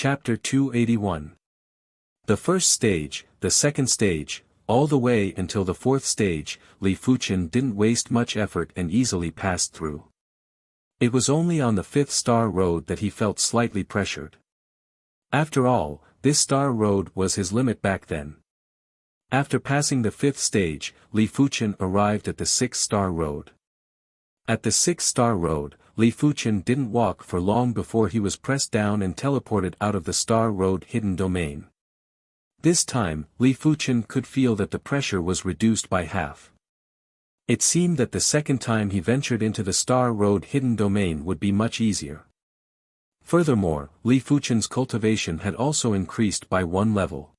Chapter 281. The first stage, the second stage, all the way until the fourth stage, Li Fuqian didn't waste much effort and easily passed through. It was only on the fifth star road that he felt slightly pressured. After all, this star road was his limit back then. After passing the fifth stage, Li Fuqian arrived at the sixth star road. At the sixth star road, Li Fuqian didn't walk for long before he was pressed down and teleported out of the star road hidden domain. This time, Li Fuqian could feel that the pressure was reduced by half. It seemed that the second time he ventured into the star road hidden domain would be much easier. Furthermore, Li Fuqian's cultivation had also increased by one level.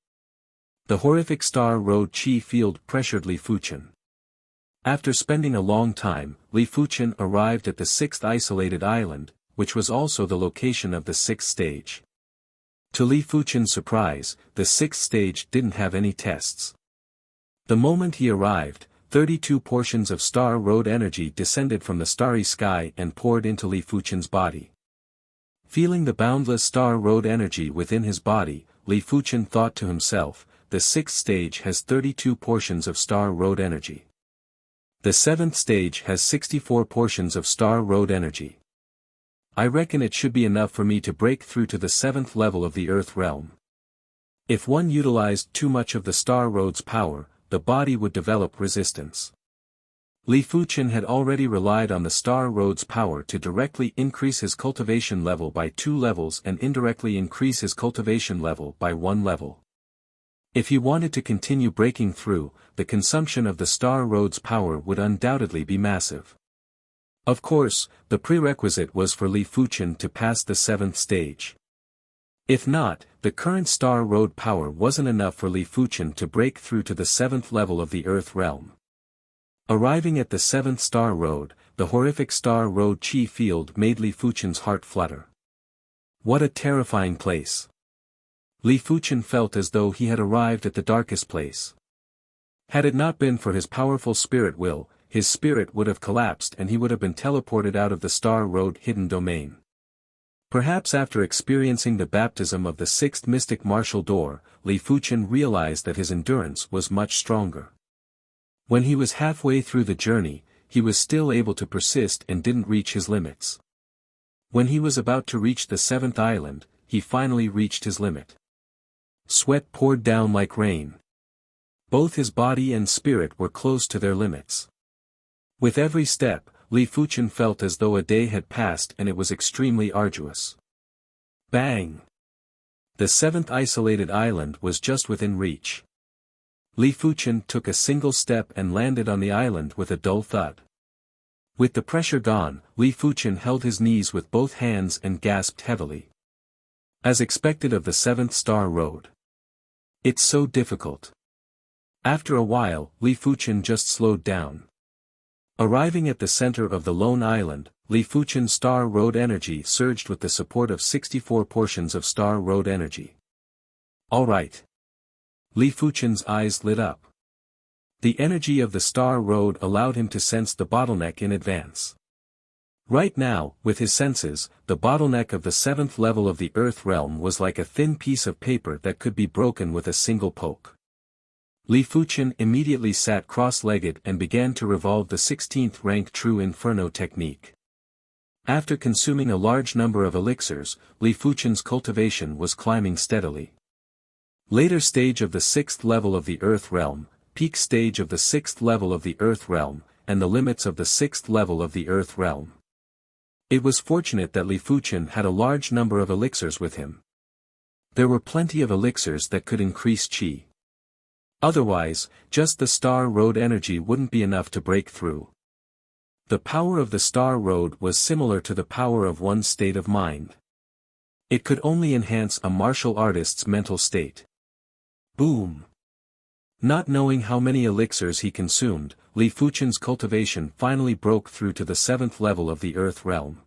The horrific star road chi field pressured Li Fuqian. After spending a long time, Li Fuqian arrived at the sixth isolated island, which was also the location of the sixth stage. To Li Fuqian's surprise, the sixth stage didn't have any tests. The moment he arrived, 32 portions of star road energy descended from the starry sky and poured into Li Fuqian's body. Feeling the boundless star road energy within his body, Li Fuqian thought to himself, the sixth stage has 32 portions of star road energy. The seventh stage has 64 portions of star road energy. I reckon it should be enough for me to break through to the seventh level of the Earth realm. If one utilized too much of the star road's power, the body would develop resistance. Li Fuqian had already relied on the star road's power to directly increase his cultivation level by 2 levels and indirectly increase his cultivation level by 1 level. If he wanted to continue breaking through, the consumption of the star road's power would undoubtedly be massive. Of course, the prerequisite was for Li Fuqian to pass the seventh stage. If not, the current star road power wasn't enough for Li Fuqian to break through to the seventh level of the Earth realm. Arriving at the seventh star road, the horrific star road chi field made Li Fuqian's heart flutter. What a terrifying place! Li Fuqian felt as though he had arrived at the darkest place. Had it not been for his powerful spirit will, his spirit would have collapsed and he would have been teleported out of the star road hidden domain. Perhaps after experiencing the baptism of the sixth mystic martial door, Li Fuqian realized that his endurance was much stronger. When he was halfway through the journey, he was still able to persist and didn't reach his limits. When he was about to reach the seventh island, he finally reached his limit. Sweat poured down like rain. Both his body and spirit were close to their limits. With every step, Li Fuqian felt as though a day had passed and it was extremely arduous. Bang! The seventh isolated island was just within reach. Li Fuqian took a single step and landed on the island with a dull thud. With the pressure gone, Li Fuqian held his knees with both hands and gasped heavily. As expected of the seventh star road. It's so difficult. After a while, Li Fuqian just slowed down. Arriving at the center of the lone island, Li Fuqian's star road energy surged with the support of 64 portions of star road energy. All right. Li Fuqian's eyes lit up. The energy of the star road allowed him to sense the bottleneck in advance. Right now, with his senses, the bottleneck of the seventh level of the Earth realm was like a thin piece of paper that could be broken with a single poke. Li Fuqian immediately sat cross-legged and began to revolve the 16th rank True Inferno technique. After consuming a large number of elixirs, Li Fuqian's cultivation was climbing steadily. Later stage of the 6th level of the Earth realm, peak stage of the 6th level of the Earth realm, and the limits of the 6th level of the Earth realm. It was fortunate that Li Fuqian had a large number of elixirs with him. There were plenty of elixirs that could increase chi. Otherwise, just the star road energy wouldn't be enough to break through. The power of the star road was similar to the power of one's state of mind. It could only enhance a martial artist's mental state. Boom! Not knowing how many elixirs he consumed, Li Fuqian's cultivation finally broke through to the 7th level of the Earth realm.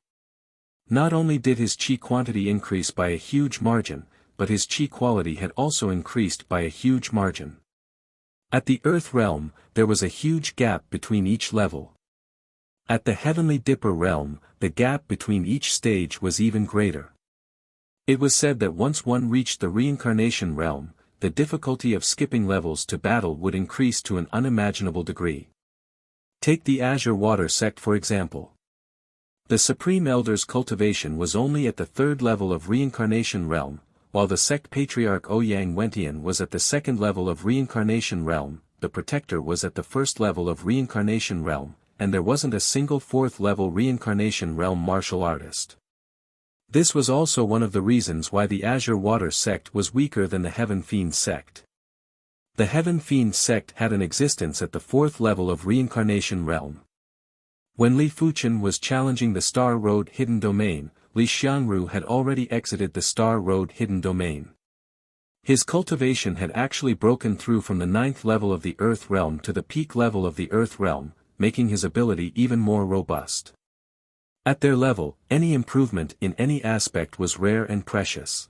Not only did his chi quantity increase by a huge margin, but his chi quality had also increased by a huge margin. At the Earth realm, there was a huge gap between each level. At the Heavenly Dipper realm, the gap between each stage was even greater. It was said that once one reached the reincarnation realm, the difficulty of skipping levels to battle would increase to an unimaginable degree. Take the Azure Water sect for example. The Supreme Elder's cultivation was only at the third level of reincarnation realm, while the sect Patriarch Ouyang Wentian was at the second level of reincarnation realm, the Protector was at the first level of reincarnation realm, and there wasn't a single fourth level reincarnation realm martial artist. This was also one of the reasons why the Azure Water sect was weaker than the Heaven Fiend sect. The Heaven Fiend sect had an existence at the fourth level of reincarnation realm. When Li Fuchen was challenging the Star Road Hidden Domain, Li Xiangru had already exited the Star Road Hidden Domain. His cultivation had actually broken through from the ninth level of the Earth realm to the peak level of the Earth realm, making his ability even more robust. At their level, any improvement in any aspect was rare and precious.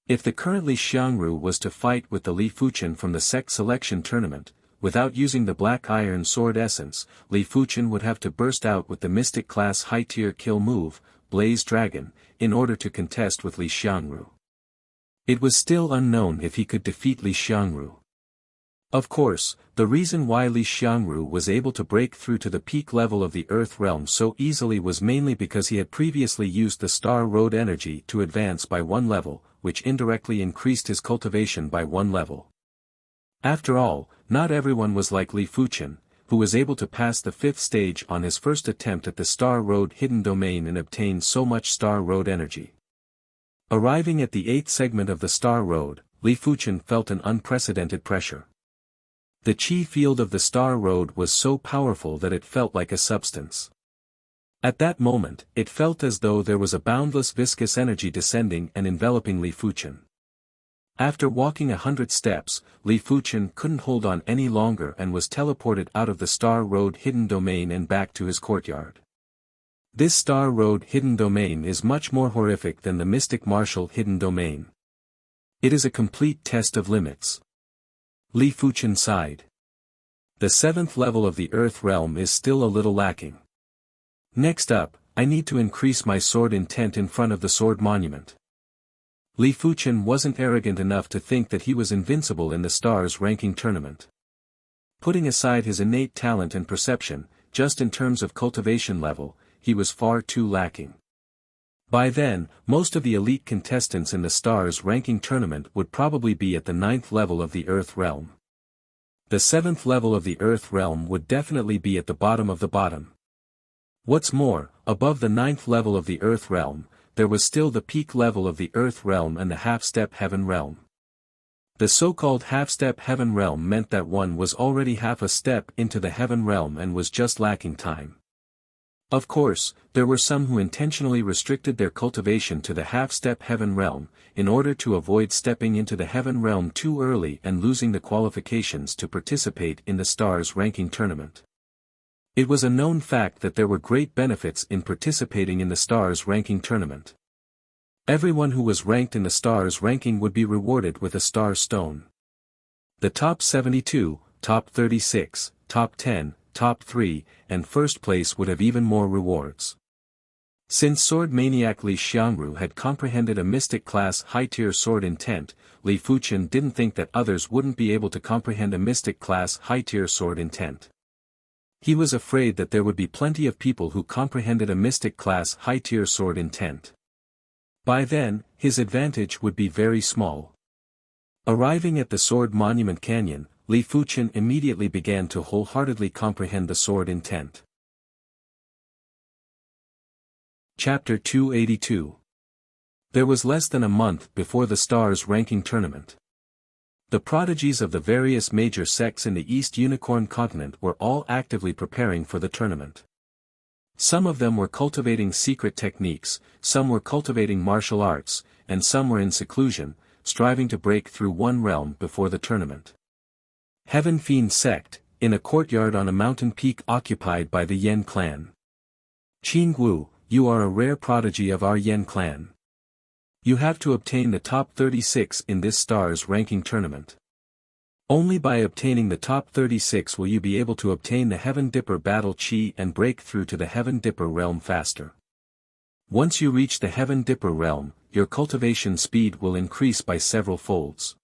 If the current Li Xiangru was to fight with the Li Fuchen from the sect selection tournament, without using the Black Iron Sword essence, Li Fuchen would have to burst out with the Mystic class high-tier kill move, Blaze Dragon, in order to contest with Li Xiangru. It was still unknown if he could defeat Li Xiangru. Of course, the reason why Li Xiangru was able to break through to the peak level of the Earth realm so easily was mainly because he had previously used the Star Road energy to advance by one level, which indirectly increased his cultivation by one level. After all, not everyone was like Li Fuchen, who was able to pass the fifth stage on his first attempt at the Star Road Hidden Domain and obtain so much Star Road energy. Arriving at the eighth segment of the Star Road, Li Fuchen felt an unprecedented pressure. The chi field of the Star Road was so powerful that it felt like a substance. At that moment, it felt as though there was a boundless viscous energy descending and enveloping Li Fuchen. After walking 100 steps, Li Fuchen couldn't hold on any longer and was teleported out of the Star Road Hidden Domain and back to his courtyard. This Star Road Hidden Domain is much more horrific than the Mystic Martial Hidden Domain. It is a complete test of limits. Li Fuchen sighed. The seventh level of the Earth realm is still a little lacking. Next up, I need to increase my sword intent in front of the sword monument. Li Fuchen wasn't arrogant enough to think that he was invincible in the stars ranking tournament. Putting aside his innate talent and perception, just in terms of cultivation level, he was far too lacking. By then, most of the elite contestants in the stars ranking tournament would probably be at the ninth level of the Earth realm. The seventh level of the Earth realm would definitely be at the bottom of the bottom. What's more, above the ninth level of the Earth realm, there was still the peak level of the Earth realm and the half-step heaven realm. The so-called half-step heaven realm meant that one was already half a step into the heaven realm and was just lacking time. Of course, there were some who intentionally restricted their cultivation to the half-step heaven realm, in order to avoid stepping into the heaven realm too early and losing the qualifications to participate in the stars ranking tournament. It was a known fact that there were great benefits in participating in the stars ranking tournament. Everyone who was ranked in the stars ranking would be rewarded with a star stone. The top 72, top 36, top 10, top 3, and first place would have even more rewards. Since sword maniac Li Xiangru had comprehended a mystic class high-tier sword intent, Li Fuchen didn't think that others wouldn't be able to comprehend a mystic class high-tier sword intent. He was afraid that there would be plenty of people who comprehended a mystic class high-tier sword intent. By then, his advantage would be very small. Arriving at the Sword Monument Canyon, Li Fuchen immediately began to wholeheartedly comprehend the sword intent. Chapter 282. There was less than a month before the stars ranking tournament. The prodigies of the various major sects in the East Unicorn continent were all actively preparing for the tournament. Some of them were cultivating secret techniques, some were cultivating martial arts, and some were in seclusion, striving to break through one realm before the tournament. Heaven Fiend sect, in a courtyard on a mountain peak occupied by the Yen clan. Qingwu, you are a rare prodigy of our Yen clan. You have to obtain the top 36 in this stars ranking tournament. Only by obtaining the top 36 will you be able to obtain the Heaven Dipper battle chi and break through to the Heaven Dipper realm faster. Once you reach the Heaven Dipper realm, your cultivation speed will increase by several folds.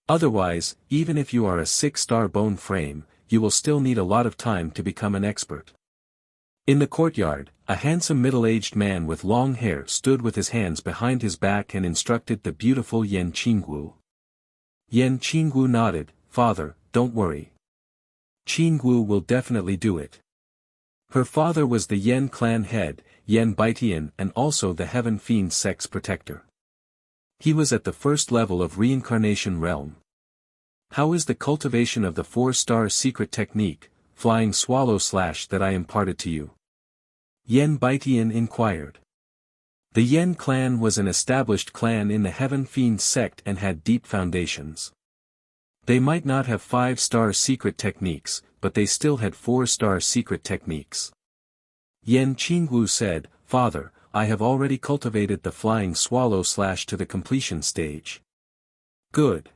Otherwise, even if you are a 6-star bone frame, you will still need a lot of time to become an expert. In the courtyard, a handsome middle-aged man with long hair stood with his hands behind his back and instructed the beautiful Yan Qingwu. Yan Qingwu nodded, "Father, don't worry. Qingwu will definitely do it." Her father was the Yan clan head, Yan Baitian, and also the Heaven Fiend sex protector. He was at the first level of reincarnation realm. "How is the cultivation of the 4-star secret technique, flying swallow slash, that I imparted to you?" Yan Baitian inquired. The Yan clan was an established clan in the Heaven Fiend sect and had deep foundations. They might not have 5-star secret techniques, but they still had 4-star secret techniques. Yan Qingwu said, "Father, I have already cultivated the flying swallow slash to the completion stage." "Good.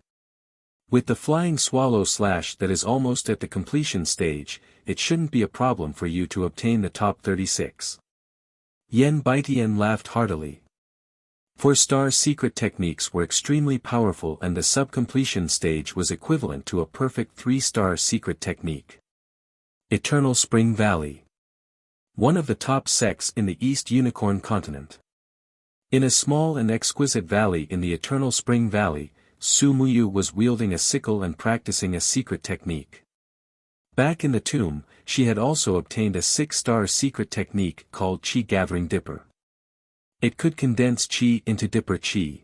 With the flying swallow slash that is almost at the completion stage, it shouldn't be a problem for you to obtain the top 36. Yan Baitian laughed heartily. 4-star secret techniques were extremely powerful and the sub-completion stage was equivalent to a perfect 3-star secret technique. Eternal Spring Valley. One of the top sects in the East Unicorn continent. In a small and exquisite valley in the Eternal Spring Valley, Su Muyu was wielding a sickle and practicing a secret technique. Back in the tomb, she had also obtained a 6-star secret technique called Qi Gathering Dipper. It could condense Qi into Dipper Qi.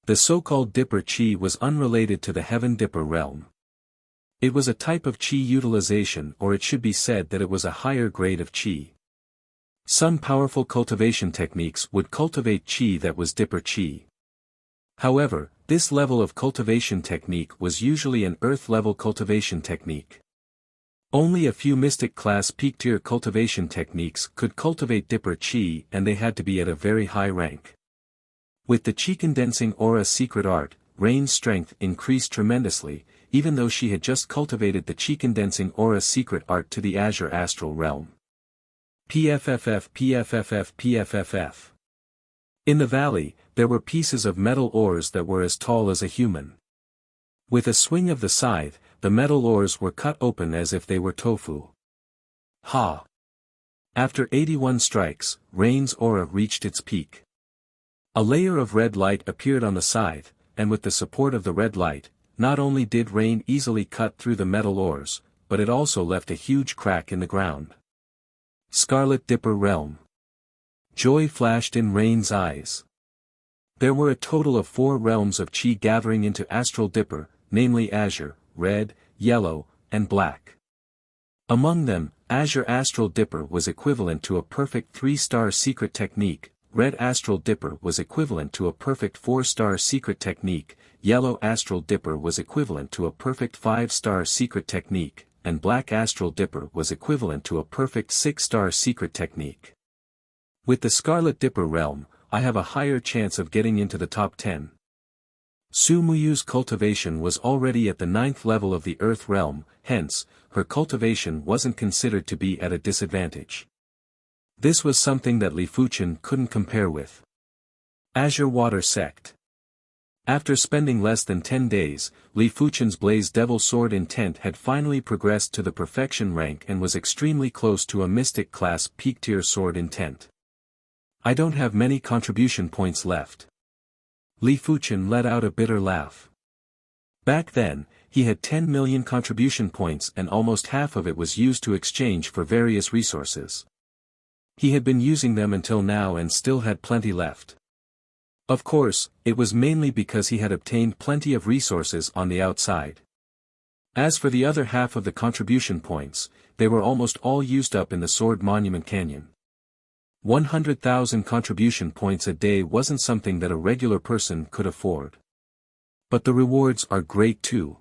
The so-called Dipper Qi was unrelated to the Heaven Dipper realm. It was a type of Qi utilization, or it should be said that it was a higher grade of Qi. Some powerful cultivation techniques would cultivate Qi that was Dipper Qi. However, this level of cultivation technique was usually an earth-level cultivation technique. Only a few mystic class peak-tier cultivation techniques could cultivate Dipper Qi, and they had to be at a very high rank. With the Qi condensing aura secret art, Rain's strength increased tremendously, even though she had just cultivated the Qi condensing aura secret art to the Azure Astral Realm. PFFF. In the valley, there were pieces of metal ores that were as tall as a human. With a swing of the scythe, the metal ores were cut open as if they were tofu. Ha! After 81 strikes, Rain's aura reached its peak. A layer of red light appeared on the scythe, and with the support of the red light, not only did Rain easily cut through the metal ores, but it also left a huge crack in the ground. Scarlet Dipper Realm. Joy flashed in Rain's eyes. There were a total of 4 realms of Qi gathering into Astral Dipper, namely Azure, Red, Yellow, and Black. Among them, Azure Astral Dipper was equivalent to a perfect 3-star secret technique, Red Astral Dipper was equivalent to a perfect 4-star secret technique, Yellow Astral Dipper was equivalent to a perfect 5-star secret technique, and Black Astral Dipper was equivalent to a perfect 6-star secret technique. With the Scarlet Dipper realm, I have a higher chance of getting into the top 10. Su Muyu's cultivation was already at the 9th level of the Earth realm, hence, her cultivation wasn't considered to be at a disadvantage. This was something that Li Fuchen couldn't compare with. Azure Water Sect. After spending less than 10 days, Li Fuchen's Blaze Devil Sword Intent had finally progressed to the perfection rank and was extremely close to a Mystic class peak-tier Sword Intent. I don't have many contribution points left. Li Fuchen let out a bitter laugh. Back then, he had 10 million contribution points and almost half of it was used to exchange for various resources. He had been using them until now and still had plenty left. Of course, it was mainly because he had obtained plenty of resources on the outside. As for the other half of the contribution points, they were almost all used up in the Sword Monument Canyon. 100,000 contribution points a day wasn't something that a regular person could afford. But the rewards are great too.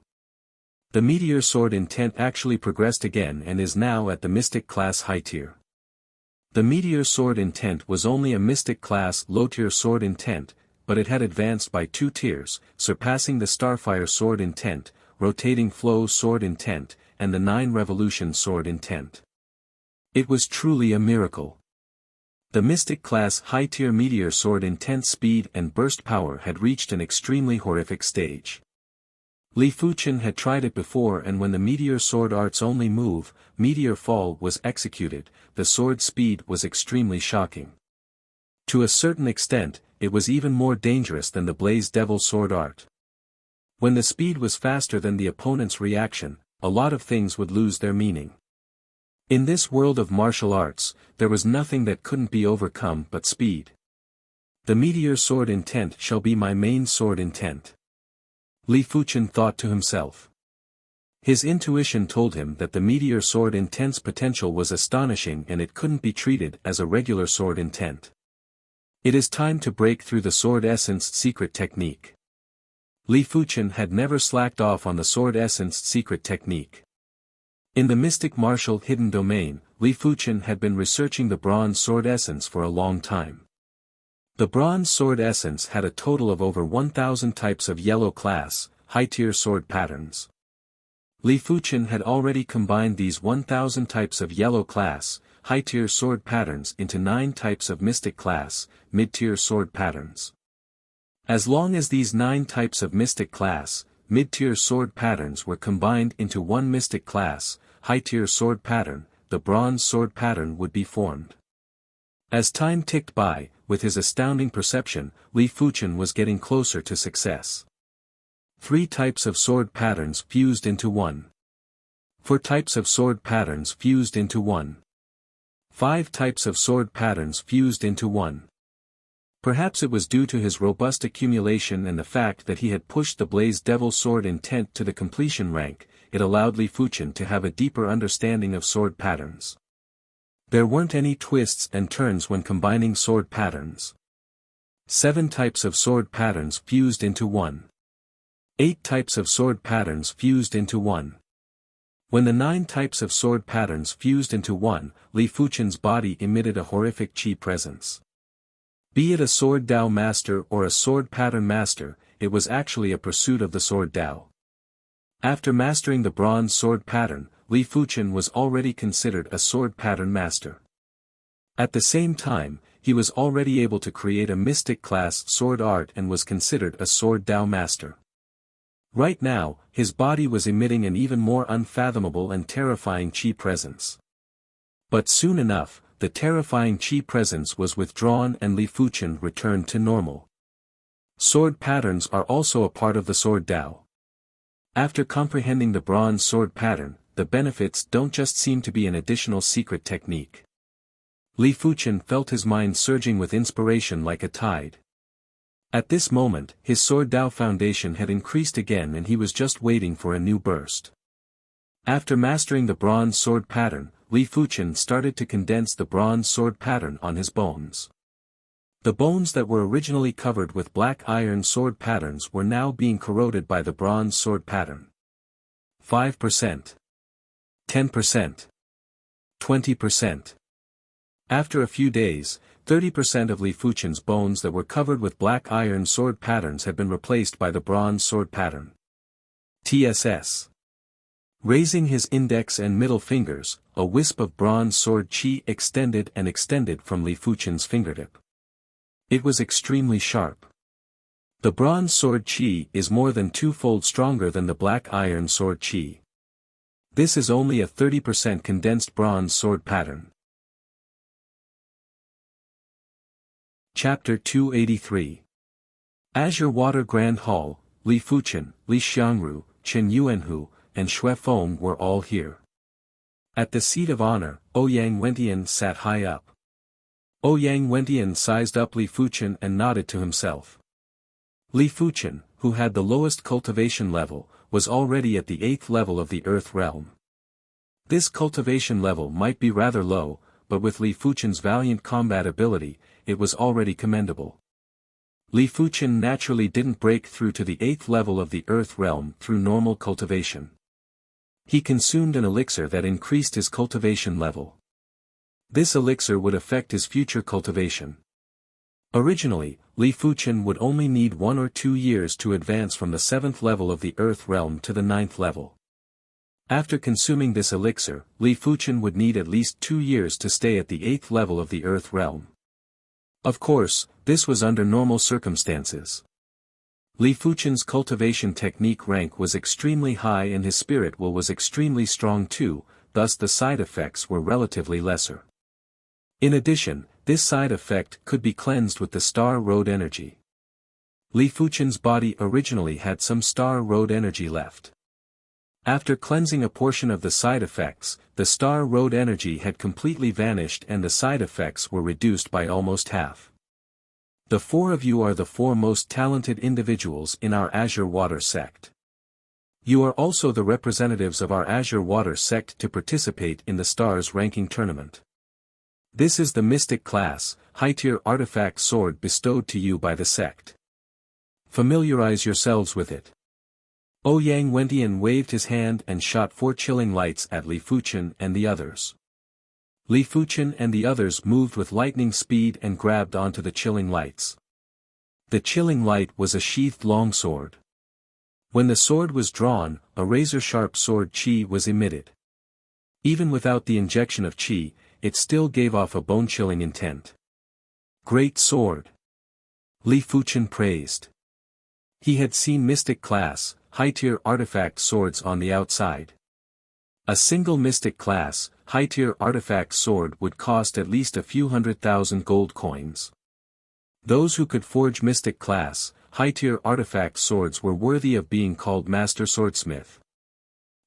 The Meteor Sword Intent actually progressed again and is now at the Mystic class high tier. The Meteor Sword Intent was only a Mystic class low-tier Sword Intent, but it had advanced by 2 tiers, surpassing the Starfire Sword Intent, Rotating Flow Sword Intent, and the 9 Revolution Sword Intent. It was truly a miracle. The Mystic Class high-tier meteor sword intense speed and burst power had reached an extremely horrific stage. Li Fuchen had tried it before, and when the meteor sword art's only move, Meteor Fall, was executed, the sword speed was extremely shocking. To a certain extent, it was even more dangerous than the Blaze Devil sword art. When the speed was faster than the opponent's reaction, a lot of things would lose their meaning. In this world of martial arts, there was nothing that couldn't be overcome but speed. The meteor sword intent shall be my main sword intent. Li Fuchen thought to himself. His intuition told him that the meteor sword intent's potential was astonishing and it couldn't be treated as a regular sword intent. It is time to break through the sword essence secret technique. Li Fuchen had never slacked off on the sword essence secret technique. In the mystic martial hidden domain, Li Fuchen had been researching the bronze sword essence for a long time. The bronze sword essence had a total of over 1,000 types of yellow class, high-tier sword patterns. Li Fuchen had already combined these 1,000 types of yellow class, high-tier sword patterns into 9 types of mystic class, mid-tier sword patterns. As long as these 9 types of mystic class, mid-tier sword patterns were combined into one mystic class, high-tier sword pattern, the bronze sword pattern would be formed. As time ticked by, with his astounding perception, Li Fuchen was getting closer to success. 3 types of sword patterns fused into one. 4 types of sword patterns fused into one. 5 types of sword patterns fused into one. Perhaps it was due to his robust accumulation and the fact that he had pushed the Blaze Devil sword intent to the completion rank, it allowed Li Fuchen to have a deeper understanding of sword patterns. There weren't any twists and turns when combining sword patterns. 7 types of sword patterns fused into one. 8 types of sword patterns fused into one. When the 9 types of sword patterns fused into one, Li Fuchen's body emitted a horrific chi presence. Be it a sword Dao master or a sword pattern master, it was actually a pursuit of the sword Dao. After mastering the bronze sword pattern, Li Fuchen was already considered a sword pattern master. At the same time, he was already able to create a mystic class sword art and was considered a sword Dao master. Right now, his body was emitting an even more unfathomable and terrifying chi presence. But soon enough, the terrifying chi presence was withdrawn and Li Fuchen returned to normal. Sword patterns are also a part of the sword Dao. After comprehending the bronze sword pattern, the benefits don't just seem to be an additional secret technique. Li Fuchen felt his mind surging with inspiration like a tide. At this moment, his sword Dao foundation had increased again and he was just waiting for a new burst. After mastering the bronze sword pattern, Li Fuchen started to condense the bronze sword pattern on his bones. The bones that were originally covered with black iron sword patterns were now being corroded by the bronze sword pattern. 5%. 10%. 20%. After a few days, 30% of Li Fuchen's bones that were covered with black iron sword patterns had been replaced by the bronze sword pattern. TSS. Raising his index and middle fingers, a wisp of bronze sword chi extended and extended from Li Fuchen's fingertip. It was extremely sharp. The bronze sword chi is more than 2-fold stronger than the black iron sword chi. This is only a 30% condensed bronze sword pattern. Chapter 283. Azure Water Grand Hall, Li Fuchen, Li Xiangru, Chen Yuanhu, and Xue Feng were all here. At the seat of honor, Ouyang Wentian sat high up. Ouyang Wentian sized up Li Fuchen and nodded to himself. Li Fuchen, who had the lowest cultivation level, was already at the 8th level of the Earth realm. This cultivation level might be rather low, but with Li Fuchen's valiant combat ability, it was already commendable. Li Fuchen naturally didn't break through to the 8th level of the Earth realm through normal cultivation. He consumed an elixir that increased his cultivation level. This elixir would affect his future cultivation. Originally, Li Fuchen would only need 1 or 2 years to advance from the 7th level of the Earth realm to the 9th level. After consuming this elixir, Li Fuchen would need at least 2 years to stay at the 8th level of the Earth realm. Of course, this was under normal circumstances. Li Fuchen's cultivation technique rank was extremely high and his spirit will was extremely strong too, thus the side effects were relatively lesser. In addition, this side effect could be cleansed with the Star Road energy. Li Fuchen's body originally had some Star Road energy left. After cleansing a portion of the side effects, the Star Road energy had completely vanished and the side effects were reduced by almost half. The four of you are the four most talented individuals in our Azure Water sect. You are also the representatives of our Azure Water sect to participate in the Stars ranking tournament. This is the Mystic class, high-tier artifact sword bestowed to you by the sect. Familiarize yourselves with it. Ouyang Wentian waved his hand and shot 4 chilling lights at Li Fuchen and the others. Li Fuchen and the others moved with lightning speed and grabbed onto the chilling lights. The chilling light was a sheathed longsword. When the sword was drawn, a razor-sharp sword chi was emitted. Even without the injection of chi, it still gave off a bone-chilling intent. Great sword! Li Fuchen praised. He had seen Mystic class, high-tier artifact swords on the outside. A single Mystic class, high-tier artifact sword would cost at least a few 100,000 gold coins. Those who could forge Mystic class, high-tier artifact swords were worthy of being called Master Swordsmith.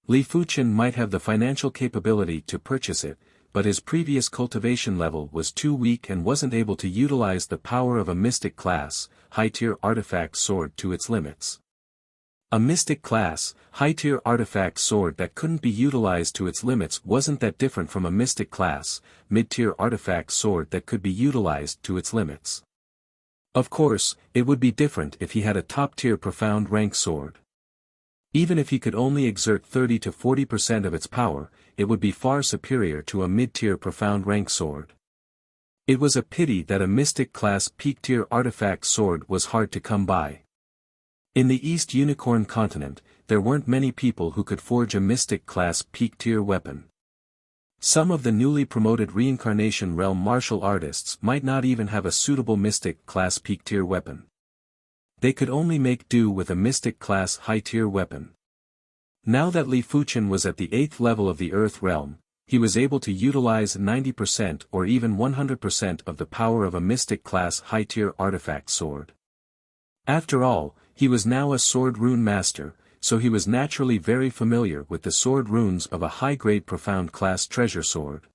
Li Fuchen might have the financial capability to purchase it, but his previous cultivation level was too weak and wasn't able to utilize the power of a Mystic class, high-tier artifact sword to its limits. A Mystic class, high-tier artifact sword that couldn't be utilized to its limits wasn't that different from a Mystic class, mid-tier artifact sword that could be utilized to its limits. Of course, it would be different if he had a top-tier profound rank sword. Even if he could only exert 30 to 40% of its power, it would be far superior to a mid-tier profound rank sword. It was a pity that a Mystic class peak-tier artifact sword was hard to come by. In the East Unicorn continent, there weren't many people who could forge a Mystic class peak-tier weapon. Some of the newly promoted Reincarnation Realm martial artists might not even have a suitable Mystic class peak-tier weapon. They could only make do with a Mystic class high-tier weapon. Now that Li Fuchen was at the 8th level of the Earth Realm, he was able to utilize 90% or even 100% of the power of a Mystic class high-tier artifact sword. After all, he was now a sword rune master, so he was naturally very familiar with the sword runes of a high-grade profound class treasure sword.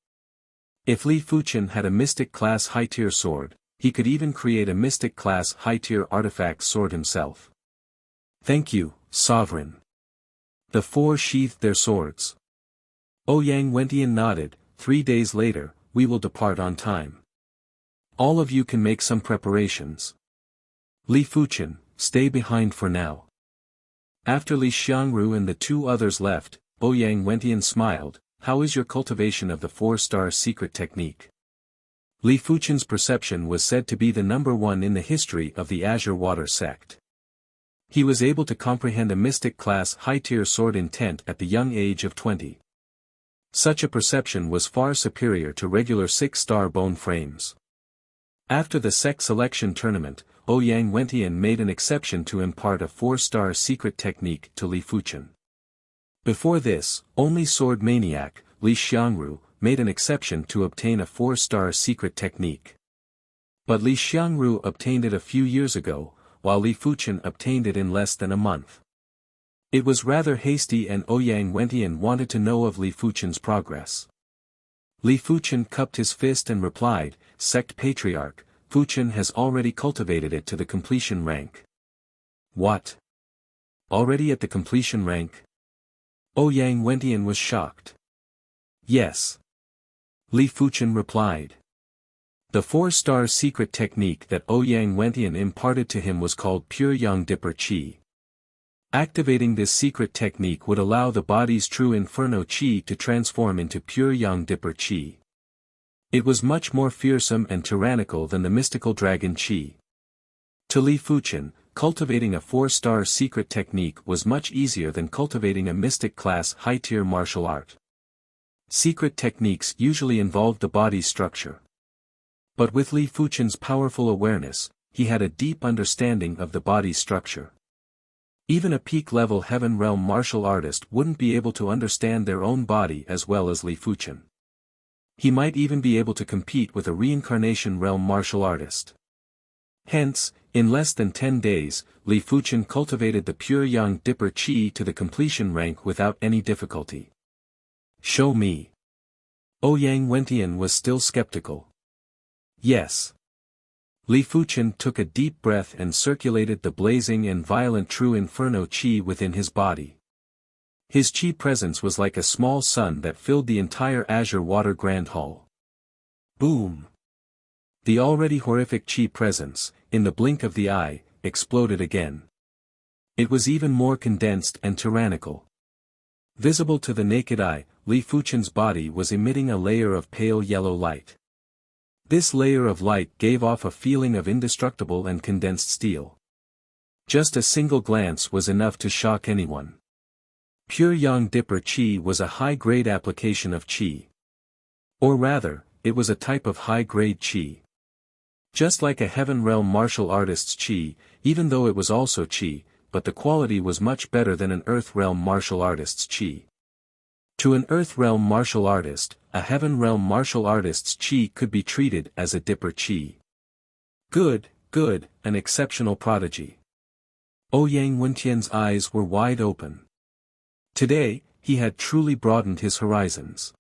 If Li Fuchen had a Mystic class high-tier sword, he could even create a Mystic class high-tier artifact sword himself. Thank you, Sovereign. The four sheathed their swords. Ouyang Wentian nodded. 3 days later, we will depart on time. All of you can make some preparations. Li Fuchen, stay behind for now. After Li Xiangru and the 2 others left, Ouyang Wentian smiled. How is your cultivation of the 4-star secret technique? Li Fuchen's perception was said to be the number 1 in the history of the Azure Water sect. He was able to comprehend a Mystic class high-tier sword intent at the young age of 20. Such a perception was far superior to regular 6-star bone frames. After the sect selection tournament, Ouyang Wentian made an exception to impart a 4-star secret technique to Li Fuchen. Before this, only sword maniac, Li Xiangru, made an exception to obtain a 4-star secret technique. But Li Xiangru obtained it a few years ago, while Li Fuchen obtained it in less than a month. It was rather hasty and Ouyang Wentian wanted to know of Li Fuchen's progress. Li Fuchen cupped his fist and replied, Sect Patriarch, Fuchen has already cultivated it to the completion rank. What? Already at the completion rank? Ouyang Wentian was shocked. Yes. Li Fuchen replied. The 4-star secret technique that Ouyang Wentian imparted to him was called Pure Yang Dipper Qi. Activating this secret technique would allow the body's true Inferno Qi to transform into Pure Yang Dipper Qi. It was much more fearsome and tyrannical than the mystical dragon Qi. To Li Fuchen, cultivating a 4-star secret technique was much easier than cultivating a Mystic class high-tier martial art. Secret techniques usually involved the body's structure. But with Li Fuchen's powerful awareness, he had a deep understanding of the body's structure. Even a peak-level Heaven Realm martial artist wouldn't be able to understand their own body as well as Li Fuchen. He might even be able to compete with a Reincarnation Realm martial artist. Hence, in less than 10 days, Li Fuchen cultivated the pure Yang Dipper Qi to the completion rank without any difficulty. Show me. Ouyang Wentian was still skeptical. Yes. Li Fuchen took a deep breath and circulated the blazing and violent true inferno qi within his body. His qi presence was like a small sun that filled the entire azure water grand hall. Boom! The already horrific qi presence, in the blink of the eye, exploded again. It was even more condensed and tyrannical. Visible to the naked eye, Li Fuchen's body was emitting a layer of pale yellow light. This layer of light gave off a feeling of indestructible and condensed steel. Just a single glance was enough to shock anyone. Pure Yang Dipper Qi was a high-grade application of Qi. Or rather, it was a type of high-grade Qi. Just like a Heaven Realm martial artist's Qi, even though it was also Qi, but the quality was much better than an Earth Realm martial artist's Qi. To an Earth Realm martial artist, a Heaven Realm martial artist's Qi could be treated as a Dipper Qi. Good, an exceptional prodigy. Ouyang Wentian's eyes were wide open. Today, he had truly broadened his horizons.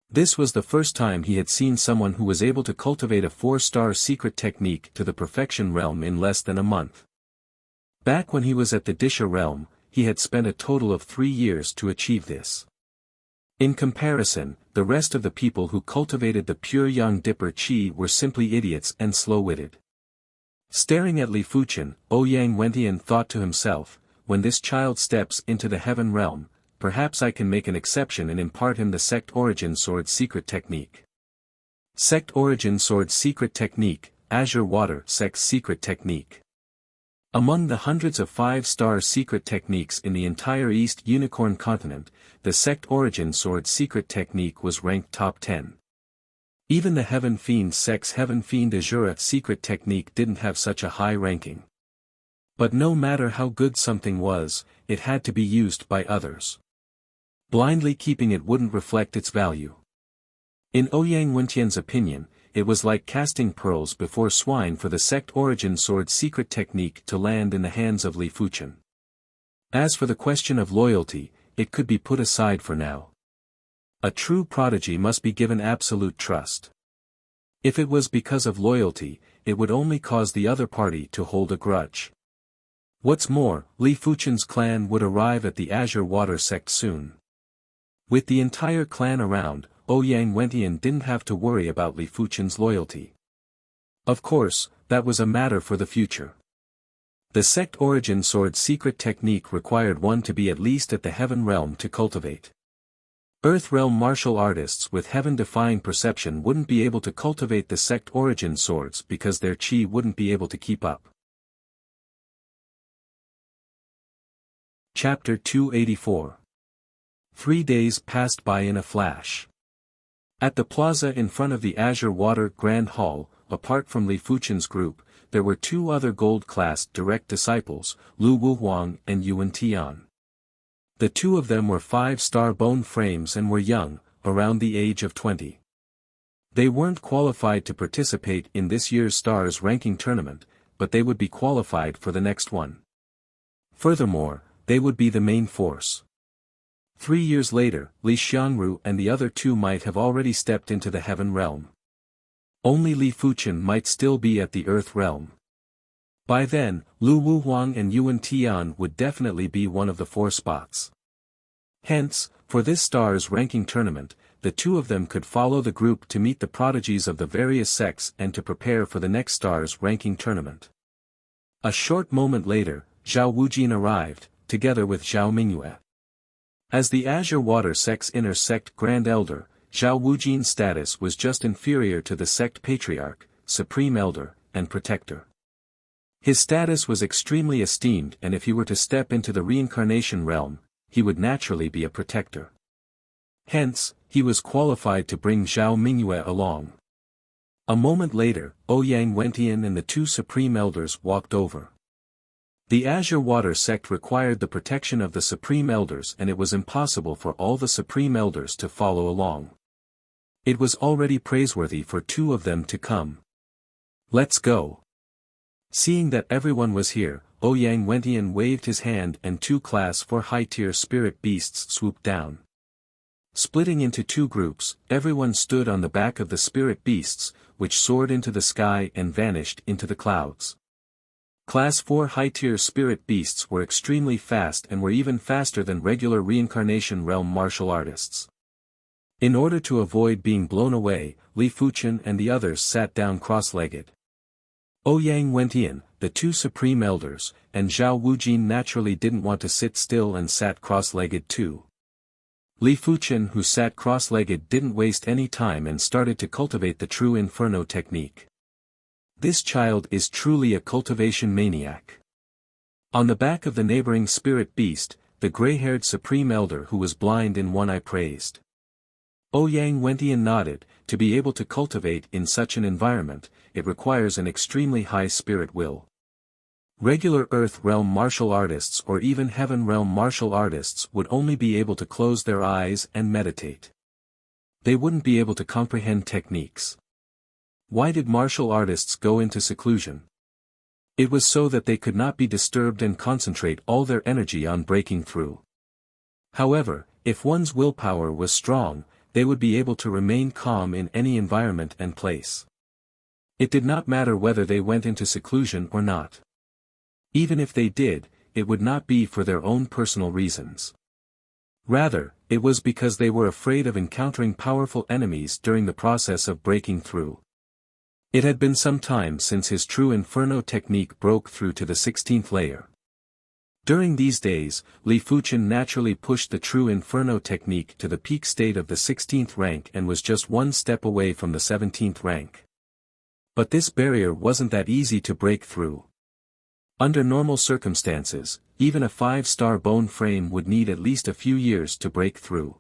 This was the first time he had seen someone who was able to cultivate a 4-star secret technique to the perfection realm in less than a month. Back when he was at the Disha realm, he had spent a total of 3 years to achieve this. In comparison, the rest of the people who cultivated the pure Yang Dipper Qi were simply idiots and slow-witted. Staring at Li Fuchen, Ouyang Wentian thought to himself, when this child steps into the Heaven Realm, perhaps I can make an exception and impart him the Sect Origin Sword Secret Technique. Sect Origin Sword Secret Technique, Azure Water Sect's Secret Technique. Among the hundreds of 5-star secret techniques in the entire East Unicorn continent, the Sect Origin Sword Secret Technique was ranked top 10. Even the Heaven Fiend Sect's Heaven Fiend Azura Secret Technique didn't have such a high ranking. But no matter how good something was, it had to be used by others. Blindly keeping it wouldn't reflect its value. In Ouyang Wentian's opinion, it was like casting pearls before swine for the Sect Origin Sword Secret Technique to land in the hands of Li Fuchen. As for the question of loyalty, it could be put aside for now. A true prodigy must be given absolute trust. If it was because of loyalty, it would only cause the other party to hold a grudge. What's more, Li Fuchen's clan would arrive at the Azure Water Sect soon. With the entire clan around, Ouyang Wentian didn't have to worry about Li Fuchen's loyalty. Of course, that was a matter for the future. The Sect Origin Sword Secret Technique required one to be at least at the Heaven Realm to cultivate. Earth Realm martial artists with Heaven-defying perception wouldn't be able to cultivate the Sect Origin Swords because their Qi wouldn't be able to keep up. Chapter 284. 3 days passed by in a flash. At the plaza in front of the Azure Water Grand Hall, apart from Li Fuchen's group, there were 2 other gold-class direct disciples, Lu Wuhuang and Yuan Tian. The 2 of them were 5-star bone frames and were young, around the age of 20. They weren't qualified to participate in this year's Stars ranking tournament, but they would be qualified for the next one. Furthermore, they would be the main force. 3 years later, Li Xiangru and the other 2 might have already stepped into the Heaven Realm. Only Li Fuchen might still be at the Earth Realm. By then, Lu Wuhuang and Yuan Tian would definitely be one of the 4 spots. Hence, for this Stars ranking tournament, the 2 of them could follow the group to meet the prodigies of the various sects and to prepare for the next Stars ranking tournament. A short moment later, Zhao Wujin arrived, together with Zhao Mingyue. As the Azure Water Sect's inner sect Grand Elder, Zhao Wujin's status was just inferior to the sect Patriarch, Supreme Elder, and Protector. His status was extremely esteemed, and if he were to step into the reincarnation realm, he would naturally be a protector. Hence, he was qualified to bring Zhao Mingyue along. A moment later, Ouyang Wentian and the two Supreme Elders walked over. The Azure Water sect required the protection of the Supreme Elders, and it was impossible for all the Supreme Elders to follow along. It was already praiseworthy for two of them to come. "Let's go." Seeing that everyone was here, Ouyang Wentian waved his hand and two Class 4 high-tier spirit beasts swooped down. Splitting into two groups, everyone stood on the back of the spirit beasts, which soared into the sky and vanished into the clouds. Class 4 high-tier spirit beasts were extremely fast and were even faster than regular reincarnation realm martial artists. In order to avoid being blown away, Li Fuchen and the others sat down cross-legged. Ouyang Wentian, the two Supreme Elders, and Zhao Wujin naturally didn't want to sit still and sat cross-legged too. Li Fuchen, who sat cross-legged, didn't waste any time and started to cultivate the true Inferno technique. This child is truly a cultivation maniac. On the back of the neighboring spirit beast, the gray-haired Supreme Elder who was blind in one eye praised. Ouyang Wentian nodded. To be able to cultivate in such an environment, it requires an extremely high spirit will. Regular Earth realm martial artists or even Heaven realm martial artists would only be able to close their eyes and meditate. They wouldn't be able to comprehend techniques. Why did martial artists go into seclusion? It was so that they could not be disturbed and concentrate all their energy on breaking through. However, if one's willpower was strong, they would be able to remain calm in any environment and place. It did not matter whether they went into seclusion or not. Even if they did, it would not be for their own personal reasons. Rather, it was because they were afraid of encountering powerful enemies during the process of breaking through. It had been some time since his true Inferno technique broke through to the 16th layer. During these days, Li Fuchen naturally pushed the true Inferno technique to the peak state of the 16th rank and was just one step away from the 17th rank. But this barrier wasn't that easy to break through. Under normal circumstances, even a 5-star bone frame would need at least a few years to break through.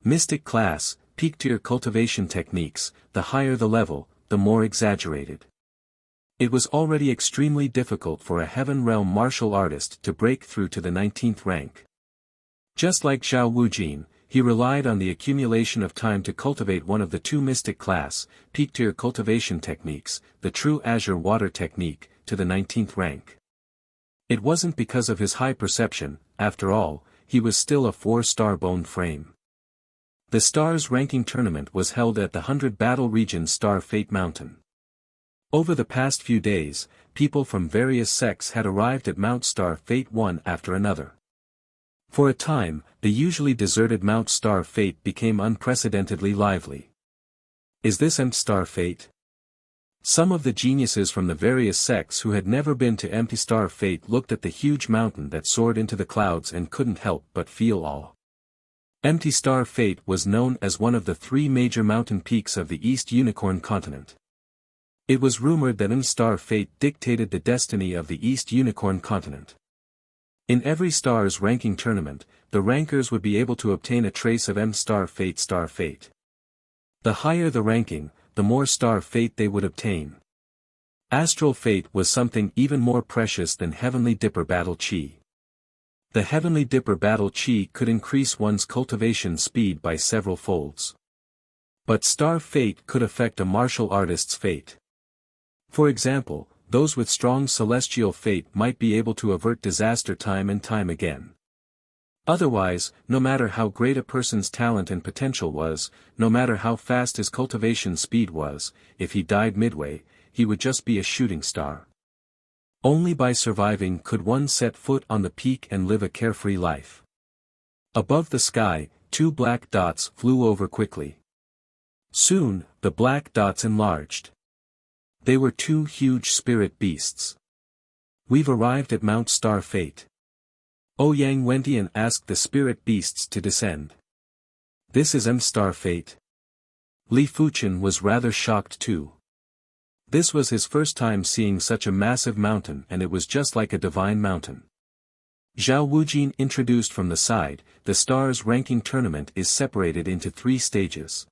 Mystic class, peak tier cultivation techniques, the higher the level, the more exaggerated. It was already extremely difficult for a Heaven realm martial artist to break through to the 19th rank. Just like Zhao Wujin, he relied on the accumulation of time to cultivate one of the two mystic class, peak tier cultivation techniques, the true Azure Water technique, to the 19th rank. It wasn't because of his high perception, after all, he was still a 4-star bone frame. The Stars ranking tournament was held at the 100 Battle Region Star Fate Mountain. Over the past few days, people from various sects had arrived at Mount Star Fate one after another. For a time, the usually deserted Mount Star Fate became unprecedentedly lively. Is this Empty Star Fate? Some of the geniuses from the various sects who had never been to Empty Star Fate looked at the huge mountain that soared into the clouds and couldn't help but feel awe. Empty Star Fate was known as one of the 3 major mountain peaks of the East Unicorn continent. It was rumored that Star Fate dictated the destiny of the East Unicorn continent. In every Stars ranking tournament, the rankers would be able to obtain a trace of Star Fate Star Fate. The higher the ranking, the more Star Fate they would obtain. Astral Fate was something even more precious than Heavenly Dipper Battle Chi. The Heavenly Dipper Battle Chi could increase one's cultivation speed by several folds. But Star Fate could affect a martial artist's fate. For example, those with strong celestial fate might be able to avert disaster time and time again. Otherwise, no matter how great a person's talent and potential was, no matter how fast his cultivation speed was, if he died midway, he would just be a shooting star. Only by surviving could one set foot on the peak and live a carefree life. Above the sky, 2 black dots flew over quickly. Soon, the black dots enlarged. They were 2 huge spirit beasts. We've arrived at Mount Star Fate. Ouyang Wentian asked the spirit beasts to descend. This is Star Fate. Li Fuchen was rather shocked too. This was his first time seeing such a massive mountain, and it was just like a divine mountain. Zhao Wujin introduced from the side. The Stars ranking tournament is separated into 3 stages.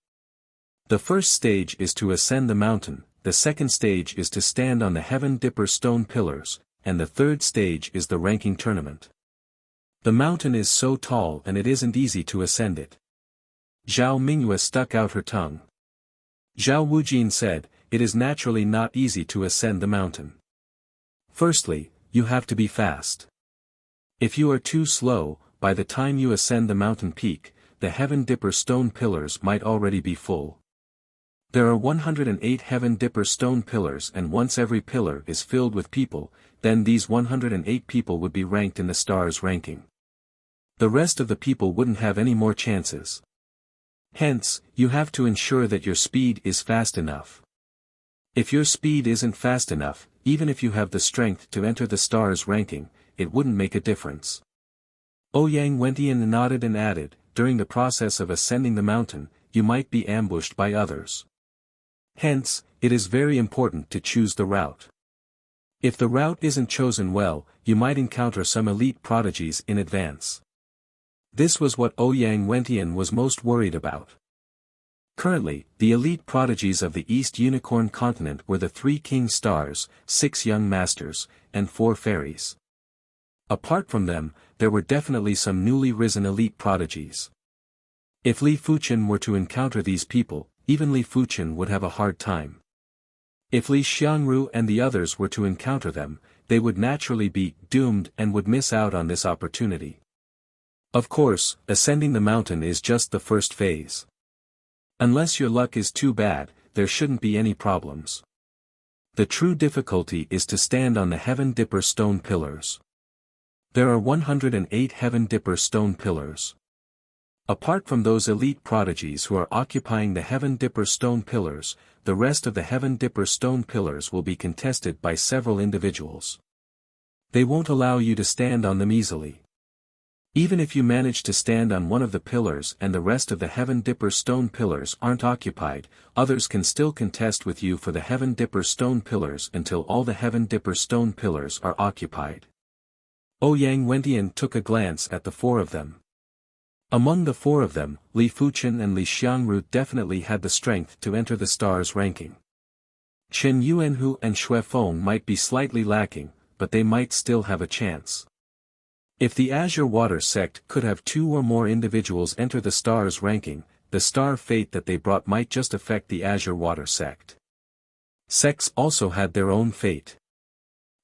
The first stage is to ascend the mountain, the second stage is to stand on the Heaven Dipper stone pillars, and the third stage is the ranking tournament. The mountain is so tall and it isn't easy to ascend it. Zhao Mingyue stuck out her tongue. Zhao Wujin said, it is naturally not easy to ascend the mountain. Firstly, you have to be fast. If you are too slow, by the time you ascend the mountain peak, the Heaven Dipper stone pillars might already be full. There are 108 Heaven Dipper stone pillars, and once every pillar is filled with people, then these 108 people would be ranked in the stars ranking. The rest of the people wouldn't have any more chances. Hence, you have to ensure that your speed is fast enough. If your speed isn't fast enough, even if you have the strength to enter the stars ranking, it wouldn't make a difference. Ouyang Wentian nodded and added, during the process of ascending the mountain, you might be ambushed by others. Hence, it is very important to choose the route. If the route isn't chosen well, you might encounter some elite prodigies in advance. This was what Ouyang Wentian was most worried about. Currently, the elite prodigies of the East Unicorn continent were the 3 king stars, 6 young masters, and 4 fairies. Apart from them, there were definitely some newly risen elite prodigies. If Li Fuchen were to encounter these people, even Li Fuchen would have a hard time. If Li Xiangru and the others were to encounter them, they would naturally be doomed and would miss out on this opportunity. Of course, ascending the mountain is just the first phase. Unless your luck is too bad, there shouldn't be any problems. The true difficulty is to stand on the Heaven Dipper stone pillars. There are 108 Heaven Dipper stone pillars. Apart from those elite prodigies who are occupying the Heaven Dipper stone pillars, the rest of the Heaven Dipper stone pillars will be contested by several individuals. They won't allow you to stand on them easily. Even if you manage to stand on one of the pillars and the rest of the Heaven Dipper stone pillars aren't occupied, others can still contest with you for the Heaven Dipper stone pillars until all the Heaven Dipper stone pillars are occupied. Ouyang Wentian took a glance at the 4 of them. Among the 4 of them, Li Fuchen and Li Xiangru definitely had the strength to enter the stars ranking. Chen Yuanhu and Xue Feng might be slightly lacking, but they might still have a chance. If the Azure Water sect could have 2 or more individuals enter the stars ranking, the star fate that they brought might just affect the Azure Water sect. Sects also had their own fate.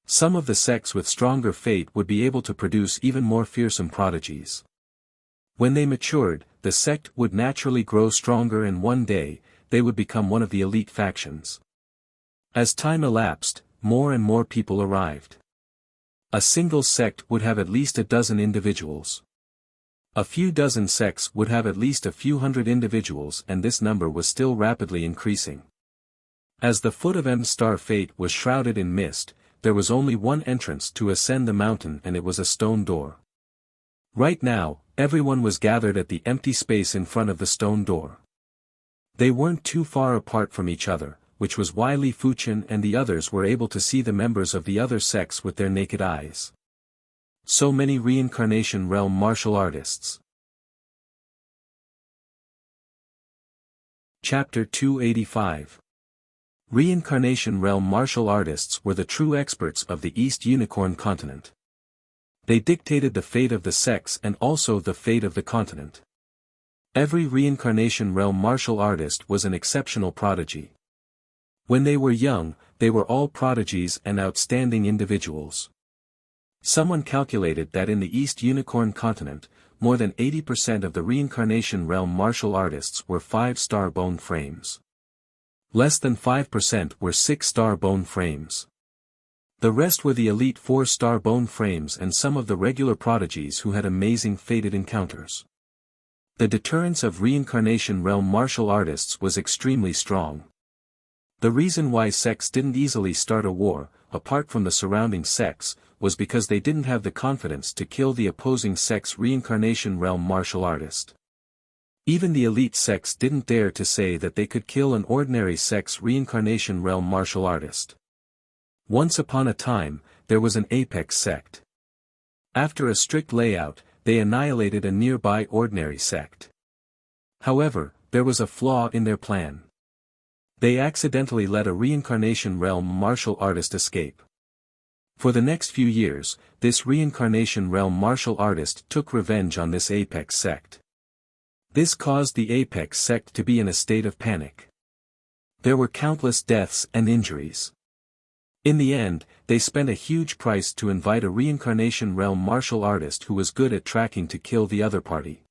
Some of the sects with stronger fate would be able to produce even more fearsome prodigies. When they matured, the sect would naturally grow stronger and one day, they would become one of the elite factions. As time elapsed, more and more people arrived. A single sect would have at least a dozen individuals. A few dozen sects would have at least a few hundred individuals, and this number was still rapidly increasing. As the foot of M-Star Fate was shrouded in mist, there was only one entrance to ascend the mountain, and it was a stone door. Right now, everyone was gathered at the empty space in front of the stone door. They weren't too far apart from each other, which was why Li Fuchen and the others were able to see the members of the other sects with their naked eyes. So many reincarnation realm martial artists. Chapter 285. Reincarnation realm martial artists were the true experts of the East Unicorn continent. They dictated the fate of the sects and also the fate of the continent. Every reincarnation realm martial artist was an exceptional prodigy. When they were young, they were all prodigies and outstanding individuals. Someone calculated that in the East Unicorn continent, more than 80% of the reincarnation realm martial artists were 5-star bone frames. Less than 5% were 6-star bone frames. The rest were the elite 4-star bone frames and some of the regular prodigies who had amazing fated encounters. The deterrence of reincarnation realm martial artists was extremely strong. The reason why sects didn't easily start a war, apart from the surrounding sects, was because they didn't have the confidence to kill the opposing sect's reincarnation realm martial artist. Even the elite sects didn't dare to say that they could kill an ordinary sect's reincarnation realm martial artist. Once upon a time, there was an apex sect. After a strict layout, they annihilated a nearby ordinary sect. However, there was a flaw in their plan. They accidentally let a reincarnation realm martial artist escape. For the next few years, this reincarnation realm martial artist took revenge on this apex sect. This caused the apex sect to be in a state of panic. There were countless deaths and injuries. In the end, they spent a huge price to invite a reincarnation realm martial artist who was good at tracking to kill the other party.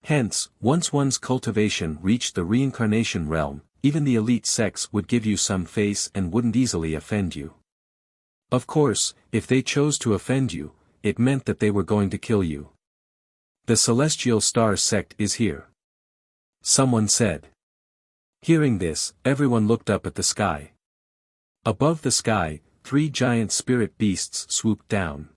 Hence, once one's cultivation reached the reincarnation realm, even the elite sects would give you some face and wouldn't easily offend you. Of course, if they chose to offend you, it meant that they were going to kill you. The Celestial Star sect is here. Someone said. Hearing this, everyone looked up at the sky. Above the sky, 3 giant spirit beasts swooped down.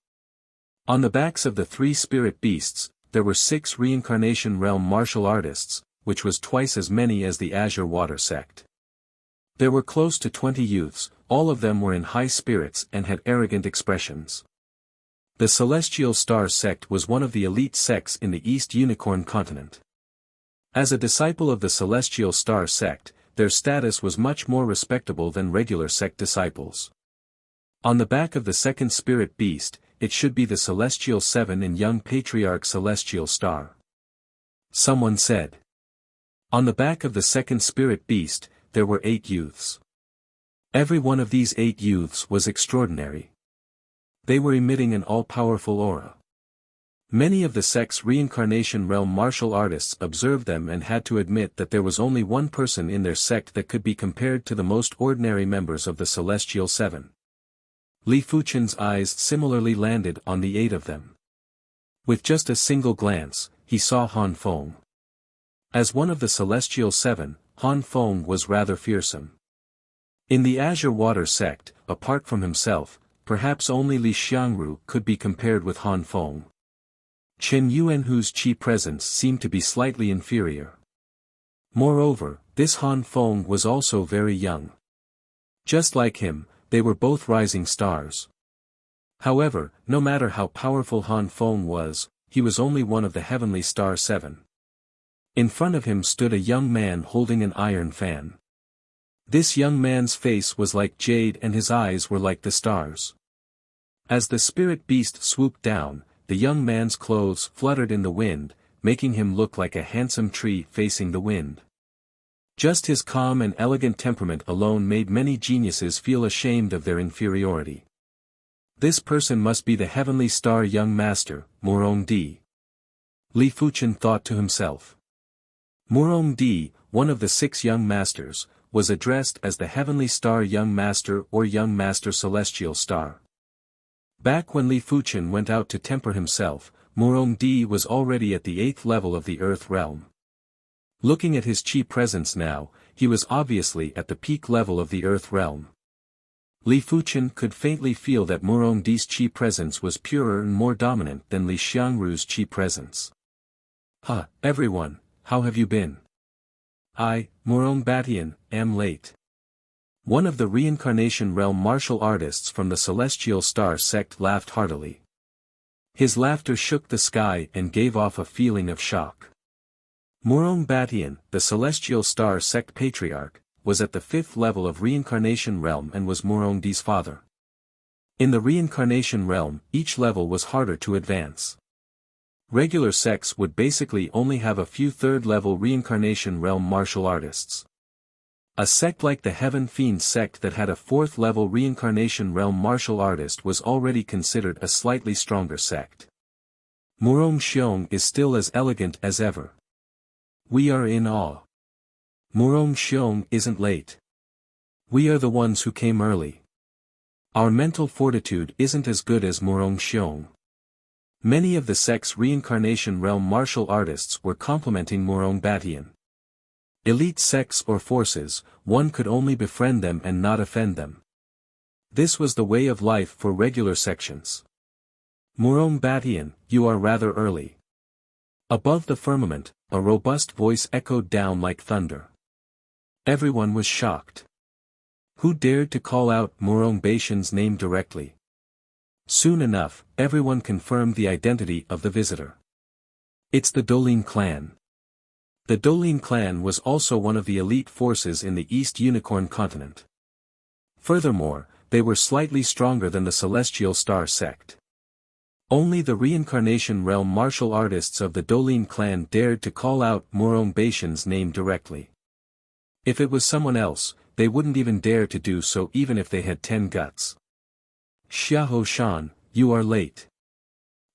On the backs of the 3 spirit beasts, there were 6 reincarnation realm martial artists, which was twice as many as the Azure Water sect. There were close to 20 youths, all of them were in high spirits and had arrogant expressions. The Celestial Star sect was one of the elite sects in the East Unicorn continent. As a disciple of the Celestial Star sect, their status was much more respectable than regular sect disciples. On the back of the second spirit beast, it should be the Celestial Seven and young Patriarch Celestial Star. Someone said. On the back of the second spirit beast, there were 8 youths. Every one of these 8 youths was extraordinary. They were emitting an all-powerful aura. Many of the sect's reincarnation realm martial artists observed them and had to admit that there was only one person in their sect that could be compared to the most ordinary members of the Celestial Seven. Li Fuchen's eyes similarly landed on the 8 of them. With just a single glance, he saw Han Feng. As one of the Celestial Seven, Han Feng was rather fearsome. In the Azure Water sect, apart from himself, perhaps only Li Xiangru could be compared with Han Feng. Chen Yuanhu's chi presence seemed to be slightly inferior. Moreover, this Han Feng was also very young. Just like him, they were both rising stars. However, no matter how powerful Han Feng was, he was only one of the heavenly star 7. In front of him stood a young man holding an iron fan. This young man's face was like jade and his eyes were like the stars. As the spirit beast swooped down, the young man's clothes fluttered in the wind, making him look like a handsome tree facing the wind. Just his calm and elegant temperament alone made many geniuses feel ashamed of their inferiority. This person must be the heavenly star young master, Murong Di. Li Fuchen thought to himself. Murong Di, one of the 6 young masters, was addressed as the heavenly star young master or young master celestial star. Back when Li Fuchen went out to temper himself, Murong Di was already at the 8th level of the Earth realm. Looking at his chi presence now, he was obviously at the peak level of the Earth realm. Li Fuchen could faintly feel that Murong Di's chi presence was purer and more dominant than Li Xiangru's chi presence. Everyone, how have you been? I, Murong Batian, am late. One of the reincarnation realm martial artists from the Celestial Star sect laughed heartily. His laughter shook the sky and gave off a feeling of shock. Murong Batian, the Celestial Star sect patriarch, was at the 5th level of reincarnation realm and was Murong Di's father. In the reincarnation realm, each level was harder to advance. Regular sects would basically only have a few 3rd level reincarnation realm martial artists. A sect like the Heaven Fiend sect that had a 4th level reincarnation realm martial artist was already considered a slightly stronger sect. Murong Xiong is still as elegant as ever. We are in awe. Murong Xiong isn't late. We are the ones who came early. Our mental fortitude isn't as good as Murong Xiong. Many of the sect's reincarnation realm martial artists were complimenting Murong Batian. Elite sects or forces, one could only befriend them and not offend them. This was the way of life for regular sections. Murong Batian, you are rather early. Above the firmament, a robust voice echoed down like thunder. Everyone was shocked. Who dared to call out Murong Batian's name directly? Soon enough, everyone confirmed the identity of the visitor. It's the Dolin clan. The Dolin clan was also one of the elite forces in the East Unicorn continent. Furthermore, they were slightly stronger than the Celestial Star sect. Only the reincarnation realm martial artists of the Dolin clan dared to call out Morong Baishan's name directly. If it was someone else, they wouldn't even dare to do so even if they had 10 guts. Xiahou Shan, you are late.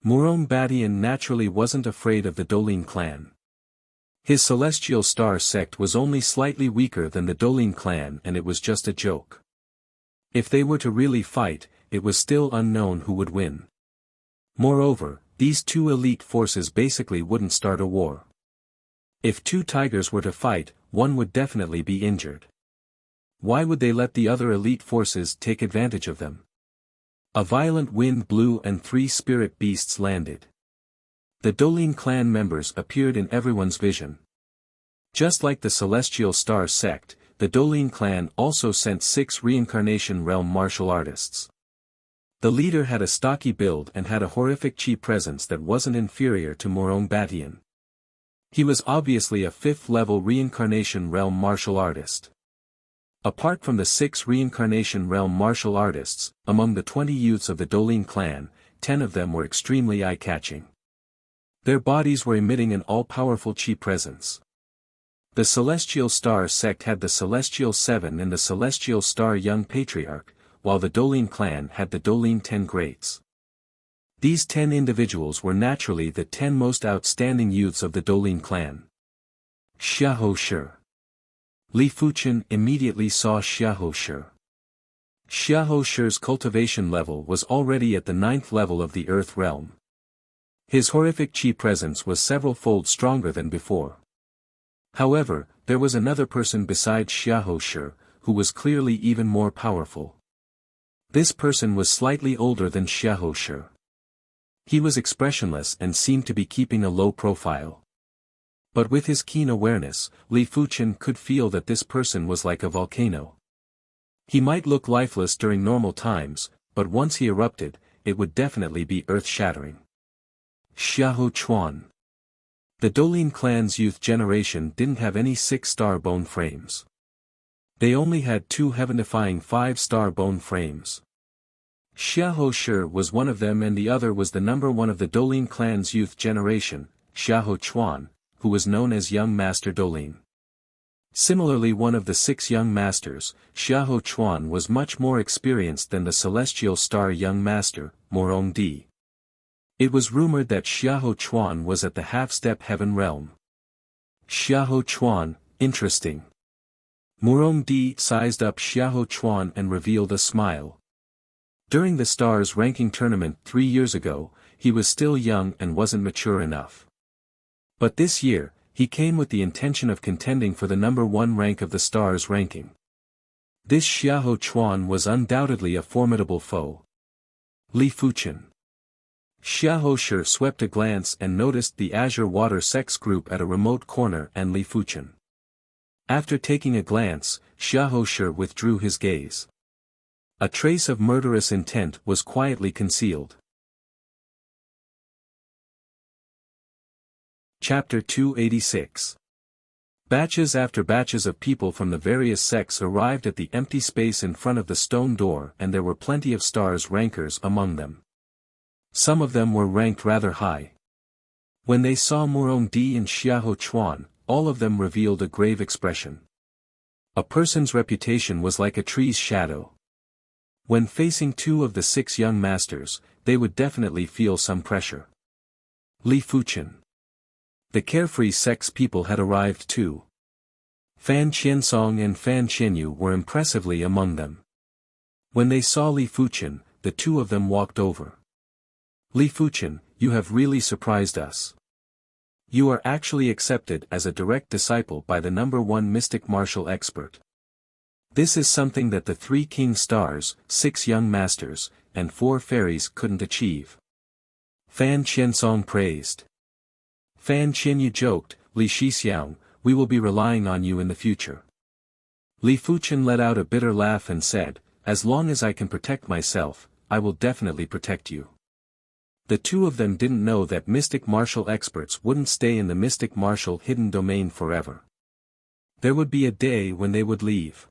Morong Badian naturally wasn't afraid of the Dolin clan. His Celestial Star sect was only slightly weaker than the Dolin clan and it was just a joke. If they were to really fight, it was still unknown who would win. Moreover, these two elite forces basically wouldn't start a war. If two tigers were to fight, one would definitely be injured. Why would they let the other elite forces take advantage of them? A violent wind blew and 3 spirit beasts landed. The Dolin clan members appeared in everyone's vision. Just like the Celestial Star sect, the Dolin clan also sent 6 reincarnation realm martial artists. The leader had a stocky build and had a horrific chi presence that wasn't inferior to Morong Badian. He was obviously a 5th level reincarnation realm martial artist. Apart from the 6 reincarnation realm martial artists, among the 20 youths of the Dolin clan, 10 of them were extremely eye-catching. Their bodies were emitting an all-powerful chi presence. The Celestial Star sect had the Celestial 7 and the Celestial Star Young Patriarch, while the Dolin clan had the Dolin 10 Greats. These 10 individuals were naturally the 10 most outstanding youths of the Dolin clan. Xiahou Shi. Li Fuchen immediately saw Xiahou Shi. Xiahou Shi's cultivation level was already at the 9th level of the Earth realm. His horrific chi presence was several-fold stronger than before. However, there was another person besides Xiahou Shi, who was clearly even more powerful. This person was slightly older than Xiahou Shi. He was expressionless and seemed to be keeping a low profile. But with his keen awareness, Li Fuchen could feel that this person was like a volcano. He might look lifeless during normal times, but once he erupted, it would definitely be earth-shattering. Xiahou Chuan. The Dolin clan's youth generation didn't have any 6-star bone frames. They only had 2 heaven-defying 5-star bone frames. Xiahou Shi was one of them and the other was the number 1 of the Dolin clan's youth generation, Xiahou Chuan, who was known as Young Master Dolin. Similarly, one of the 6 young masters, Xiahou Chuan was much more experienced than the Celestial Star Young Master, Morong Di. It was rumored that Xiahou Chuan was at the half-step heaven realm. Xiahou Chuan, interesting. Morong Di sized up Xiahou Chuan and revealed a smile. During the Stars ranking tournament 3 years ago, he was still young and wasn't mature enough. But this year, he came with the intention of contending for the number 1 rank of the Stars ranking. This Xiahou Chuan was undoubtedly a formidable foe. Li Fuchen. Xiahou Shi swept a glance and noticed the Azure Water sex group at a remote corner and Li Fuchen. After taking a glance, Xiahou Shi withdrew his gaze. A trace of murderous intent was quietly concealed. Chapter 286. Batches after batches of people from the various sects arrived at the empty space in front of the stone door and there were plenty of Stars rankers among them. Some of them were ranked rather high. When they saw Morong Di and Xiahou Chuan, all of them revealed a grave expression. A person's reputation was like a tree's shadow. When facing 2 of the 6 young masters, they would definitely feel some pressure. Li Fuchen. The carefree sex people had arrived too. Fan Qiansong and Fan Qianyu were impressively among them. When they saw Li Fuchen, the 2 of them walked over. Li Fuchen, you have really surprised us. You are actually accepted as a direct disciple by the number 1 mystic martial expert. This is something that the 3 king stars, 6 young masters, and 4 fairies couldn't achieve. Fan Qiansong praised. Fan Qianyu joked, Li Shixiang, we will be relying on you in the future. Li Fuchen let out a bitter laugh and said, as long as I can protect myself, I will definitely protect you. The two of them didn't know that mystic martial experts wouldn't stay in the mystic martial hidden domain forever. There would be a day when they would leave.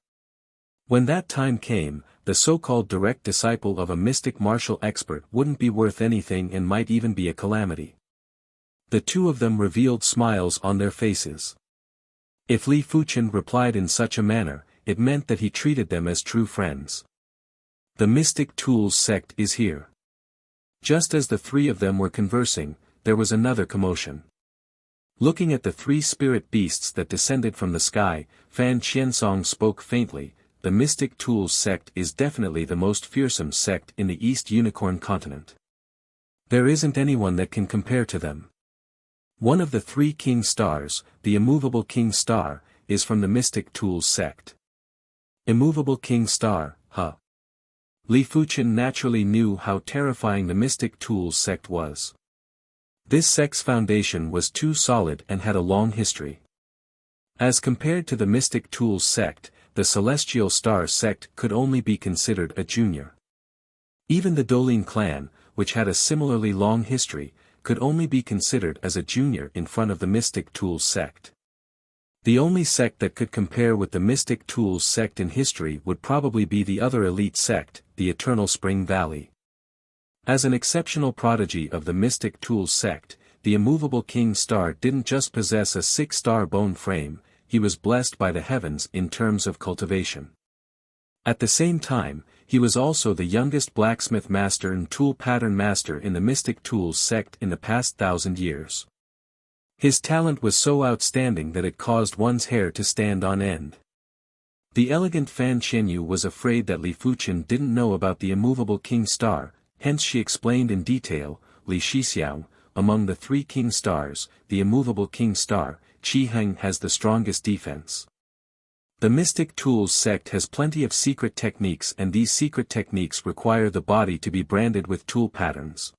When that time came, the so-called direct disciple of a mystic martial expert wouldn't be worth anything and might even be a calamity. The two of them revealed smiles on their faces. If Li Fuchen replied in such a manner, it meant that he treated them as true friends. The Mystic Tools sect is here. Just as the three of them were conversing, there was another commotion. Looking at the three spirit beasts that descended from the sky, Fan Qiansong spoke faintly. The Mystic Tools sect is definitely the most fearsome sect in the East Unicorn continent. There isn't anyone that can compare to them. One of the three king stars, the immovable king star, is from the Mystic Tools sect. Immovable king star, huh? Li Fuchen naturally knew how terrifying the Mystic Tools sect was. This sect's foundation was too solid and had a long history. As compared to the Mystic Tools sect, the Celestial Star sect could only be considered a junior. Even the Dolin clan, which had a similarly long history, could only be considered as a junior in front of the Mystic Tools sect. The only sect that could compare with the Mystic Tools sect in history would probably be the other elite sect, the Eternal Spring Valley. As an exceptional prodigy of the Mystic Tools sect, the immovable King Star didn't just possess a 6-star bone frame, he was blessed by the heavens in terms of cultivation. At the same time, he was also the youngest blacksmith master and tool pattern master in the Mystic Tools sect in the past 1,000 years. His talent was so outstanding that it caused one's hair to stand on end. The elegant Fan Qianyu was afraid that Li Fuchen didn't know about the immovable King Star, hence she explained in detail, Li Shixiao, among the three King Stars, the immovable King Star, Qi Heng has the strongest defense. The Mystic Tools sect has plenty of secret techniques, and these secret techniques require the body to be branded with tool patterns.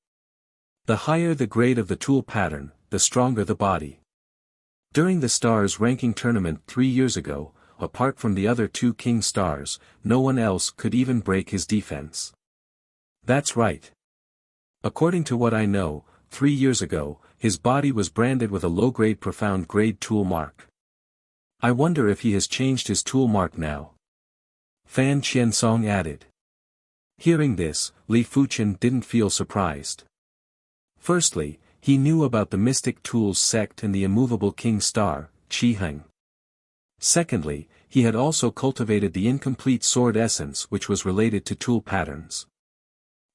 The higher the grade of the tool pattern, the stronger the body. During the Stars ranking tournament 3 years ago, apart from the other two King Stars, no one else could even break his defense. That's right. According to what I know, 3 years ago, his body was branded with a low-grade profound grade tool mark. I wonder if he has changed his tool mark now. Fan Qiansong added. Hearing this, Li Fuchen didn't feel surprised. Firstly, he knew about the Mystic Tools sect and the immovable King Star, Qi Heng. Secondly, he had also cultivated the incomplete sword essence which was related to tool patterns.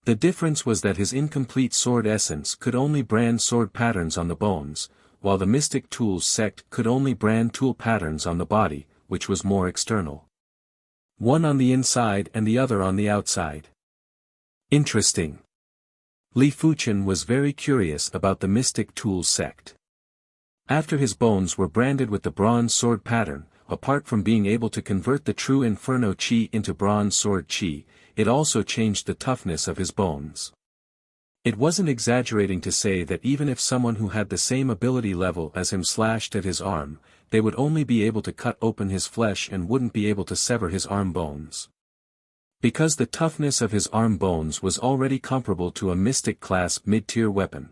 The difference was that his incomplete sword essence could only brand sword patterns on the bones, while the Mystic Tools sect could only brand tool patterns on the body, which was more external. One on the inside and the other on the outside. Interesting. Li Fuchen was very curious about the Mystic Tools sect. After his bones were branded with the bronze sword pattern, apart from being able to convert the true Inferno Qi into bronze sword Qi, it also changed the toughness of his bones. It wasn't exaggerating to say that even if someone who had the same ability level as him slashed at his arm, they would only be able to cut open his flesh and wouldn't be able to sever his arm bones. Because the toughness of his arm bones was already comparable to a Mystic class mid-tier weapon.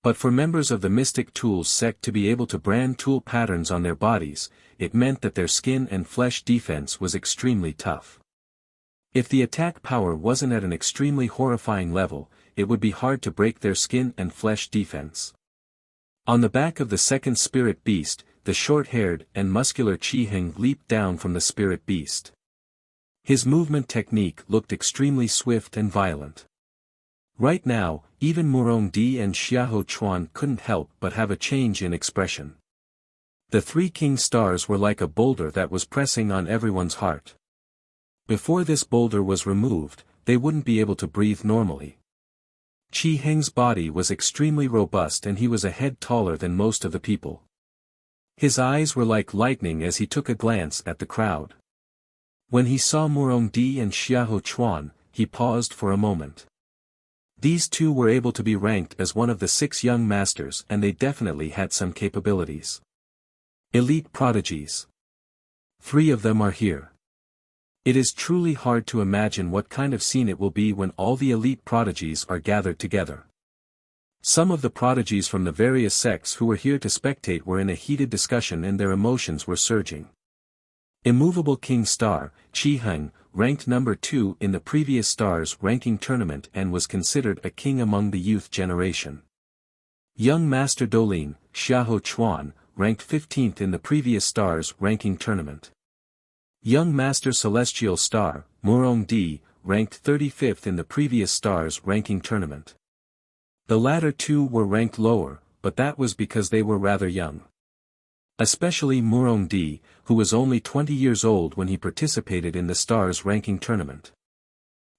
But for members of the Mystic Tools sect to be able to brand tool patterns on their bodies, it meant that their skin and flesh defense was extremely tough. If the attack power wasn't at an extremely horrifying level, it would be hard to break their skin and flesh defense. On the back of the second spirit beast, the short-haired and muscular Qi Heng leaped down from the spirit beast. His movement technique looked extremely swift and violent. Right now, even Murong Di and Xiahou Chuan couldn't help but have a change in expression. The three King Stars were like a boulder that was pressing on everyone's heart. Before this boulder was removed, they wouldn't be able to breathe normally. Qi Heng's body was extremely robust and he was a head taller than most of the people. His eyes were like lightning as he took a glance at the crowd. When he saw Murong Di and Xiahou Chuan, he paused for a moment. These two were able to be ranked as one of the 6 young masters and they definitely had some capabilities. Elite prodigies. 3 of them are here. It is truly hard to imagine what kind of scene it will be when all the elite prodigies are gathered together. Some of the prodigies from the various sects who were here to spectate were in a heated discussion and their emotions were surging. Immovable King Star, Chi Heng, ranked number 2 in the previous Stars ranking tournament and was considered a king among the youth generation. Young Master Dolin, Xiaoho Chuan, ranked 15th in the previous Stars ranking tournament. Young Master Celestial Star, Murong Di, ranked 35th in the previous Stars ranking tournament. The latter two were ranked lower, but that was because they were rather young. Especially Murong Di, who was only 20 years old when he participated in the Stars ranking tournament.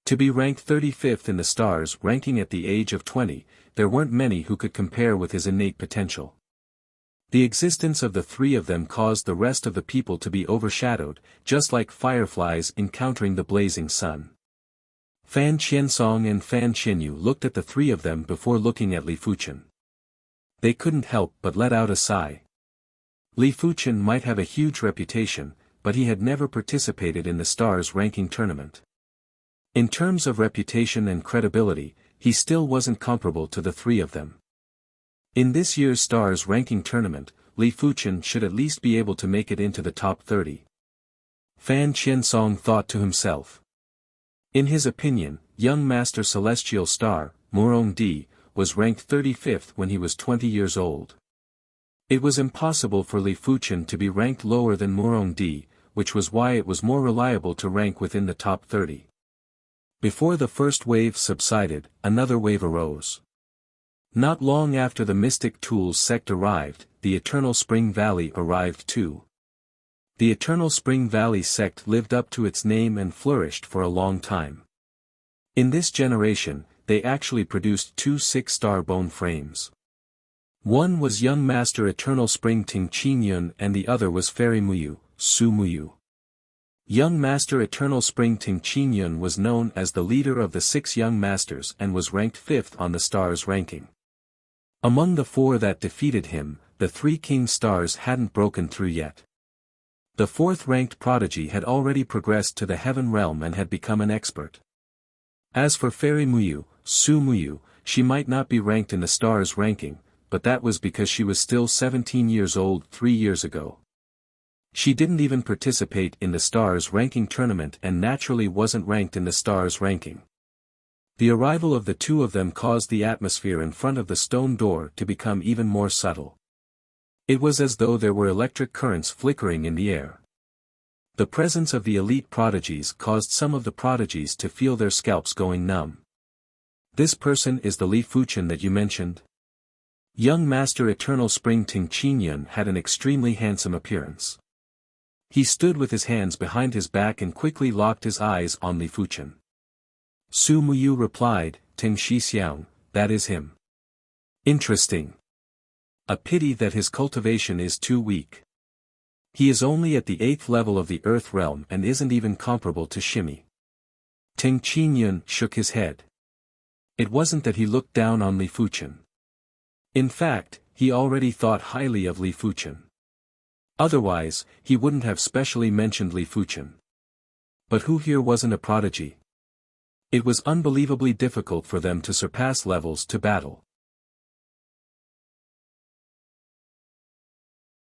To be ranked 35th in the Stars ranking at the age of 20, there weren't many who could compare with his innate potential. The existence of the three of them caused the rest of the people to be overshadowed, just like fireflies encountering the blazing sun. Fan Qiansong and Fan Qinyu looked at the three of them before looking at Li Fuchen. They couldn't help but let out a sigh. Li Fuchen might have a huge reputation, but he had never participated in the Stars ranking tournament. In terms of reputation and credibility, he still wasn't comparable to the three of them. In this year's Stars ranking tournament, Li Fuchen should at least be able to make it into the top 30. Fan Qiansong thought to himself. In his opinion, young Master Celestial Star, Murong Di, was ranked 35th when he was 20 years old. It was impossible for Li Fuchen to be ranked lower than Murong Di, which was why it was more reliable to rank within the top 30. Before the first wave subsided, another wave arose. Not long after the Mystic Tools sect arrived, the Eternal Spring Valley arrived too. The Eternal Spring Valley sect lived up to its name and flourished for a long time. In this generation, they actually produced 2 6-star bone frames. One was young Master Eternal Spring Ting Qingyun and the other was Fairy Muyu, Su Muyu. Young Master Eternal Spring Ting Qingyun was known as the leader of the 6 young masters and was ranked 5th on the Stars ranking. Among the 4 that defeated him, the 3 King Stars hadn't broken through yet. The 4th ranked prodigy had already progressed to the Heaven Realm and had become an expert. As for Fairy Muyu, Su Muyu, she might not be ranked in the Stars ranking, but that was because she was still 17 years old 3 years ago. She didn't even participate in the Stars ranking tournament and naturally wasn't ranked in the Stars ranking. The arrival of the two of them caused the atmosphere in front of the stone door to become even more subtle. It was as though there were electric currents flickering in the air. The presence of the elite prodigies caused some of the prodigies to feel their scalps going numb. This person is the Li Fuchen that you mentioned? Young Master Eternal Spring Ting Qingyun had an extremely handsome appearance. He stood with his hands behind his back and quickly locked his eyes on Li Fuchen. Su Muyu replied, Ting Shixiang, that is him. Interesting. A pity that his cultivation is too weak. He is only at the 8th level of the Earth Realm and isn't even comparable to Shimi. Ting Qingyun shook his head. It wasn't that he looked down on Li Fuchen. In fact, he already thought highly of Li Fuchen. Otherwise, he wouldn't have specially mentioned Li Fuchen. But who here wasn't a prodigy? It was unbelievably difficult for them to surpass levels to battle.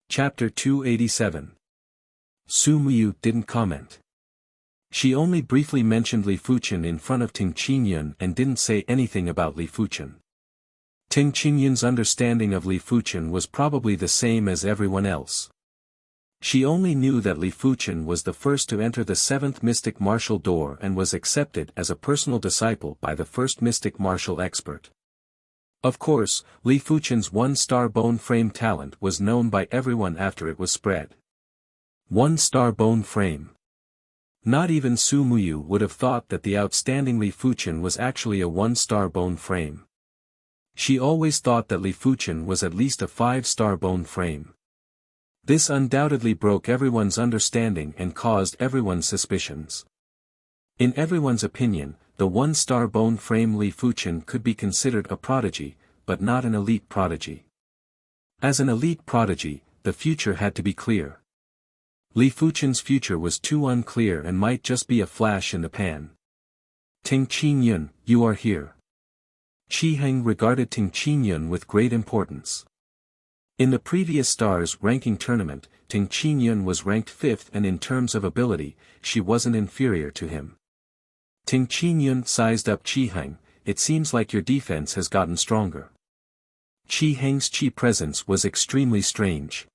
Chapter 287. Su Muyu didn't comment. She only briefly mentioned Li Fuchen in front of Ting Qingyun and didn't say anything about Li Fuchen. Ting Qingyun's understanding of Li Fuchen was probably the same as everyone else. She only knew that Li Fuchen was the first to enter the 7th mystic martial door and was accepted as a personal disciple by the 1st mystic martial expert. Of course, Li Fuchen's 1-star bone frame talent was known by everyone after it was spread. 1-star bone frame. Not even Su Muyu would have thought that the outstanding Li Fuchen was actually a 1-star bone frame. She always thought that Li Fuchen was at least a 5-star bone frame. This undoubtedly broke everyone's understanding and caused everyone's suspicions. In everyone's opinion, the 1-star bone frame Li Fuchen could be considered a prodigy, but not an elite prodigy. As an elite prodigy, the future had to be clear. Li Fuchen's future was too unclear and might just be a flash in the pan. Ting Qingyun, you are here. Qi Heng regarded Ting Qingyun with great importance. In the previous stars ranking tournament, Ting Qingyun was ranked 5th, and in terms of ability, she wasn't inferior to him. Ting Qingyun sized up Qi Heng. It seems like your defense has gotten stronger. Qi Heng's qi presence was extremely strange.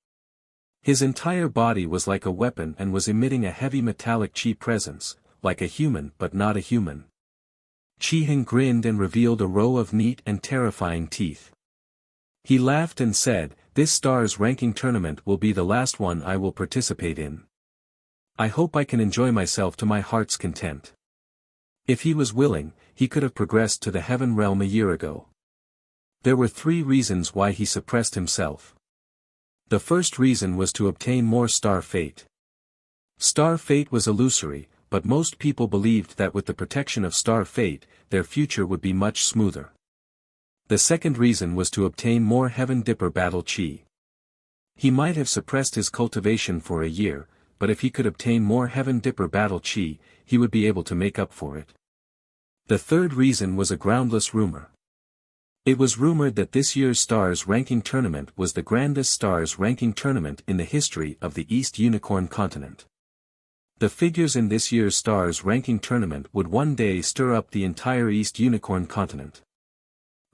His entire body was like a weapon and was emitting a heavy metallic qi presence, like a human but not a human. Qi Heng grinned and revealed a row of neat and terrifying teeth. He laughed and said, "This stars ranking tournament will be the last one I will participate in. I hope I can enjoy myself to my heart's content." If he was willing, he could have progressed to the heaven realm a year ago. There were 3 reasons why he suppressed himself. The first reason was to obtain more star fate. Star fate was illusory, but most people believed that with the protection of star fate, their future would be much smoother. The second reason was to obtain more Heaven Dipper battle chi. He might have suppressed his cultivation for a year, but if he could obtain more Heaven Dipper battle chi, he would be able to make up for it. The third reason was a groundless rumor. It was rumored that this year's stars ranking tournament was the grandest stars ranking tournament in the history of the East Unicorn continent. The figures in this year's stars ranking tournament would one day stir up the entire East Unicorn continent.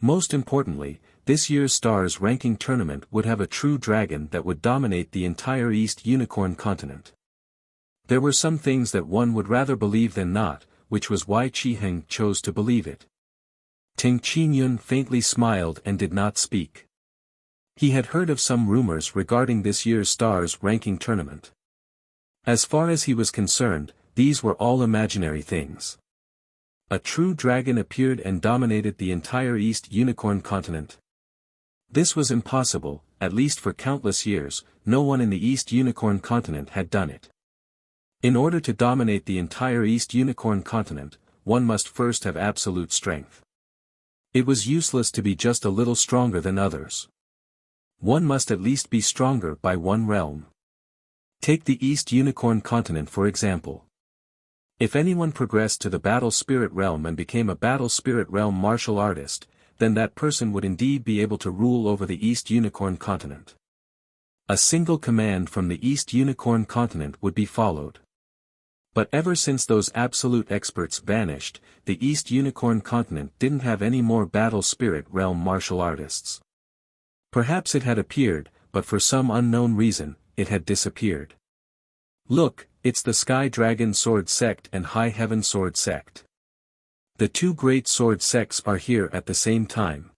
Most importantly, this year's stars ranking tournament would have a true dragon that would dominate the entire East Unicorn continent. There were some things that one would rather believe than not, which was why Qi Heng chose to believe it. Ting Qingyun faintly smiled and did not speak. He had heard of some rumors regarding this year's stars ranking tournament. As far as he was concerned, these were all imaginary things. A true dragon appeared and dominated the entire East Unicorn continent. This was impossible, at least for countless years. No one in the East Unicorn continent had done it. In order to dominate the entire East Unicorn continent, one must first have absolute strength. It was useless to be just a little stronger than others. One must at least be stronger by one realm. Take the East Unicorn continent for example. If anyone progressed to the Battle Spirit realm and became a Battle Spirit realm martial artist, then that person would indeed be able to rule over the East Unicorn continent. A single command from the East Unicorn continent would be followed. But ever since those absolute experts vanished, the East Unicorn continent didn't have any more Battle Spirit realm martial artists. Perhaps it had appeared, but for some unknown reason, it had disappeared. Look, it's the Sky Dragon Sword Sect and High Heaven Sword Sect. The 2 great sword sects are here at the same time.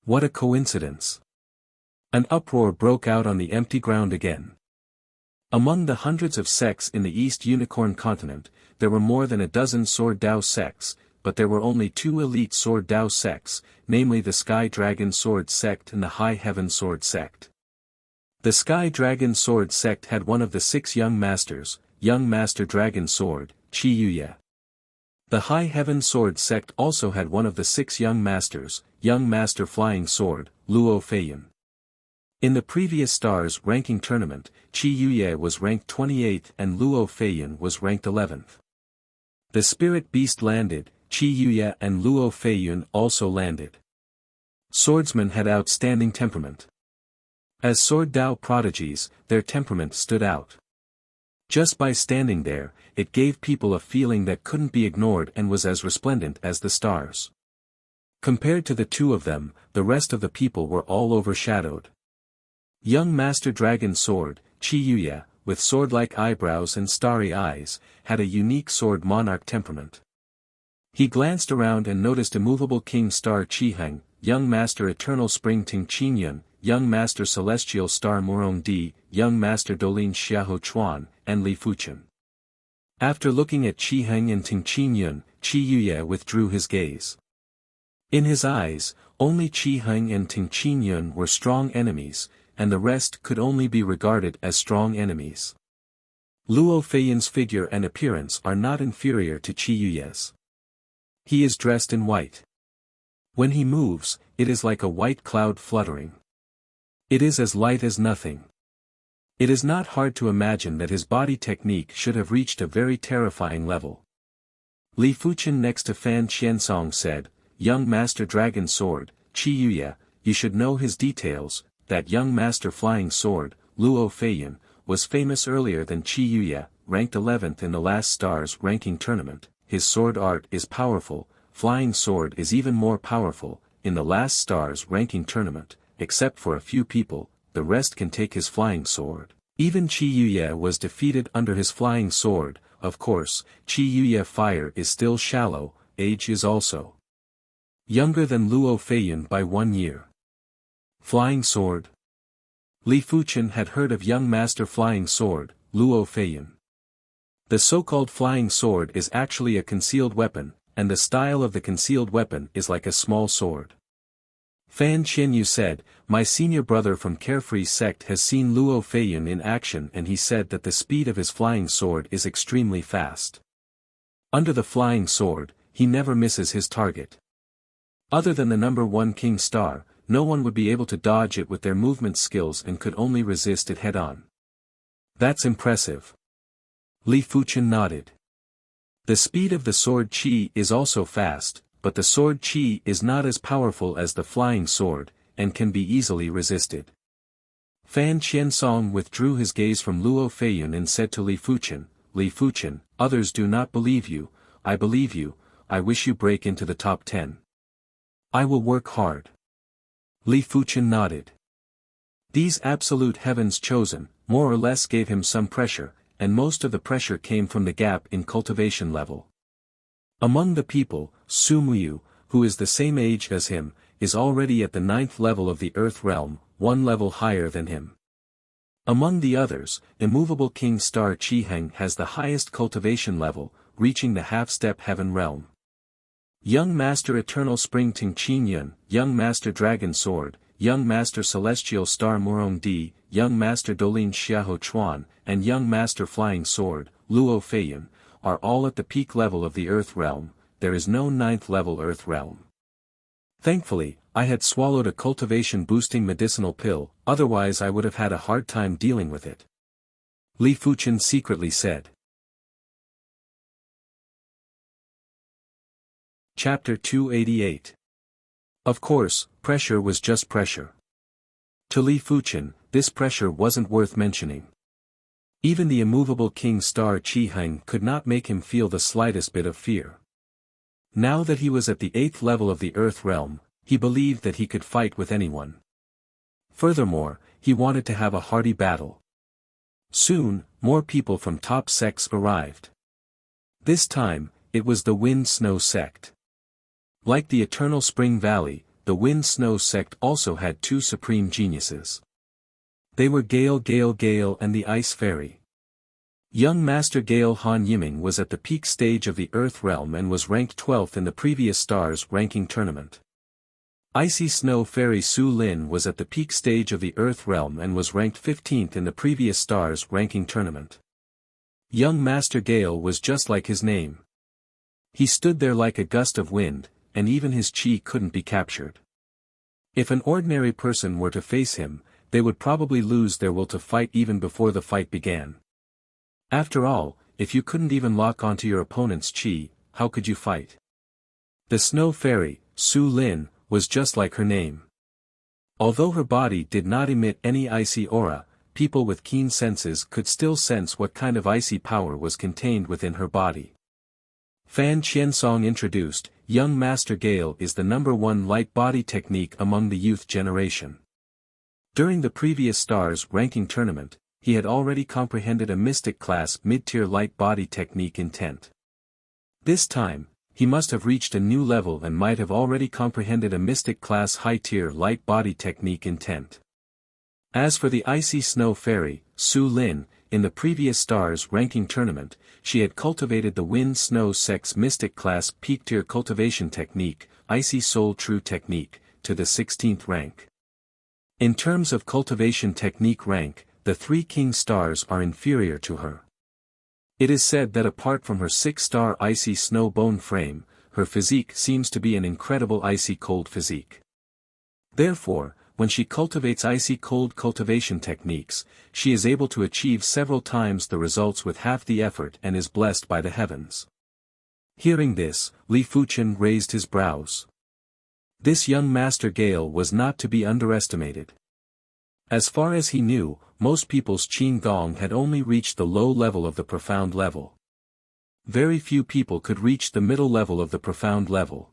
What a coincidence. An uproar broke out on the empty ground again. Among the hundreds of sects in the East Unicorn continent, there were more than a dozen Sword Dao sects, but there were only 2 elite Sword Dao sects, namely the Sky Dragon Sword Sect and the High Heaven Sword Sect. The Sky Dragon Sword Sect had one of the 6 young masters, Young Master Dragon Sword, Qi Yuye. The High Heaven Sword Sect also had one of the 6 young masters, Young Master Flying Sword, Luo Feiyun. In the previous stars ranking tournament, Qi Yuye was ranked 28th and Luo Feiyun was ranked 11th. The Spirit Beast landed, Qi Yuye and Luo Feiyun also landed. Swordsmen had outstanding temperament. As Sword Dao prodigies, their temperament stood out. Just by standing there, it gave people a feeling that couldn't be ignored and was as resplendent as the stars. Compared to the 2 of them, the rest of the people were all overshadowed. Young Master Dragon Sword, Qi Yuye, with sword-like eyebrows and starry eyes, had a unique sword monarch temperament. He glanced around and noticed immovable King Star Qi Heng, Young Master Eternal Spring Ting Qingyun, Young Master Celestial Star Murong Di, Young Master Dolin Xiaoho Chuan, and Li Fuchen. After looking at Qi Heng and Ting Qingyun, Qi Yuye withdrew his gaze. In his eyes, only Qi Heng and Ting Qingyun were strong enemies, and the rest could only be regarded as strong enemies. Luo Feiyun's figure and appearance are not inferior to Qi Yuye's. He is dressed in white. When he moves, it is like a white cloud fluttering. It is as light as nothing. It is not hard to imagine that his body technique should have reached a very terrifying level. Li Fuchen next to Fan Qiansong said, young master dragon sword, Qi Yuya, you should know his details. That young master flying sword, Luo Feiyan, was famous earlier than Qi Yuya, ranked 11th in the last stars ranking tournament. His sword art is powerful, flying sword is even more powerful, in the last stars ranking tournament, except for a few people, the rest can take his flying sword. Even Qi Yuya was defeated under his flying sword. Of course, Qi Yuya fire is still shallow, age is also younger than Luo Feiyan by 1 year. Flying sword. Li Fuchen had heard of young master flying sword, Luo Feiyan. The so-called flying sword is actually a concealed weapon, and the style of the concealed weapon is like a small sword. Fan Qianyu said, my senior brother from Carefree sect has seen Luo Feiyan in action and he said that the speed of his flying sword is extremely fast. Under the flying sword, he never misses his target. Other than the number 1 king star, no one would be able to dodge it with their movement skills and could only resist it head-on. That's impressive. Li Fuchen nodded. The speed of the sword Qi is also fast, but the sword Qi is not as powerful as the flying sword, and can be easily resisted. Fan Qiansong withdrew his gaze from Luo Feiyan and said to Li Fuchen, others do not believe you, I believe you, I wish you break into the top 10. I will work hard. Li Fuchen nodded. These absolute heavens chosen, more or less gave him some pressure, and most of the pressure came from the gap in cultivation level. Among the people, Su Muyu, who is the same age as him, is already at the 9th level of the Earth realm, 1 level higher than him. Among the others, immovable King Star Qiheng has the highest cultivation level, reaching the half-step heaven realm. Young Master Eternal Spring Ting Qingyun, Young Master Dragon Sword, Young Master Celestial Star Murong Di, Young Master Dolin Xiaoho Chuan, and Young Master Flying Sword, Luo Feiyan, are all at the peak level of the Earth realm. There is no 9th level Earth realm. Thankfully, I had swallowed a cultivation-boosting medicinal pill, otherwise I would have had a hard time dealing with it. Li Fuchen secretly said. Chapter 288. Of course, pressure was just pressure. To Li Fuchen, this pressure wasn't worth mentioning. Even the immovable King Star Qiheng could not make him feel the slightest bit of fear. Now that he was at the 8th level of the Earth realm, he believed that he could fight with anyone. Furthermore, he wanted to have a hearty battle. Soon, more people from top sects arrived. This time, it was the Wind Snow sect. Like the Eternal Spring Valley, the Wind Snow sect also had 2 supreme geniuses. They were Gale and the Ice Fairy. Young Master Gale Han Yiming was at the peak stage of the Earth realm and was ranked 12th in the previous stars ranking tournament. Icy Snow Fairy Su Lin was at the peak stage of the Earth realm and was ranked 15th in the previous stars ranking tournament. Young Master Gale was just like his name. He stood there like a gust of wind, and even his chi couldn't be captured. If an ordinary person were to face him, they would probably lose their will to fight even before the fight began. After all, if you couldn't even lock onto your opponent's chi, how could you fight? The Snow Fairy, Su Lin, was just like her name. Although her body did not emit any icy aura, people with keen senses could still sense what kind of icy power was contained within her body. Fan Qiansong introduced, Young Master Gale is the #1 light body technique among the youth generation. During the previous stars ranking tournament, he had already comprehended a mystic class mid-tier light body technique intent. This time, he must have reached a new level and might have already comprehended a mystic class high-tier light body technique intent. As for the Icy Snow Fairy, Su Lin, in the previous stars ranking tournament, she had cultivated the Wind Snow Sect's mystic class peak-tier cultivation technique, Icy Soul True technique, to the 16th rank. In terms of cultivation technique rank, the 3 king stars are inferior to her. It is said that apart from her 6-star icy snow bone frame, her physique seems to be an incredible icy cold physique. Therefore, when she cultivates icy cold cultivation techniques, she is able to achieve several times the results with half the effort and is blessed by the heavens. Hearing this, Li Fuchen raised his brows. This young Master Gale was not to be underestimated. As far as he knew, most people's Qin Gong had only reached the low level of the profound level. Very few people could reach the middle level of the profound level.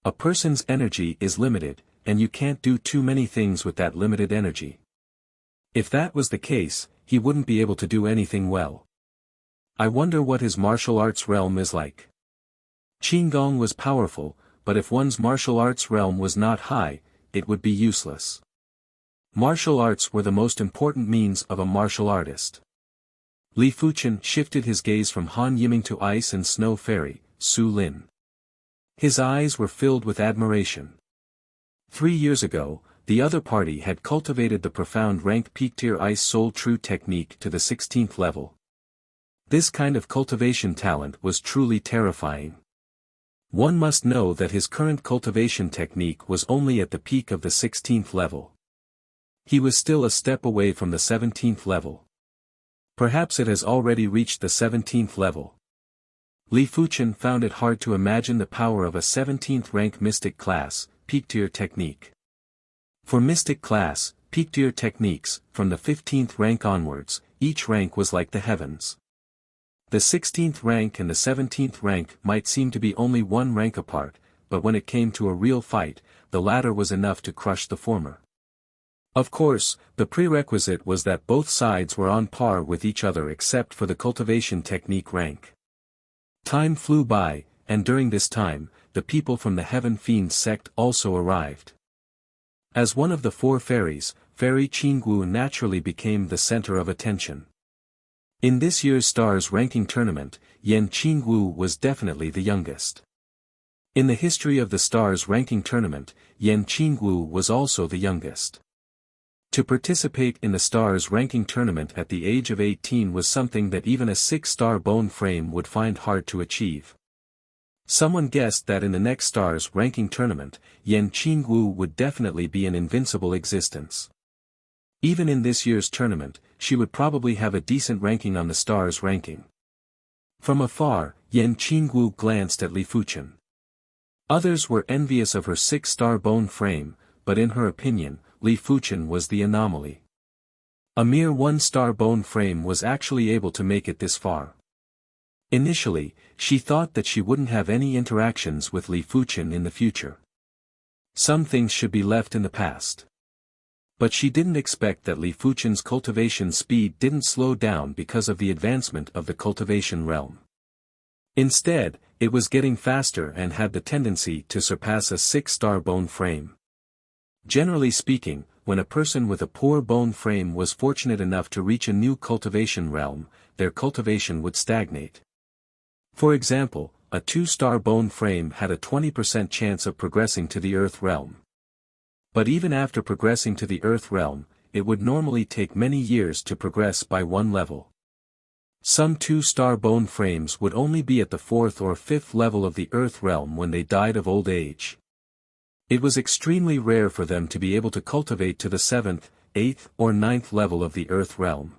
A person's energy is limited, and you can't do too many things with that limited energy. If that was the case, he wouldn't be able to do anything well. I wonder what his martial arts realm is like. Qin Gong was powerful, but if one's martial arts realm was not high, it would be useless. Martial arts were the most important means of a martial artist. Li Fuqian shifted his gaze from Han Yiming to Ice and Snow Fairy, Su Lin. His eyes were filled with admiration. 3 years ago, the other party had cultivated the profound rank peak-tier Ice Soul True technique to the 16th level. This kind of cultivation talent was truly terrifying. One must know that his current cultivation technique was only at the peak of the 16th level. He was still a step away from the 17th level. Perhaps it has already reached the 17th level. Li Fuqian found it hard to imagine the power of a 17th rank mystic class, peak-tier technique. For mystic class, peak-tier techniques, from the 15th rank onwards, each rank was like the heavens. The 16th rank and the 17th rank might seem to be only one rank apart, but when it came to a real fight, the latter was enough to crush the former. Of course, the prerequisite was that both sides were on par with each other except for the cultivation technique rank. Time flew by, and during this time, the people from the Heaven Fiend sect also arrived. As one of the 4 fairies, Fairy Qinggu naturally became the center of attention. In this year's Stars ranking tournament, Yan Qingwu was definitely the youngest. In the history of the Stars ranking tournament, Yan Qingwu was also the youngest. To participate in the Stars ranking tournament at the age of 18 was something that even a 6-star bone frame would find hard to achieve. Someone guessed that in the next Stars ranking tournament, Yan Qingwu would definitely be an invincible existence. Even in this year's tournament, she would probably have a decent ranking on the Stars ranking. From afar, Yan Qingwu glanced at Li Fuqian. Others were envious of her 6-star bone frame, but in her opinion, Li Fuqian was the anomaly. A mere 1-star bone frame was actually able to make it this far. Initially, she thought that she wouldn't have any interactions with Li Fuqian in the future. Some things should be left in the past. But she didn't expect that Li Fuqian's cultivation speed didn't slow down because of the advancement of the cultivation realm. Instead, it was getting faster and had the tendency to surpass a 6-star bone frame. Generally speaking, when a person with a poor bone frame was fortunate enough to reach a new cultivation realm, their cultivation would stagnate. For example, a 2-star bone frame had a 20% chance of progressing to the Earth realm. But even after progressing to the Earth realm, it would normally take many years to progress by 1 level. Some 2-star bone frames would only be at the 4th or 5th level of the Earth realm when they died of old age. It was extremely rare for them to be able to cultivate to the 7th, 8th or 9th level of the Earth realm.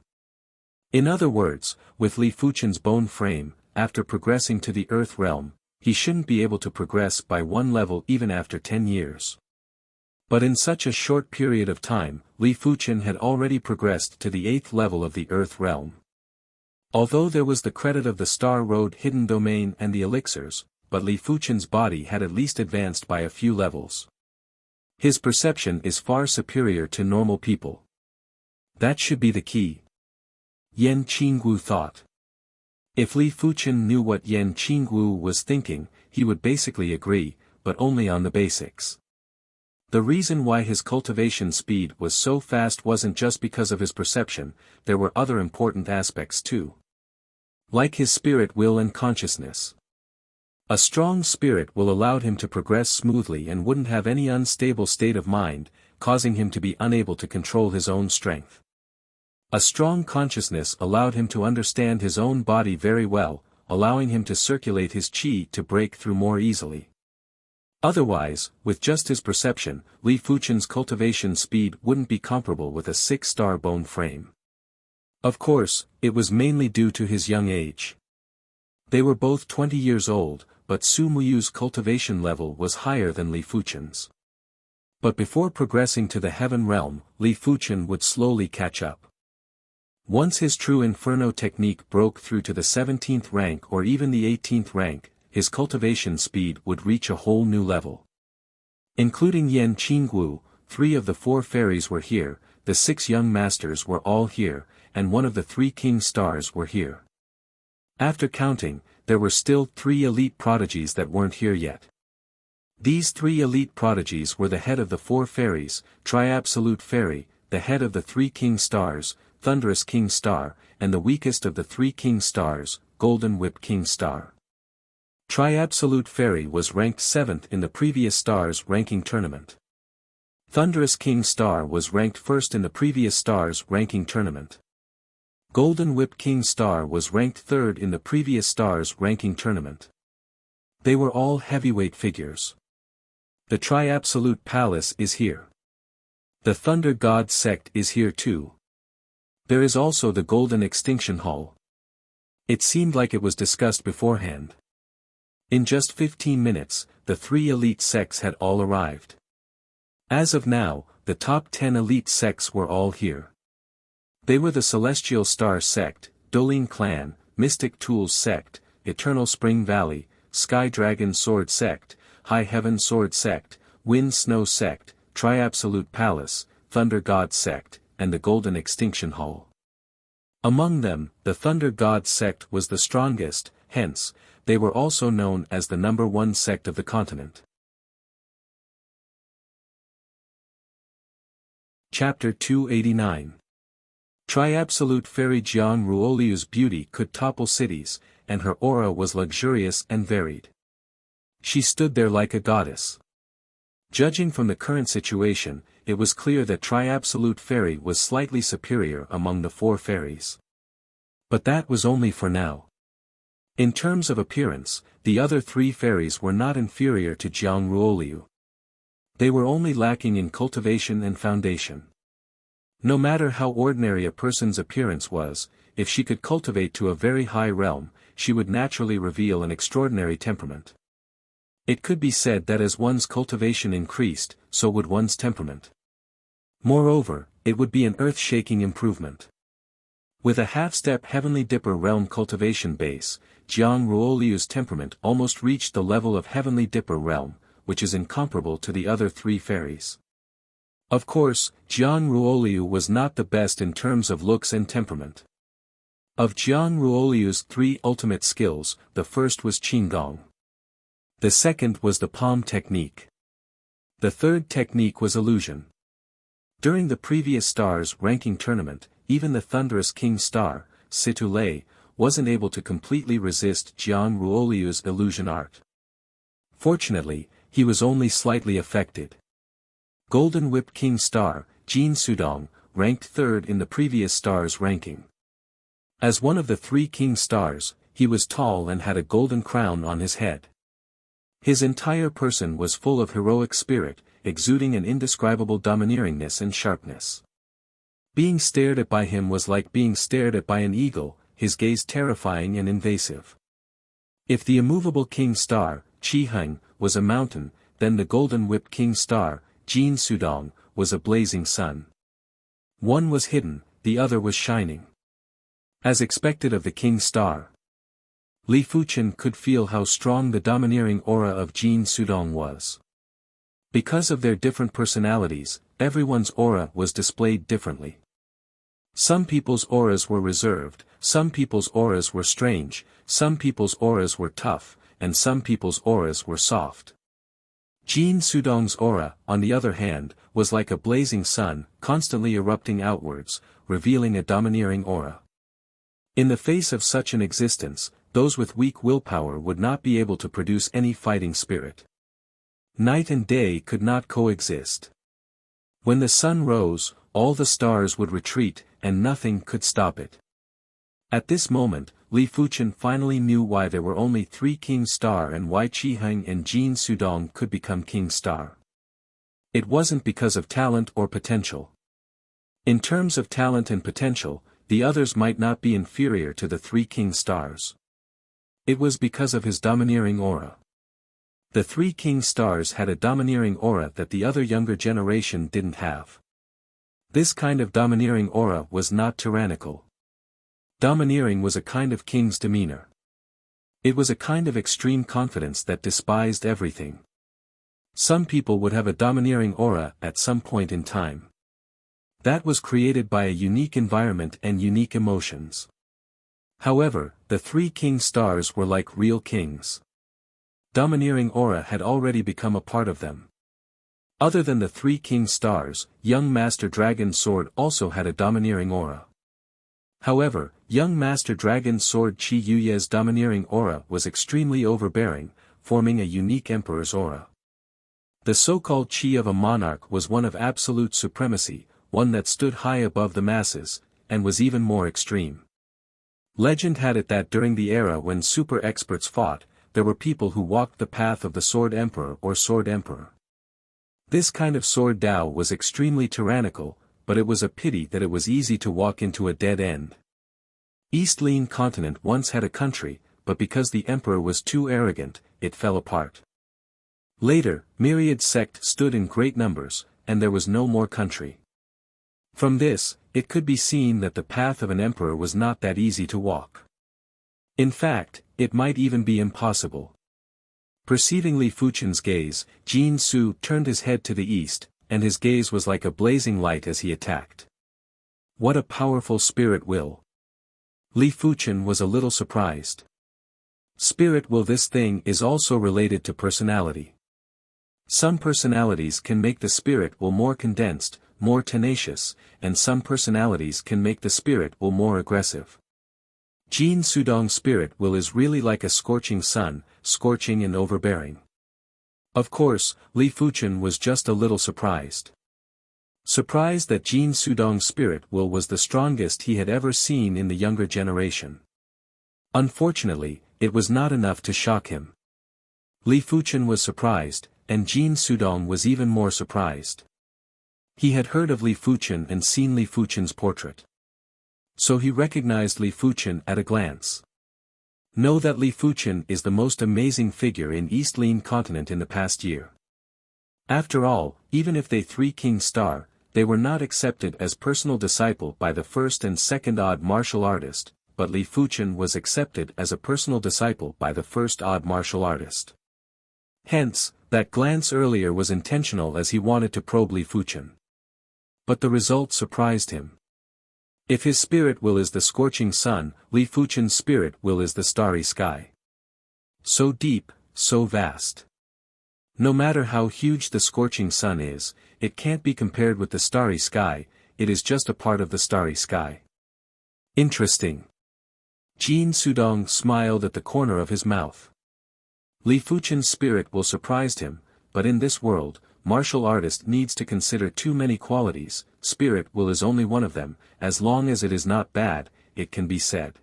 In other words, with Li Fuqian's bone frame, after progressing to the Earth realm, he shouldn't be able to progress by 1 level even after 10 years. But in such a short period of time, Li Fuqian had already progressed to the 8th level of the Earth realm. Although there was the credit of the Star Road hidden domain and the elixirs, but Li Fuqian's body had at least advanced by a few levels. His perception is far superior to normal people. That should be the key. Yan Qingwu thought. If Li Fuqian knew what Yan Qingwu was thinking, he would basically agree, but only on the basics. The reason why his cultivation speed was so fast wasn't just because of his perception, there were other important aspects too. Like his spirit will and consciousness. A strong spirit will allow him to progress smoothly and wouldn't have any unstable state of mind, causing him to be unable to control his own strength. A strong consciousness allowed him to understand his own body very well, allowing him to circulate his qi to break through more easily. Otherwise, with just his perception, Li Fuqian's cultivation speed wouldn't be comparable with a 6-star bone frame. Of course, it was mainly due to his young age. They were both 20 years old, but Su Muyu's cultivation level was higher than Li Fuchen's. But before progressing to the heaven realm, Li Fuchen would slowly catch up. Once his true Inferno technique broke through to the 17th rank or even the 18th rank, his cultivation speed would reach a whole new level. Including Yan Qinggu, 3 of the 4 fairies were here, the 6 young masters were all here, and one of the 3 king stars were here. After counting, there were still 3 elite prodigies that weren't here yet. These 3 elite prodigies were the head of the 4 fairies, Tri-Absolute Fairy, the head of the 3 king stars, Thunderous King Star, and the weakest of the 3 king stars, Golden Whip King Star. Tri-Absolute Fairy was ranked 7th in the previous stars ranking tournament. Thunderous King Star was ranked 1st in the previous stars ranking tournament. Golden Whip King Star was ranked 3rd in the previous stars ranking tournament. They were all heavyweight figures. The Tri-Absolute Palace is here. The Thunder God Sect is here too. There is also the Golden Extinction Hall. It seemed like it was discussed beforehand. In just 15 minutes, the 3 elite sects had all arrived. As of now, the top 10 elite sects were all here. They were the Celestial Star Sect, Dolin Clan, Mystic Tools Sect, Eternal Spring Valley, Sky Dragon Sword Sect, High Heaven Sword Sect, Wind Snow Sect, Tri-Absolute Palace, Thunder God Sect, and the Golden Extinction Hall. Among them, the Thunder God Sect was the strongest, hence, they were also known as the number 1 sect of the continent. Chapter 289. Tri-Absolute Fairy Jiang Ruoliu's beauty could topple cities, and her aura was luxurious and varied. She stood there like a goddess. Judging from the current situation, it was clear that Tri-Absolute Fairy was slightly superior among the 4 fairies. But that was only for now. In terms of appearance, the other 3 fairies were not inferior to Jiang Ruoliu. They were only lacking in cultivation and foundation. No matter how ordinary a person's appearance was, if she could cultivate to a very high realm, she would naturally reveal an extraordinary temperament. It could be said that as one's cultivation increased, so would one's temperament. Moreover, it would be an earth-shaking improvement. With a half-step Heavenly Dipper realm cultivation base, Jiang Ruoliu's temperament almost reached the level of Heavenly Dipper realm, which is incomparable to the other 3 fairies. Of course, Jiang Ruoliu was not the best in terms of looks and temperament. Of Jiang Ruoliu's 3 ultimate skills, the first was Qinggong. The second was the palm technique. The third technique was illusion. During the previous stars ranking tournament, even the Thunderous King Star, Situlei, wasn't able to completely resist Jiang Ruoliu's illusion art. Fortunately, he was only slightly affected. Golden Whip King Star, Jin Sudong, ranked 3rd in the previous stars ranking. As one of the 3 king stars, he was tall and had a golden crown on his head. His entire person was full of heroic spirit, exuding an indescribable domineeringness and sharpness. Being stared at by him was like being stared at by an eagle, his gaze terrifying and invasive. If the immovable king star, Qi Heng, was a mountain, then the Golden Whip King Star, Jin Sudong, was a blazing sun. One was hidden, the other was shining. As expected of the King Star, Li Fuchen could feel how strong the domineering aura of Jin Sudong was. Because of their different personalities, everyone's aura was displayed differently. Some people's auras were reserved, some people's auras were strange, some people's auras were tough, and some people's auras were soft. Jin Sudong's aura, on the other hand, was like a blazing sun, constantly erupting outwards, revealing a domineering aura. In the face of such an existence, those with weak willpower would not be able to produce any fighting spirit. Night and day could not coexist. When the sun rose, all the stars would retreat, and nothing could stop it. At this moment, Li Fuchen finally knew why there were only 3 King Star and why Qi Heng and Jin Sudong could become King Star. It wasn't because of talent or potential. In terms of talent and potential, the others might not be inferior to the 3 King Stars. It was because of his domineering aura. The three king stars had a domineering aura that the other younger generation didn't have. This kind of domineering aura was not tyrannical. Domineering was a kind of king's demeanor. It was a kind of extreme confidence that despised everything. Some people would have a domineering aura at some point in time. That was created by a unique environment and unique emotions. However, the three king stars were like real kings. Domineering aura had already become a part of them. Other than the three king stars, young Master Dragon's sword also had a domineering aura. However, young Master Dragon's sword Qi Yuye's domineering aura was extremely overbearing, forming a unique emperor's aura. The so-called Qi of a monarch was one of absolute supremacy, one that stood high above the masses, and was even more extreme. Legend had it that during the era when super experts fought, there were people who walked the path of the Sword Emperor or Sword Emperor. This kind of sword Dao was extremely tyrannical, but it was a pity that it was easy to walk into a dead end. East Lin continent once had a country, but because the emperor was too arrogant, it fell apart. Later, myriad sect stood in great numbers, and there was no more country. From this, it could be seen that the path of an emperor was not that easy to walk. In fact, it might even be impossible. Perceiving Li Fuchen's gaze, Jin Su turned his head to the east, and his gaze was like a blazing light as he attacked. What a powerful spirit will! Li Fuchen was a little surprised. Spirit will. This thing is also related to personality. Some personalities can make the spirit will more condensed, more tenacious, and some personalities can make the spirit will more aggressive. Jin Sudong's spirit will is really like a scorching sun, scorching and overbearing. Of course, Li Fuchen was just a little surprised. Surprised that Jin Sudong's spirit will was the strongest he had ever seen in the younger generation. Unfortunately, it was not enough to shock him. Li Fuchen was surprised, and Jin Sudong was even more surprised. He had heard of Li Fuchen and seen Li Fuchen's portrait. So he recognized Li Fuchen at a glance. Know that Li Fuchen is the most amazing figure in East Lin continent in the past year. After all, even if they three king star, they were not accepted as personal disciple by the first and second odd martial artist, but Li Fuchen was accepted as a personal disciple by the first odd martial artist. Hence, that glance earlier was intentional as he wanted to probe Li Fuchen. But the result surprised him. If his spirit will is the scorching sun, Li Fuchen's spirit will is the starry sky. So deep, so vast. No matter how huge the scorching sun is, it can't be compared with the starry sky, it is just a part of the starry sky. Interesting. Jin Sudong smiled at the corner of his mouth. Li Fuchen's spirit will surprised him, but in this world, martial artist needs to consider too many qualities. Spirit will is only one of them, as long as it is not bad, it can be said.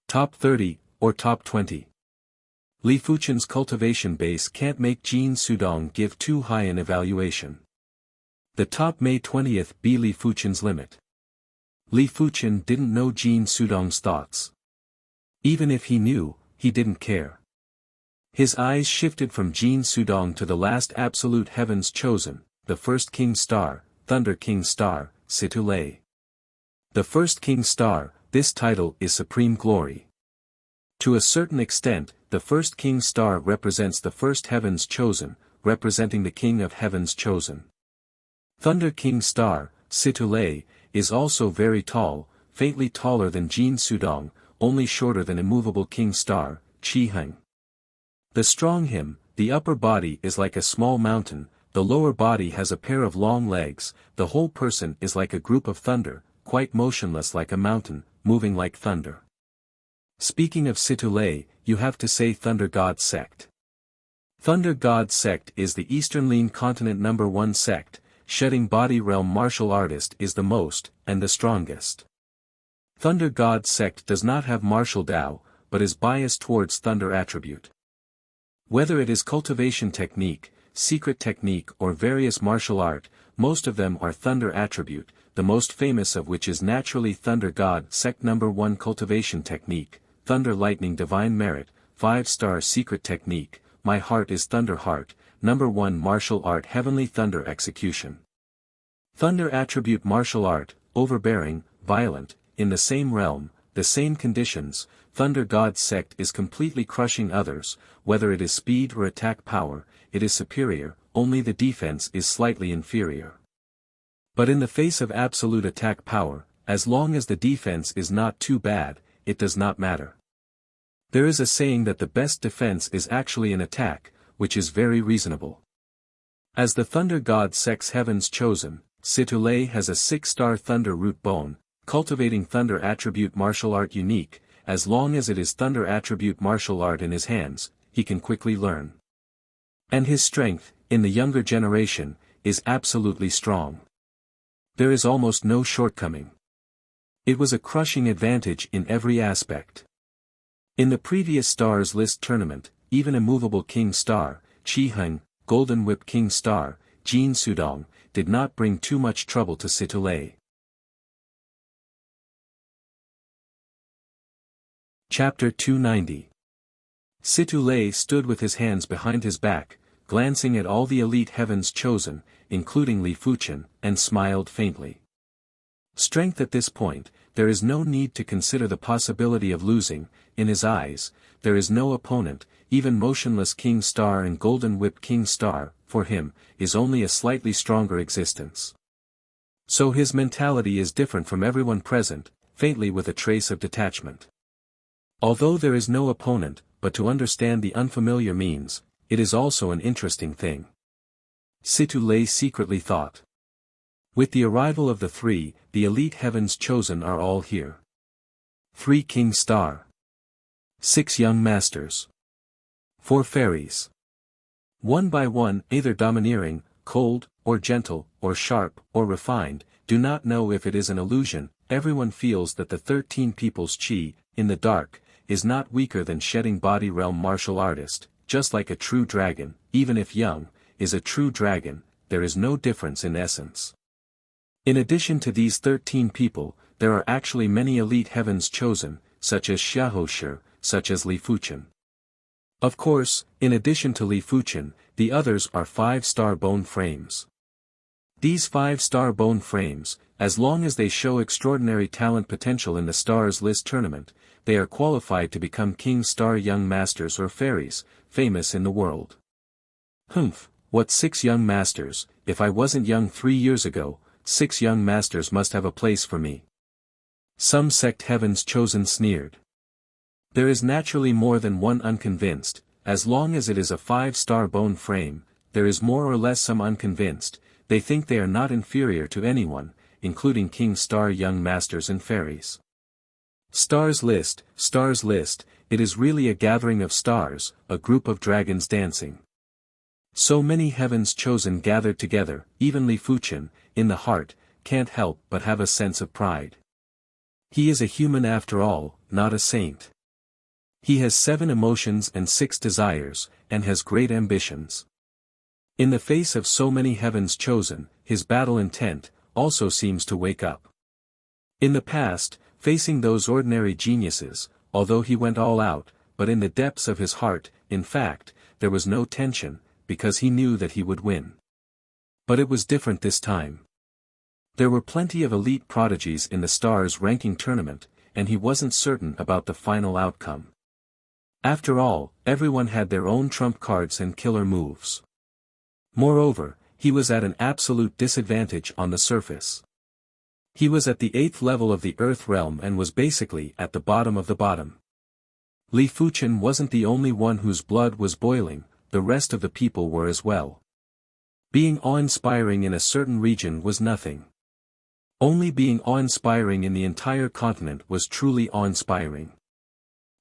Top 30, or top 20. Li Fuchen's cultivation base can't make Jin Sudong give too high an evaluation. The top may 20th be Li Fuchen's limit. Li Fuchen didn't know Jin Sudong's thoughts. Even if he knew, he didn't care. His eyes shifted from Jin Sudong to the last absolute heavens chosen, the first king star, Thunder King Star, Situlei. The first king star, this title is supreme glory. To a certain extent, the first king star represents the first heavens chosen, representing the king of heavens chosen. Thunder King Star, Situlei, is also very tall, faintly taller than Jin Sudong, only shorter than immovable king star, Qi Heng. The strong him, the upper body is like a small mountain, the lower body has a pair of long legs, the whole person is like a group of thunder, quite motionless like a mountain, moving like thunder. Speaking of Situlei, you have to say Thunder God Sect. Thunder God Sect is the Eastern Lin continent #1 sect, shedding body realm martial artist is the most, and the strongest. Thunder God Sect does not have martial Dao, but is biased towards thunder attribute. Whether it is cultivation technique, secret technique or various martial art, most of them are thunder attribute, the most famous of which is naturally Thunder God Sect #1 cultivation technique, Thunder Lightning Divine Merit, 5-star secret technique, my heart is Thunder Heart, number 1 martial art Heavenly Thunder Execution. Thunder attribute martial art, overbearing, violent, in the same realm, the same conditions, Thunder God sect is completely crushing others, whether it is speed or attack power, it is superior, only the defense is slightly inferior. But in the face of absolute attack power, as long as the defense is not too bad, it does not matter. There is a saying that the best defense is actually an attack, which is very reasonable. As the Thunder God sect's Heaven's Chosen, Situlay has a 6-star Thunder Root Bone, cultivating Thunder attribute martial art unique, as long as it is Thunder attribute martial art in his hands, he can quickly learn. And his strength, in the younger generation, is absolutely strong. There is almost no shortcoming. It was a crushing advantage in every aspect. In the previous Stars List tournament, even Immovable King Star, Chi Hung, Golden Whip King Star, Jin Sudong, did not bring too much trouble to Situlay. Chapter 290. Situlay stood with his hands behind his back, glancing at all the elite Heavens Chosen, including Li Fuchen, and smiled faintly. Strength at this point, there is no need to consider the possibility of losing, in his eyes, there is no opponent, even Motionless King Star and Golden Whip King Star, for him, is only a slightly stronger existence. So his mentality is different from everyone present, faintly with a trace of detachment. Although there is no opponent, but to understand the unfamiliar means, it is also an interesting thing. Situlay secretly thought. With the arrival of the 3, the elite Heavens Chosen are all here. 3 King Star. 6 Young Masters. 4 Fairies. One by one, either domineering, cold, or gentle, or sharp, or refined, do not know if it is an illusion, everyone feels that the 13 people's chi, in the dark, is not weaker than Shedding Body Realm martial artist, just like a true dragon, even if young, is a true dragon, there is no difference in essence. In addition to these 13 people, there are actually many elite Heavens Chosen, such as Xiaohoshi, such as Li Fuchen. Of course, in addition to Li Fuchen, the others are 5-star bone frames. These 5-star bone frames, as long as they show extraordinary talent potential in the Stars List tournament, they are qualified to become King Star Young Masters or Fairies, famous in the world. Humph, what 6 young masters, if I wasn't young 3 years ago, 6 young masters must have a place for me. Some sect Heavens Chosen sneered. There is naturally more than one unconvinced, as long as it is a 5-star bone frame, there is more or less some unconvinced, they think they are not inferior to anyone, including King Star Young Masters and Fairies. Stars List, it is really a gathering of stars, a group of dragons dancing. So many Heavens Chosen gathered together, even Li Fuchen, in the heart, can't help but have a sense of pride. He is a human after all, not a saint. He has 7 emotions and 6 desires, and has great ambitions. In the face of so many Heavens Chosen, his battle intent, also seems to wake up. In the past, facing those ordinary geniuses, although he went all out, but in the depths of his heart, in fact, there was no tension, because he knew that he would win. But it was different this time. There were plenty of elite prodigies in the Stars ranking tournament, and he wasn't certain about the final outcome. After all, everyone had their own trump cards and killer moves. Moreover, he was at an absolute disadvantage on the surface. He was at the 8th level of the Earth realm and was basically at the bottom of the bottom. Li Fuchen wasn't the only one whose blood was boiling, the rest of the people were as well. Being awe-inspiring in a certain region was nothing. Only being awe-inspiring in the entire continent was truly awe-inspiring.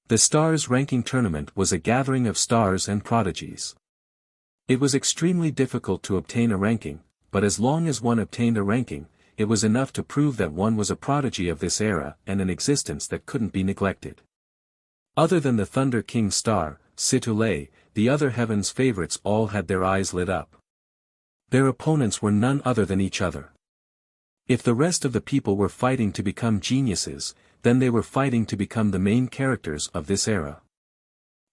The Stars ranking tournament was a gathering of stars and prodigies. It was extremely difficult to obtain a ranking, but as long as one obtained a ranking, it was enough to prove that one was a prodigy of this era and an existence that couldn't be neglected. Other than the Thunder King Star, Situlay, the other Heavens favorites all had their eyes lit up. Their opponents were none other than each other. If the rest of the people were fighting to become geniuses, then they were fighting to become the main characters of this era.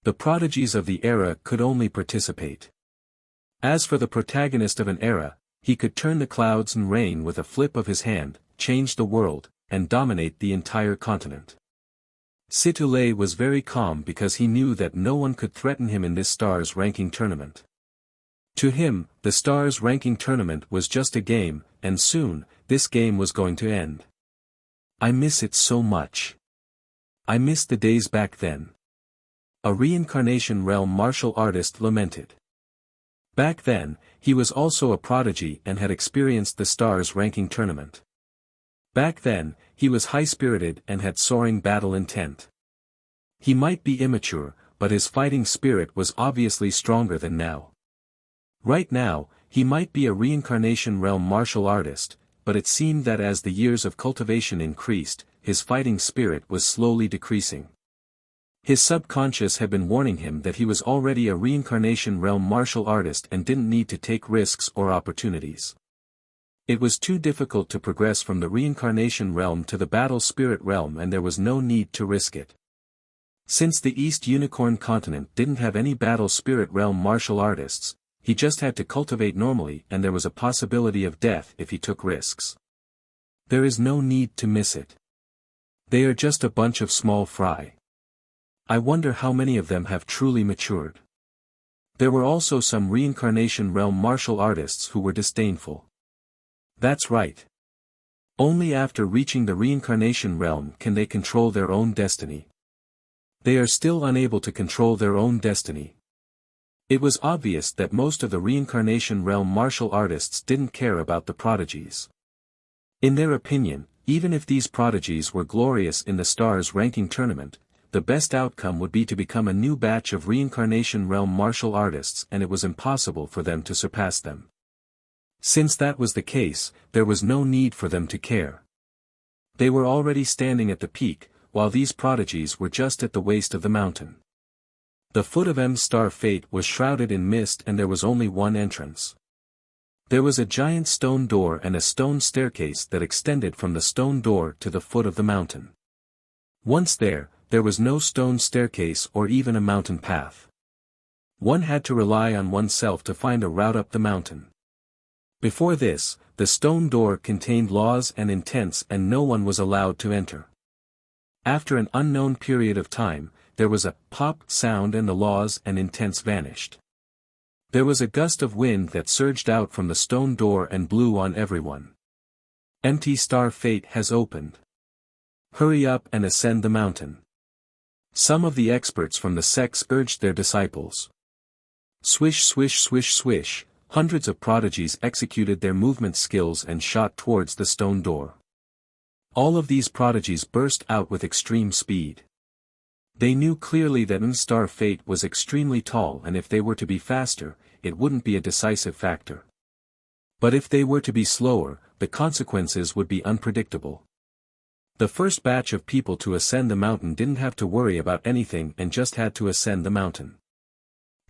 The prodigies of the era could only participate. As for the protagonist of an era, he could turn the clouds and rain with a flip of his hand, change the world, and dominate the entire continent. Situlé was very calm because he knew that no one could threaten him in this stars ranking tournament. To him, the stars ranking tournament was just a game, and soon, this game was going to end. I miss it so much. I miss the days back then. A reincarnation realm martial artist lamented. Back then, he was also a prodigy and had experienced the stars ranking tournament. Back then, he was high-spirited and had soaring battle intent. He might be immature, but his fighting spirit was obviously stronger than now. Right now, he might be a reincarnation realm martial artist, but it seemed that as the years of cultivation increased, his fighting spirit was slowly decreasing. His subconscious had been warning him that he was already a reincarnation realm martial artist and didn't need to take risks or opportunities. It was too difficult to progress from the reincarnation realm to the battle spirit realm, and there was no need to risk it. Since the East Unicorn continent didn't have any battle spirit realm martial artists, he just had to cultivate normally, and there was a possibility of death if he took risks. There is no need to miss it. They are just a bunch of small fry. I wonder how many of them have truly matured. There were also some reincarnation realm martial artists who were disdainful. That's right. Only after reaching the reincarnation realm can they control their own destiny. They are still unable to control their own destiny. It was obvious that most of the reincarnation realm martial artists didn't care about the prodigies. In their opinion, even if these prodigies were glorious in the stars ranking tournament, the best outcome would be to become a new batch of reincarnation realm martial artists, and it was impossible for them to surpass them. Since that was the case, there was no need for them to care. They were already standing at the peak, while these prodigies were just at the waist of the mountain. The foot of M-Star Fate was shrouded in mist, and there was only one entrance. There was a giant stone door and a stone staircase that extended from the stone door to the foot of the mountain. Once there was no stone staircase or even a mountain path. One had to rely on oneself to find a route up the mountain. Before this, the stone door contained laws and intents, and no one was allowed to enter. After an unknown period of time, there was a pop sound and the laws and intents vanished. There was a gust of wind that surged out from the stone door and blew on everyone. Empty Star Fate has opened. Hurry up and ascend the mountain. Some of the experts from the sects urged their disciples. Swish swish swish swish, hundreds of prodigies executed their movement skills and shot towards the stone door. All of these prodigies burst out with extreme speed. They knew clearly that M-Star Fate was extremely tall, and if they were to be faster, it wouldn't be a decisive factor. But if they were to be slower, the consequences would be unpredictable. The first batch of people to ascend the mountain didn't have to worry about anything and just had to ascend the mountain.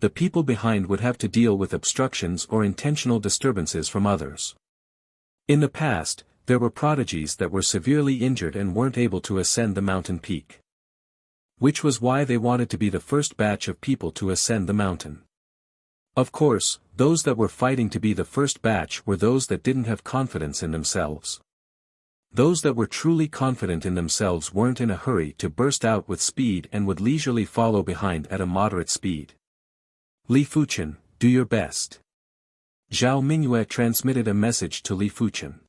The people behind would have to deal with obstructions or intentional disturbances from others. In the past, there were prodigies that were severely injured and weren't able to ascend the mountain peak. Which was why they wanted to be the first batch of people to ascend the mountain. Of course, those that were fighting to be the first batch were those that didn't have confidence in themselves. Those that were truly confident in themselves weren't in a hurry to burst out with speed and would leisurely follow behind at a moderate speed. Li Fuchen, do your best. Zhao Mingyue transmitted a message to Li Fuchen.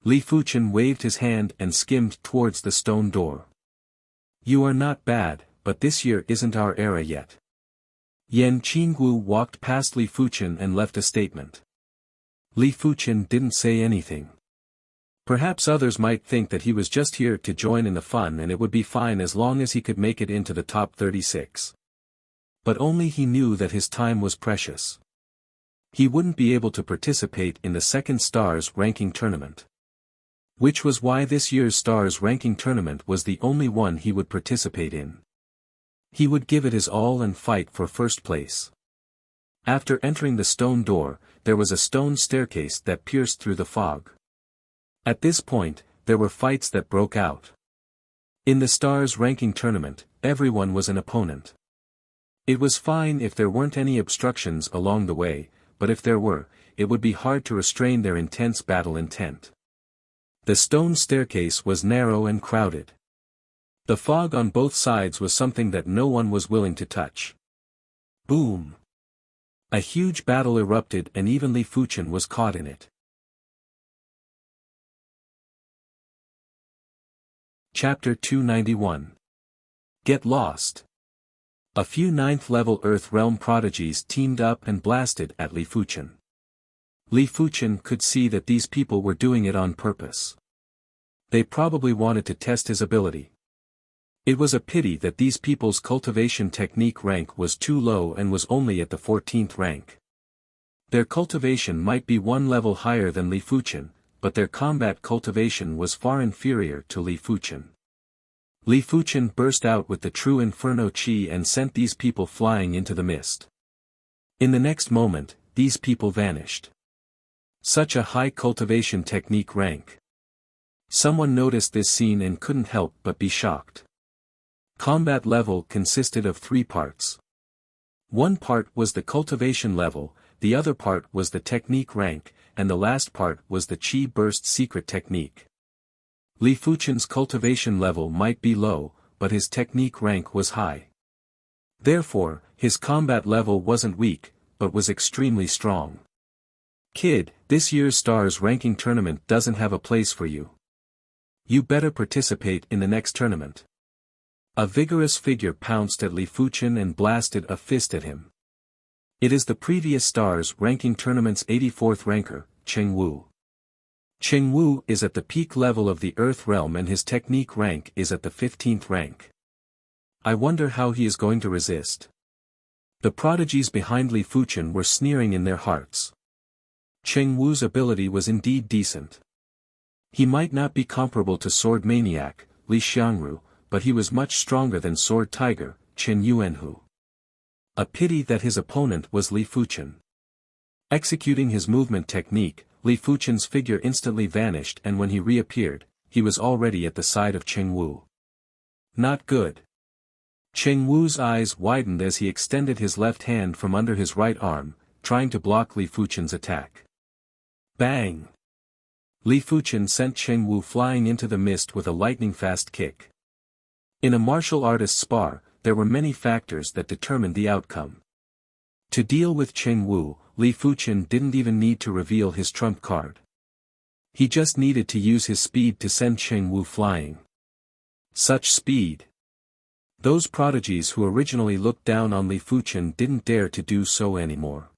Li Fuchen waved his hand and skimmed towards the stone door. You are not bad, but this year isn't our era yet. Yan Qinggu walked past Li Fuchen and left a statement. Li Fuchen didn't say anything. Perhaps others might think that he was just here to join in the fun and it would be fine as long as he could make it into the top 36. But only he knew that his time was precious. He wouldn't be able to participate in the second stars ranking tournament. Which was why this year's stars ranking tournament was the only one he would participate in. He would give it his all and fight for first place. After entering the stone door, there was a stone staircase that pierced through the fog. At this point, there were fights that broke out. In the stars ranking tournament, everyone was an opponent. It was fine if there weren't any obstructions along the way, but if there were, it would be hard to restrain their intense battle intent. The stone staircase was narrow and crowded. The fog on both sides was something that no one was willing to touch. Boom! A huge battle erupted and even Li Fuchen was caught in it. Chapter 291. Get Lost. A few 9th-level Earth Realm prodigies teamed up and blasted at Li Fuchen. Li Fuchen could see that these people were doing it on purpose. They probably wanted to test his ability. It was a pity that these people's cultivation technique rank was too low and was only at the 14th rank. Their cultivation might be one level higher than Li Fuchen, but their combat cultivation was far inferior to Li Fuchen. Li Fuchen burst out with the true Inferno Chi and sent these people flying into the mist. In the next moment, these people vanished. Such a high cultivation technique rank. Someone noticed this scene and couldn't help but be shocked. Combat level consisted of 3 parts. One part was the cultivation level, the other part was the technique rank, and the last part was the Chi Burst secret technique. Li Fuchen's cultivation level might be low, but his technique rank was high. Therefore, his combat level wasn't weak, but was extremely strong. Kid, this year's Stars ranking tournament doesn't have a place for you. You better participate in the next tournament. A vigorous figure pounced at Li Fuchen and blasted a fist at him. It is the previous Stars ranking tournament's 84th ranker, Cheng Wu. Cheng Wu is at the peak level of the Earth Realm and his technique rank is at the 15th rank. I wonder how he is going to resist. The prodigies behind Li Fuchen were sneering in their hearts. Cheng Wu's ability was indeed decent. He might not be comparable to Sword Maniac, Li Xiangru, but he was much stronger than Sword Tiger, Chen Yuanhu. A pity that his opponent was Li Fuchen. Executing his movement technique, Li Fuchen's figure instantly vanished and when he reappeared, he was already at the side of Cheng Wu. Not good. Cheng Wu's eyes widened as he extended his left hand from under his right arm, trying to block Li Fuchen's attack. Bang! Li Fuchen sent Cheng Wu flying into the mist with a lightning-fast kick. In a martial artist's spar, there were many factors that determined the outcome. To deal with Cheng Wu, Li Fuchen didn't even need to reveal his trump card. He just needed to use his speed to send Cheng Wu flying. Such speed! Those prodigies who originally looked down on Li Fuchen didn't dare to do so anymore.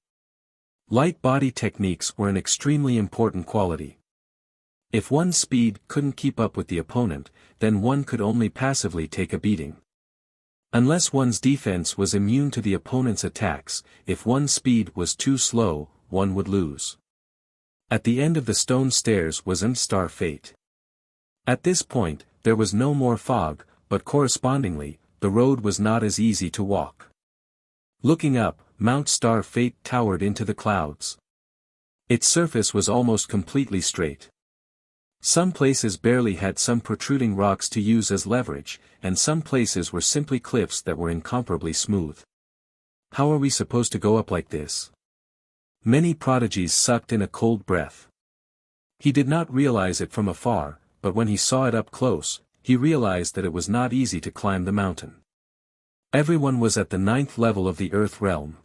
Light body techniques were an extremely important quality. If one's speed couldn't keep up with the opponent, then one could only passively take a beating. Unless one's defense was immune to the opponent's attacks, if one's speed was too slow, one would lose. At the end of the stone stairs was Star Fate. At this point, there was no more fog, but correspondingly, the road was not as easy to walk. Looking up, Mount Star Fate towered into the clouds. Its surface was almost completely straight. Some places barely had some protruding rocks to use as leverage, and some places were simply cliffs that were incomparably smooth. How are we supposed to go up like this? Many prodigies sucked in a cold breath. He did not realize it from afar, but when he saw it up close, he realized that it was not easy to climb the mountain. Everyone was at the 9th level of the Earth Realm.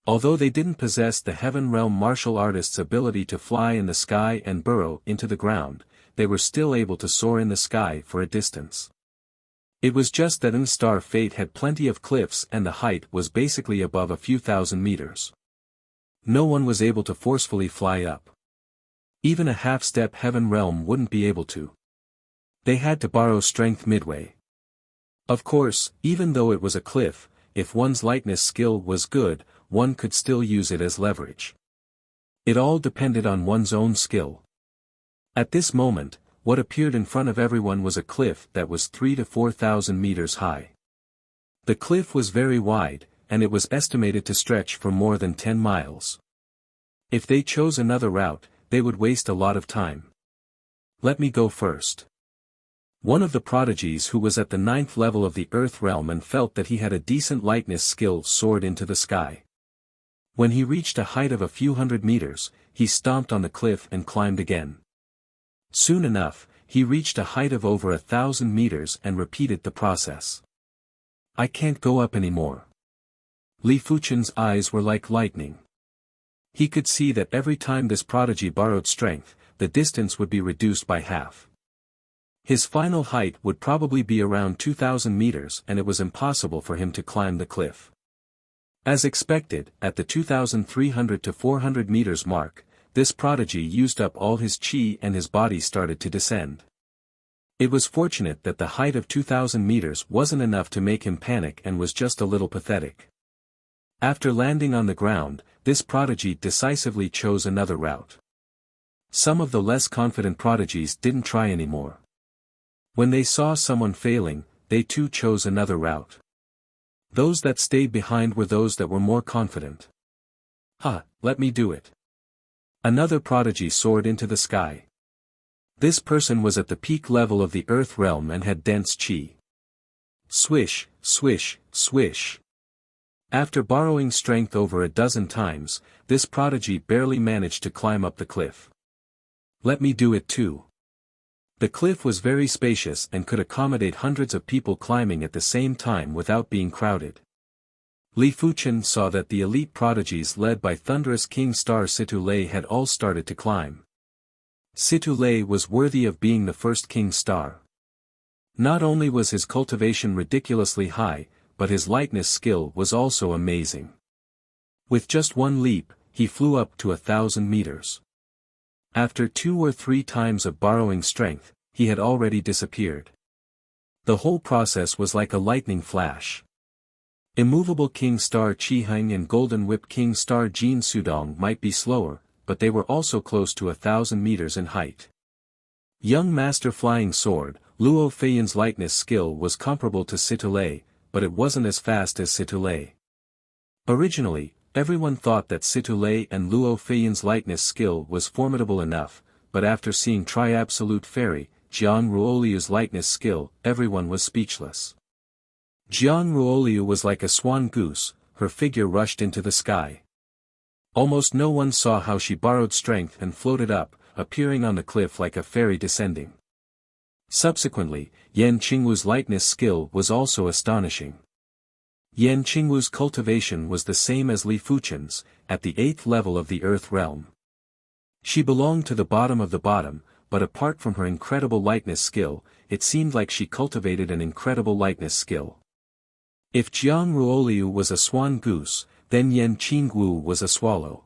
Although they didn't possess the Heaven Realm martial artist's ability to fly in the sky and burrow into the ground, they were still able to soar in the sky for a distance. It was just that Star Fate had plenty of cliffs and the height was basically above a few thousand meters. No one was able to forcefully fly up. Even a half-step Heaven Realm wouldn't be able to. They had to borrow strength midway. Of course, even though it was a cliff, if one's lightness skill was good, one could still use it as leverage. It all depended on one's own skill. At this moment, what appeared in front of everyone was a cliff that was 3,000 to 4,000 meters high. The cliff was very wide, and it was estimated to stretch for more than 10 miles. If they chose another route, they would waste a lot of time. Let me go first. One of the prodigies who was at the 9th level of the Earth realm and felt that he had a decent lightness skill soared into the sky. When he reached a height of a few hundred meters, he stomped on the cliff and climbed again. Soon enough, he reached a height of over 1,000 meters and repeated the process. I can't go up anymore. Li Fuchen's eyes were like lightning. He could see that every time this prodigy borrowed strength, the distance would be reduced by half. His final height would probably be around 2,000 meters and it was impossible for him to climb the cliff. As expected, at the 2,300 to 400 meters mark, this prodigy used up all his chi and his body started to descend. It was fortunate that the height of 2,000 meters wasn't enough to make him panic and was just a little pathetic. After landing on the ground, this prodigy decisively chose another route. Some of the less confident prodigies didn't try anymore. When they saw someone failing, they too chose another route. Those that stayed behind were those that were more confident. Let me do it. Another prodigy soared into the sky. This person was at the peak level of the Earth realm and had dense chi. Swish, swish, swish. After borrowing strength over a dozen times, this prodigy barely managed to climb up the cliff. Let me do it too. The cliff was very spacious and could accommodate hundreds of people climbing at the same time without being crowded. Li Fuchen saw that the elite prodigies led by thunderous King Star Situlei had all started to climb. Situlei was worthy of being the first King Star. Not only was his cultivation ridiculously high, but his lightness skill was also amazing. With just one leap, he flew up to 1,000 meters. After 2 or 3 times of borrowing strength, he had already disappeared. The whole process was like a lightning flash. Immovable King Star Qi Heng and Golden Whip King Star Jin Sudong might be slower, but they were also close to 1,000 meters in height. Young Master Flying Sword, Luo Feiyan's lightness skill was comparable to Situlei, but it wasn't as fast as Situlei. Originally, everyone thought that Situlei and Luo Feiyan's lightness skill was formidable enough, but after seeing Tri-Absolute Fairy, Jiang Ruoliu's lightness skill, everyone was speechless. Jiang Ruoliu was like a swan goose, her figure rushed into the sky. Almost no one saw how she borrowed strength and floated up, appearing on the cliff like a fairy descending. Subsequently, Yan Qingwu's lightness skill was also astonishing. Yan Qingwu's cultivation was the same as Li Fuchen's, at the 8th level of the Earth realm. She belonged to the bottom of the bottom, but apart from her incredible lightness skill, it seemed like she cultivated an incredible lightness skill. If Jiang Ruoliu was a swan goose, then Yan Qingwu was a swallow.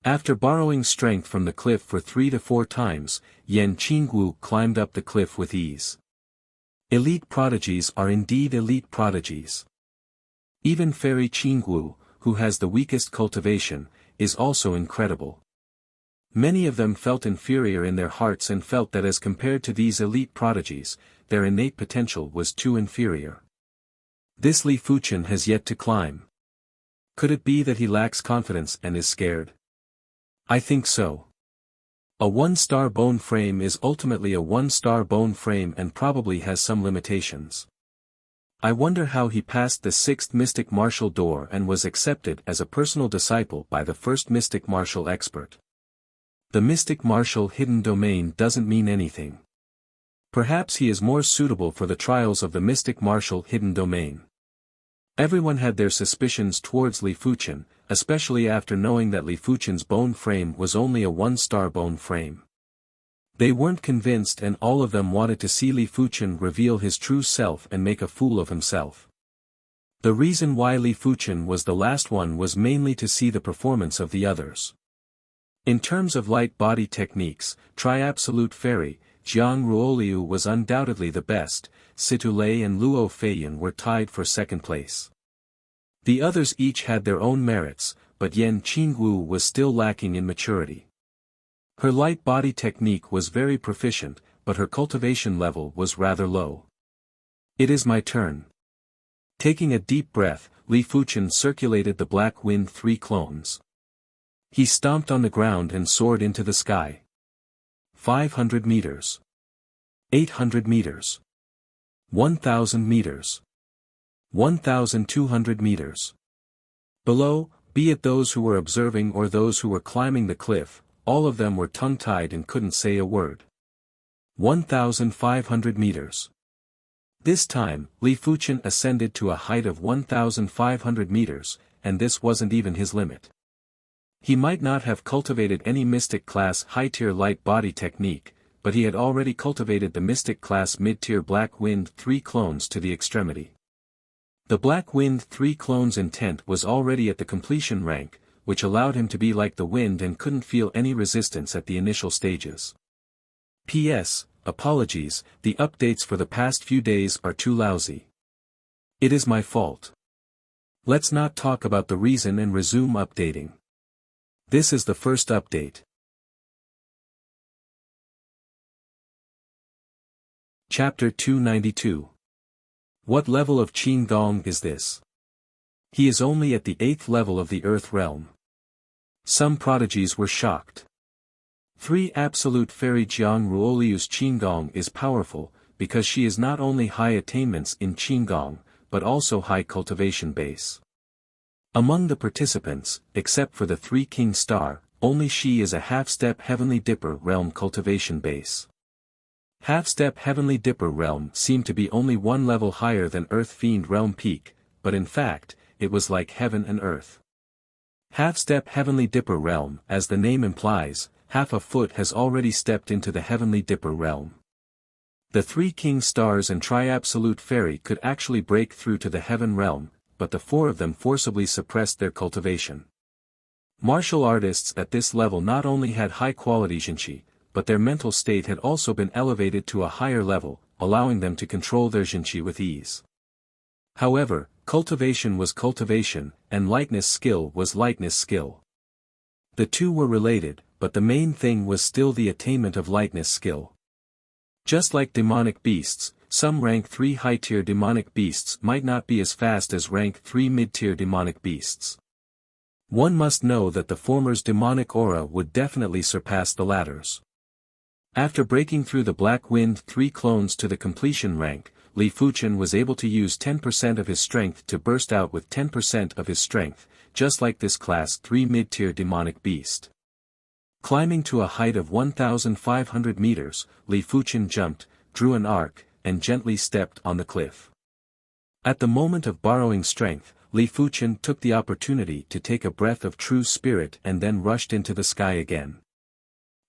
After borrowing strength from the cliff for 3 to 4 times, Yan Qingwu climbed up the cliff with ease. Elite prodigies are indeed elite prodigies. Even Fairy Qingwu, who has the weakest cultivation, is also incredible. Many of them felt inferior in their hearts and felt that as compared to these elite prodigies, their innate potential was too inferior. This Li Fuchen has yet to climb. Could it be that he lacks confidence and is scared? I think so. A 1-star bone frame is ultimately a 1-star bone frame and probably has some limitations. I wonder how he passed the 6th mystic martial door and was accepted as a personal disciple by the first mystic martial expert. The mystic martial hidden domain doesn't mean anything. Perhaps he is more suitable for the trials of the mystic martial hidden domain. Everyone had their suspicions towards Li Fuchen, especially after knowing that Li Fuchen's bone frame was only a 1-star bone frame. They weren't convinced and all of them wanted to see Li Fuchen reveal his true self and make a fool of himself. The reason why Li Fuchen was the last one was mainly to see the performance of the others. In terms of light body techniques, Tri-Absolute Fairy, Jiang Ruoliu was undoubtedly the best. Situlei and Luo Feiyan were tied for second place. The others each had their own merits, but Yan Qingwu was still lacking in maturity. Her light body technique was very proficient, but her cultivation level was rather low. It is my turn. Taking a deep breath, Li Fuchen circulated the Black Wind 3 clones. He stomped on the ground and soared into the sky. 500 meters. 800 meters. 1,000 meters. 1,200 meters. Below, be it those who were observing or those who were climbing the cliff, all of them were tongue-tied and couldn't say a word. 1,500 meters. This time, Li Fuqian ascended to a height of 1,500 meters, and this wasn't even his limit. He might not have cultivated any mystic class high-tier light body technique, but he had already cultivated the mystic class mid-tier Black Wind 3 clones to the extremity. The Black Wind 3 clone's intent was already at the completion rank, which allowed him to be like the wind and couldn't feel any resistance at the initial stages. P.S. Apologies, the updates for the past few days are too lousy. It is my fault. Let's not talk about the reason and resume updating. This is the first update. Chapter 292. What level of Qin Gong is this? He is only at the 8th level of the Earth realm. Some prodigies were shocked. 3. Absolute Fairy Jiang Ruoliu's Qingong is powerful, because she is not only high attainments in Qingong, but also high cultivation base. Among the participants, except for the 3 King Star, only she is a half-step Heavenly Dipper realm cultivation base. Half-step Heavenly Dipper realm seemed to be only one level higher than Earth Fiend realm peak, but in fact, it was like heaven and earth. Half-step Heavenly Dipper realm, as the name implies, half a foot has already stepped into the Heavenly Dipper realm. The 3 King Stars and Tri-Absolute Fairy could actually break through to the Heaven realm, but the 4 of them forcibly suppressed their cultivation. Martial artists at this level not only had high-quality Jinqi, but their mental state had also been elevated to a higher level, allowing them to control their Jinqi with ease. However, cultivation was cultivation, and lightness skill was lightness skill. The two were related, but the main thing was still the attainment of lightness skill. Just like demonic beasts, some rank 3 high-tier demonic beasts might not be as fast as rank 3 mid-tier demonic beasts. One must know that the former's demonic aura would definitely surpass the latter's. After breaking through the Black Wind 3 clones to the completion rank, Li Fuqian was able to use 10% of his strength to burst out with 10% of his strength, just like this class 3 mid-tier demonic beast. Climbing to a height of 1,500 meters, Li Fuqian jumped, drew an arc, and gently stepped on the cliff. At the moment of borrowing strength, Li Fuqian took the opportunity to take a breath of true spirit and then rushed into the sky again.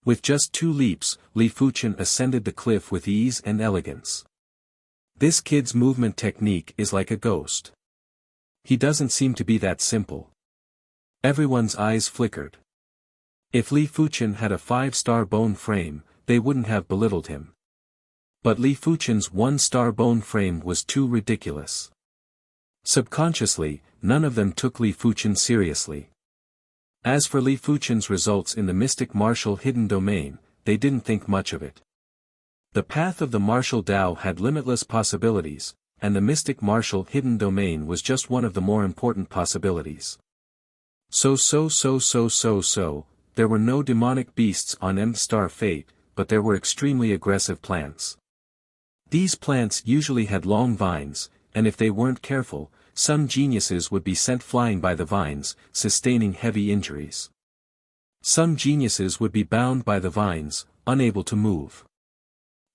With just 2 leaps, Li Fuqian ascended the cliff with ease and elegance. This kid's movement technique is like a ghost. He doesn't seem to be that simple. Everyone's eyes flickered. If Li Fuqian had a 5-star bone frame, they wouldn't have belittled him. But Li Fuqian's 1-star bone frame was too ridiculous. Subconsciously, none of them took Li Fuqian seriously. As for Li Fuqian's results in the mystic martial hidden domain, they didn't think much of it. The path of the martial Tao had limitless possibilities, and the mystic martial hidden domain was just one of the more important possibilities. So, there were no demonic beasts on M-star Fate, but there were extremely aggressive plants. These plants usually had long vines, and if they weren't careful, some geniuses would be sent flying by the vines, sustaining heavy injuries. Some geniuses would be bound by the vines, unable to move.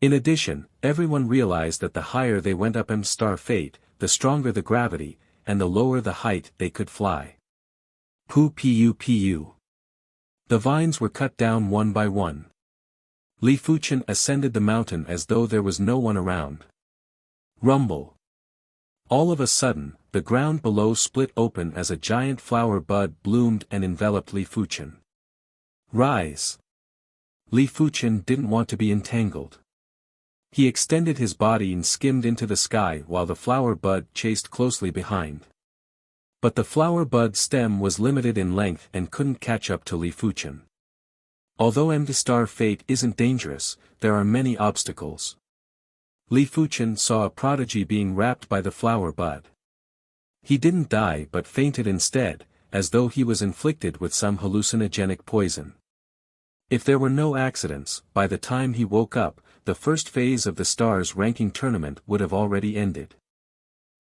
In addition, everyone realized that the higher they went up M-star Fate, the stronger the gravity, and the lower the height they could fly. Pu. The vines were cut down one by one. Li Fuqian ascended the mountain as though there was no one around. Rumble. All of a sudden, the ground below split open as a giant flower bud bloomed and enveloped Li Fuqian. Rise. Li Fuqian didn't want to be entangled. He extended his body and skimmed into the sky while the flower bud chased closely behind. But the flower bud stem was limited in length and couldn't catch up to Li Fuqian. Although M-star Fate isn't dangerous, there are many obstacles. Li Fuqian saw a prodigy being wrapped by the flower bud. He didn't die but fainted instead, as though he was inflicted with some hallucinogenic poison. If there were no accidents, by the time he woke up, the first phase of the stars ranking tournament would have already ended.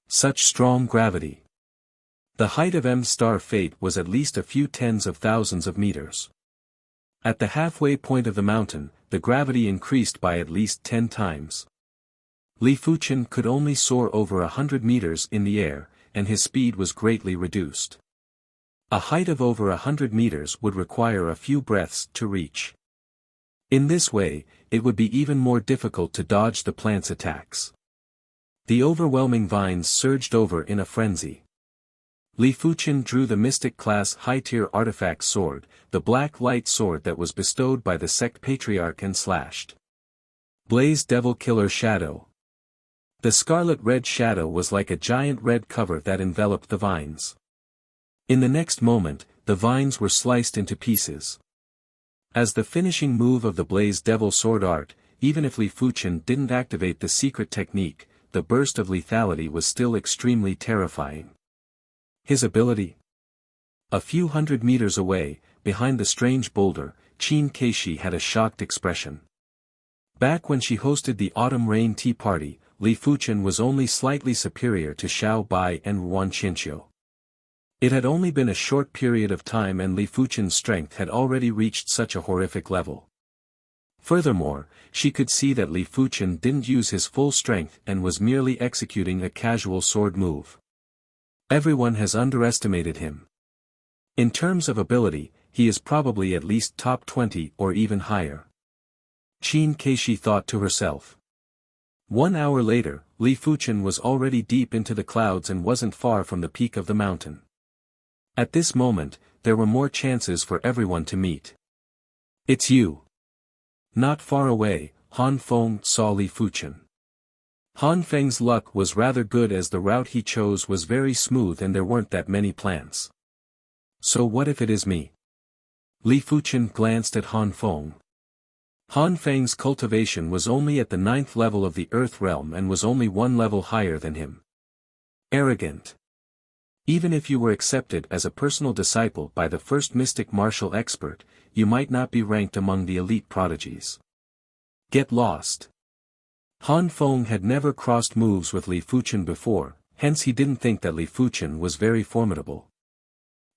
Such strong gravity. The height of M's star fate was at least a few tens of thousands of meters. At the halfway point of the mountain, the gravity increased by at least 10 times. Li Fuchen could only soar over 100 meters in the air, and his speed was greatly reduced. A height of over 100 meters would require a few breaths to reach. In this way, it would be even more difficult to dodge the plant's attacks. The overwhelming vines surged over in a frenzy. Li Fuchen drew the Mystic-class high-tier artifact sword, the black light sword that was bestowed by the sect patriarch, and slashed. Blaze Devil Killer Shadow. The scarlet-red shadow was like a giant red cover that enveloped the vines. In the next moment, the vines were sliced into pieces. As the finishing move of the Blaze Devil Sword art, even if Li Fuchen didn't activate the secret technique, the burst of lethality was still extremely terrifying. His ability? A few hundred meters away, behind the strange boulder, Qin Keishi had a shocked expression. Back when she hosted the Autumn Rain Tea Party, Li Fuchen was only slightly superior to Xiao Bai and Ruan Qianqiu. It had only been a short period of time and Li Fuchen's strength had already reached such a horrific level. Furthermore, she could see that Li Fuchen didn't use his full strength and was merely executing a casual sword move. Everyone has underestimated him. In terms of ability, he is probably at least top 20 or even higher. Qin Keishi thought to herself. 1 hour later, Li Fuchen was already deep into the clouds and wasn't far from the peak of the mountain. At this moment, there were more chances for everyone to meet. It's you. Not far away, Han Feng saw Li Fuchen. Han Feng's luck was rather good as the route he chose was very smooth and there weren't that many plants. So what if it is me? Li Fuchen glanced at Han Feng. Han Feng's cultivation was only at the 9th level of the Earth realm and was only 1 level higher than him. Arrogant. Even if you were accepted as a personal disciple by the first mystic martial expert, you might not be ranked among the elite prodigies. Get lost. Han Feng had never crossed moves with Li Fuchen before, hence he didn't think that Li Fuchen was very formidable.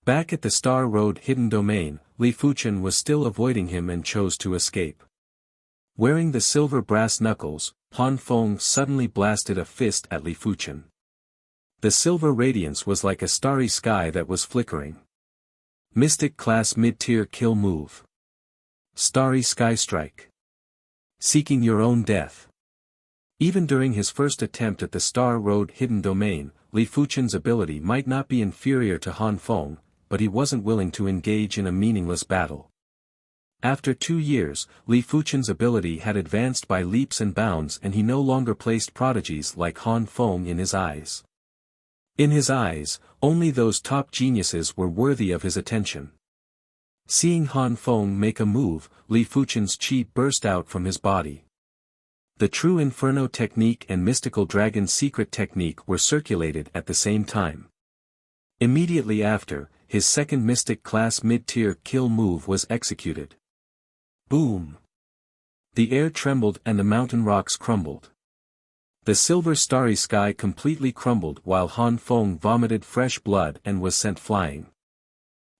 Back at the Star Road Hidden Domain, Li Fuchen was still avoiding him and chose to escape. Wearing the silver brass knuckles, Han Feng suddenly blasted a fist at Li Fuchen. The silver radiance was like a starry sky that was flickering. Mystic-class mid-tier kill move. Starry Sky Strike. Seeking your own death. Even during his first attempt at the Star Road Hidden Domain, Li Fuchen's ability might not be inferior to Han Feng, but he wasn't willing to engage in a meaningless battle. After 2 years, Li Fuchen's ability had advanced by leaps and bounds and he no longer placed prodigies like Han Feng in his eyes. In his eyes, only those top geniuses were worthy of his attention. Seeing Han Feng make a move, Li Fuchen's chi burst out from his body. The True Inferno technique and Mystical Dragon secret technique were circulated at the same time. Immediately after, his second Mystic-class mid-tier kill move was executed. Boom! The air trembled and the mountain rocks crumbled. The silver starry sky completely crumbled while Han Feng vomited fresh blood and was sent flying.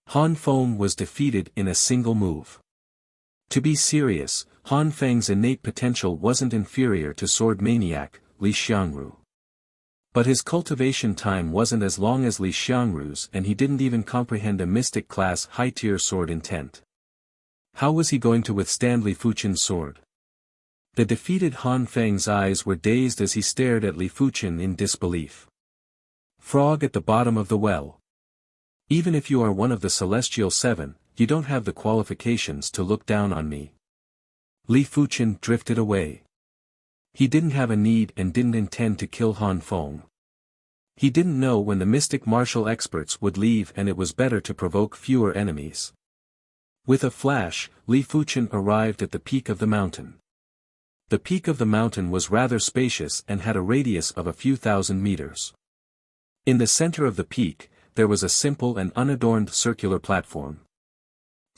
Han Feng was defeated in a single move. To be serious, Han Feng's innate potential wasn't inferior to sword maniac, Li Xiangru. But his cultivation time wasn't as long as Li Xiangru's and he didn't even comprehend a mystic-class high-tier sword intent. How was he going to withstand Li Fuchen's sword? The defeated Han Feng's eyes were dazed as he stared at Li Fuchen in disbelief. Frog at the bottom of the well. Even if you are one of the Celestial Seven, you don't have the qualifications to look down on me. Li Fuchen drifted away. He didn't have a need and didn't intend to kill Han Feng. He didn't know when the mystic martial experts would leave and it was better to provoke fewer enemies. With a flash, Li Fuchen arrived at the peak of the mountain. The peak of the mountain was rather spacious and had a radius of a few thousand meters. In the center of the peak, there was a simple and unadorned circular platform.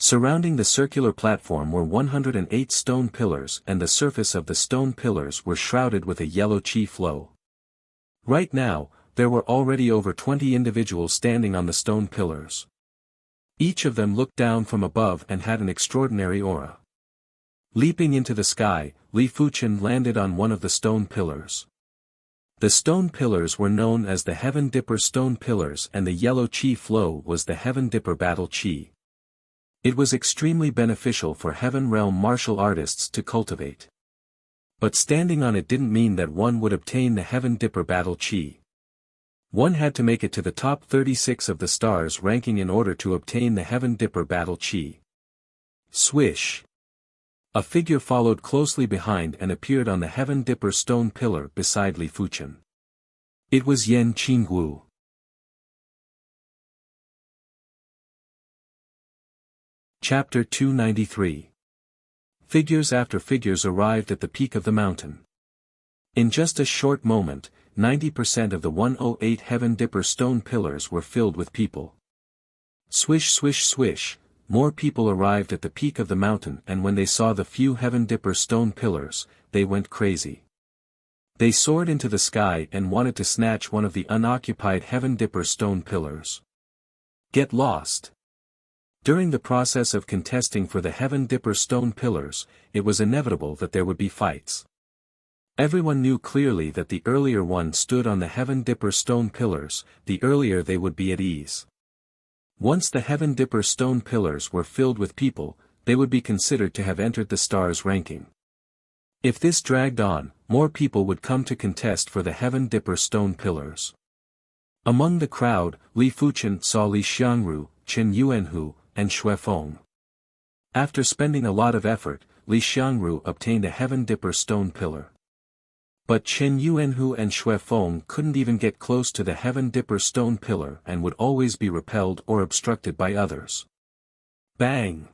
Surrounding the circular platform were 108 stone pillars, and the surface of the stone pillars were shrouded with a yellow chi flow. Right now, there were already over 20 individuals standing on the stone pillars. Each of them looked down from above and had an extraordinary aura. Leaping into the sky, Li Fuchen landed on one of the stone pillars. The stone pillars were known as the Heaven Dipper Stone Pillars, and the yellow chi flow was the Heaven Dipper Battle Chi. It was extremely beneficial for Heaven Realm martial artists to cultivate. But standing on it didn't mean that one would obtain the Heaven Dipper Battle Chi. One had to make it to the top 36 of the stars ranking in order to obtain the Heaven Dipper Battle Chi. Swish! A figure followed closely behind and appeared on the Heaven Dipper stone pillar beside Li Fuchen. It was Yan Qingwu. Chapter 293. Figures after figures arrived at the peak of the mountain. In just a short moment, 90% of the 108 Heaven Dipper stone pillars were filled with people. Swish swish swish, more people arrived at the peak of the mountain, and when they saw the few Heaven Dipper stone pillars, they went crazy. They soared into the sky and wanted to snatch one of the unoccupied Heaven Dipper stone pillars. Get lost! During the process of contesting for the Heaven Dipper stone pillars, it was inevitable that there would be fights. Everyone knew clearly that the earlier one stood on the Heaven Dipper stone pillars, the earlier they would be at ease. Once the Heaven Dipper stone pillars were filled with people, they would be considered to have entered the stars ranking. If this dragged on, more people would come to contest for the Heaven Dipper stone pillars. Among the crowd, Li Fuchen saw Li Xiangru, Chen Yuanhu, and Xue Feng. After spending a lot of effort, Li Xiangru obtained a Heaven Dipper stone pillar. But Chen Yuanhu and Xue Feng couldn't even get close to the Heaven Dipper stone pillar and would always be repelled or obstructed by others. Bang!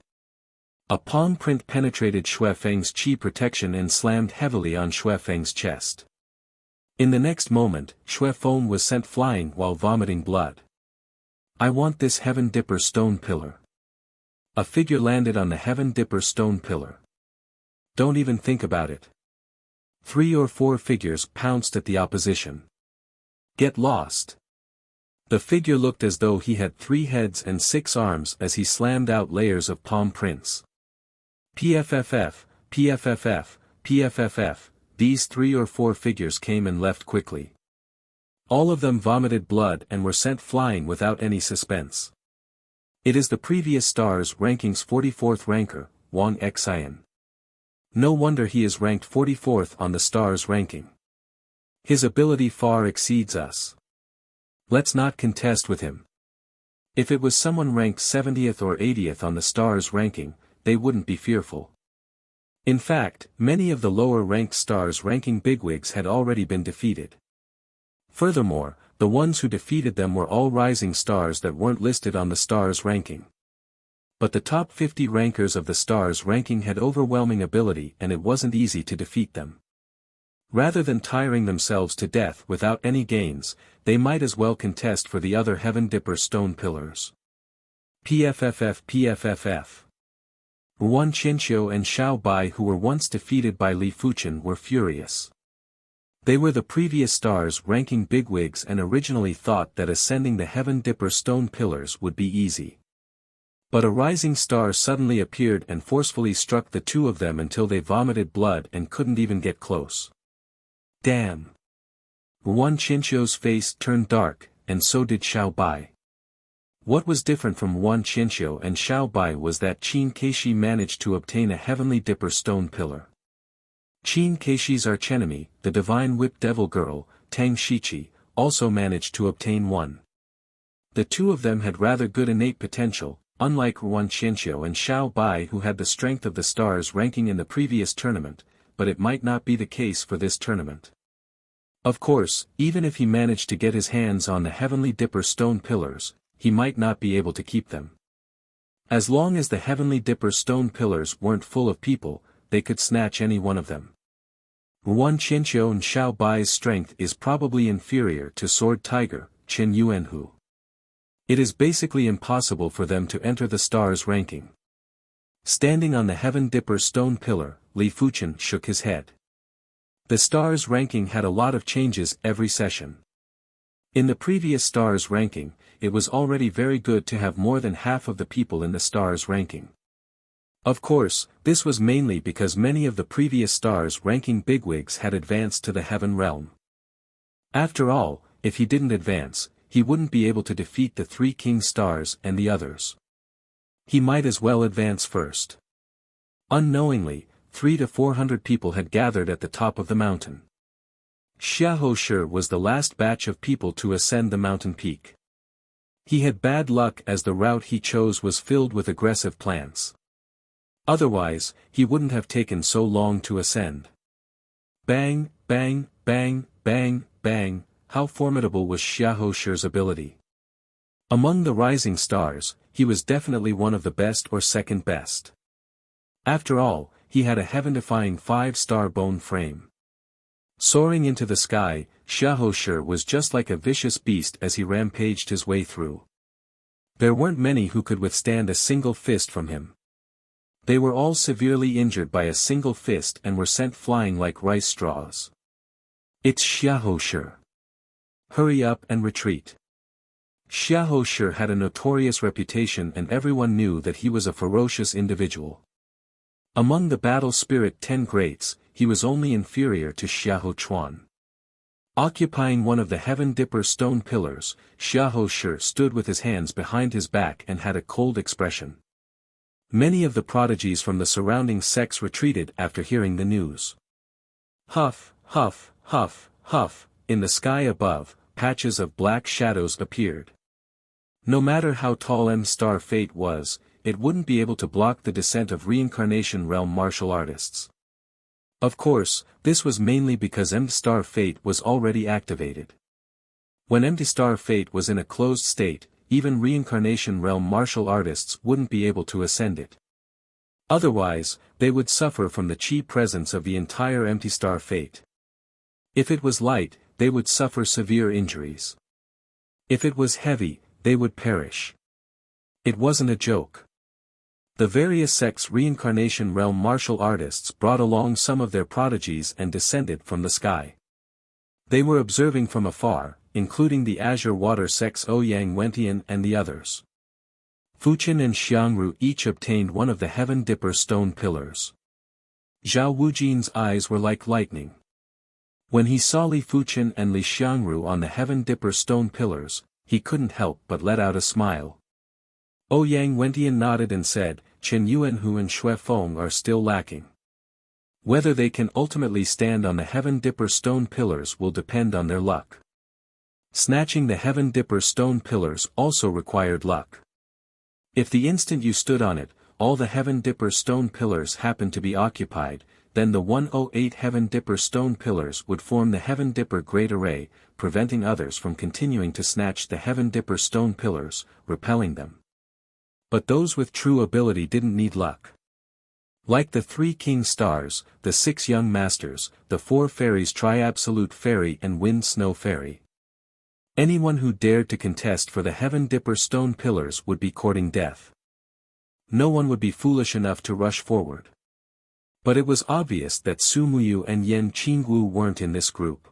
A palm print penetrated Xue Feng's chi protection and slammed heavily on Xue Feng's chest. In the next moment, Xue Feng was sent flying while vomiting blood. I want this Heaven Dipper stone pillar. A figure landed on the Heaven Dipper stone pillar. Don't even think about it. 3 or 4 figures pounced at the opposition. Get lost! The figure looked as though he had 3 heads and 6 arms as he slammed out layers of palm prints. PFFF, PFFF, PFFF, these 3 or 4 figures came and left quickly. All of them vomited blood and were sent flying without any suspense. It is the previous star's ranking's 44th ranker, Wang Xian. No wonder he is ranked 44th on the stars ranking. His ability far exceeds us. Let's not contest with him. If it was someone ranked 70th or 80th on the stars ranking, they wouldn't be fearful. In fact, many of the lower-ranked stars ranking bigwigs had already been defeated. Furthermore, the ones who defeated them were all rising stars that weren't listed on the stars ranking. But the top 50 rankers of the stars ranking had overwhelming ability, and it wasn't easy to defeat them. Rather than tiring themselves to death without any gains, they might as well contest for the other Heaven Dipper stone pillars. PFFF PFFF. Wan Qianxiu and Xiao Bai, who were once defeated by Li Fuchen, were furious. They were the previous stars ranking bigwigs and originally thought that ascending the Heaven Dipper stone pillars would be easy. But a rising star suddenly appeared and forcefully struck the 2 of them until they vomited blood and couldn't even get close. Damn! Wan Qianxiu's face turned dark, and so did Xiao Bai. What was different from Wan Qianxiu and Xiao Bai was that Qin Keishi managed to obtain a Heavenly Dipper stone pillar. Qin Keishi's archenemy, the Divine Whip Devil Girl, Tang Shiqi, also managed to obtain one. The 2 of them had rather good innate potential, unlike Wan Qianxiu and Xiao Bai, who had the strength of the stars ranking in the previous tournament, but it might not be the case for this tournament. Of course, even if he managed to get his hands on the Heavenly Dipper stone pillars, he might not be able to keep them. As long as the Heavenly Dipper stone pillars weren't full of people, they could snatch any one of them. Wan Qianxiu and Xiao Bai's strength is probably inferior to Sword Tiger, Chen Yuanhu. It is basically impossible for them to enter the stars ranking. Standing on the Heaven Dipper stone pillar, Li Fuchen shook his head. The stars ranking had a lot of changes every session. In the previous stars ranking, it was already very good to have more than half of the people in the stars ranking. Of course, this was mainly because many of the previous stars ranking bigwigs had advanced to the heaven realm. After all, if he didn't advance, he wouldn't be able to defeat the 3 king stars and the others. He might as well advance first. Unknowingly, 300 to 400 people had gathered at the top of the mountain. Xiahou Shi was the last batch of people to ascend the mountain peak. He had bad luck as the route he chose was filled with aggressive plants. Otherwise, he wouldn't have taken so long to ascend. Bang, bang, bang, bang, bang, how formidable was Xiahou Shi's ability. Among the rising stars, he was definitely one of the best or second best. After all, he had a heaven-defying 5-star bone frame. Soaring into the sky, Xiahou Shi was just like a vicious beast as he rampaged his way through. There weren't many who could withstand a single fist from him. They were all severely injured by a single fist and were sent flying like rice straws. It's Xiahou Shi. Hurry up and retreat. Xiahou Shi had a notorious reputation and everyone knew that he was a ferocious individual. Among the battle spirit 10 greats, he was only inferior to Xiahou Chuan. Occupying one of the Heaven Dipper stone pillars, Xiahou Shi stood with his hands behind his back and had a cold expression. Many of the prodigies from the surrounding sects retreated after hearing the news. Huff, huff, huff, huff, in the sky above, patches of black shadows appeared. No matter how tall M-Star Fate was, it wouldn't be able to block the descent of reincarnation realm martial artists. Of course, this was mainly because M-Star Fate was already activated. When M-Star Fate was in a closed state, even reincarnation realm martial artists wouldn't be able to ascend it. Otherwise, they would suffer from the chi presence of the entire M-Star Fate. If it was light, they would suffer severe injuries. If it was heavy, they would perish. It wasn't a joke. The various sects' reincarnation realm martial artists brought along some of their prodigies and descended from the sky. They were observing from afar, including the Azure Water sects Ouyang Wentian and the others. Fuchen and Xiangru each obtained one of the Heaven Dipper stone pillars. Zhao Wujin's eyes were like lightning. When he saw Li Fuchen and Li Xiangru on the Heaven Dipper stone pillars, he couldn't help but let out a smile. Ouyang Wentian nodded and said, Chen Yuanhu and Xue Feng are still lacking. Whether they can ultimately stand on the Heaven Dipper stone pillars will depend on their luck. Snatching the Heaven Dipper stone pillars also required luck. If the instant you stood on it, all the Heaven Dipper stone pillars happened to be occupied, then the 108 Heaven Dipper stone pillars would form the Heaven Dipper Great Array, preventing others from continuing to snatch the Heaven Dipper stone pillars, repelling them. But those with true ability didn't need luck. Like the 3 king stars, the 6 young masters, the 4 fairies Tri-Absolute Fairy and Wind Snow Fairy. Anyone who dared to contest for the Heaven Dipper stone pillars would be courting death. No one would be foolish enough to rush forward. But it was obvious that Su Muyu and Yan Qingwu weren't in this group.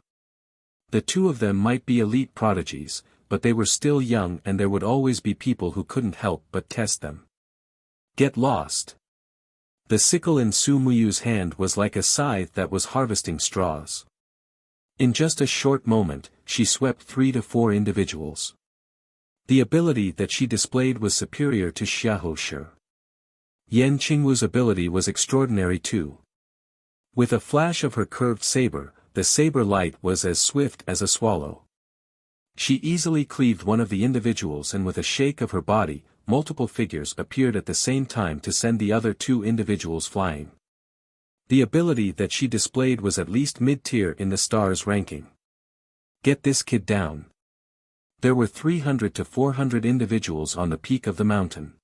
The two of them might be elite prodigies, but they were still young and there would always be people who couldn't help but test them. Get lost. The sickle in Su Muyu's hand was like a scythe that was harvesting straws. In just a short moment, she swept 3 to 4 individuals. The ability that she displayed was superior to Xiahou Shi. Yan Qingwu's ability was extraordinary too. With a flash of her curved saber, the saber light was as swift as a swallow. She easily cleaved one of the individuals and with a shake of her body, multiple figures appeared at the same time to send the other 2 individuals flying. The ability that she displayed was at least mid-tier in the stars ranking. Get this kid down. There were 300 to 400 individuals on the peak of the mountain.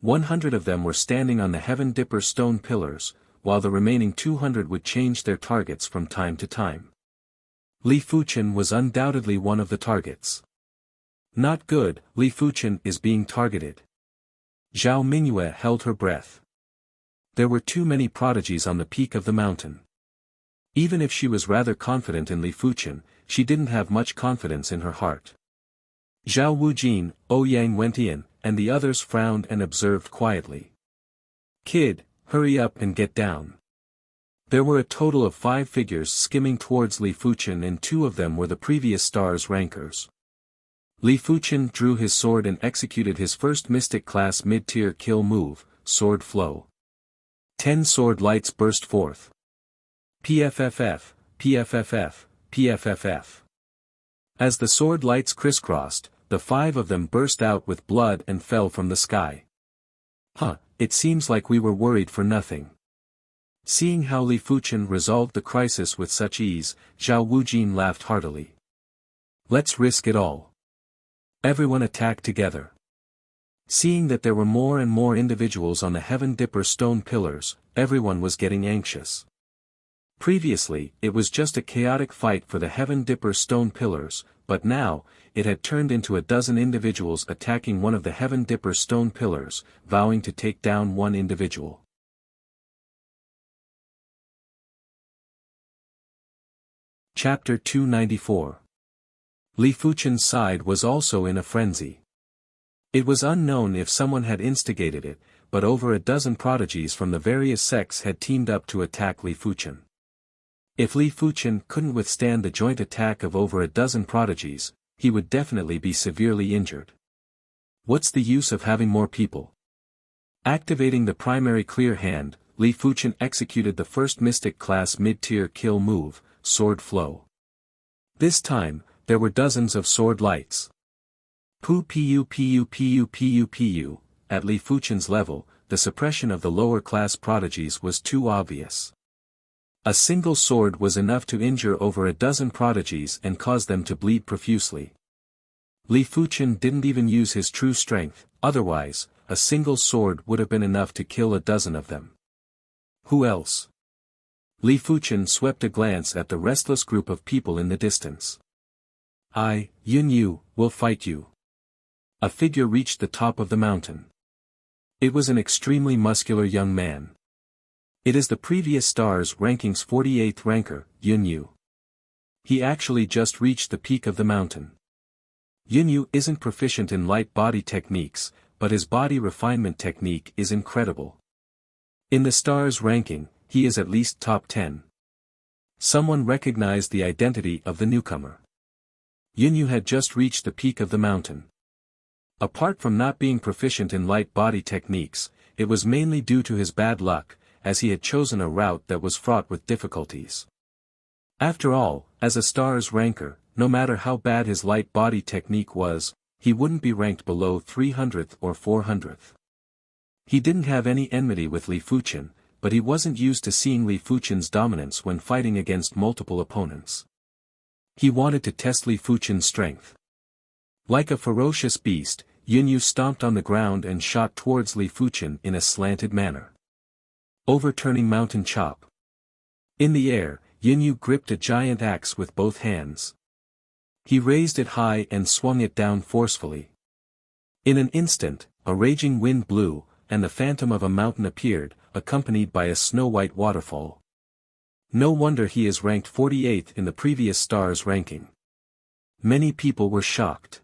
100 of them were standing on the Heaven Dipper stone pillars, while the remaining 200 would change their targets from time to time. Li Fuchen was undoubtedly one of the targets. Not good, Li Fuchen is being targeted. Zhao Mingyue held her breath. There were too many prodigies on the peak of the mountain. Even if she was rather confident in Li Fuchen, she didn't have much confidence in her heart. Zhao Wujin, Ouyang Wentian, and the others frowned and observed quietly. "Kid, hurry up and get down." There were a total of 5 figures skimming towards Li Fuchen, and 2 of them were the previous star's rankers. Li Fuchen drew his sword and executed his first mystic class mid-tier kill move, Sword Flow. 10 sword lights burst forth. PFFF, PFFF, PFFF. As the sword lights crisscrossed, the 5 of them burst out with blood and fell from the sky. It seems like we were worried for nothing. Seeing how Li Fuchen resolved the crisis with such ease, Zhao Wujin laughed heartily. "Let's risk it all." Everyone attacked together. Seeing that there were more and more individuals on the Heaven Dipper stone pillars, everyone was getting anxious. Previously, it was just a chaotic fight for the Heaven Dipper stone pillars, but now, it had turned into a dozen individuals attacking one of the Heaven Dipper stone pillars, vowing to take down one individual. Chapter 294. Li Fuchen's side was also in a frenzy. It was unknown if someone had instigated it, but over a dozen prodigies from the various sects had teamed up to attack Li Fuchen. If Li Fuchen couldn't withstand the joint attack of over a dozen prodigies, he would definitely be severely injured. What's the use of having more people? Activating the primary clear hand, Li Fuchen executed the first mystic class mid-tier kill move, Sword Flow. This time, there were dozens of sword lights. Pu. At Li Fuchen's level, the suppression of the lower class prodigies was too obvious. A single sword was enough to injure over a dozen prodigies and cause them to bleed profusely. Li Fuchen didn't even use his true strength, otherwise, a single sword would have been enough to kill a dozen of them. Who else? Li Fuchen swept a glance at the restless group of people in the distance. Yun Yu, will fight you. A figure reached the top of the mountain. It was an extremely muscular young man. It is the previous star's ranking's 48th ranker, Yun Yu. He actually just reached the peak of the mountain. Yun Yu isn't proficient in light body techniques, but his body refinement technique is incredible. In the star's ranking, he is at least top 10. Someone recognized the identity of the newcomer. Yun Yu had just reached the peak of the mountain. Apart from not being proficient in light body techniques, it was mainly due to his bad luck, as he had chosen a route that was fraught with difficulties. After all, as a star's ranker, no matter how bad his light body technique was, he wouldn't be ranked below 300th or 400th. He didn't have any enmity with Li Fuchen, but he wasn't used to seeing Li Fuchen's dominance when fighting against multiple opponents. He wanted to test Li Fuchen's strength. Like a ferocious beast, Yun Yu stomped on the ground and shot towards Li Fuchen in a slanted manner. Overturning mountain chop. In the air, Yun Yu gripped a giant axe with both hands. He raised it high and swung it down forcefully. In an instant, a raging wind blew, and the phantom of a mountain appeared, accompanied by a snow-white waterfall. No wonder he is ranked 48th in the previous star's ranking. Many people were shocked.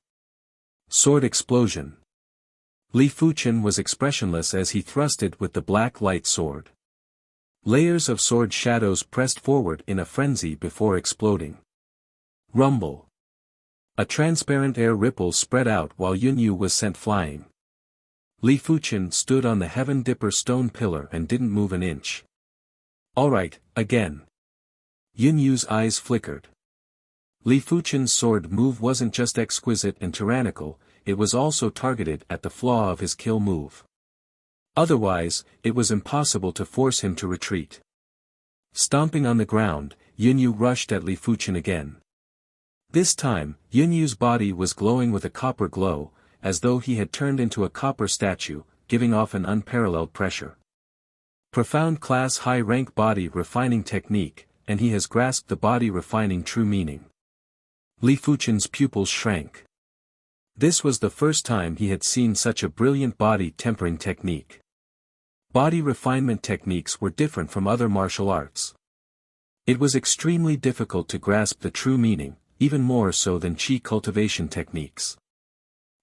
Sword explosion. Li Fuchen was expressionless as he thrust it with the black light sword. Layers of sword shadows pressed forward in a frenzy before exploding. Rumble. A transparent air ripple spread out while Yun Yu was sent flying. Li Fuchen stood on the Heaven Dipper stone pillar and didn't move an inch. Alright, again. Yun Yu's eyes flickered. Li Fuchen's sword move wasn't just exquisite and tyrannical, it was also targeted at the flaw of his kill move. Otherwise, it was impossible to force him to retreat. Stomping on the ground, Yun Yu rushed at Li Fuchen again. This time, Yun Yu's body was glowing with a copper glow, as though he had turned into a copper statue, giving off an unparalleled pressure. Profound class high rank body refining technique, and he has grasped the body refining true meaning. Li Fuchen's pupils shrank. This was the first time he had seen such a brilliant body tempering technique. Body refinement techniques were different from other martial arts. It was extremely difficult to grasp the true meaning, even more so than chi cultivation techniques.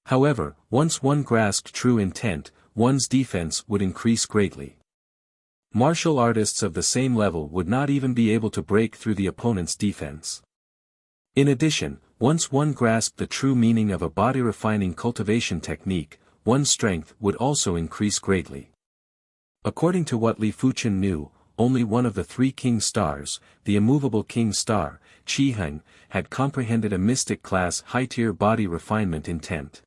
However, once one grasped true intent, one's defense would increase greatly. Martial artists of the same level would not even be able to break through the opponent's defense. In addition, once one grasped the true meaning of a body-refining cultivation technique, one's strength would also increase greatly. According to what Li Fuchen knew, only one of the three king stars, the immovable king star, Qi Heng, had comprehended a mystic class high-tier body refinement intent.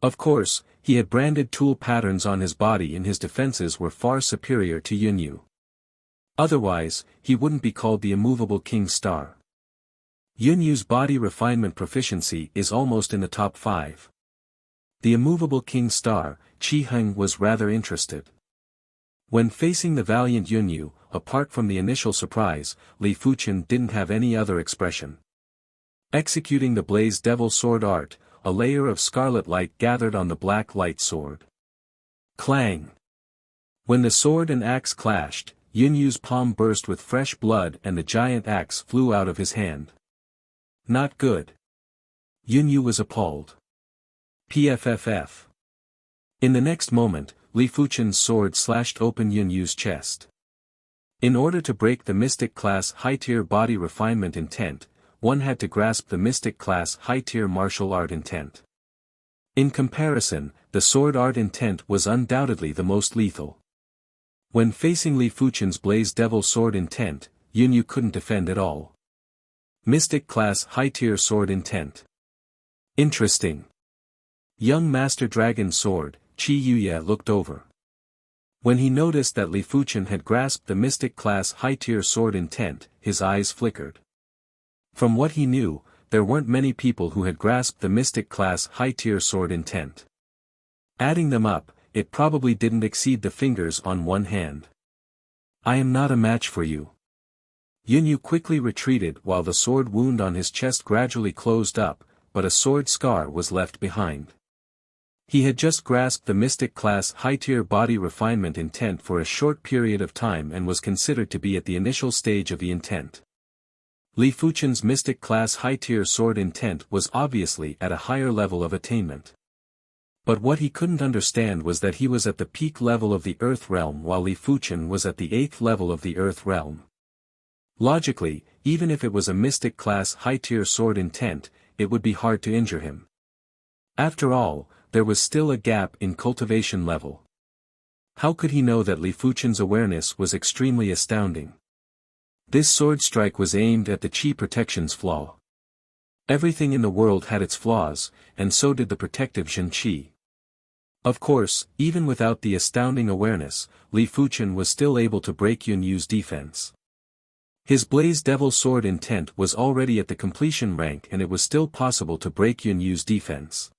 Of course, he had branded tool patterns on his body and his defenses were far superior to Yunyu. Otherwise, he wouldn't be called the immovable king star. Yunyu's body refinement proficiency is almost in the top 5. The immovable king star, Qi Heng, was rather interested. When facing the valiant Yunyu, apart from the initial surprise, Li Fuchen didn't have any other expression. Executing the Blaze Devil Sword art, a layer of scarlet light gathered on the black light sword. Clang! When the sword and axe clashed, Yunyu's palm burst with fresh blood and the giant axe flew out of his hand. Not good. Yunyu was appalled. PFFF. In the next moment, Li Fuchen's sword slashed open Yunyu's chest. In order to break the mystic class high-tier body refinement intent, one had to grasp the mystic class high-tier martial art intent. In comparison, the sword art intent was undoubtedly the most lethal. When facing Li Fuchen's Blaze Devil Sword intent, Yunyu couldn't defend at all. Mystic class high-tier sword intent. Interesting. Young Master Dragon Sword, Qi Yuya looked over. When he noticed that Li Fuchen had grasped the mystic class high-tier sword intent, his eyes flickered. From what he knew, there weren't many people who had grasped the mystic class high-tier sword intent. Adding them up, it probably didn't exceed the fingers on one hand. I am not a match for you. Yunyu quickly retreated while the sword wound on his chest gradually closed up, but a sword scar was left behind. He had just grasped the mystic class high-tier body refinement intent for a short period of time and was considered to be at the initial stage of the intent. Li Fuchen's mystic class high-tier sword intent was obviously at a higher level of attainment. But what he couldn't understand was that he was at the peak level of the Earth realm while Li Fuchen was at the 8th level of the Earth realm. Logically, even if it was a mystic class high-tier sword intent, it would be hard to injure him. After all, there was still a gap in cultivation level. How could he know that Li Fuchen's awareness was extremely astounding? This sword strike was aimed at the Qi protection's flaw. Everything in the world had its flaws, and so did the protective Zhen Qi. Of course, even without the astounding awareness, Li Fuchen was still able to break Yunyu's defense. His Blaze Devil Sword intent was already at the completion rank and it was still possible to break Yunyu's defense.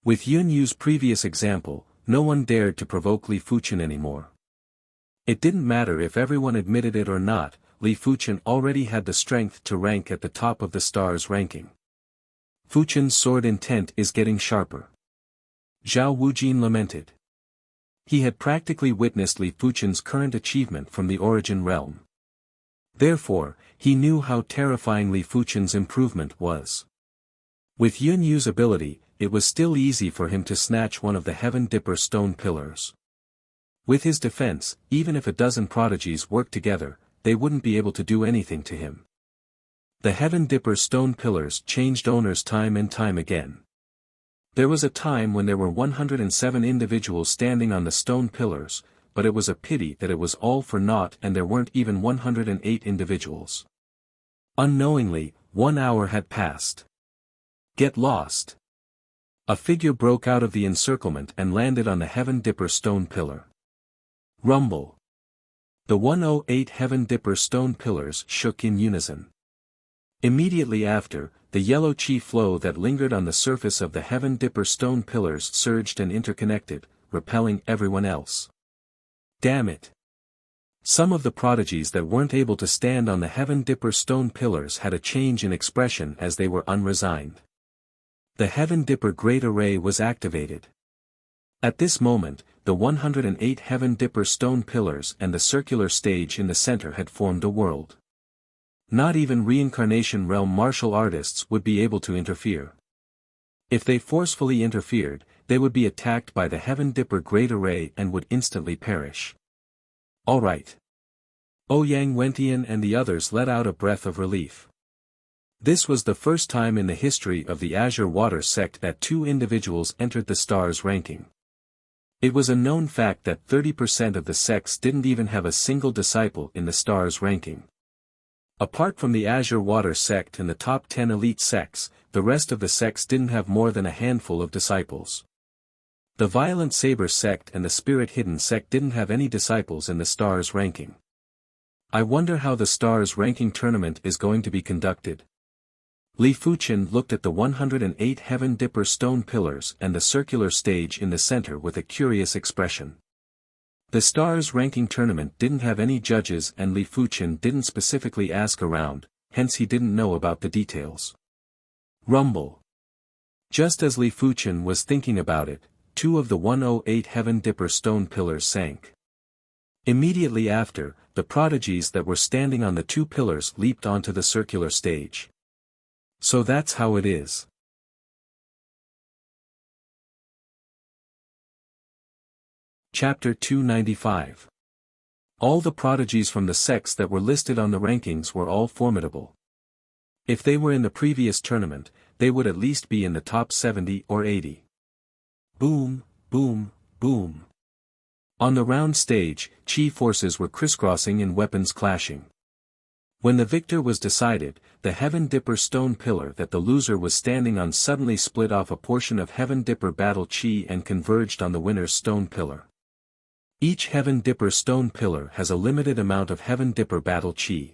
With Yunyu's previous example, no one dared to provoke Li Fuchen anymore. It didn't matter if everyone admitted it or not, Li Fuchen already had the strength to rank at the top of the stars ranking. Fuchen's sword intent is getting sharper. Zhao Wujin lamented. He had practically witnessed Li Fuchen's current achievement from the origin realm. Therefore, he knew how terrifying Li Fuchen's improvement was. With Yunyu's ability, it was still easy for him to snatch one of the Heaven Dipper stone pillars. With his defense, even if a dozen prodigies worked together, they wouldn't be able to do anything to him. The Heaven Dipper stone pillars changed owners time and time again. There was a time when there were 107 individuals standing on the stone pillars, but it was a pity that it was all for naught and there weren't even 108 individuals. Unknowingly, 1 hour had passed. Get lost. A figure broke out of the encirclement and landed on the Heaven Dipper stone pillar. Rumble. The 108 Heaven Dipper stone pillars shook in unison. Immediately after, the yellow chi flow that lingered on the surface of the Heaven Dipper stone pillars surged and interconnected, repelling everyone else. Damn it! Some of the prodigies that weren't able to stand on the Heaven Dipper stone pillars had a change in expression as they were unresigned. The Heaven Dipper Great Array was activated. At this moment, the 108 Heaven Dipper stone pillars and the circular stage in the center had formed a world. Not even reincarnation realm martial artists would be able to interfere. If they forcefully interfered, they would be attacked by the Heaven Dipper Great Array and would instantly perish. All right. Ouyang Wentian and the others let out a breath of relief. This was the first time in the history of the Azure Water sect that two individuals entered the stars ranking. It was a known fact that 30% of the sects didn't even have a single disciple in the stars ranking. Apart from the Azure Water sect and the top 10 elite sects, the rest of the sects didn't have more than a handful of disciples. The Violent Saber sect and the Spirit Hidden sect didn't have any disciples in the stars ranking. I wonder how the stars ranking tournament is going to be conducted. Li Fuqian looked at the 108 Heaven Dipper stone pillars and the circular stage in the center with a curious expression. The stars ranking tournament didn't have any judges and Li Fuqian didn't specifically ask around, hence he didn't know about the details. Rumble. Just as Li Fuqian was thinking about it, two of the 108 Heaven Dipper stone pillars sank. Immediately after, the prodigies that were standing on the two pillars leaped onto the circular stage. So that's how it is. Chapter 295. All the prodigies from the sects that were listed on the rankings were all formidable. If they were in the previous tournament, they would at least be in the top 70 or 80. Boom, boom, boom. On the round stage, chi forces were crisscrossing and weapons clashing. When the victor was decided, the Heaven Dipper stone pillar that the loser was standing on suddenly split off a portion of Heaven Dipper battle chi and converged on the winner's stone pillar. Each Heaven Dipper stone pillar has a limited amount of Heaven Dipper battle chi.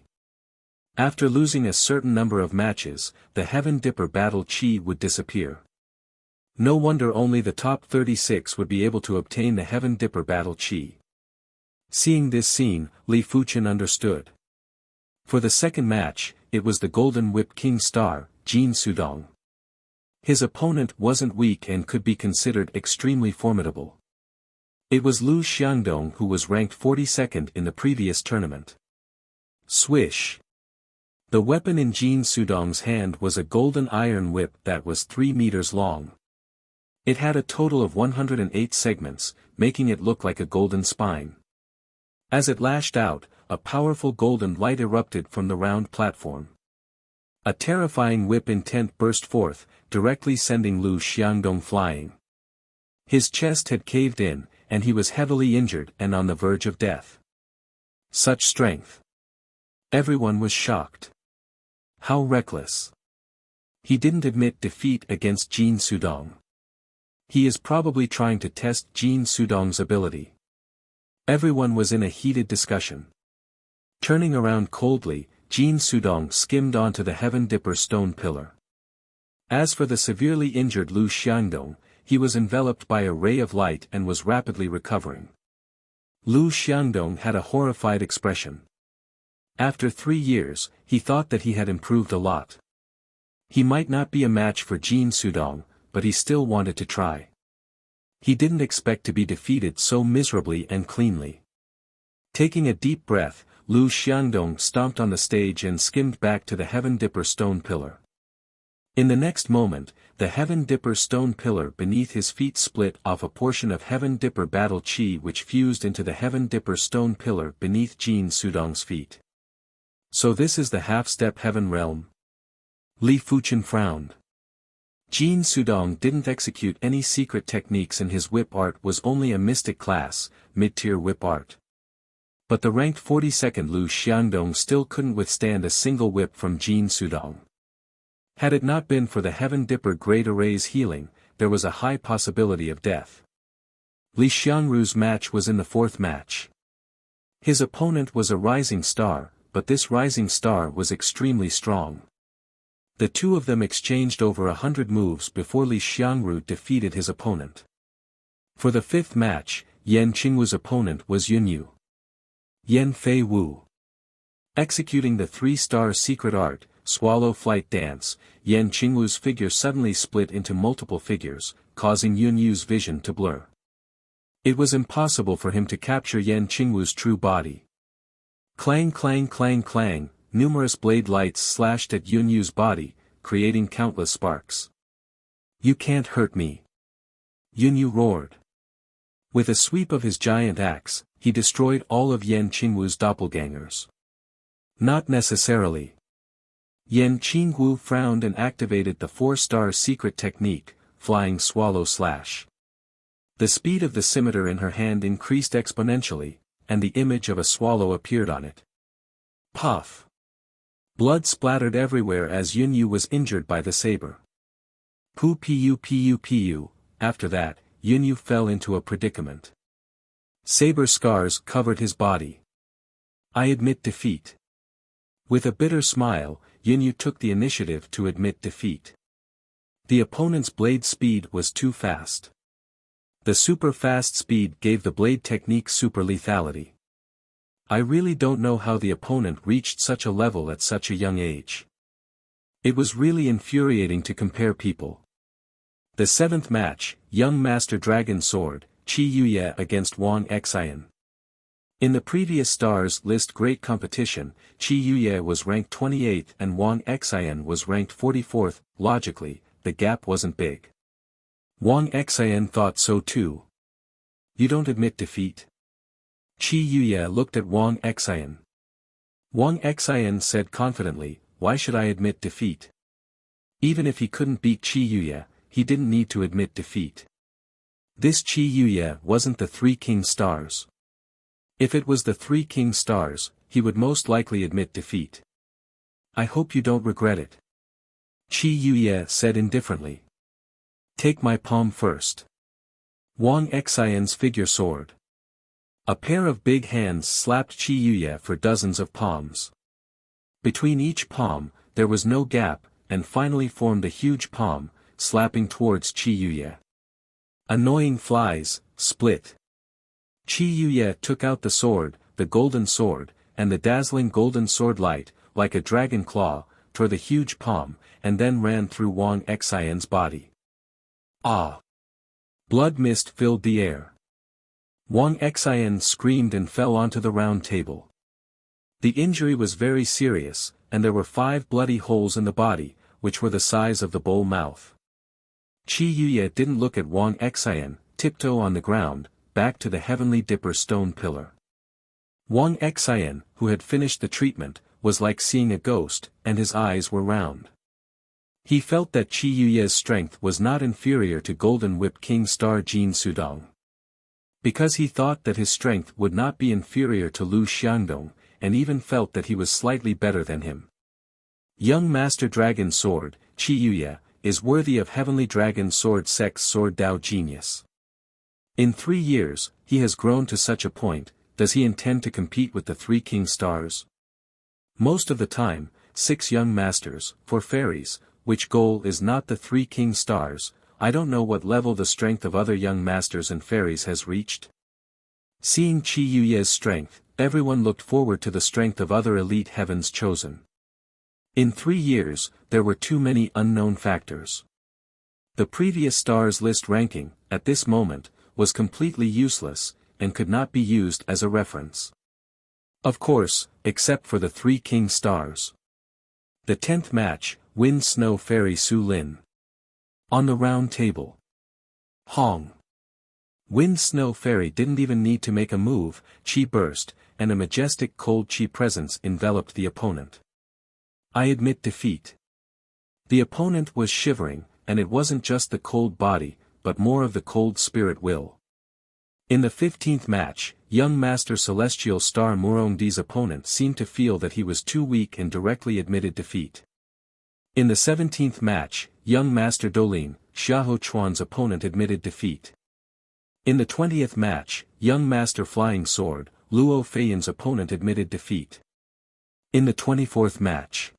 After losing a certain number of matches, the Heaven Dipper battle chi would disappear. No wonder only the top 36 would be able to obtain the Heaven Dipper battle chi. Seeing this scene, Li Fuqian understood. For the second match, it was the Golden Whip King Star, Jin Sudong. His opponent wasn't weak and could be considered extremely formidable. It was Lu Xiangdong who was ranked 42nd in the previous tournament. Swish. The weapon in Jin Sudong's hand was a golden iron whip that was 3 meters long. It had a total of 108 segments, making it look like a golden spine. As it lashed out, a powerful golden light erupted from the round platform. A terrifying whip intent burst forth, directly sending Lu Xiangdong flying. His chest had caved in, and he was heavily injured and on the verge of death. Such strength. Everyone was shocked. How reckless. He didn't admit defeat against Jin Sudong. He is probably trying to test Jin Sudong's ability. Everyone was in a heated discussion. Turning around coldly, Jin Sudong skimmed onto the Heaven Dipper stone pillar. As for the severely injured Lu Xiangdong, he was enveloped by a ray of light and was rapidly recovering. Lu Xiangdong had a horrified expression. After 3 years, he thought that he had improved a lot. He might not be a match for Jin Sudong, but he still wanted to try. He didn't expect to be defeated so miserably and cleanly. Taking a deep breath, Lu Xiangdong stomped on the stage and skimmed back to the Heaven Dipper stone pillar. In the next moment, the Heaven Dipper stone pillar beneath his feet split off a portion of Heaven Dipper battle chi which fused into the Heaven Dipper stone pillar beneath Jin Sudong's feet. So this is the half-step heaven realm? Li Fuqian frowned. Jin Sudong didn't execute any secret techniques and his whip art was only a mystic class, mid-tier whip art. But the ranked 42nd Lu Xiangdong still couldn't withstand a single whip from Jin Sudong. Had it not been for the Heaven Dipper Great Array's healing, there was a high possibility of death. Li Xiangru's match was in the 4th match. His opponent was a rising star, but this rising star was extremely strong. The two of them exchanged over 100 moves before Li Xiangru defeated his opponent. For the 5th match, Yan Qingwu's opponent was Yunyu. Yan Fei Wu. Executing the 3-star secret art, Swallow Flight Dance, Yan Qingwu's figure suddenly split into multiple figures, causing Yunyu's vision to blur. It was impossible for him to capture Yan Qingwu's true body. Clang clang clang clang, numerous blade lights slashed at Yun Yu's body, creating countless sparks. "You can't hurt me!" Yun Yu roared. With a sweep of his giant axe, he destroyed all of Yan Qingwu's doppelgangers. Not necessarily. Yan Qingwu frowned and activated the 4-star secret technique, Flying Swallow Slash. The speed of the scimitar in her hand increased exponentially, and the image of a swallow appeared on it. Puff! Blood splattered everywhere as Yun Yu was injured by the saber. Pu. After that, Yun Yu fell into a predicament. Saber scars covered his body. "I admit defeat." With a bitter smile, Yun Yu took the initiative to admit defeat. The opponent's blade speed was too fast. The super fast speed gave the blade technique super lethality. I really don't know how the opponent reached such a level at such a young age. It was really infuriating to compare people. The 7th match, Young Master Dragon Sword, Qi Yuye against Wang Xian. In the previous stars list great competition, Qi Yuye was ranked 28th and Wang Xian was ranked 44th, logically, the gap wasn't big. Wang Xian thought so too. "You don't admit defeat?" Qi Yuye looked at Wang Xian. Wang Xian said confidently, "Why should I admit defeat?" Even if he couldn't beat Qi Yuye, he didn't need to admit defeat. This Qi Yuye wasn't the 3 king stars. If it was the 3 king stars, he would most likely admit defeat. "I hope you don't regret it," Qi Yuye said indifferently. "Take my palm first." Wang Xian's figure sword. A pair of big hands slapped Qi Yuye for dozens of palms. Between each palm, there was no gap, and finally formed a huge palm, slapping towards Qi Yuye. Annoying flies, split. Qi Yuye took out the sword, the golden sword, and the dazzling golden sword light, like a dragon claw, tore the huge palm, and then ran through Wang Xian's body. Ah! Blood mist filled the air. Wang Xian screamed and fell onto the round table. The injury was very serious, and there were 5 bloody holes in the body, which were the size of the bowl mouth. Qi Yuye didn't look at Wang Xian, tiptoe on the ground, back to the heavenly dipper stone pillar. Wang Xian, who had finished the treatment, was like seeing a ghost, and his eyes were round. He felt that Qi Yuye's strength was not inferior to Golden Whip King Star Jin Sudong. Because he thought that his strength would not be inferior to Lu Xiangdong, and even felt that he was slightly better than him. Young Master Dragon Sword, Qi Yuye, is worthy of Heavenly Dragon Sword Sect's Sword Dao genius. In 3 years, he has grown to such a point. Does he intend to compete with the 3 king stars? Most of the time, 6 young masters, for fairies, which goal is not the 3 king stars. I don't know what level the strength of other young masters and fairies has reached. Seeing Qi Yuye's strength, everyone looked forward to the strength of other elite heavens chosen. In 3 years, there were too many unknown factors. The previous stars list ranking, at this moment, was completely useless, and could not be used as a reference. Of course, except for the 3 king stars. The 10th match, Wind Snow Fairy Su Lin. On the round table. Hong. Wind Snow Fairy didn't even need to make a move, Qi burst, and a majestic cold Qi presence enveloped the opponent. I admit defeat. The opponent was shivering, and it wasn't just the cold body, but more of the cold spirit will. In the 15th match, young Master Celestial Star Murongdi's opponent seemed to feel that he was too weak and directly admitted defeat. In the 17th match, young Master Dolin, Xiahou Chuan's opponent admitted defeat. In the 20th match, young Master Flying Sword, Luo Feiyan's opponent admitted defeat. In the 24th match,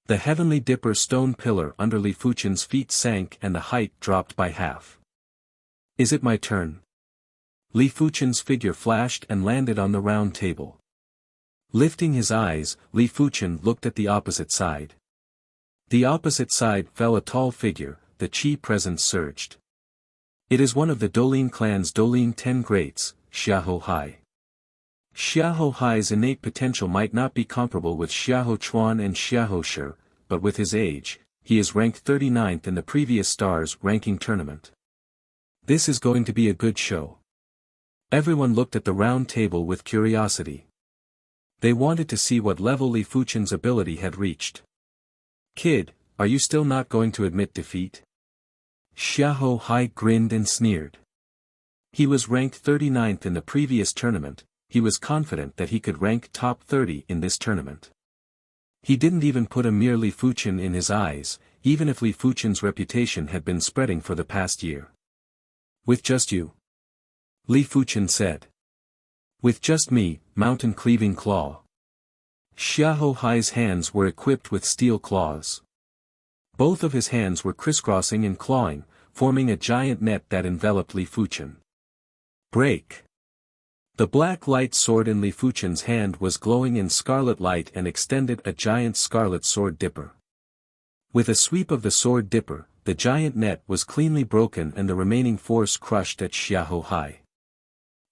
the Heavenly Dipper stone pillar under Li Fuchen's feet sank and the height dropped by half. Is it my turn? Li Fuchen's figure flashed and landed on the round table. Lifting his eyes, Li Fuchen looked at the opposite side. The opposite side fell a tall figure, the Qi presence surged. It is one of the Dolin clan's Dolin 10 greats, Xiahou Hai. Xiahou Hai's innate potential might not be comparable with Xiahou Chuan and Xiahou Shi, but with his age, he is ranked 39th in the previous stars ranking tournament. This is going to be a good show. Everyone looked at the round table with curiosity. They wanted to see what level Li Fuchen's ability had reached. "Kid, are you still not going to admit defeat?" Xiahou Hai grinned and sneered. He was ranked 39th in the previous tournament. He was confident that he could rank top 30 in this tournament. He didn't even put a mere Li Fuchen in his eyes, even if Li Fuchen's reputation had been spreading for the past year. "With just you?" Li Fuchen said. "With just me, mountain-cleaving claw." Xiahou Hai's hands were equipped with steel claws. Both of his hands were crisscrossing and clawing, forming a giant net that enveloped Li Fuchen. "Break!" The black light sword in Li Fuchen's hand was glowing in scarlet light and extended a giant scarlet sword dipper. With a sweep of the sword dipper, the giant net was cleanly broken and the remaining force crushed at Xiahou Hai.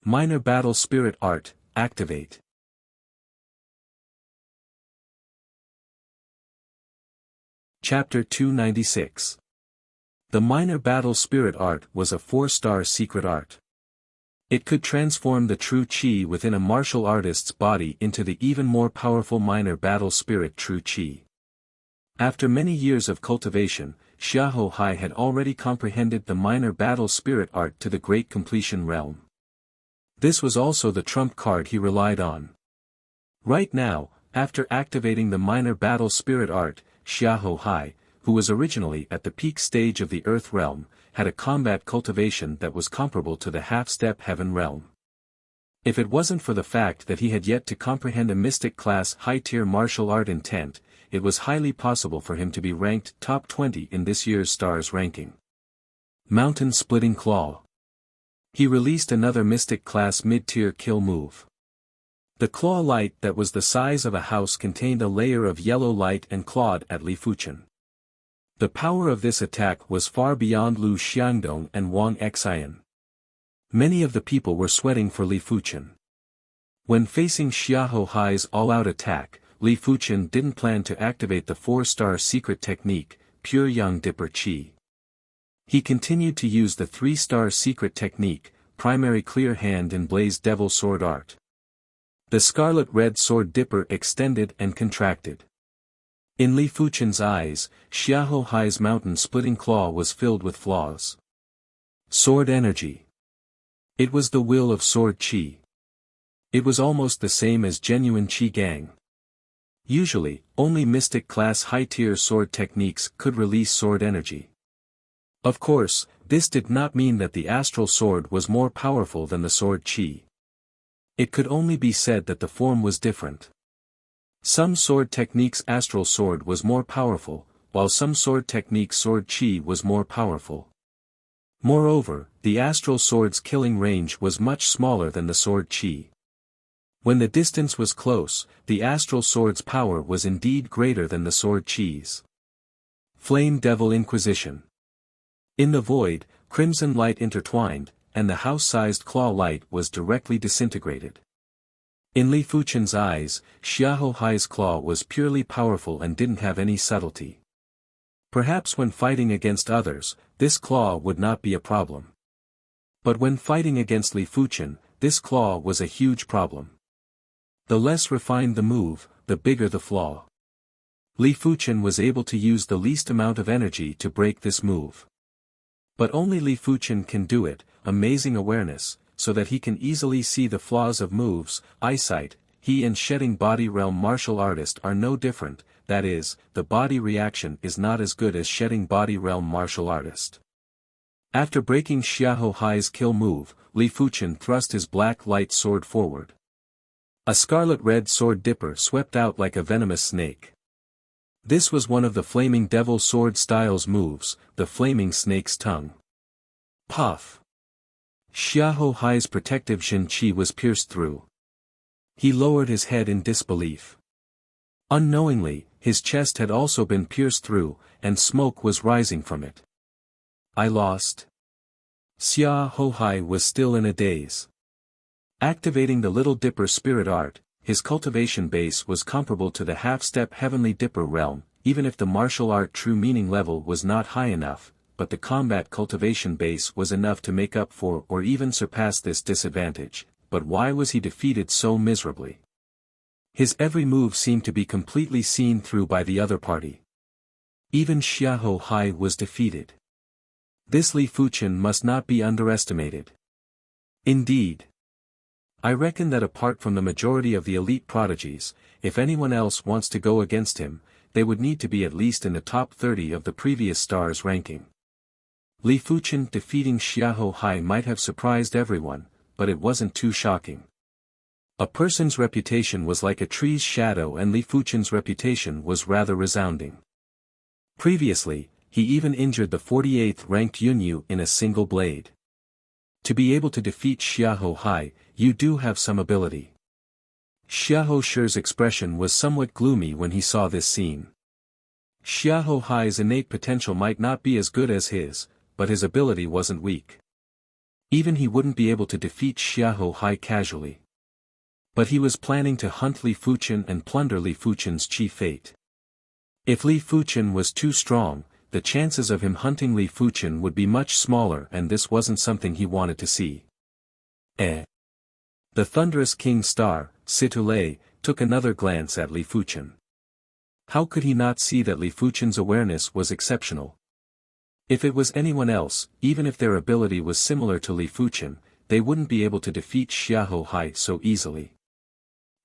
Minor Battle Spirit Art, activate. Chapter 296. The Minor Battle Spirit Art was a 4-star secret art. It could transform the true Qi within a martial artist's body into the even more powerful Minor Battle Spirit True Qi. After many years of cultivation, Xiahou Hai had already comprehended the Minor Battle Spirit Art to the Great Completion realm. This was also the trump card he relied on. Right now, after activating the Minor Battle Spirit Art, Xiahou Hai, who was originally at the peak stage of the Earth realm, had a combat cultivation that was comparable to the half-step Heaven realm. If it wasn't for the fact that he had yet to comprehend a mystic-class high-tier martial art intent, it was highly possible for him to be ranked top 20 in this year's stars ranking. Mountain-splitting claw. He released another mystic-class mid-tier kill move. The claw light that was the size of a house contained a layer of yellow light and clawed at Li Fuchen. The power of this attack was far beyond Lu Xiangdong and Wang Xian. Many of the people were sweating for Li Fuchen. When facing Xiahou Hai's all-out attack, Li Fuchen didn't plan to activate the 4-star secret technique, Pure Young Dipper Qi. He continued to use the 3-star secret technique, Primary Clear Hand and Blaze Devil Sword Art. The scarlet-red sword dipper extended and contracted. In Li Fuchen's eyes, Xiahou Hai's mountain-splitting claw was filled with flaws. Sword energy. It was the will of sword Qi. It was almost the same as genuine Qi Gang. Usually, only mystic-class high-tier sword techniques could release sword energy. Of course, this did not mean that the astral sword was more powerful than the sword Qi. It could only be said that the form was different. Some sword techniques' astral sword was more powerful, while some sword techniques' sword Qi was more powerful. Moreover, the astral sword's killing range was much smaller than the sword Qi. When the distance was close, the astral sword's power was indeed greater than the sword Qi's. Flame Devil Inquisition. In the void, crimson light intertwined, and the house-sized claw light was directly disintegrated. In Li Fuchen's eyes, Xiahou Hai's claw was purely powerful and didn't have any subtlety. Perhaps when fighting against others, this claw would not be a problem. But when fighting against Li Fuchen, this claw was a huge problem. The less refined the move, the bigger the flaw. Li Fuchen was able to use the least amount of energy to break this move. But only Li Fuchen can do it, amazing awareness, so that he can easily see the flaws of moves, eyesight. He and Shedding Body Realm martial artist are no different, that is, the body reaction is not as good as Shedding Body Realm martial artist. After breaking Xiahou Hai's kill move, Li Fuchen thrust his black light sword forward. A scarlet-red sword dipper swept out like a venomous snake. This was one of the Flaming Devil Sword style's moves, the Flaming Snake's Tongue. Puff! Xiahou Hai's protective Shen Qi was pierced through. He lowered his head in disbelief. Unknowingly, his chest had also been pierced through, and smoke was rising from it. I lost. Xia Ho-hai was still in a daze. Activating the Little Dipper spirit art, his cultivation base was comparable to the half-step Heavenly Dipper realm, even if the martial art true meaning level was not high enough, but the combat cultivation base was enough to make up for or even surpass this disadvantage. But why was he defeated so miserably? His every move seemed to be completely seen through by the other party. Even Xia Ho-hai was defeated. This Li Fuchen must not be underestimated. Indeed. I reckon that apart from the majority of the elite prodigies, if anyone else wants to go against him, they would need to be at least in the top 30 of the previous stars ranking. Li Fuchen defeating Xia Ho-hai might have surprised everyone, but it wasn't too shocking. A person's reputation was like a tree's shadow, and Li Fuchen's reputation was rather resounding. Previously, he even injured the 48th ranked Yunyu in a single blade. To be able to defeat Xia Ho-hai, you do have some ability. Xia Ho-shi's expression was somewhat gloomy when he saw this scene. Xia Ho-hai's innate potential might not be as good as his, but his ability wasn't weak. Even he wouldn't be able to defeat Xia Ho-hai casually. But he was planning to hunt Li Fuchen and plunder Li Fuchen's chief fate. If Li Fuchen was too strong, the chances of him hunting Li Fuchen would be much smaller, and this wasn't something he wanted to see. The thunderous King Star, Situlei, took another glance at Li Fuchen. How could he not see that Li Fuchen's awareness was exceptional? If it was anyone else, even if their ability was similar to Li Fuchen, they wouldn't be able to defeat Xia Ho-hai so easily.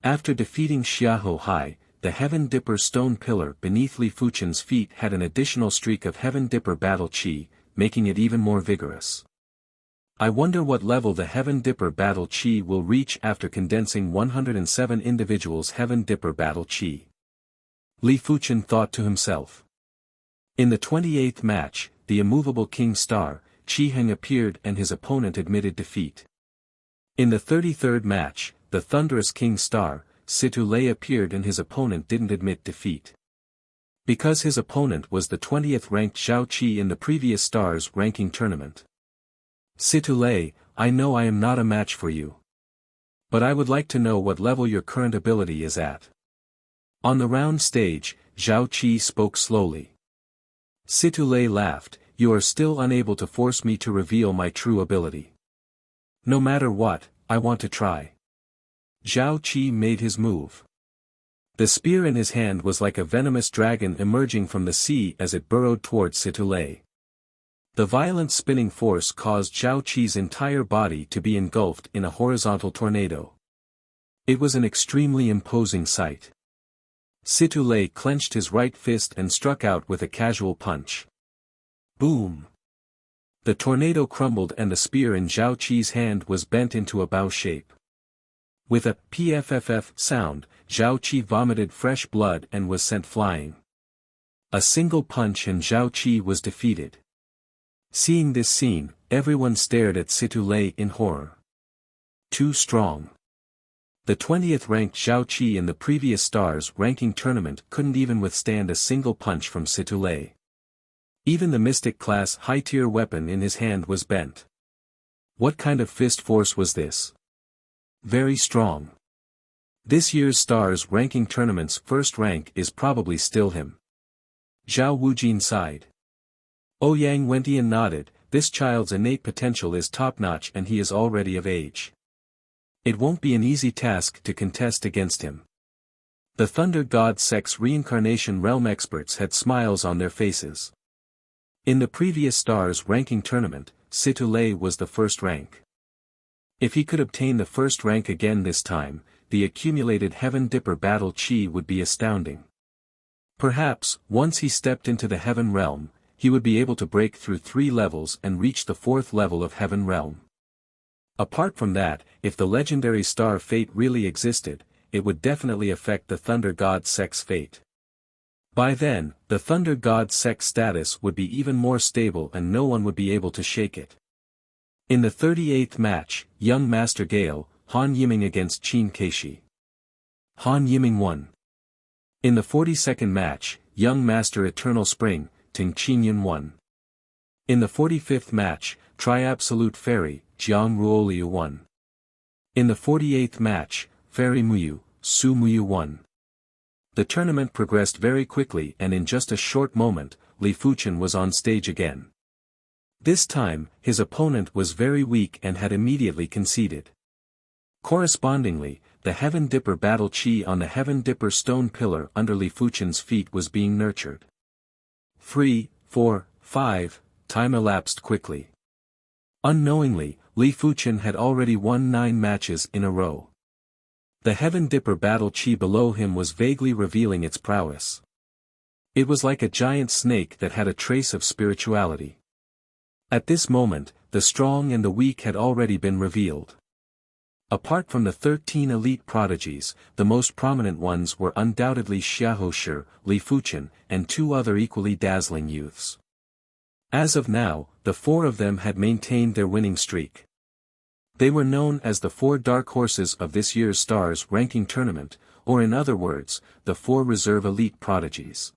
After defeating Xia Ho-hai, the Heaven Dipper stone pillar beneath Li Fuchen's feet had an additional streak of Heaven Dipper battle chi, making it even more vigorous. I wonder what level the Heaven Dipper battle chi will reach after condensing 107 individuals' Heaven Dipper battle chi. Li Fuchen thought to himself. In the 28th match, the immovable King Star, Qi Heng appeared and his opponent admitted defeat. In the 33rd match, the thunderous King Star, Situlei appeared and his opponent didn't admit defeat. Because his opponent was the 20th ranked Zhao Qi in the previous stars ranking tournament. Situlei, I know I am not a match for you. But I would like to know what level your current ability is at. On the round stage, Zhao Qi spoke slowly. Situlei laughed, you are still unable to force me to reveal my true ability. No matter what, I want to try. Zhao Qi made his move. The spear in his hand was like a venomous dragon emerging from the sea as it burrowed towards Situlei. The violent spinning force caused Zhao Qi's entire body to be engulfed in a horizontal tornado. It was an extremely imposing sight. Situlei clenched his right fist and struck out with a casual punch. Boom! The tornado crumbled and the spear in Zhao Qi's hand was bent into a bow shape. With a pfff sound, Zhao Qi vomited fresh blood and was sent flying. A single punch and Zhao Qi was defeated. Seeing this scene, everyone stared at Situlei in horror. Too strong. The 20th ranked Zhao Qi in the previous stars ranking tournament couldn't even withstand a single punch from Situlei. Even the mystic class high-tier weapon in his hand was bent. What kind of fist force was this? Very strong. This year's stars ranking tournament's first rank is probably still him. Zhao Wujin sighed. Ouyang Wentian nodded, this child's innate potential is top-notch and he is already of age. It won't be an easy task to contest against him. The Thunder God Sect's reincarnation realm experts had smiles on their faces. In the previous stars ranking tournament, Situlei was the first rank. If he could obtain the first rank again this time, the accumulated Heaven Dipper battle chi would be astounding. Perhaps, once he stepped into the Heaven Realm, he would be able to break through 3 levels and reach the 4th level of Heaven Realm. Apart from that, if the legendary star fate really existed, it would definitely affect the Thunder God Sect's fate. By then, the Thunder God Sect status would be even more stable and no one would be able to shake it. In the 38th match, Young Master Gale, Han Yiming against Qin Keishi. Han Yiming won. In the 42nd match, Young Master Eternal Spring, Ting Qingyun won. In the 45th match, Tri-Absolute Fairy, Jiang Ruoliu won. In the 48th match, Fairy Muyu, Su Muyu won. The tournament progressed very quickly and in just a short moment, Li Fuchen was on stage again. This time, his opponent was very weak and had immediately conceded. Correspondingly, the Heaven Dipper battle chi on the Heaven Dipper stone pillar under Li Fuchen's feet was being nurtured. 3, 4, 5, time elapsed quickly. Unknowingly, Li Fuchen had already won 9 matches in a row. The Heaven Dipper battle chi below him was vaguely revealing its prowess. It was like a giant snake that had a trace of spirituality. At this moment, the strong and the weak had already been revealed. Apart from the 13 elite prodigies, the most prominent ones were undoubtedly Xiaohoshi, Li Fuchen, and 2 other equally dazzling youths. As of now, the 4 of them had maintained their winning streak. They were known as the 4 dark horses of this year's Stars ranking tournament, or in other words, the 4 reserve elite prodigies.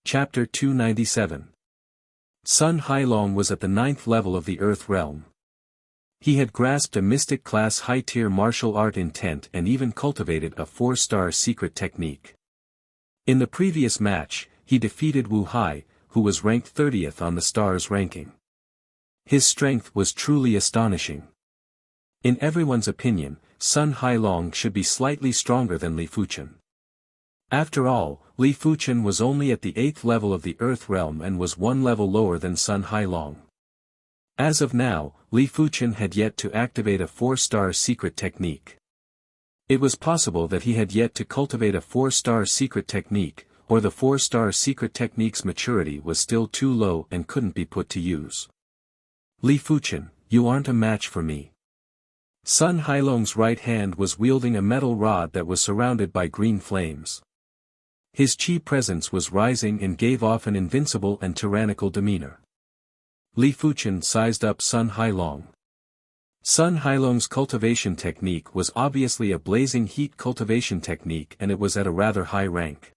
Chapter 297. Sun Hailong was at the 9th level of the Earth realm. He had grasped a mystic class high-tier martial art intent and even cultivated a 4-star secret technique. In the previous match, he defeated Wu Hai, who was ranked 30th on the Stars ranking. His strength was truly astonishing. In everyone's opinion, Sun Hailong should be slightly stronger than Li Fuchen. After all, Li Fuchen was only at the 8th level of the Earth realm and was 1 level lower than Sun Hailong. As of now, Li Fuchen had yet to activate a 4-star secret technique. It was possible that he had yet to cultivate a 4-star secret technique, or the 4-star secret technique's maturity was still too low and couldn't be put to use. Li Fuchen, you aren't a match for me. Sun Hailong's right hand was wielding a metal rod that was surrounded by green flames. His chi presence was rising and gave off an invincible and tyrannical demeanor. Li Fuchen sized up Sun Hailong. Sun Hailong's cultivation technique was obviously a blazing heat cultivation technique and it was at a rather high rank.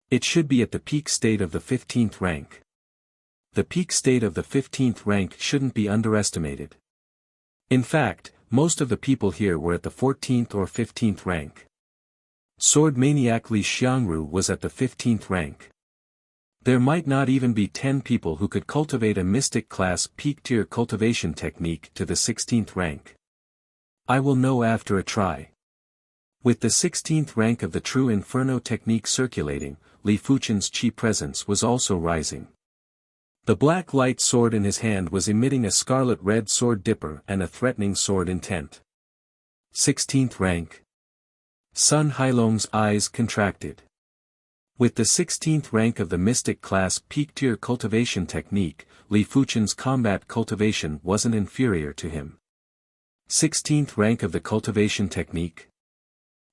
It should be at the peak state of the 15th rank. The peak state of the 15th rank shouldn't be underestimated. In fact, most of the people here were at the 14th or 15th rank. Sword Maniac Li Xiangru was at the 15th rank. There might not even be 10 people who could cultivate a mystic class peak tier cultivation technique to the 16th rank. I will know after a try. With the 16th rank of the true Inferno technique circulating, Li Fuchen's chi presence was also rising. The black light sword in his hand was emitting a scarlet-red sword dipper and a threatening sword intent. 16th rank. Sun Hailong's eyes contracted. With the 16th rank of the mystic class peak tier cultivation technique, Li Fuchen's combat cultivation wasn't inferior to him. 16th rank of the cultivation technique?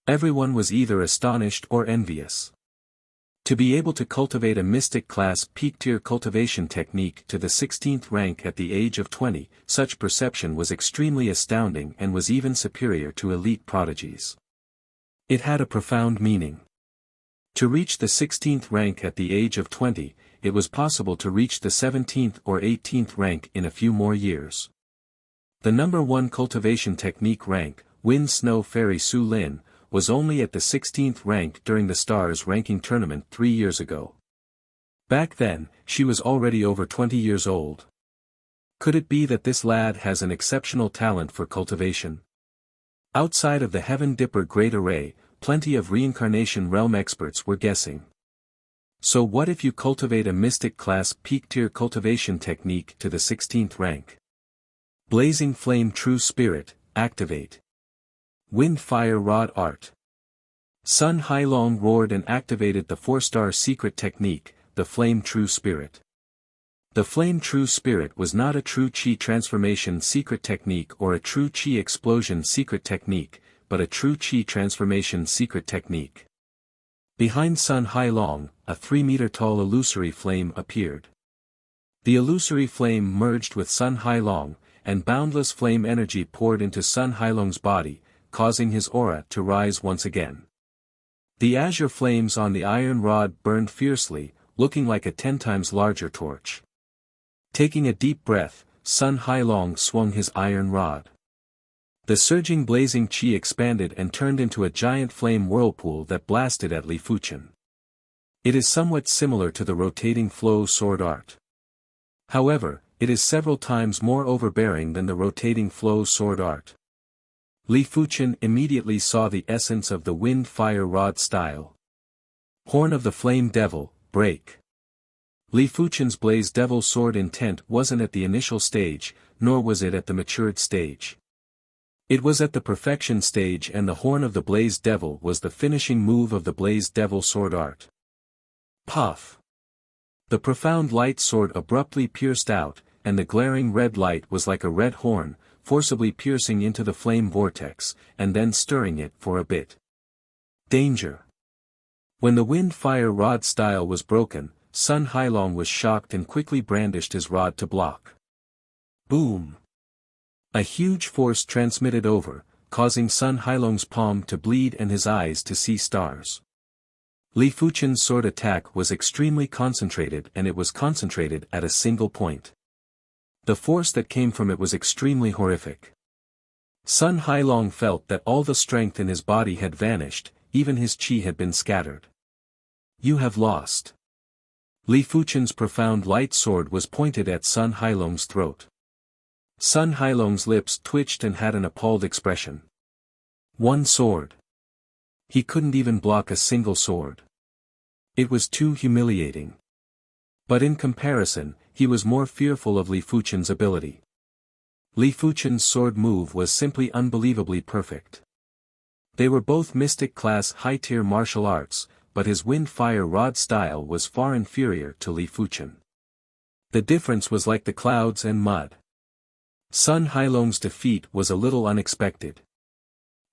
Everyone was either astonished or envious. To be able to cultivate a mystic class peak tier cultivation technique to the 16th rank at the age of 20, such perception was extremely astounding and was even superior to elite prodigies. It had a profound meaning. To reach the 16th rank at the age of 20, it was possible to reach the 17th or 18th rank in a few more years. The number 1 cultivation technique rank, Wind Snow Fairy Su Lin, was only at the 16th rank during the Stars ranking tournament 3 years ago. Back then, she was already over 20 years old. Could it be that this lad has an exceptional talent for cultivation? Outside of the Heaven Dipper Great Array, plenty of reincarnation realm experts were guessing. So what if you cultivate a mystic class peak tier cultivation technique to the 16th rank? Blazing Flame True Spirit, activate. Wind Fire Rod Art. Sun Hailong roared and activated the 4-star secret technique, the Flame True Spirit. The Flame True Spirit was not a true chi transformation secret technique or a true chi explosion secret technique, but a true chi transformation secret technique. Behind Sun Hailong, a 3-meter-tall illusory flame appeared. The illusory flame merged with Sun Hailong, and boundless flame energy poured into Sun Hailong's body, causing his aura to rise once again. The azure flames on the iron rod burned fiercely, looking like a 10 times larger torch. Taking a deep breath, Sun Hailong swung his iron rod. The surging blazing qi expanded and turned into a giant flame whirlpool that blasted at Li Fuchen. It is somewhat similar to the rotating flow sword art. However, it is several times more overbearing than the rotating flow sword art. Li Fuchen immediately saw the essence of the wind fire rod style. Horn of the Flame Devil, break. Li Fuchen's Blaze Devil sword intent wasn't at the initial stage, nor was it at the matured stage. It was at the perfection stage, and the Horn of the Blaze Devil was the finishing move of the Blaze Devil sword art. Puff! The profound light sword abruptly pierced out, and the glaring red light was like a red horn, forcibly piercing into the flame vortex, and then stirring it for a bit. Danger! When the wind fire rod style was broken, Sun Hailong was shocked and quickly brandished his rod to block. Boom! A huge force transmitted over, causing Sun Hailong's palm to bleed and his eyes to see stars. Li Fuchen's sword attack was extremely concentrated, and it was concentrated at a single point. The force that came from it was extremely horrific. Sun Hailong felt that all the strength in his body had vanished, even his qi had been scattered. You have lost. Li Fuchen's profound light sword was pointed at Sun Hailong's throat. Sun Hailong's lips twitched and had an appalled expression. One sword. He couldn't even block a single sword. It was too humiliating. But in comparison, he was more fearful of Li Fuchen's ability. Li Fuchen's sword move was simply unbelievably perfect. They were both mystic-class high-tier martial arts, but his wind-fire rod style was far inferior to Li Fuchen. The difference was like the clouds and mud. Sun Hailong's defeat was a little unexpected.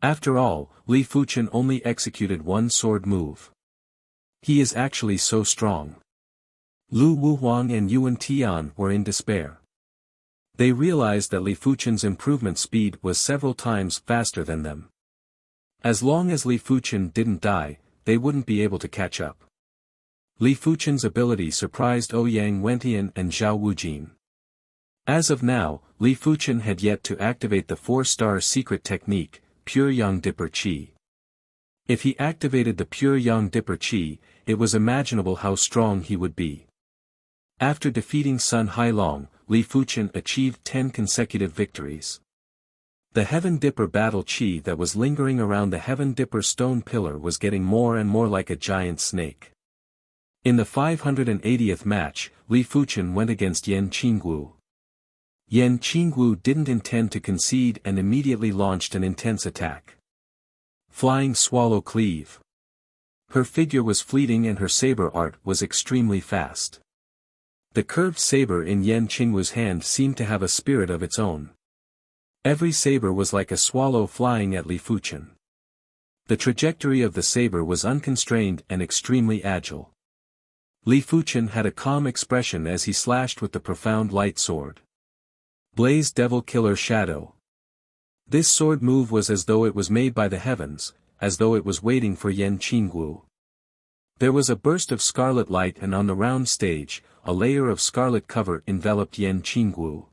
After all, Li Fuchen only executed one sword move. He is actually so strong. Lu Wuhuang and Yuan Tian were in despair. They realized that Li Fuchen's improvement speed was several times faster than them. As long as Li Fuchen didn't die, they wouldn't be able to catch up. Li Fuchen's ability surprised Ouyang Wentian and Zhao Wujin. As of now, Li Fuchen had yet to activate the 4-star secret technique, Pure Yang Dipper Qi. If he activated the Pure Yang Dipper Qi, it was imaginable how strong he would be. After defeating Sun Hailong, Li Fuchen achieved 10 consecutive victories. The Heaven Dipper battle qi that was lingering around the Heaven Dipper stone pillar was getting more and more like a giant snake. In the 580th match, Li Fuchen went against Yan Qingwu. Yan Qingwu didn't intend to concede and immediately launched an intense attack. Flying Swallow Cleave. Her figure was fleeting and her saber art was extremely fast. The curved saber in Yan Qingwu's hand seemed to have a spirit of its own. Every saber was like a swallow flying at Li Fuchen. The trajectory of the saber was unconstrained and extremely agile. Li Fuchen had a calm expression as he slashed with the profound light sword. Blaze Devil Killer Shadow. This sword move was as though it was made by the heavens, as though it was waiting for Yan Qingwu. There was a burst of scarlet light, and on the round stage, a layer of scarlet cover enveloped Yan Qingwu.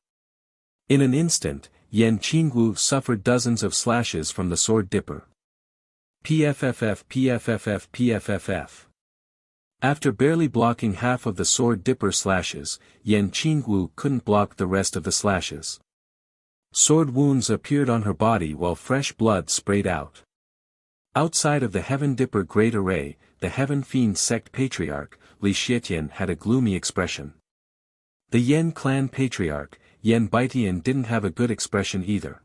In an instant, Yan Qingwu suffered dozens of slashes from the sword dipper. PFFF PFFF PFFF. After barely blocking half of the sword dipper slashes, Yan Qingwu couldn't block the rest of the slashes. Sword wounds appeared on her body while fresh blood sprayed out. Outside of the Heaven Dipper Great Array, the Heaven Fiend Sect Patriarch, Li Xietian had a gloomy expression. The Yen Clan Patriarch, Yan Baitian, didn't have a good expression either.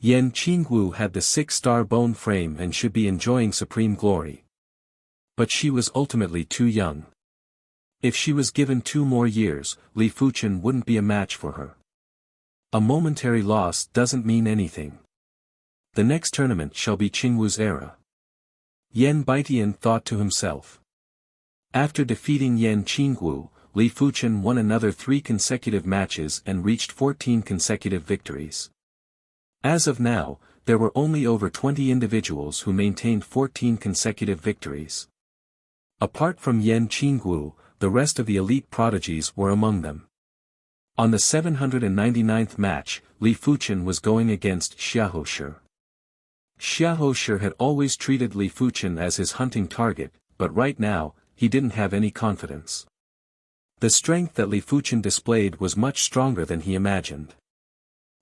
Yan Qingwu had the 6-star bone frame and should be enjoying supreme glory. But she was ultimately too young. If she was given 2 more years, Li Fuchen wouldn't be a match for her. A momentary loss doesn't mean anything. The next tournament shall be Qingwu's era. Yan Baitian thought to himself. After defeating Yan Qingwu, Li Fuchen won another 3 consecutive matches and reached 14 consecutive victories. As of now, there were only over 20 individuals who maintained 14 consecutive victories. Apart from Yan Qingguo, the rest of the elite prodigies were among them. On the 799th match, Li Fuchen was going against Xiaohoshi. Xiaohoshi had always treated Li Fuchen as his hunting target, but right now, he didn't have any confidence. The strength that Li Fuchen displayed was much stronger than he imagined.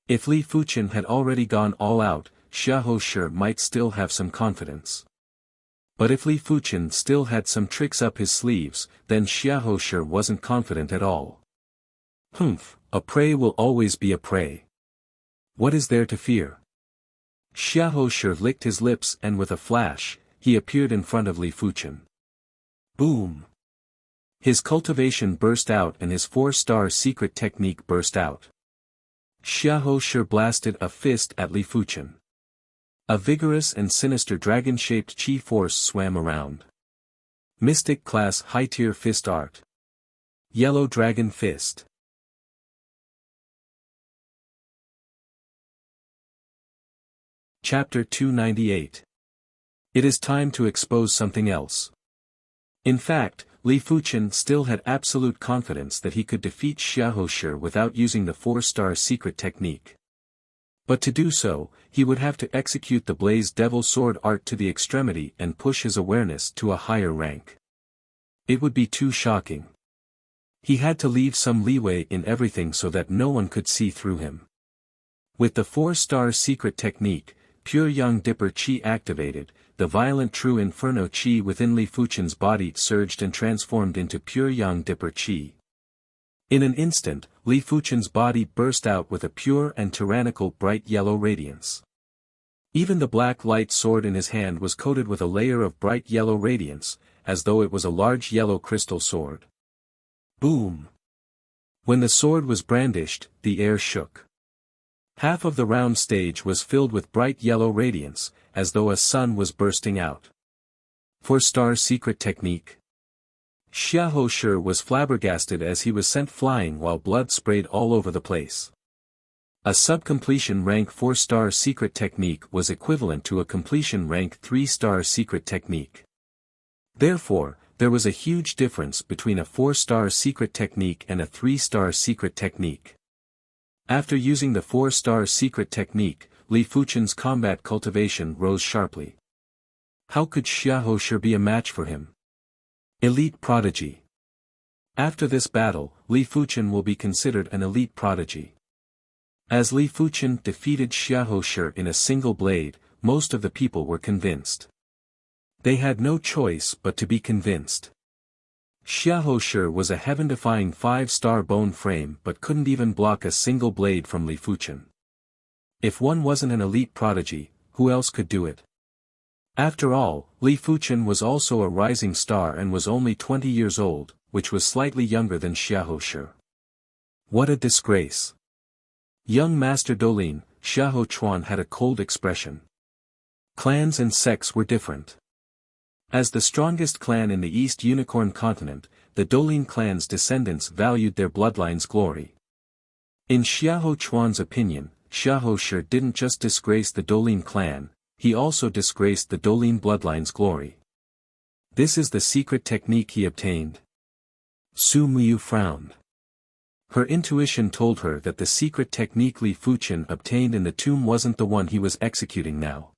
If Li Fuchen had already gone all out, Xiaohoshi might still have some confidence. But if Li Fuchen still had some tricks up his sleeves, then Xiaohoshi wasn't confident at all. Humph, a prey will always be a prey. What is there to fear? Xiaohoshi licked his lips and with a flash, he appeared in front of Li Fuchen. Boom! His cultivation burst out and his 4-star secret technique burst out. Xiaohoshi blasted a fist at Li Fuchen. A vigorous and sinister dragon-shaped chi force swam around. Mystic class high-tier fist art. Yellow Dragon Fist. Chapter 298. It is time to expose something else. In fact, Li Fuchen still had absolute confidence that he could defeat Xiaohoshi without using the 4-star secret technique. But to do so, he would have to execute the Blaze Devil Sword art to the extremity and push his awareness to a higher rank. It would be too shocking. He had to leave some leeway in everything so that no one could see through him. With the 4-star secret technique, Pure Young Dipper Chi activated, the violent true Inferno Chi within Li Fuchen's body surged and transformed into Pure Young Dipper Chi. In an instant, Li Fuchen's body burst out with a pure and tyrannical bright yellow radiance. Even the black light sword in his hand was coated with a layer of bright yellow radiance, as though it was a large yellow crystal sword. Boom! When the sword was brandished, the air shook. Half of the round stage was filled with bright yellow radiance, as though a sun was bursting out. 4-star secret technique. Xiaohoshi was flabbergasted as he was sent flying while blood sprayed all over the place. A sub-completion rank 4-star secret technique was equivalent to a completion rank 3-star secret technique. Therefore, there was a huge difference between a 4-star secret technique and a 3-star secret technique. After using the 4-star secret technique, Li Fuchen's combat cultivation rose sharply. How could Xiaohoshi be a match for him? Elite prodigy. After this battle, Li Fuchen will be considered an elite prodigy. As Li Fuchen defeated Xiaohoshi in a single blade, most of the people were convinced. They had no choice but to be convinced. Xiaohoshi was a heaven-defying 5-star bone frame but couldn't even block a single blade from Li Fuchen. If one wasn't an elite prodigy, who else could do it? After all, Li Fuchen was also a rising star and was only 20 years old, which was slightly younger than Xiaohoshi. What a disgrace! Young Master Dolin, Xiahou Chuan had a cold expression. Clans and sects were different. As the strongest clan in the East Unicorn continent, the Dolin clan's descendants valued their bloodline's glory. In Xiahou Chuan's opinion, Xiaohoshi didn't just disgrace the Dolin clan, he also disgraced the Dolin bloodline's glory. This is the secret technique he obtained. Su Muyu frowned. Her intuition told her that the secret technique Li Fuchen obtained in the tomb wasn't the one he was executing now.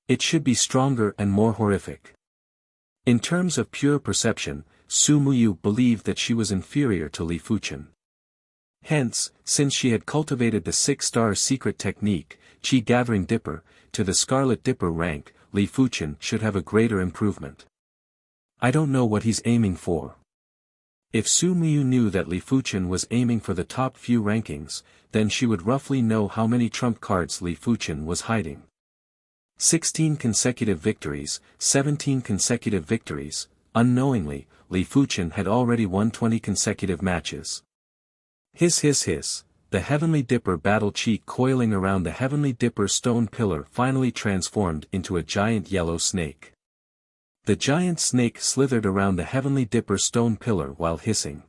It should be stronger and more horrific. In terms of pure perception, Su Muyu believed that she was inferior to Li Fuchen. Hence, since she had cultivated the 6-star secret technique, Chi Gathering Dipper, to the Scarlet Dipper rank, Li Fuchen should have a greater improvement. I don't know what he's aiming for. If Su Muyu knew that Li Fuchen was aiming for the top few rankings, then she would roughly know how many trump cards Li Fuchen was hiding. 16 consecutive victories, 17 consecutive victories, unknowingly, Li Fuchen had already won 20 consecutive matches. Hiss hiss hiss, the Heavenly Dipper battle chi coiling around the Heavenly Dipper stone pillar finally transformed into a giant yellow snake. The giant snake slithered around the Heavenly Dipper stone pillar while hissing.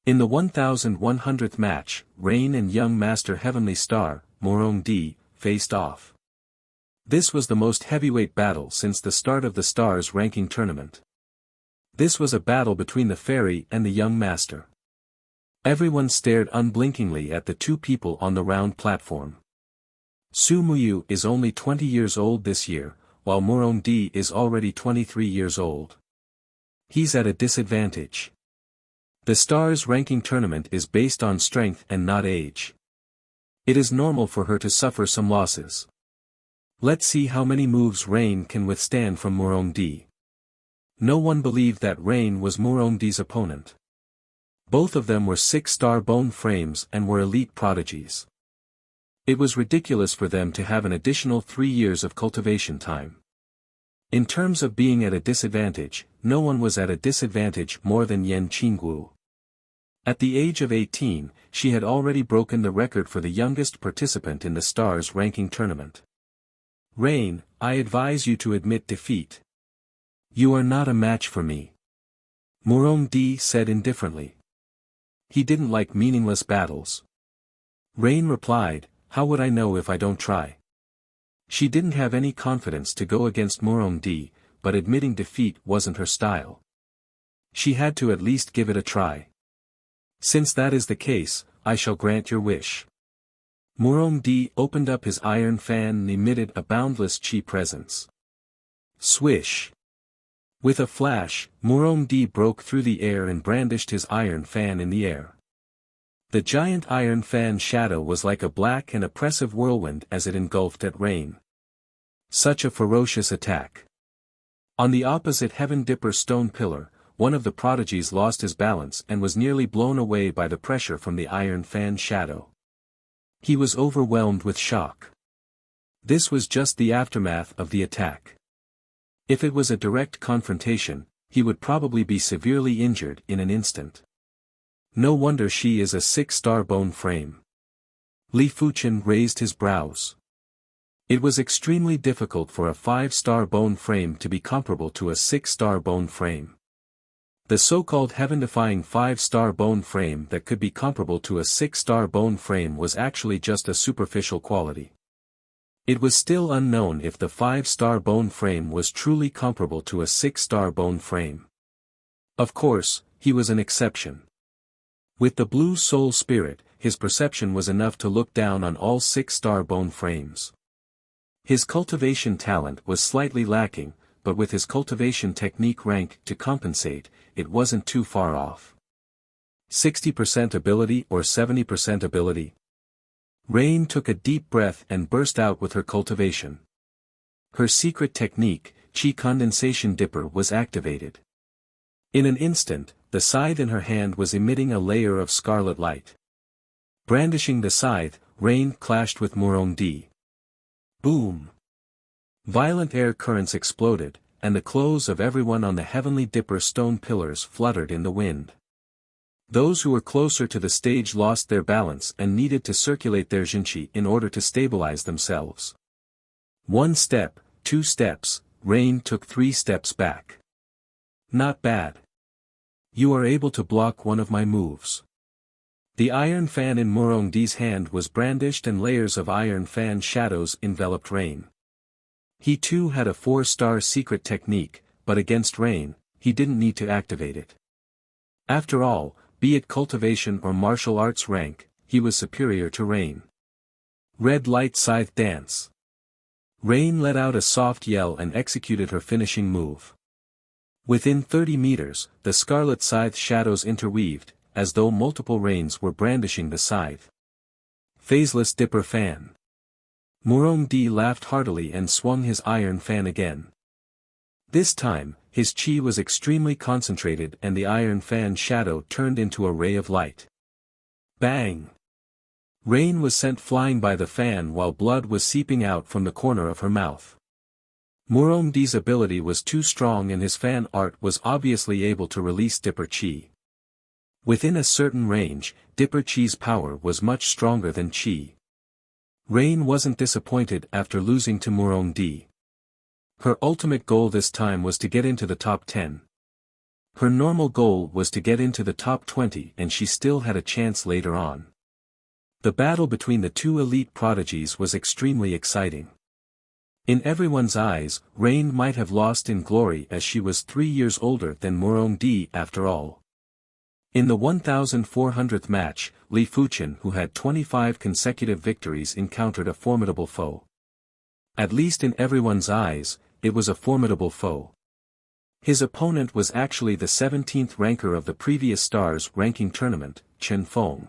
In the 1100th match, Rain and young Master Heavenly Star, Morong Di, faced off. This was the most heavyweight battle since the start of the Stars ranking tournament. This was a battle between the fairy and the young master. Everyone stared unblinkingly at the two people on the round platform. Su Muyu is only 20 years old this year, while Murondi is already 23 years old. He's at a disadvantage. The Stars ranking tournament is based on strength and not age. It is normal for her to suffer some losses. Let's see how many moves Rain can withstand from Murondi. No one believed that Rain was Murondi's opponent. Both of them were 6-star bone frames and were elite prodigies. It was ridiculous for them to have an additional 3 years of cultivation time. In terms of being at a disadvantage, no one was at a disadvantage more than Yan Qingguo. At the age of 18, she had already broken the record for the youngest participant in the Stars ranking tournament. Rain, I advise you to admit defeat. You are not a match for me. Murondi said indifferently. He didn't like meaningless battles. Rain replied, how would I know if I don't try? She didn't have any confidence to go against Murondi, but admitting defeat wasn't her style. She had to at least give it a try. Since that is the case, I shall grant your wish. Murondi opened up his iron fan and emitted a boundless chi presence. Swish! With a flash, Murondi broke through the air and brandished his iron fan in the air. The giant iron fan shadow was like a black and oppressive whirlwind as it engulfed at Rain. Such a ferocious attack. On the opposite Heaven Dipper stone pillar, one of the prodigies lost his balance and was nearly blown away by the pressure from the iron fan shadow. He was overwhelmed with shock. This was just the aftermath of the attack. If it was a direct confrontation, he would probably be severely injured in an instant. No wonder she is a 6-star bone frame. Li Fuchen raised his brows. It was extremely difficult for a 5-star bone frame to be comparable to a 6-star bone frame. The so-called heaven-defying 5-star bone frame that could be comparable to a 6-star bone frame was actually just a superficial quality. It was still unknown if the 5-star bone frame was truly comparable to a 6-star bone frame. Of course, he was an exception. With the blue soul spirit, his perception was enough to look down on all 6-star bone frames. His cultivation talent was slightly lacking, but with his cultivation technique rank to compensate, it wasn't too far off. 60% ability or 70% ability? Rain took a deep breath and burst out with her cultivation. Her secret technique, Chi Condensation Dipper, was activated. In an instant, the scythe in her hand was emitting a layer of scarlet light. Brandishing the scythe, Rain clashed with Murondi. Boom! Violent air currents exploded, and the clothes of everyone on the Heavenly Dipper stone pillars fluttered in the wind. Those who were closer to the stage lost their balance and needed to circulate their Jinchi in order to stabilize themselves. 1 step, 2 steps, Rain took 3 steps back. Not bad. You are able to block one of my moves. The iron fan in Murondi's hand was brandished and layers of iron fan shadows enveloped Rain. He too had a 4-star secret technique, but against Rain, he didn't need to activate it. After all, be it cultivation or martial arts rank, he was superior to Rain. Red light scythe dance. Rain let out a soft yell and executed her finishing move. Within 30 meters, the scarlet scythe shadows interweaved, as though multiple Rains were brandishing the scythe. Phaseless Dipper Fan. Murondi laughed heartily and swung his iron fan again. This time, his chi was extremely concentrated and the iron fan shadow turned into a ray of light. Bang! Rain was sent flying by the fan while blood was seeping out from the corner of her mouth. Murondi's ability was too strong and his fan art was obviously able to release Dipper Chi. Within a certain range, Dipper Chi's power was much stronger than Chi. Rain wasn't disappointed after losing to Murondi. Her ultimate goal this time was to get into the top 10. Her normal goal was to get into the top 20 and she still had a chance later on. The battle between the two elite prodigies was extremely exciting. In everyone's eyes, Rain might have lost in glory as she was 3 years older than Murongi after all. In the 1400th match, Li Fuchen, who had 25 consecutive victories, encountered a formidable foe. At least in everyone's eyes, it was a formidable foe. His opponent was actually the 17th ranker of the previous Stars ranking tournament, Chen Feng.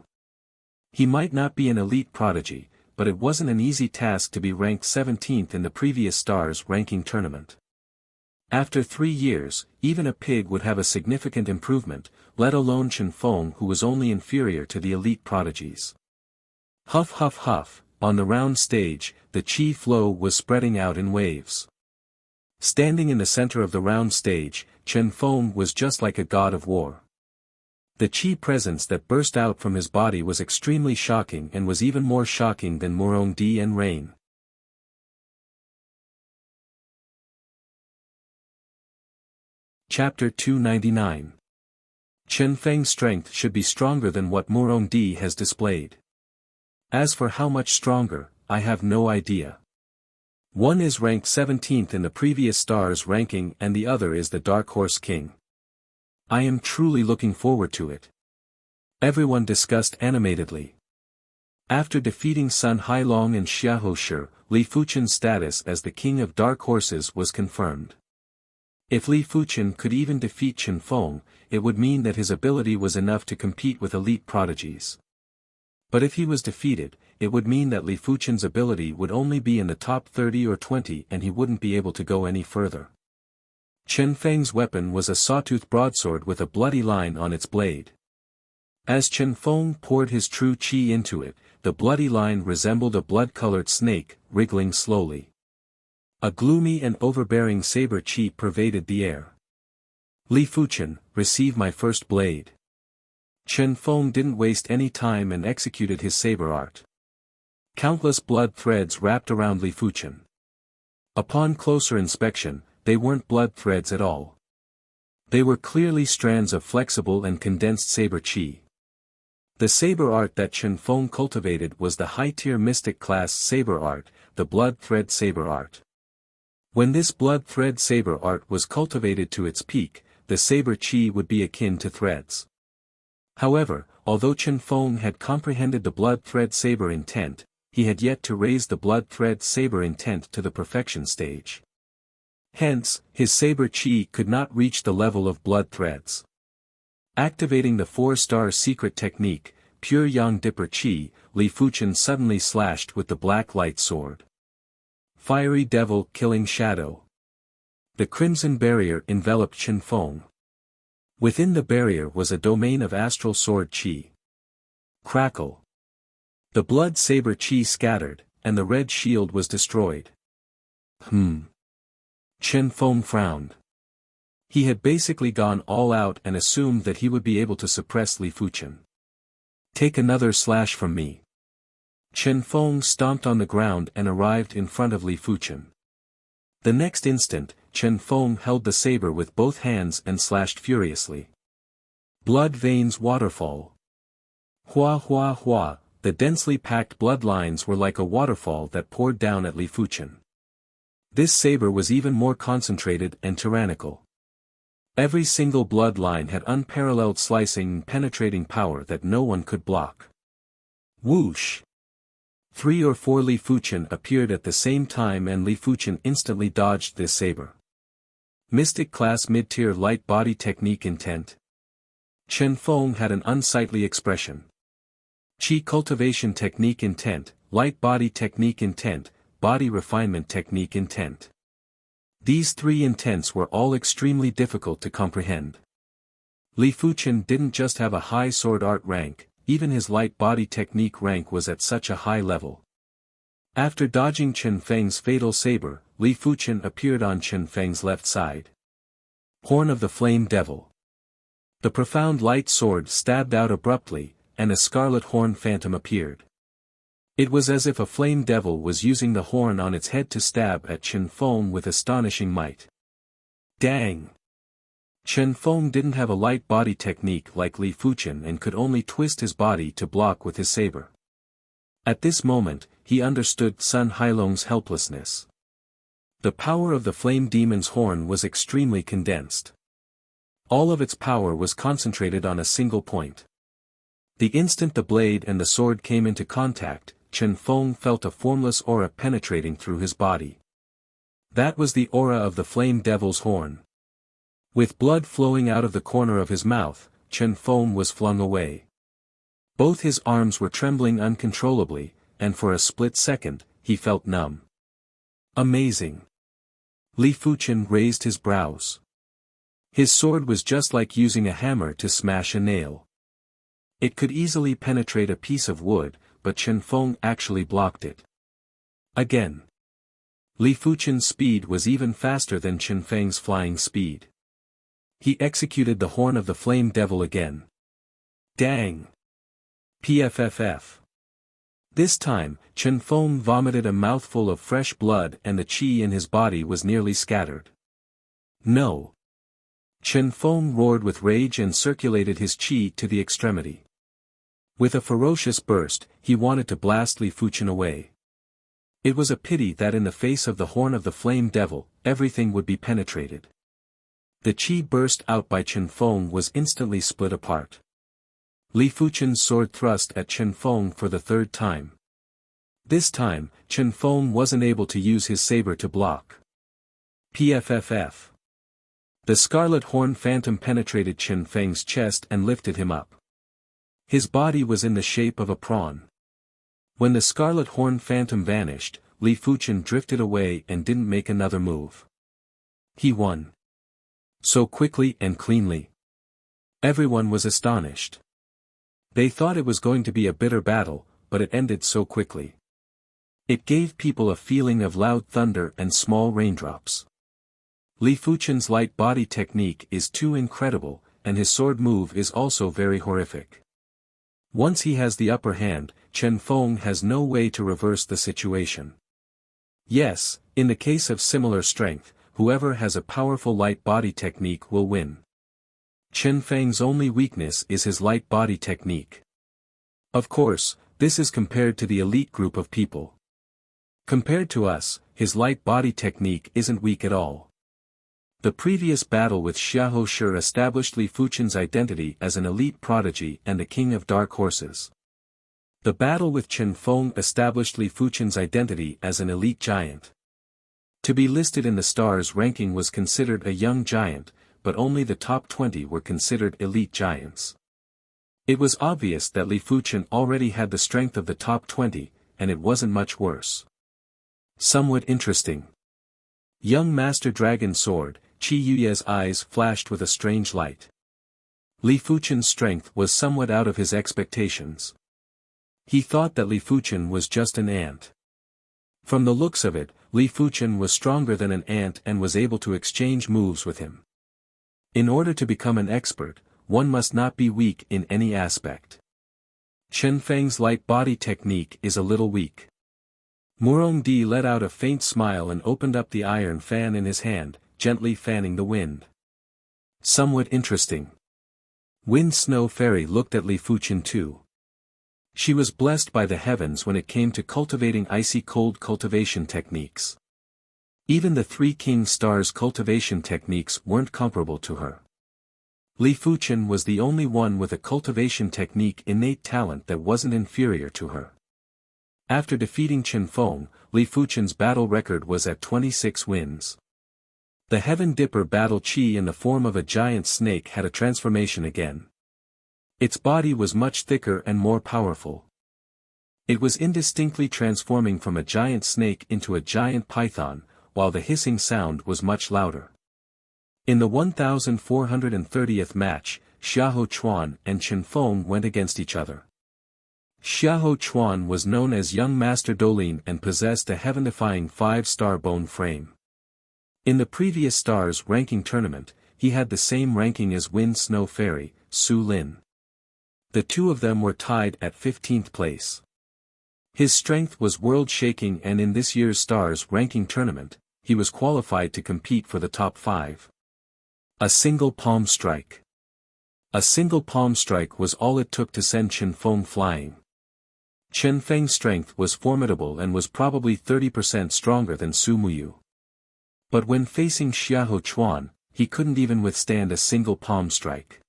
He might not be an elite prodigy, but it wasn't an easy task to be ranked 17th in the previous Stars ranking tournament. After 3 years, even a pig would have a significant improvement, let alone Chen Feng, who was only inferior to the elite prodigies. Huff huff huff, on the round stage, the qi flow was spreading out in waves. Standing in the center of the round stage, Chen Feng was just like a god of war. The qi presence that burst out from his body was extremely shocking and was even more shocking than Murongi and Rain. Chapter 299. Chen Feng's strength should be stronger than what Murongi has displayed. As for how much stronger, I have no idea. One is ranked 17th in the previous Stars ranking and the other is the Dark Horse King. I am truly looking forward to it. Everyone discussed animatedly. After defeating Sun Hailong and Xiahou Shi, Li Fuchen's status as the King of Dark Horses was confirmed. If Li Fuchen could even defeat Chen Feng, it would mean that his ability was enough to compete with elite prodigies. But if he was defeated, it would mean that Li Fuchen's ability would only be in the top 30 or 20 and he wouldn't be able to go any further. Chen Feng's weapon was a sawtooth broadsword with a bloody line on its blade. As Chen Feng poured his true qi into it, the bloody line resembled a blood-colored snake, wriggling slowly. A gloomy and overbearing saber qi pervaded the air. Li Fuchen, receive my first blade. Chen Feng didn't waste any time and executed his saber art. Countless blood threads wrapped around Li Fuchen. Upon closer inspection, they weren't blood threads at all. They were clearly strands of flexible and condensed saber qi. The saber art that Chen Feng cultivated was the high-tier mystic class saber art, the blood thread saber art. When this blood thread saber art was cultivated to its peak, the saber qi would be akin to threads. However, although Chen Feng had comprehended the blood thread saber intent, he had yet to raise the blood thread saber intent to the perfection stage. Hence, his saber qi could not reach the level of blood threads. Activating the 4-star secret technique, Pure Yang Dipper Qi, Li Fuchen suddenly slashed with the black light sword. Fiery devil killing shadow. The crimson barrier enveloped Chen Feng. Within the barrier was a domain of astral sword qi. Crackle. The blood saber qi scattered, and the red shield was destroyed. Chen Feng frowned. He had basically gone all out and assumed that he would be able to suppress Li Fuchen. Take another slash from me. Chen Feng stomped on the ground and arrived in front of Li Fuchen. The next instant, Chen Feng held the saber with both hands and slashed furiously. Blood veins waterfall. Hua hua hua, the densely packed blood lines were like a waterfall that poured down at Li Fuchen. This saber was even more concentrated and tyrannical. Every single blood line had unparalleled slicing and penetrating power that no one could block. Whoosh! 3 or 4 Li Fuchen appeared at the same time and Li Fuchen instantly dodged this saber. Mystic class mid-tier light body technique intent. Chen Feng had an unsightly expression. Qi cultivation technique intent, light body technique intent, body refinement technique intent. These 3 intents were all extremely difficult to comprehend. Li Fuchen didn't just have a high sword art rank, even his light body technique rank was at such a high level. After dodging Chen Feng's fatal saber, Li Fuchen appeared on Chen Feng's left side. Horn of the Flame Devil. The profound light sword stabbed out abruptly, and a scarlet horn phantom appeared. It was as if a flame devil was using the horn on its head to stab at Chen Feng with astonishing might. Dang! Chen Feng didn't have a light body technique like Li Fuchen and could only twist his body to block with his saber. At this moment, he understood Sun Hailong's helplessness. The power of the flame demon's horn was extremely condensed. All of its power was concentrated on a single point. The instant the blade and the sword came into contact, Chen Feng felt a formless aura penetrating through his body. That was the aura of the flame devil's horn. With blood flowing out of the corner of his mouth, Chen Feng was flung away. Both his arms were trembling uncontrollably, and for a split second, he felt numb. Amazing. Li Fuchen raised his brows. His sword was just like using a hammer to smash a nail. It could easily penetrate a piece of wood, but Chen Feng actually blocked it. Again. Li Fuchen's speed was even faster than Chen Feng's flying speed. He executed the horn of the flame devil again. Dang! Pfff. This time, Chen Feng vomited a mouthful of fresh blood and the qi in his body was nearly scattered. No! Chen Feng roared with rage and circulated his qi to the extremity. With a ferocious burst, he wanted to blast Li Fuchen away. It was a pity that in the face of the horn of the flame devil, everything would be penetrated. The qi burst out by Chen Feng was instantly split apart. Li Fuchen's sword thrust at Chen Feng for the third time. This time, Chen Feng wasn't able to use his saber to block. Pfff. The scarlet horn phantom penetrated Chen Feng's chest and lifted him up. His body was in the shape of a prawn. When the scarlet horn phantom vanished, Li Fuchen drifted away and didn't make another move. He won. So quickly and cleanly. Everyone was astonished. They thought it was going to be a bitter battle, but it ended so quickly. It gave people a feeling of loud thunder and small raindrops. Li Fuchen's light body technique is too incredible, and his sword move is also very horrific. Once he has the upper hand, Chen Feng has no way to reverse the situation. Yes, in the case of similar strength, whoever has a powerful light body technique will win. Chen Feng's only weakness is his light body technique. Of course, this is compared to the elite group of people. Compared to us, his light body technique isn't weak at all. The previous battle with Xiahou Shi established Li Fuchen's identity as an elite prodigy and the king of dark horses. The battle with Chen Feng established Li Fuchen's identity as an elite giant. To be listed in the stars ranking was considered a young giant, but only the top 20 were considered elite giants. It was obvious that Li Fuchen already had the strength of the top 20, and it wasn't much worse. Somewhat interesting. Young Master Dragon Sword, Qi Yuye's eyes flashed with a strange light. Li Fuchen's strength was somewhat out of his expectations. He thought that Li Fuchen was just an ant. From the looks of it, Li Fuchen was stronger than an ant and was able to exchange moves with him. In order to become an expert, one must not be weak in any aspect. Chen Feng's light body technique is a little weak. Murong Di let out a faint smile and opened up the iron fan in his hand, gently fanning the wind. Somewhat interesting. Wind Snow Fairy looked at Li Fuchen too. She was blessed by the heavens when it came to cultivating icy cold cultivation techniques. Even the three king stars cultivation techniques weren't comparable to her. Li Fuchen was the only one with a cultivation technique innate talent that wasn't inferior to her. After defeating Chen Feng, Li Fuchen's battle record was at 26 wins. The Heaven Dipper battle Qi in the form of a giant snake had a transformation again. Its body was much thicker and more powerful. It was indistinctly transforming from a giant snake into a giant python, while the hissing sound was much louder. In the 1430th match, Xiahou Chuan and Chen Feng went against each other. Xiahou Chuan was known as Young Master Dolin and possessed a heaven-defying 5-star bone frame. In the previous stars ranking tournament, he had the same ranking as Wind Snow Fairy, Su Lin. The two of them were tied at 15th place. His strength was world-shaking, and in this year's stars ranking tournament, he was qualified to compete for the top 5. A single palm strike. A single palm strike was all it took to send Chen Feng flying. Chen Feng's strength was formidable and was probably 30% stronger than Su Muyu. But when facing Xiahou Chuan, he couldn't even withstand a single palm strike.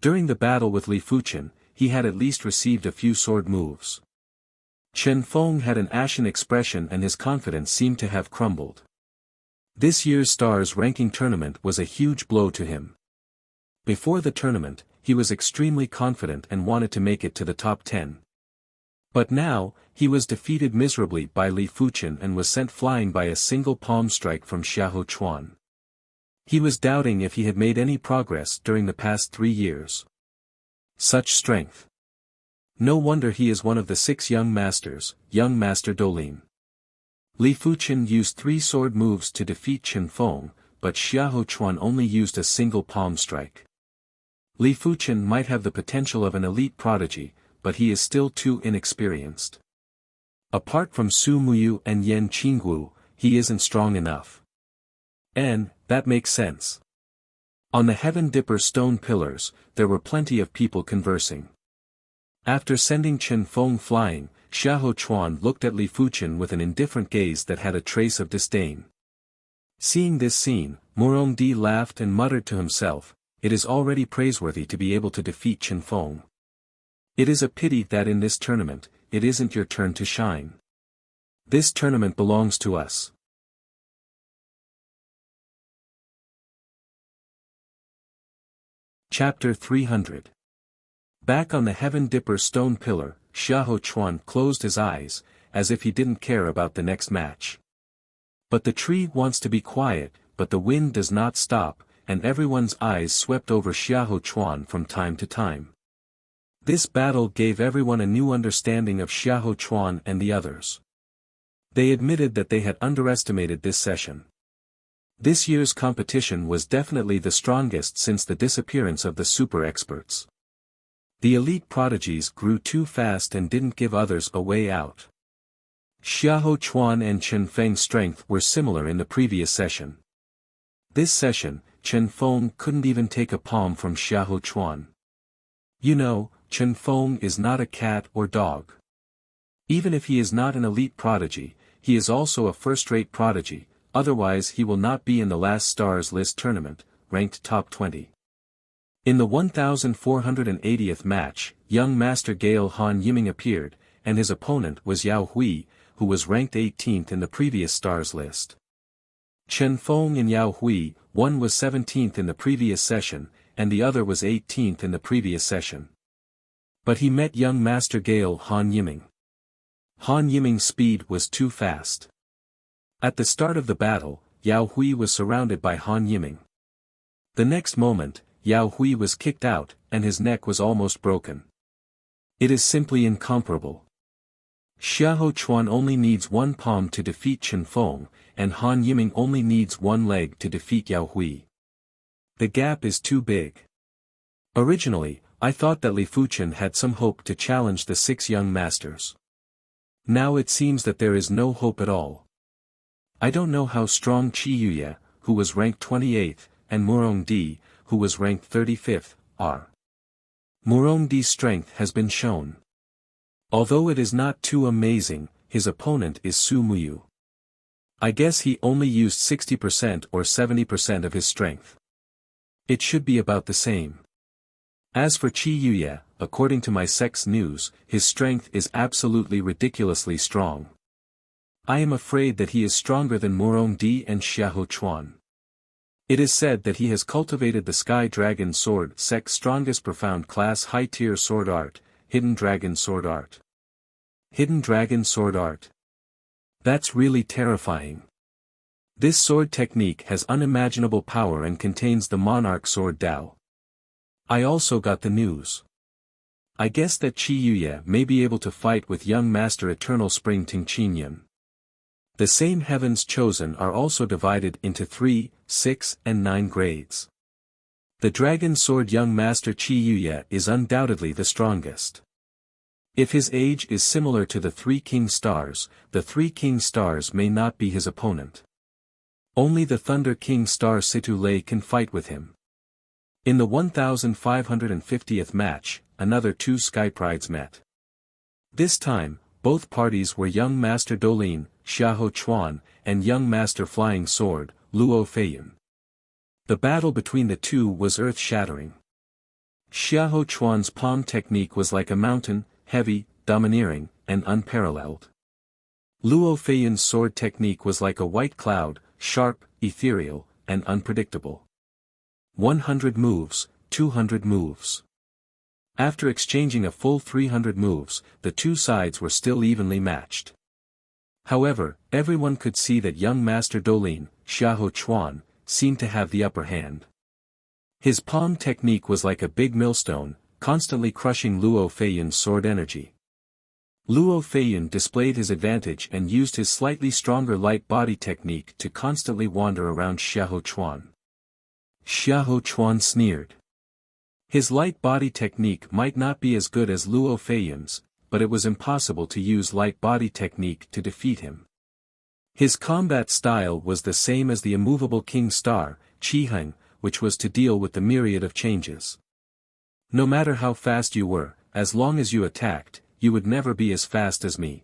During the battle with Li Fuchen, he had at least received a few sword moves. Chen Feng had an ashen expression and his confidence seemed to have crumbled. This year's Stars ranking tournament was a huge blow to him. Before the tournament, he was extremely confident and wanted to make it to the top 10. But now, he was defeated miserably by Li Fuchen and was sent flying by a single palm strike from Xiahou Chuan. He was doubting if he had made any progress during the past 3 years. Such strength. No wonder he is one of the 6 young masters, young Master Dolin. Li Fuchen used 3 sword moves to defeat Chen Feng, but Xiahou Chuan only used a single palm strike. Li Fuchen might have the potential of an elite prodigy, but he is still too inexperienced. Apart from Su Muyu and Yan Qinggu, he isn't strong enough. And, that makes sense. On the Heaven Dipper stone pillars, there were plenty of people conversing. After sending Chen Feng flying, Xiahou Chuan looked at Li Fuchen with an indifferent gaze that had a trace of disdain. Seeing this scene, Murongdi laughed and muttered to himself, "It is already praiseworthy to be able to defeat Chen Feng. It is a pity that in this tournament, it isn't your turn to shine. This tournament belongs to us." Chapter 300. Back on the Heaven Dipper stone pillar, Xiahou Chuan closed his eyes, as if he didn't care about the next match. But the tree wants to be quiet, but the wind does not stop, and everyone's eyes swept over Xiahou Chuan from time to time. This battle gave everyone a new understanding of Xiahou Chuan and the others. They admitted that they had underestimated this session. This year's competition was definitely the strongest since the disappearance of the super experts. The elite prodigies grew too fast and didn't give others a way out. Xiahou Chuan and Chen Feng's strength were similar in the previous session. This session, Chen Feng couldn't even take a palm from Xiahou Chuan. You know, Chen Feng is not a cat or dog. Even if he is not an elite prodigy, he is also a first-rate prodigy, otherwise he will not be in the last Stars list tournament, ranked top 20. In the 1480th match, young Master Gale Han Yiming appeared, and his opponent was Yao Hui, who was ranked 18th in the previous Stars list. Chen Feng and Yao Hui, one was 17th in the previous session, and the other was 18th in the previous session. But he met young Master Gale Han Yiming. Han Yiming's speed was too fast. At the start of the battle, Yao Hui was surrounded by Han Yiming. The next moment, Yao Hui was kicked out, and his neck was almost broken. It is simply incomparable. Xiahou Chuan only needs 1 palm to defeat Chen Feng, and Han Yiming only needs 1 leg to defeat Yao Hui. The gap is too big. Originally, I thought that Li Fuchen had some hope to challenge the 6 young masters. Now it seems that there is no hope at all. I don't know how strong Qi Yuye, who was ranked 28th, and Murongdi, who was ranked 35th, are. Murongdi's strength has been shown. Although it is not too amazing, his opponent is Su Muyu. I guess he only used 60% or 70% of his strength. It should be about the same. As for Qi Yuye, according to my sex news, his strength is absolutely ridiculously strong. I am afraid that he is stronger than Murongdi and Xiahou Chuan. It is said that he has cultivated the Sky Dragon Sword Sect's strongest profound class high-tier sword art, Hidden Dragon Sword Art. Hidden Dragon Sword Art. That's really terrifying. This sword technique has unimaginable power and contains the Monarch Sword Dao. I also got the news. I guess that Qi Yuye may be able to fight with young Master Eternal Spring Tingqinyan. The same Heavens Chosen are also divided into 3, 6, and 9 grades. The Dragon Sword young Master Qi Yuye is undoubtedly the strongest. If his age is similar to the 3 King Stars, the 3 King Stars may not be his opponent. Only the Thunder King Star Situ Lei can fight with him. In the 1550th match, another 2 Sky Prides met. This time, both parties were young Master Dolin, Xiahou Chuan, and young Master Flying Sword, Luo Feiyan. The battle between the two was earth-shattering. Xiahou Chuan's palm technique was like a mountain, heavy, domineering, and unparalleled. Luo Feiyan's sword technique was like a white cloud, sharp, ethereal, and unpredictable. 100 moves, 200 moves. After exchanging a full 300 moves, the two sides were still evenly matched. However, everyone could see that young Master Dolin, Xiahou Chuan, seemed to have the upper hand. His palm technique was like a big millstone, constantly crushing Luo Feiyan's sword energy. Luo Feiyan displayed his advantage and used his slightly stronger light body technique to constantly wander around Xiahou Chuan. Xiahou Chuan sneered. His light body technique might not be as good as Luo Feiyan's, but it was impossible to use light body technique to defeat him. His combat style was the same as the immovable King Star, Qiheng, which was to deal with the myriad of changes. No matter how fast you were, as long as you attacked, you would never be as fast as me.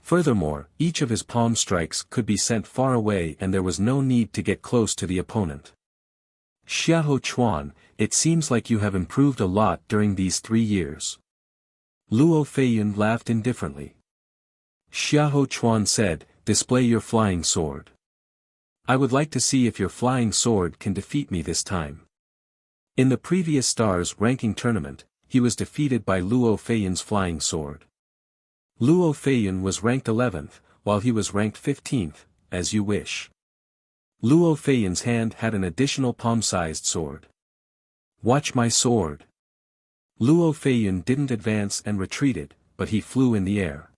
Furthermore, each of his palm strikes could be sent far away and there was no need to get close to the opponent. Xiahou Chuan, it seems like you have improved a lot during these 3 years. Luo Feiyan laughed indifferently. Xiahou Chuan said, display your flying sword. I would like to see if your flying sword can defeat me this time. In the previous Stars ranking tournament, he was defeated by Luo Feiyan's flying sword. Luo Feiyan was ranked 11th, while he was ranked 15th, as you wish. Luo Feiyan's hand had an additional palm-sized sword. Watch my sword. Luo Feiyan didn't advance and retreated, but he flew in the air.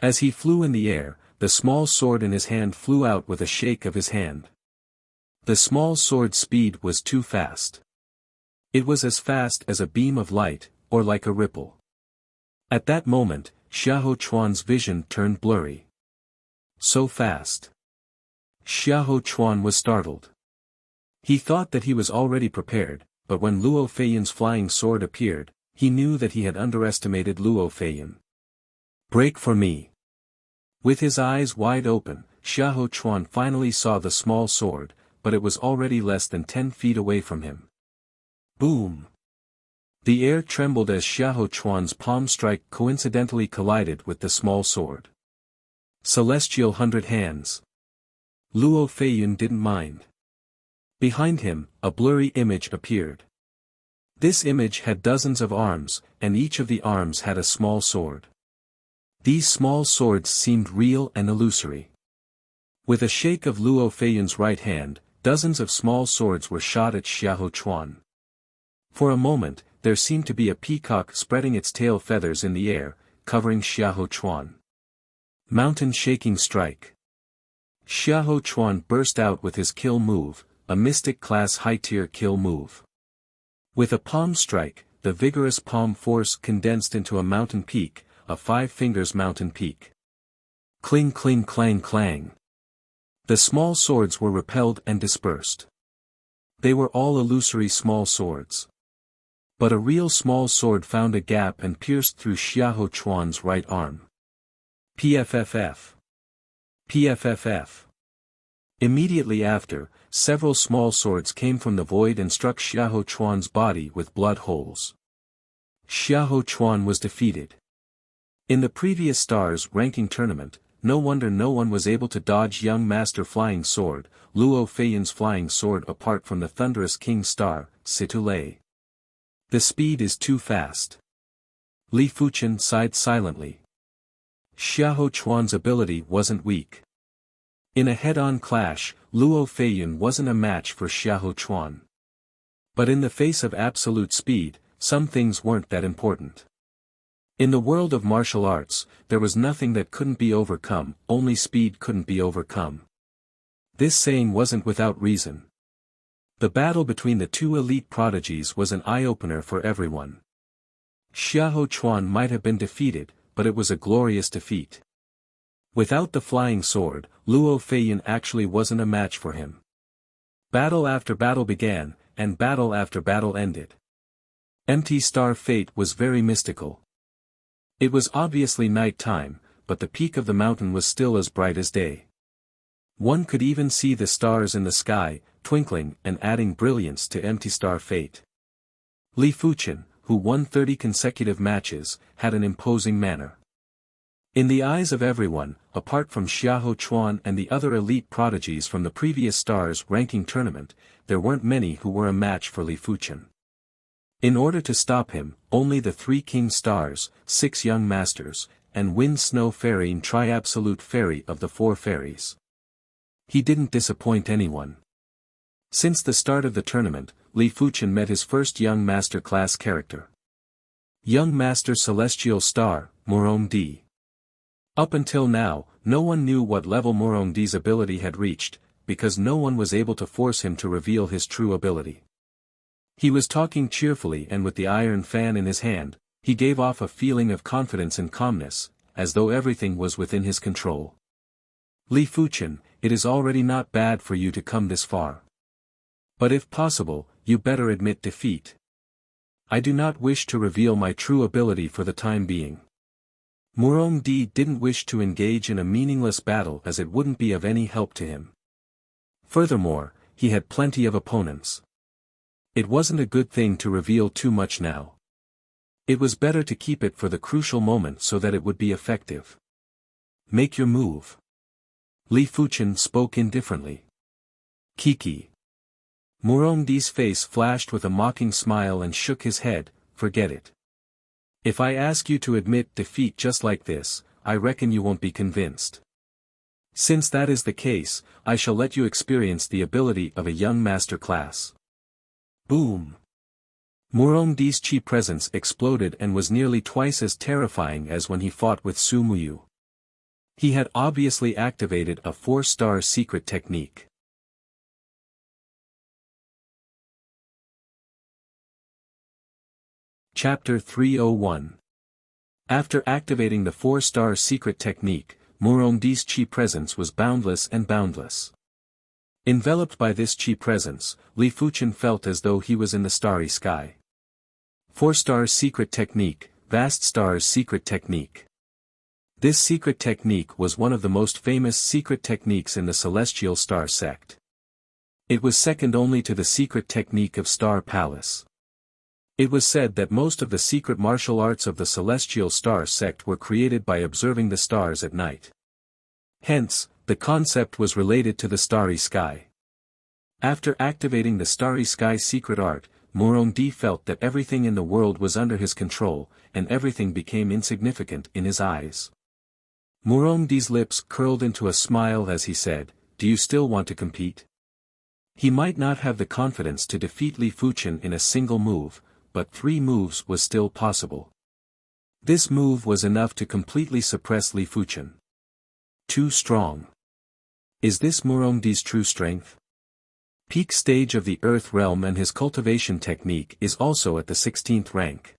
As he flew in the air, the small sword in his hand flew out with a shake of his hand. The small sword's speed was too fast. It was as fast as a beam of light, or like a ripple. At that moment, Xiahou Chuan's vision turned blurry. So fast. Xiahou Chuan was startled. He thought that he was already prepared, but when Luo Feiyan's flying sword appeared, he knew that he had underestimated Luo Feiyan. Break for me. With his eyes wide open, Xiahou Chuan finally saw the small sword, but it was already less than 10 feet away from him. Boom! The air trembled as Xiahou Chuan's palm strike coincidentally collided with the small sword. Celestial 100 hands. Luo Feiyan didn't mind. Behind him, a blurry image appeared. This image had dozens of arms, and each of the arms had a small sword. These small swords seemed real and illusory. With a shake of Luo Feiyan's right hand, dozens of small swords were shot at Xiahou Chuan. For a moment, there seemed to be a peacock spreading its tail feathers in the air, covering Xiahou Chuan. Mountain shaking strike. Xiahou Chuan burst out with his kill move, a mystic class high-tier kill move. With a palm strike, the vigorous palm force condensed into a mountain peak, a 5 fingers mountain peak. Cling cling clang clang. The small swords were repelled and dispersed. They were all illusory small swords. But a real small sword found a gap and pierced through Xiahou Chuan's right arm. PFFF. PFFF. Immediately after, several small swords came from the void and struck Xiahou Chuan's body with blood holes. Xiahou Chuan was defeated. In the previous Stars ranking tournament, no wonder no one was able to dodge young Master Flying Sword, Luo Feiyan's flying sword apart from the thunderous King Star, Situlei. The speed is too fast. Li Fuchen sighed silently. Xiahou Chuan's ability wasn't weak. In a head-on clash, Luo Feiyan wasn't a match for Xiahou Chuan. But in the face of absolute speed, some things weren't that important. In the world of martial arts, there was nothing that couldn't be overcome, only speed couldn't be overcome. This saying wasn't without reason. The battle between the two elite prodigies was an eye-opener for everyone. Xiahou Chuan might have been defeated, but it was a glorious defeat. Without the flying sword, Luo Feiyan actually wasn't a match for him. Battle after battle began, and battle after battle ended. Empty Star fate was very mystical. It was obviously night time, but the peak of the mountain was still as bright as day. One could even see the stars in the sky, twinkling and adding brilliance to empty star fate. Li Fuqian, who won 30 consecutive matches, had an imposing manner. In the eyes of everyone, apart from Xiahou Chuan and the other elite prodigies from the previous stars ranking tournament, there weren't many who were a match for Li Fuqian. In order to stop him, only the 3 king stars, 6 young masters, and Wind Snow Fairy and Tri-Absolute Fairy of the 4 fairies. He didn't disappoint anyone. Since the start of the tournament, Li Fuqian met his first young master class character. Young Master Celestial Star, Morong-di. Up until now, no one knew what level Morong-di's ability had reached, because no one was able to force him to reveal his true ability. He was talking cheerfully, and with the iron fan in his hand, he gave off a feeling of confidence and calmness, as though everything was within his control. Li Fuqian, it is already not bad for you to come this far. But if possible, you better admit defeat. I do not wish to reveal my true ability for the time being. Morong-di didn't wish to engage in a meaningless battle as it wouldn't be of any help to him. Furthermore, he had plenty of opponents. It wasn't a good thing to reveal too much now. It was better to keep it for the crucial moment so that it would be effective. Make your move. Li Fuqian spoke indifferently. Kiki. Morong-di's face flashed with a mocking smile and shook his head. Forget it. If I ask you to admit defeat just like this, I reckon you won't be convinced. Since that is the case, I shall let you experience the ability of a young master class. Boom. Morong-di's chi presence exploded and was nearly twice as terrifying as when he fought with Su Muyu. He had obviously activated a 4-star secret technique. Chapter 301. After activating the 4-star secret technique, Morong-di's chi presence was boundless and boundless. Enveloped by this chi presence, Li Fuqian felt as though he was in the starry sky. 4-star secret technique, vast stars secret technique. This secret technique was one of the most famous secret techniques in the Celestial Star sect. It was second only to the secret technique of Star Palace. It was said that most of the secret martial arts of the Celestial Star sect were created by observing the stars at night. Hence, the concept was related to the starry sky. After activating the starry sky secret art, Morong-di felt that everything in the world was under his control, and everything became insignificant in his eyes. Morong-di's lips curled into a smile as he said, "Do you still want to compete?" He might not have the confidence to defeat Li Fuqian in a single move, but 3 moves was still possible. This move was enough to completely suppress Li Fuqian. Too strong. Is this Morong-di's true strength? Peak stage of the Earth realm, and his cultivation technique is also at the 16th rank.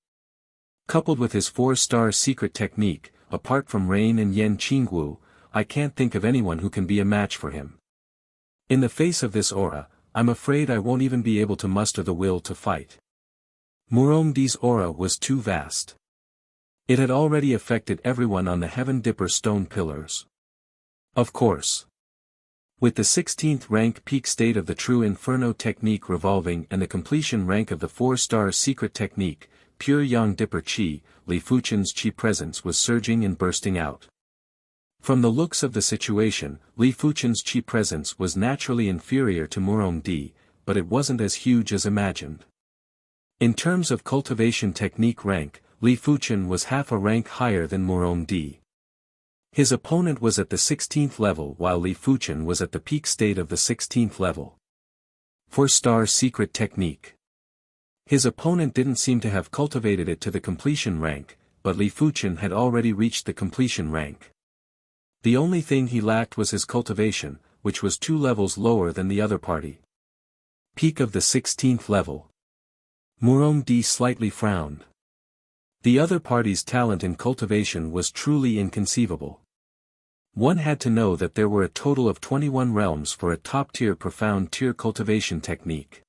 Coupled with his 4-star secret technique, apart from Rain and Yen Qingwu, I can't think of anyone who can be a match for him. In the face of this aura, I'm afraid I won't even be able to muster the will to fight. Morong-di's aura was too vast. It had already affected everyone on the Heaven Dipper stone pillars. Of course. With the 16th rank peak state of the True Inferno technique revolving and the completion rank of the 4-star secret technique, Pure Yang Dipper Chi, Li Fuqian's chi presence was surging and bursting out. From the looks of the situation, Li Fuqian's chi presence was naturally inferior to Morong-di, but it wasn't as huge as imagined. In terms of cultivation technique rank, Li Fuqian was half a rank higher than Morong-di. His opponent was at the 16th level while Li Fuqian was at the peak state of the 16th level. 4-star secret technique. His opponent didn't seem to have cultivated it to the completion rank, but Li Fuqian had already reached the completion rank. The only thing he lacked was his cultivation, which was 2 levels lower than the other party. Peak of the 16th level. Morong-di slightly frowned. The other party's talent in cultivation was truly inconceivable. One had to know that there were a total of 21 realms for a top-tier profound tier cultivation technique.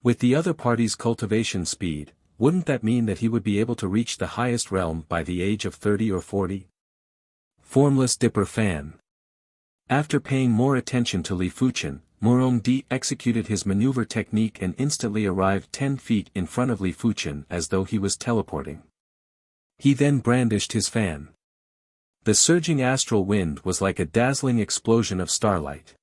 With the other party's cultivation speed, wouldn't that mean that he would be able to reach the highest realm by the age of 30 or 40? Formless Dipper Fan. After paying more attention to Li Fuchen, Murong-di executed his maneuver technique and instantly arrived 10 feet in front of Li Fuchen as though he was teleporting. He then brandished his fan. The surging astral wind was like a dazzling explosion of starlight.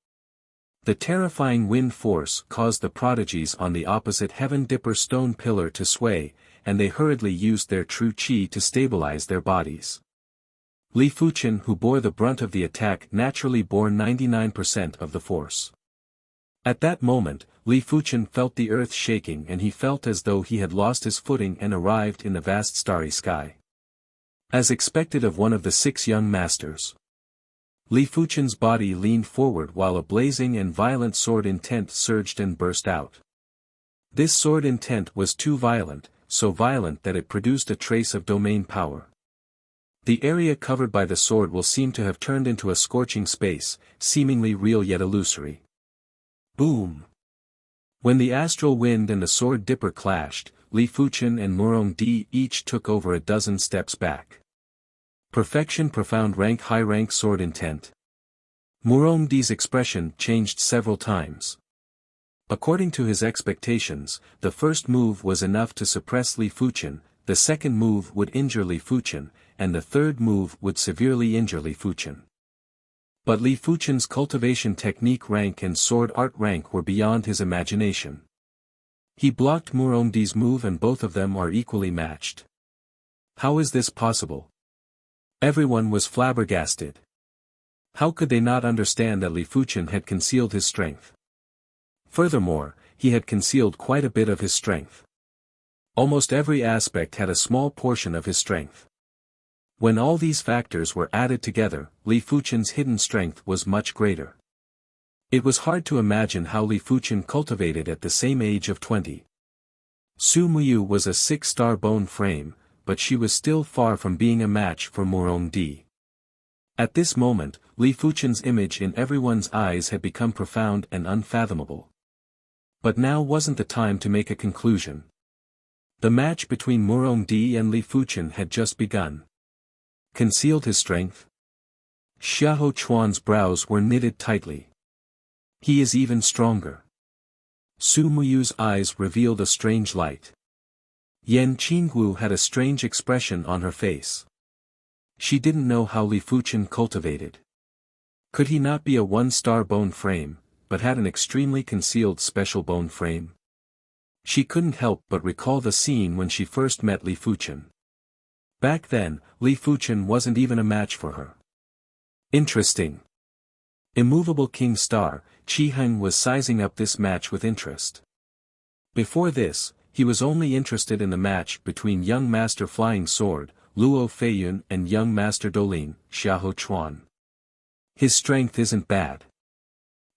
The terrifying wind force caused the prodigies on the opposite Heaven Dipper stone pillar to sway, and they hurriedly used their true chi to stabilize their bodies. Li Fuchen, who bore the brunt of the attack, naturally bore 99% of the force. At that moment, Li Fuchen felt the earth shaking and he felt as though he had lost his footing and arrived in the vast starry sky. As expected of one of the 6 young masters, Li Fuchen's body leaned forward while a blazing and violent sword intent surged and burst out. This sword intent was too violent, so violent that it produced a trace of domain power. The area covered by the sword will seem to have turned into a scorching space, seemingly real yet illusory. Boom! When the astral wind and the sword dipper clashed, Li Fuchen and Murong-di each took over a dozen steps back. Perfection, profound rank, high rank, sword intent. Murong-di's expression changed several times. According to his expectations, the first move was enough to suppress Li Fuchen, the second move would injure Li Fuchen, and the third move would severely injure Li Fuchen. But Li Fuchen's cultivation technique rank and sword art rank were beyond his imagination. He blocked Murong-di's move and both of them are equally matched. How is this possible? Everyone was flabbergasted. How could they not understand that Li Fuchen had concealed his strength? Furthermore, he had concealed quite a bit of his strength. Almost every aspect had a small portion of his strength. When all these factors were added together, Li Fuchen's hidden strength was much greater. It was hard to imagine how Li Fuchen cultivated at the same age of 20. Su Muyu was a 6-star bone frame, but she was still far from being a match for Murong-di. At this moment, Li Fuchen's image in everyone's eyes had become profound and unfathomable. But now wasn't the time to make a conclusion. The match between Murong-di and Li Fuchen had just begun. Concealed his strength? Xiahou Chuan's brows were knitted tightly. He is even stronger. Su Muyu's eyes revealed a strange light. Yan Qinggu had a strange expression on her face. She didn't know how Li Fuchen cultivated. Could he not be a 1-star bone frame, but had an extremely concealed special bone frame? She couldn't help but recall the scene when she first met Li Fuchen. Back then, Li Fuchen wasn't even a match for her. Interesting. Immovable King Star, Qi Heng was sizing up this match with interest. Before this, he was only interested in the match between young Master Flying Sword, Luo Feiyun and young Master Dolin, Xiahou Chuan. His strength isn't bad.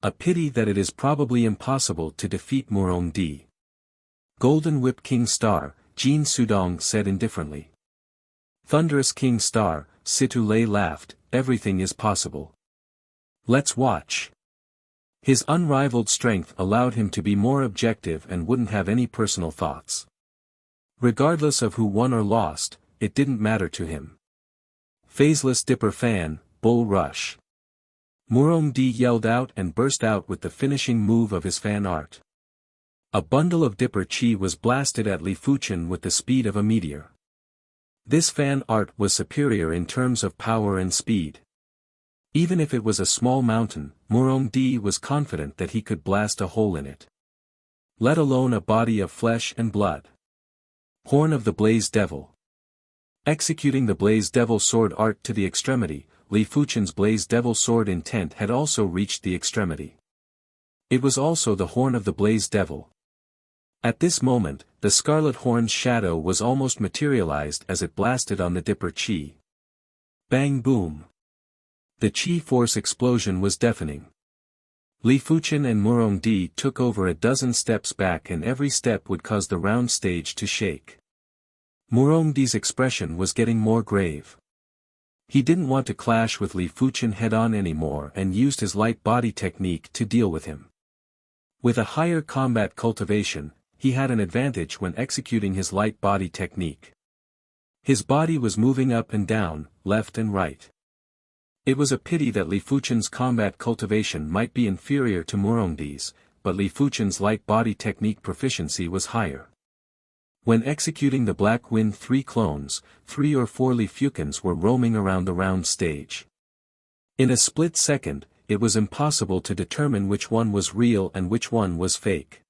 A pity that it is probably impossible to defeat Murong-di. Golden Whip King Star, Jin Sudong said indifferently. Thunderous King Star, Situ Lei laughed, everything is possible. Let's watch. His unrivaled strength allowed him to be more objective and wouldn't have any personal thoughts. Regardless of who won or lost, it didn't matter to him. Phaseless Dipper Fan, Bull Rush. Murong-di yelled out and burst out with the finishing move of his fan art. A bundle of Dipper Chi was blasted at Li Fuchen with the speed of a meteor. This fan art was superior in terms of power and speed. Even if it was a small mountain, Murong-di was confident that he could blast a hole in it. Let alone a body of flesh and blood. Horn of the Blaze Devil. Executing the Blaze Devil sword art to the extremity, Li Fuchen's Blaze Devil sword intent had also reached the extremity. It was also the Horn of the Blaze Devil. At this moment, the Scarlet Horn's shadow was almost materialized as it blasted on the Dipper Chi. Bang boom. The Chi force explosion was deafening. Li Fuchen and Murong-di took over a dozen steps back and every step would cause the round stage to shake. Murong-di's expression was getting more grave. He didn't want to clash with Li Fuchen head-on anymore and used his light body technique to deal with him. With a higher combat cultivation, he had an advantage when executing his light body technique. His body was moving up and down, left and right. It was a pity that Li Fuchen's combat cultivation might be inferior to Murongdi's, but Li Fuchen's light body technique proficiency was higher. When executing the Black Wind 3 clones, 3 or 4 Li Fuchens were roaming around the round stage. In a split second, it was impossible to determine which one was real and which one was fake.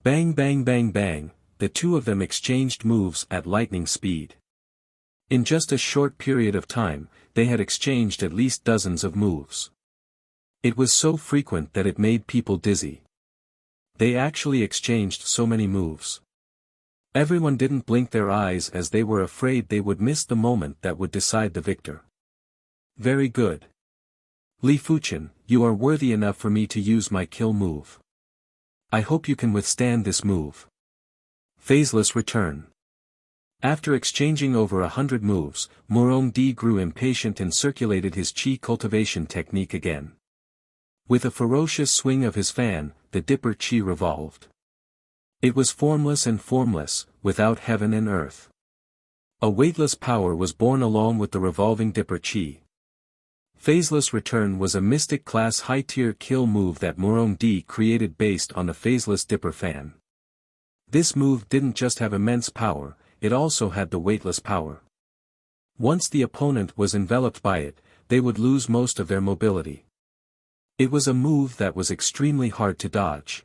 Bang bang bang bang, the two of them exchanged moves at lightning speed. In just a short period of time, they had exchanged at least dozens of moves. It was so frequent that it made people dizzy. They actually exchanged so many moves. Everyone didn't blink their eyes as they were afraid they would miss the moment that would decide the victor. Very good. Li Fuchen, you are worthy enough for me to use my kill move. I hope you can withstand this move. Phaseless return. After exchanging over 100 moves, Murongdi grew impatient and circulated his chi cultivation technique again. With a ferocious swing of his fan, the Dipper chi revolved. It was formless and formless, without heaven and earth. A weightless power was born along with the revolving Dipper chi. Phaseless Return was a mystic class high-tier kill move that Murongdi created based on the Phaseless Dipper fan. This move didn't just have immense power, it also had the weightless power. Once the opponent was enveloped by it, they would lose most of their mobility. It was a move that was extremely hard to dodge.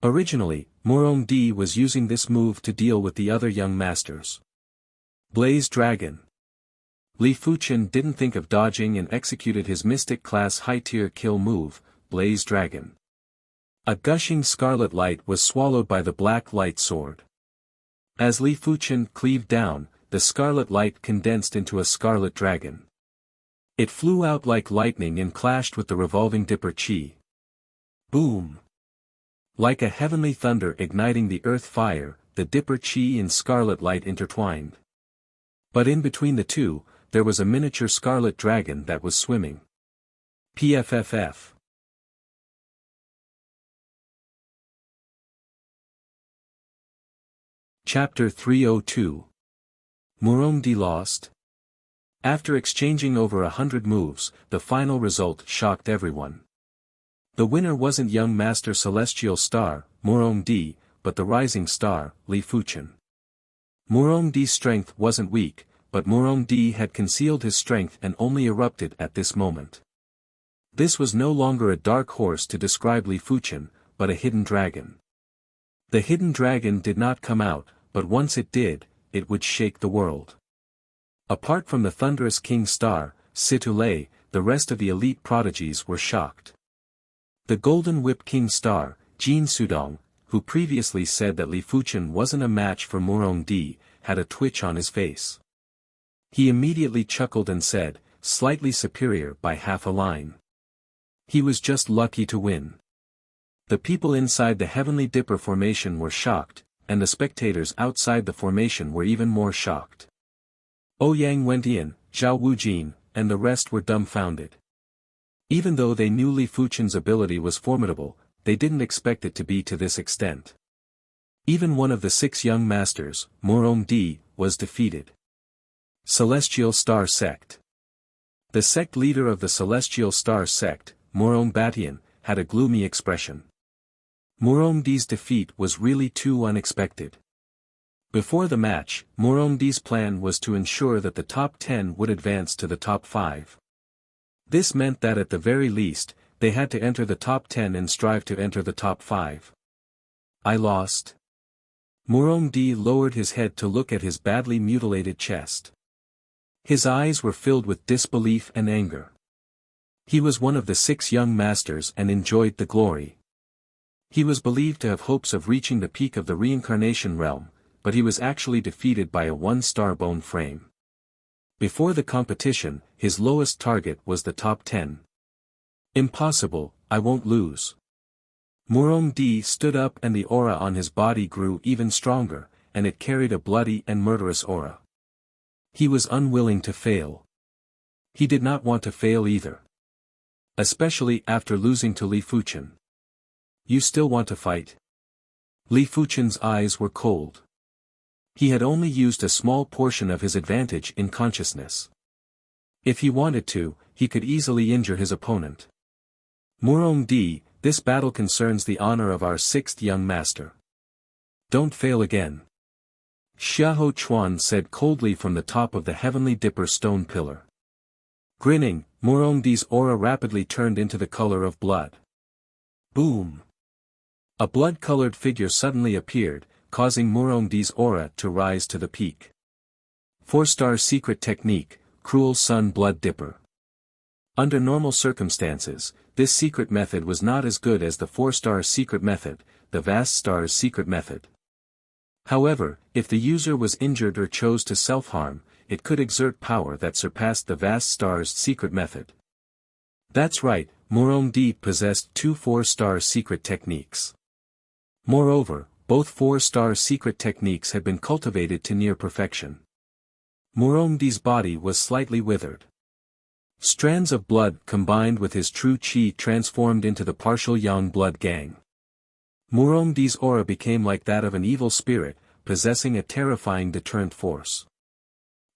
Originally, Murongdi was using this move to deal with the other young masters. Blaze Dragon. Li Fuchen didn't think of dodging and executed his mystic class high-tier kill move, Blaze Dragon. A gushing scarlet light was swallowed by the black light sword. As Li Fuchen cleaved down, the scarlet light condensed into a scarlet dragon. It flew out like lightning and clashed with the revolving Dipper chi. Boom! Like a heavenly thunder igniting the earth fire, the Dipper chi and scarlet light intertwined. But in between the two, there was a miniature scarlet dragon that was swimming. PFFF. Chapter 302. Murongdi lost. After exchanging over 100 moves, the final result shocked everyone. The winner wasn't young Master Celestial Star, Murongdi, but the rising star, Li Fuchen. Murongdi's strength wasn't weak, but Murongdi had concealed his strength and only erupted at this moment. This was no longer a dark horse to describe Li Fuchen, but a hidden dragon. The hidden dragon did not come out, but once it did, it would shake the world. Apart from the thunderous King Star, Situlei, the rest of the elite prodigies were shocked. The Golden Whip King Star, Jin Sudong, who previously said that Li Fuchen wasn't a match for Murongdi, had a twitch on his face. He immediately chuckled and said, slightly superior by half a line. He was just lucky to win. The people inside the Heavenly Dipper formation were shocked, and the spectators outside the formation were even more shocked. Ouyang Wentian, Zhao Wujin, and the rest were dumbfounded. Even though they knew Li Fuchen's ability was formidable, they didn't expect it to be to this extent. Even one of the 6 young masters, Murongdi, was defeated. Celestial Star Sect. The sect leader of the Celestial Star Sect, Murong-Batian, had a gloomy expression. Murongdi's defeat was really too unexpected. Before the match, Murongdi's plan was to ensure that the top 10 would advance to the top 5. This meant that at the very least, they had to enter the top 10 and strive to enter the top 5. I lost. Murongdi lowered his head to look at his badly mutilated chest. His eyes were filled with disbelief and anger. He was one of the 6 young masters and enjoyed the glory. He was believed to have hopes of reaching the peak of the reincarnation realm, but he was actually defeated by a 1-star bone frame. Before the competition, his lowest target was the top 10. Impossible, I won't lose. Murongdi stood up and the aura on his body grew even stronger, and it carried a bloody and murderous aura. He was unwilling to fail. He did not want to fail either. Especially after losing to Li Fuchen. You still want to fight? Li Fuchen's eyes were cold. He had only used a small portion of his advantage in consciousness. If he wanted to, he could easily injure his opponent. Murong Di, this battle concerns the honor of our sixth young master. Don't fail again. Xiahou Chuan said coldly from the top of the Heavenly Dipper stone pillar. Grinning, Murong Di's aura rapidly turned into the color of blood. Boom! A blood-colored figure suddenly appeared, causing Murong Di's aura to rise to the peak. 4-star secret technique, Cruel Sun Blood Dipper. Under normal circumstances, this secret method was not as good as the 4-star secret method, the Vast Star's secret method. However, if the user was injured or chose to self-harm, it could exert power that surpassed the Vast Star's secret method. That's right, Murong Di possessed 2 4-star secret techniques. Moreover, both 4-star secret techniques had been cultivated to near perfection. Murong Di's body was slightly withered. Strands of blood combined with his true qi transformed into the partial yang blood gang. Murong Di's aura became like that of an evil spirit, possessing a terrifying deterrent force.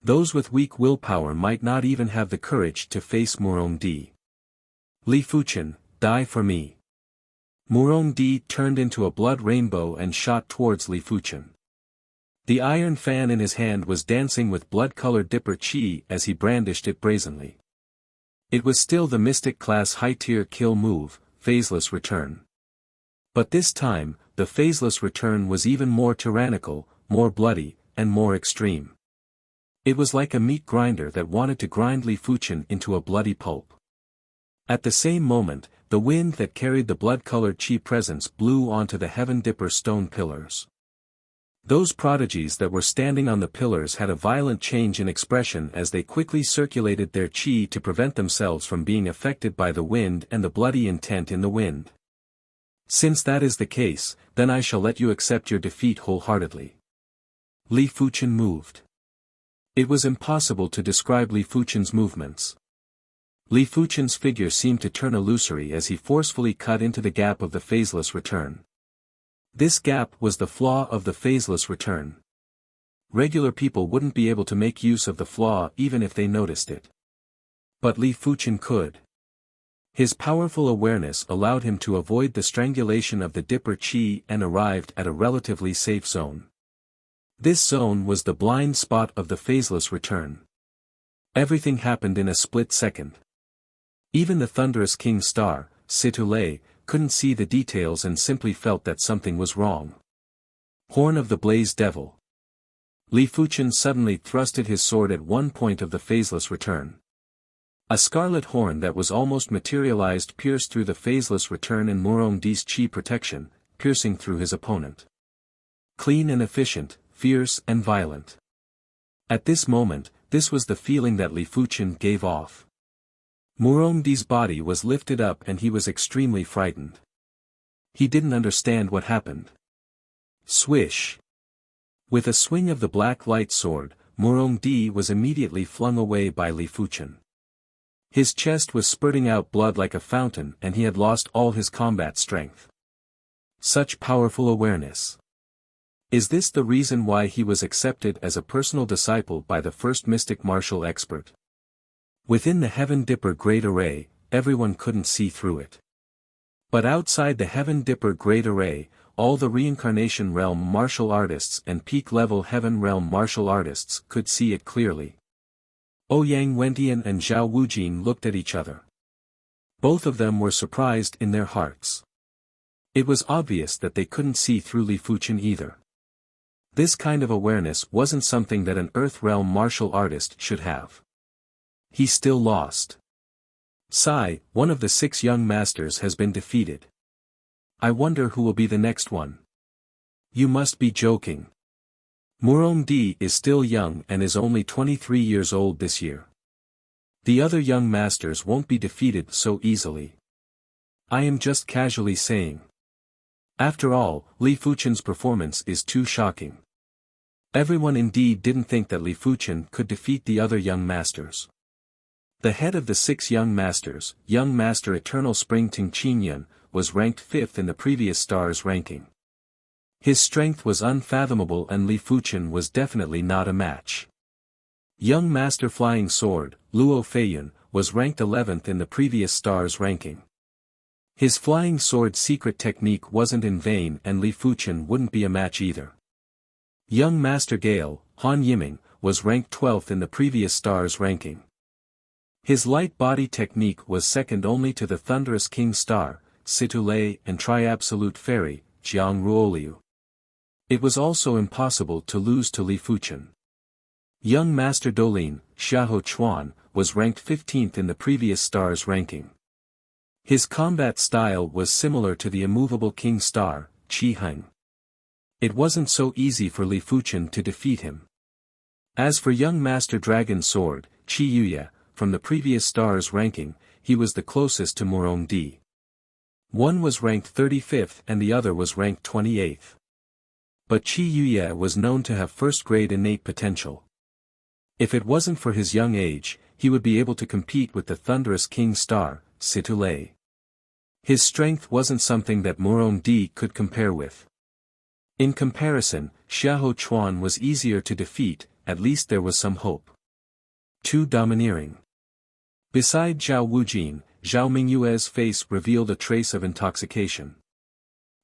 Those with weak willpower might not even have the courage to face Murong Di. Li Fuchen, die for me. Murong Di turned into a blood rainbow and shot towards Li Fuchen. The iron fan in his hand was dancing with blood-colored dipper qi as he brandished it brazenly. It was still the Mystic class high-tier kill move, Phaseless Return. But this time, the Phaseless Return was even more tyrannical, more bloody, and more extreme. It was like a meat grinder that wanted to grind Li Fuchen into a bloody pulp. At the same moment, the wind that carried the blood-colored qi presence blew onto the Heaven Dipper stone pillars. Those prodigies that were standing on the pillars had a violent change in expression as they quickly circulated their qi to prevent themselves from being affected by the wind and the bloody intent in the wind. Since that is the case, then I shall let you accept your defeat wholeheartedly. Li Fuchen moved. It was impossible to describe Li Fuchen's movements. Li Fuchen's figure seemed to turn illusory as he forcefully cut into the gap of the Phaseless Return. This gap was the flaw of the Phaseless Return. Regular people wouldn't be able to make use of the flaw even if they noticed it. But Li Fuchen could. His powerful awareness allowed him to avoid the strangulation of the Dipper Qi and arrived at a relatively safe zone. This zone was the blind spot of the Phaseless Return. Everything happened in a split second. Even the thunderous King Star, Situlei, couldn't see the details and simply felt that something was wrong. Horn of the Blaze Devil. Li Fuchen suddenly thrusted his sword at one point of the Phaseless Return. A scarlet horn that was almost materialized pierced through the Phaseless Return and Murong Di's qi protection, piercing through his opponent. Clean and efficient, fierce and violent. At this moment, this was the feeling that Li Fuchen gave off. Murong Di's body was lifted up and he was extremely frightened. He didn't understand what happened. Swish! With a swing of the black light sword, Murong Di was immediately flung away by Li Fuchen. His chest was spurting out blood like a fountain and he had lost all his combat strength. Such powerful awareness. Is this the reason why he was accepted as a personal disciple by the first mystic martial expert? Within the Heaven Dipper Great Array, everyone couldn't see through it. But outside the Heaven Dipper Great Array, all the Reincarnation Realm martial artists and peak-level Heaven Realm martial artists could see it clearly. Ouyang Wentian and Zhao Wujin looked at each other. Both of them were surprised in their hearts. It was obvious that they couldn't see through Li Fuchen either. This kind of awareness wasn't something that an Earth Realm martial artist should have. He still lost. Sai, one of the 6 young masters has been defeated. I wonder who will be the next one. You must be joking. Murong Di is still young and is only 23 years old this year. The other young masters won't be defeated so easily. I am just casually saying. After all, Li Fuchen's performance is too shocking. Everyone indeed didn't think that Li Fuchen could defeat the other young masters. The head of the 6 young masters, Young Master Eternal Spring Ting Qinyan, was ranked 5th in the previous star's ranking. His strength was unfathomable and Li Fuchen was definitely not a match. Young Master Flying Sword, Luo Feiyun, was ranked 11th in the previous star's ranking. His flying sword secret technique wasn't in vain and Li Fuchen wouldn't be a match either. Young Master Gale, Han Yiming, was ranked 12th in the previous star's ranking. His light body technique was second only to the Thunderous King Star, Situ Lei and Tri-Absolute Fairy, Jiang Ruoliu. It was also impossible to lose to Li Fuchen. Young Master Dolin, Xiahou Chuan, was ranked 15th in the previous star's ranking. His combat style was similar to the immovable King Star, Qi Heng. It wasn't so easy for Li Fuchen to defeat him. As for young Master Dragon Sword, Qi Yuya, from the previous star's ranking, he was the closest to Murong Di. One was ranked 35th and the other was ranked 28th. But Qi Yuya was known to have first-grade innate potential. If it wasn't for his young age, he would be able to compete with the Thunderous King Star, Situ Lei. His strength wasn't something that Murong Di could compare with. In comparison, Xiahou Chuan was easier to defeat, at least there was some hope. Too domineering. Beside Zhao Wujin, Zhao Mingyue's face revealed a trace of intoxication.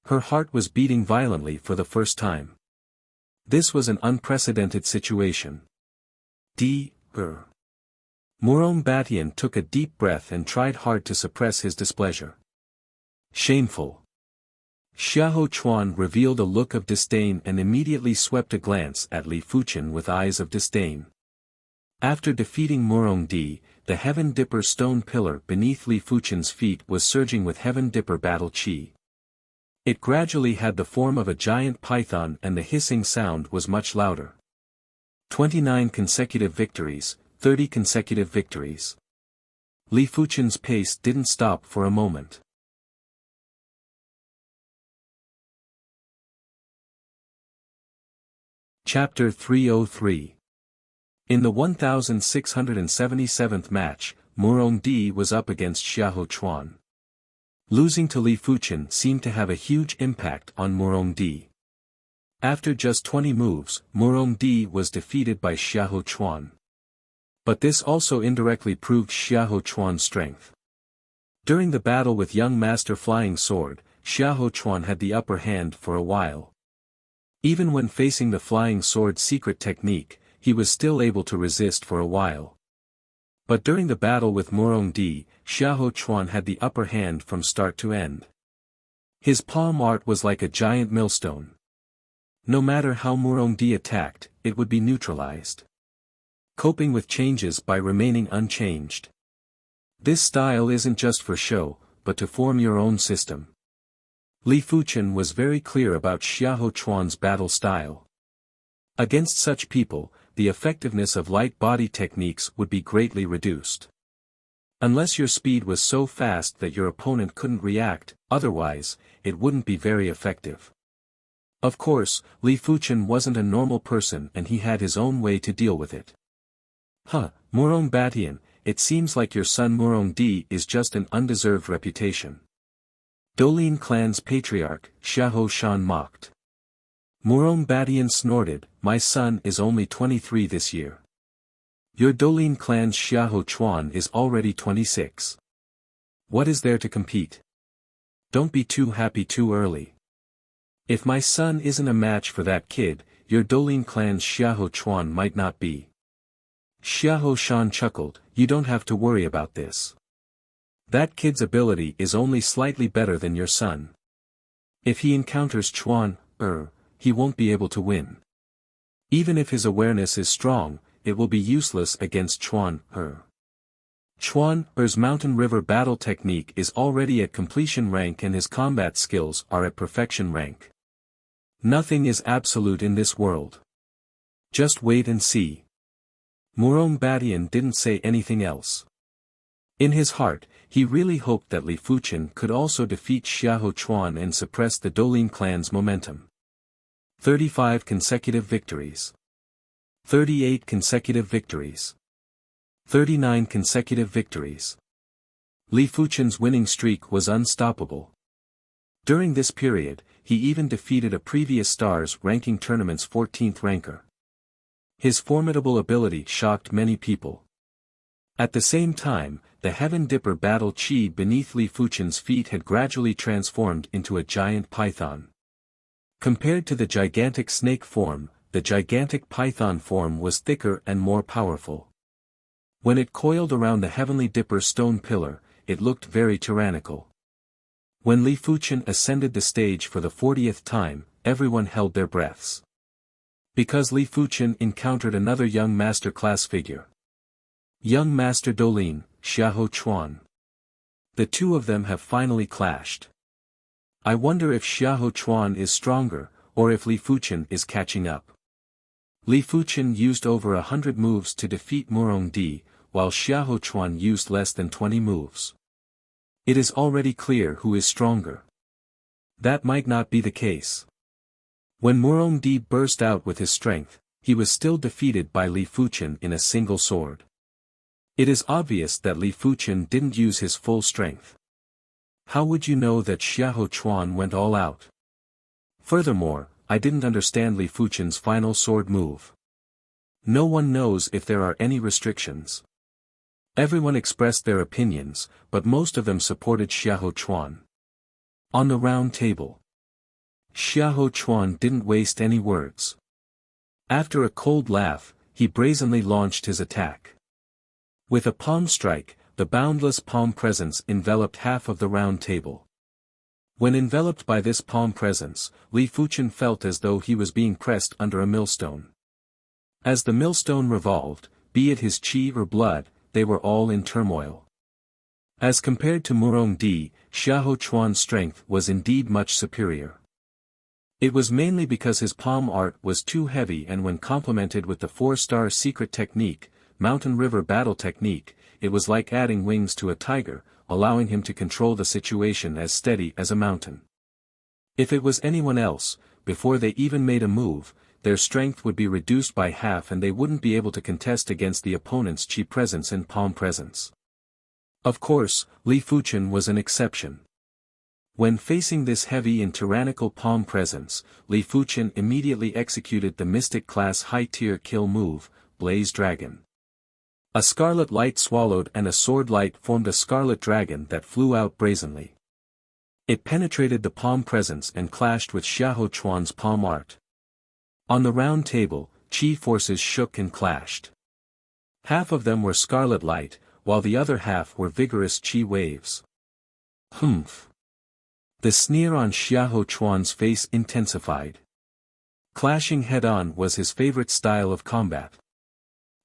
Her heart was beating violently for the first time. This was an unprecedented situation. Murong Batian took a deep breath and tried hard to suppress his displeasure. Shameful. Xiahou Chuan revealed a look of disdain and immediately swept a glance at Li Fuchen with eyes of disdain. After defeating Murong Di, the Heaven Dipper stone pillar beneath Li Fuchen's feet was surging with Heaven Dipper battle chi. It gradually had the form of a giant python and the hissing sound was much louder. 29 consecutive victories, 30 consecutive victories. Li Fuchen's pace didn't stop for a moment. Chapter 303. In the 1677th match, Murong Di was up against Xiahou Chuan. Losing to Li Fuchen seemed to have a huge impact on Murong Di. After just 20 moves, Murong Di was defeated by Xiahou Chuan. But this also indirectly proved Xiahou Chuan's strength. During the battle with young Master Flying Sword, Xiahou Chuan had the upper hand for a while. Even when facing the Flying Sword secret technique, he was still able to resist for a while. But during the battle with Murong Di, Xiahou Chuan had the upper hand from start to end. His palm art was like a giant millstone. No matter how Murong Di attacked, it would be neutralized. Coping with changes by remaining unchanged. This style isn't just for show, but to form your own system. Li Fuchen was very clear about Xiahou Chuan's battle style. Against such people, the effectiveness of light body techniques would be greatly reduced. Unless your speed was so fast that your opponent couldn't react, otherwise, it wouldn't be very effective. Of course, Li Fuchen wasn't a normal person and he had his own way to deal with it. Murong Batian, it seems like your son Murong Di is just an undeserved reputation. Dolin clan's patriarch, Xiahou Shan mocked. Murong Batian snorted, my son is only 23 this year. Your Dolin clan's Xiahou Chuan is already 26. What is there to compete? Don't be too happy too early. If my son isn't a match for that kid, your Dolin clan's Xiahou Chuan might not be. Xiahou Shan chuckled, you don't have to worry about this. That kid's ability is only slightly better than your son. If he encounters Chuan, he won't be able to win. Even if his awareness is strong, it will be useless against Chuan, Chuan-er's Mountain River battle technique is already at completion rank and his combat skills are at perfection rank. Nothing is absolute in this world. Just wait and see. Murong Batian didn't say anything else. In his heart, he really hoped that Li Fuchen could also defeat Xiahou Chuan and suppress the Dolin clan's momentum. 35 consecutive victories. 38 consecutive victories. 39 consecutive victories. Li Fuchen's winning streak was unstoppable. During this period, he even defeated a previous Stars ranking tournament's 14th ranker. His formidable ability shocked many people. At the same time, the Heaven Dipper battle chi beneath Li Fuchen's feet had gradually transformed into a giant python. Compared to the gigantic snake form, the gigantic python form was thicker and more powerful. When it coiled around the Heavenly Dipper stone pillar, it looked very tyrannical. When Li Fuchen ascended the stage for the 40th time, everyone held their breaths. Because Li Fuchen encountered another young master class figure. Young Master Dolin, Xiahou Chuan. The two of them have finally clashed. I wonder if Xiahou Chuan is stronger, or if Li Fuchen is catching up. Li Fuchen used over 100 moves to defeat Murong Di, while Xiahou Chuan used less than 20 moves. It is already clear who is stronger. That might not be the case. When Murong Di burst out with his strength, he was still defeated by Li Fuchen in a single sword. It is obvious that Li Fuchen didn't use his full strength. How would you know that Xiahou Chuan went all out? Furthermore, I didn't understand Li Fuchen's final sword move. No one knows if there are any restrictions. Everyone expressed their opinions, but most of them supported Xiahou Chuan. On the round table, Xiahou Chuan didn't waste any words. After a cold laugh, he brazenly launched his attack. With a palm strike, the boundless palm presence enveloped half of the round table. When enveloped by this palm presence, Li Fuchen felt as though he was being pressed under a millstone. As the millstone revolved, be it his chi or blood, they were all in turmoil. As compared to Murong Di, Xiahou Chuan's strength was indeed much superior. It was mainly because his palm art was too heavy, and when complemented with the 4-star secret technique, Mountain River battle technique, it was like adding wings to a tiger, allowing him to control the situation as steady as a mountain. If it was anyone else, before they even made a move, their strength would be reduced by half and they wouldn't be able to contest against the opponent's chi presence and palm presence. Of course, Li Fuchen was an exception. When facing this heavy and tyrannical palm presence, Li Fuchen immediately executed the Mystic class high-tier kill move, Blaze Dragon. A scarlet light swallowed and a sword light formed a scarlet dragon that flew out brazenly. It penetrated the palm presence and clashed with Xiahou Chuan's palm art. On the round table, chi forces shook and clashed. Half of them were scarlet light, while the other half were vigorous chi waves. Humph! The sneer on Xiahou Chuan's face intensified. Clashing head-on was his favorite style of combat.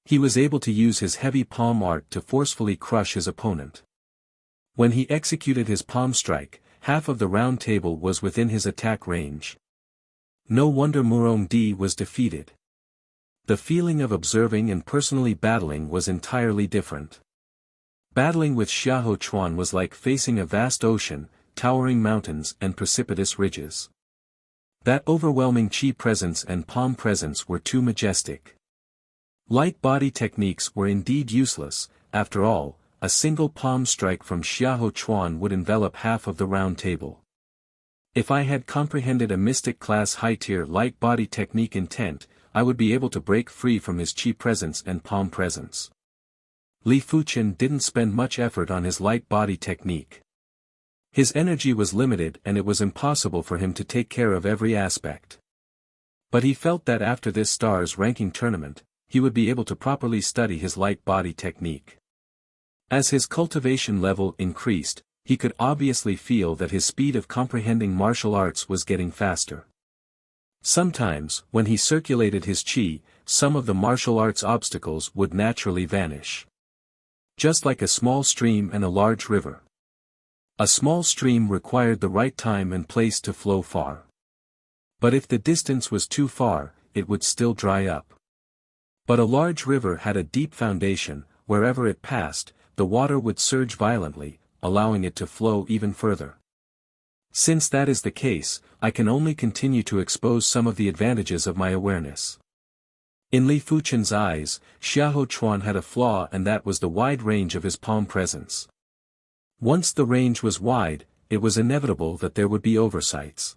He was able to use his heavy palm art to forcefully crush his opponent. When he executed his palm strike, half of the round table was within his attack range. No wonder Murong Di was defeated. The feeling of observing and personally battling was entirely different. Battling with Xiahou Chuan was like facing a vast ocean, towering mountains and precipitous ridges. That overwhelming chi presence and palm presence were too majestic. Light body techniques were indeed useless. After all, a single palm strike from Xiahou Chuan would envelop half of the round table. If I had comprehended a Mystic class high-tier light body technique intent, I would be able to break free from his chi presence and palm presence. Li Fuchen didn't spend much effort on his light body technique. His energy was limited and it was impossible for him to take care of every aspect. But he felt that after this Stars ranking tournament, he would be able to properly study his light body technique. As his cultivation level increased, he could obviously feel that his speed of comprehending martial arts was getting faster. Sometimes, when he circulated his chi, some of the martial arts obstacles would naturally vanish. Just like a small stream and a large river. A small stream required the right time and place to flow far. But if the distance was too far, it would still dry up. But a large river had a deep foundation. Wherever it passed, the water would surge violently, allowing it to flow even further. Since that is the case, I can only continue to expose some of the advantages of my awareness. In Li Fuchen's eyes, Xiahou Chuan had a flaw, and that was the wide range of his palm presence. Once the range was wide, it was inevitable that there would be oversights.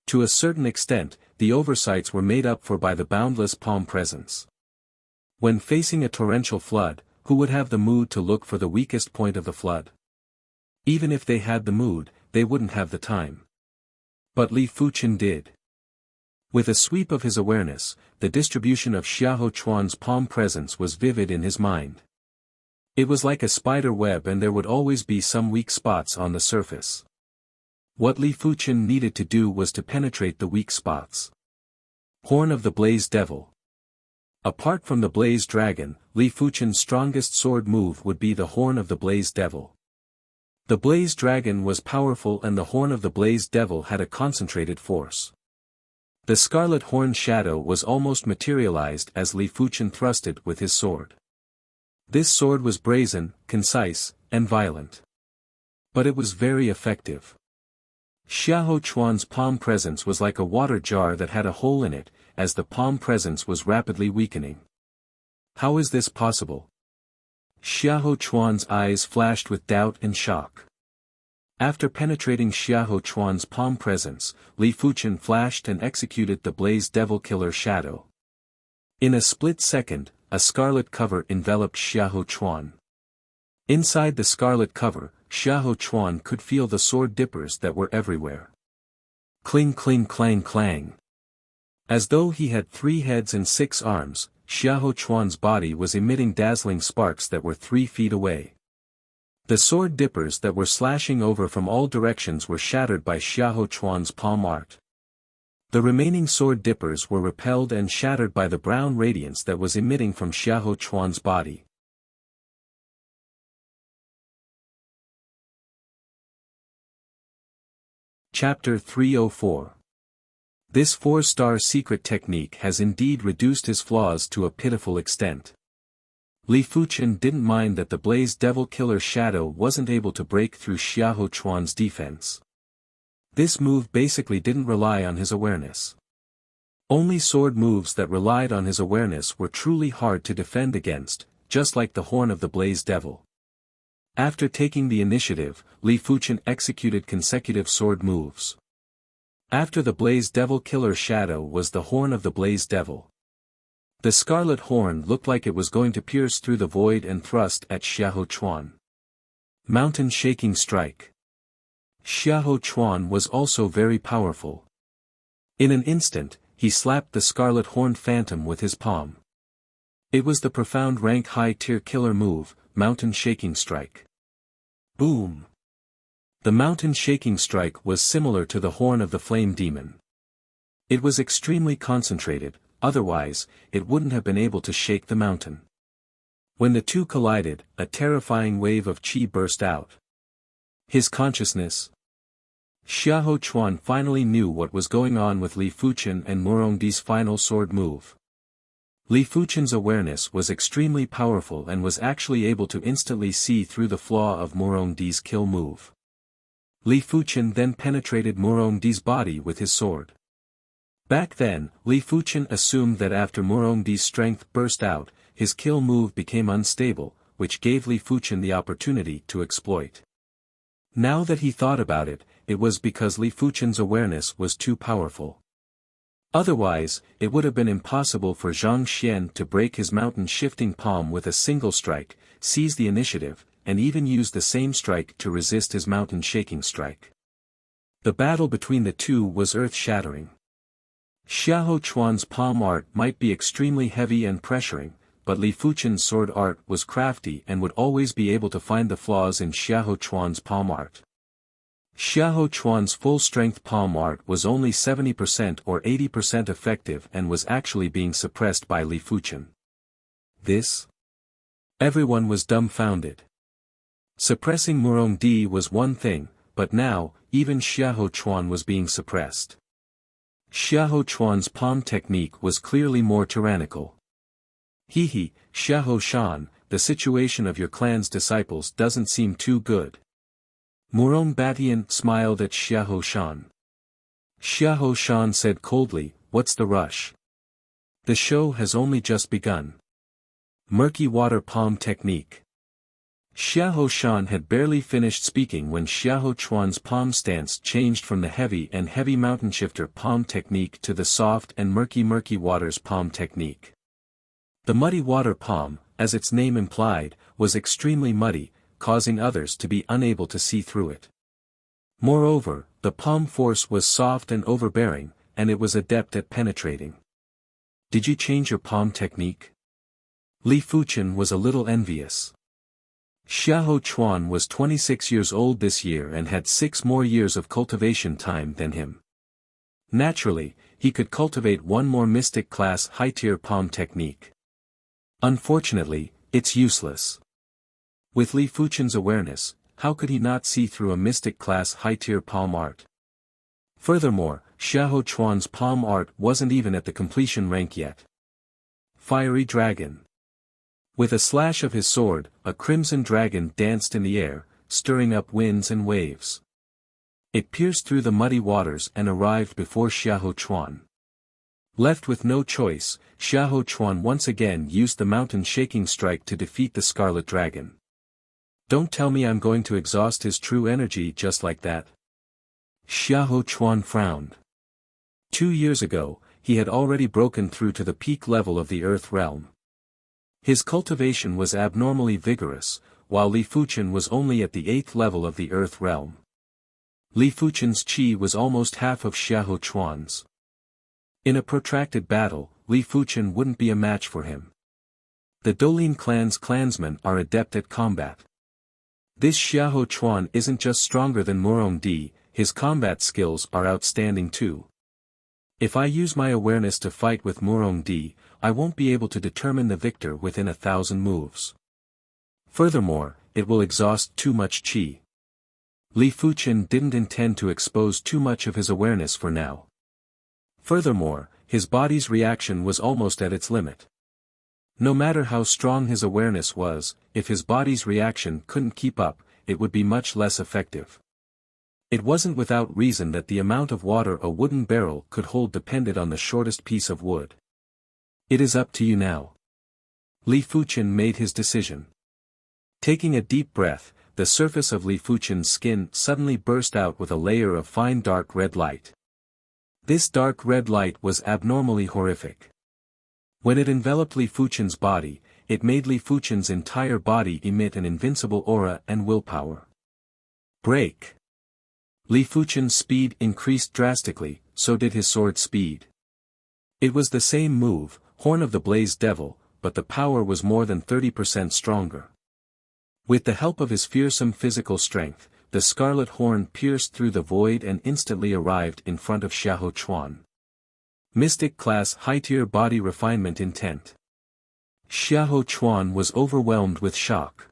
To a certain extent, the oversights were made up for by the boundless palm presence. When facing a torrential flood, who would have the mood to look for the weakest point of the flood? Even if they had the mood, they wouldn't have the time. But Li Fuqian did. With a sweep of his awareness, the distribution of Xiahou Chuan's palm presence was vivid in his mind. It was like a spider web, and there would always be some weak spots on the surface. What Li Fuqian needed to do was to penetrate the weak spots. Horn of the Blaze Devil. Apart from the Blaze Dragon, Li Fuqian's strongest sword move would be the Horn of the Blaze Devil. The Blaze Dragon was powerful, and the Horn of the Blaze Devil had a concentrated force. The Scarlet Horn shadow was almost materialized as Li Fuqian thrust it with his sword. This sword was brazen, concise, and violent. But it was very effective. Xiahou Chuan's palm presence was like a water jar that had a hole in it, as the palm presence was rapidly weakening. How is this possible? Xiahou Chuan's eyes flashed with doubt and shock. After penetrating Xiahou Chuan's palm presence, Li Fuqian flashed and executed the Blaze Devil Killer Shadow. In a split second, a scarlet cover enveloped Xiahou Chuan. Inside the scarlet cover, Xiahou Chuan could feel the sword dippers that were everywhere. Cling cling clang clang. As though he had 3 heads and 6 arms, Xiahou Chuan's body was emitting dazzling sparks that were 3 feet away. The sword dippers that were slashing over from all directions were shattered by Xiahou Chuan's palm art. The remaining sword dippers were repelled and shattered by the brown radiance that was emitting from Xiahou Chuan's body. Chapter 304. This 4-star secret technique has indeed reduced his flaws to a pitiful extent. Li Fuqian didn't mind that the Blaze Devil Killer Shadow wasn't able to break through Xiahou Chuan's defense. This move basically didn't rely on his awareness. Only sword moves that relied on his awareness were truly hard to defend against, just like the Horn of the Blaze Devil. After taking the initiative, Li Fuqian executed consecutive sword moves. After the Blaze Devil Killer Shadow was the Horn of the Blaze Devil. The Scarlet Horn looked like it was going to pierce through the void and thrust at Xiahou Chuan. Mountain Shaking Strike. Xiahou Chuan was also very powerful. In an instant, he slapped the Scarlet Horn Phantom with his palm. It was the profound rank high-tier killer move, Mountain Shaking Strike. Boom! The Mountain Shaking Strike was similar to the Horn of the Flame Demon. It was extremely concentrated, otherwise, it wouldn't have been able to shake the mountain. When the two collided, a terrifying wave of qi burst out. His consciousness. Xiahou Chuan finally knew what was going on with Li Fuqian and Murongdi's final sword move. Li Fuqian's awareness was extremely powerful and was actually able to instantly see through the flaw of Murongdi's kill move. Li Fuqian then penetrated Murongdi's body with his sword. Back then, Li Fuqian assumed that after Murongdi's strength burst out, his kill move became unstable, which gave Li Fuqian the opportunity to exploit. Now that he thought about it, it was because Li Fuqian's awareness was too powerful. Otherwise, it would have been impossible for Zhang Xian to break his mountain-shifting palm with a single strike, seize the initiative, and even use the same strike to resist his mountain-shaking strike. The battle between the two was earth-shattering. Xiahou Chuan's palm art might be extremely heavy and pressuring, but Li Fuqian's sword art was crafty and would always be able to find the flaws in Xiahou Chuan's palm art. Xiahou Chuan's full-strength palm art was only 70% or 80% effective and was actually being suppressed by Li Fuqian. This? Everyone was dumbfounded. Suppressing Murongdi was one thing, but now, even Xiahou Chuan was being suppressed. Xiahou Chuan's palm technique was clearly more tyrannical. Hehe, Xiahou Shan, the situation of your clan's disciples doesn't seem too good. Murong Batian smiled at Xiahou Shan. Xiahou Shan said coldly, "What's the rush? The show has only just begun." Murky Water Palm Technique. Xiahou Shan had barely finished speaking when Xiahou Chuan's palm stance changed from the heavy mountain shifter palm technique to the soft and murky waters palm technique. The muddy water palm, as its name implied, was extremely muddy, causing others to be unable to see through it. Moreover, the palm force was soft and overbearing, and it was adept at penetrating. Did you change your palm technique? Li Fuchen was a little envious. Xiahou Chuan was 26 years old this year and had 6 more years of cultivation time than him. Naturally, he could cultivate one more mystic class high-tier palm technique. Unfortunately, it's useless. With Li Fuchen's awareness, how could he not see through a mystic class high-tier palm art? Furthermore, Xiahou Chuan's palm art wasn't even at the completion rank yet. Fiery Dragon. With a slash of his sword, a crimson dragon danced in the air, stirring up winds and waves. It pierced through the muddy waters and arrived before Xiahou Chuan. Left with no choice, Xiahou Chuan once again used the mountain shaking strike to defeat the scarlet dragon. Don't tell me I'm going to exhaust his true energy just like that. Xiahou Chuan frowned. 2 years ago, he had already broken through to the peak level of the Earth realm. His cultivation was abnormally vigorous, while Li Fuchen was only at the 8th level of the Earth realm. Li Fuchen's qi was almost half of Xiahou Chuan's. In a protracted battle, Li Fuchen wouldn't be a match for him. The Dolin clan's clansmen are adept at combat. This Xiahou Chuan isn't just stronger than Murong Di, his combat skills are outstanding too. If I use my awareness to fight with Murong Di, I won't be able to determine the victor within 1,000 moves. Furthermore, it will exhaust too much qi. Li Fuchen didn't intend to expose too much of his awareness for now. Furthermore, his body's reaction was almost at its limit. No matter how strong his awareness was, if his body's reaction couldn't keep up, it would be much less effective. It wasn't without reason that the amount of water a wooden barrel could hold depended on the shortest piece of wood. It is up to you now. Li Fuchen made his decision. Taking a deep breath, the surface of Li Fuchen's skin suddenly burst out with a layer of fine dark red light. This dark red light was abnormally horrific. When it enveloped Li Fuchen's body, it made Li Fuchen's entire body emit an invincible aura and willpower. Break! Li Fuchen's speed increased drastically, so did his sword speed. It was the same move, Horn of the Blaze Devil, but the power was more than 30% stronger. With the help of his fearsome physical strength, the scarlet horn pierced through the void and instantly arrived in front of Xiahou Chuan. Mystic class high-tier body refinement intent. Xiahou Chuan was overwhelmed with shock.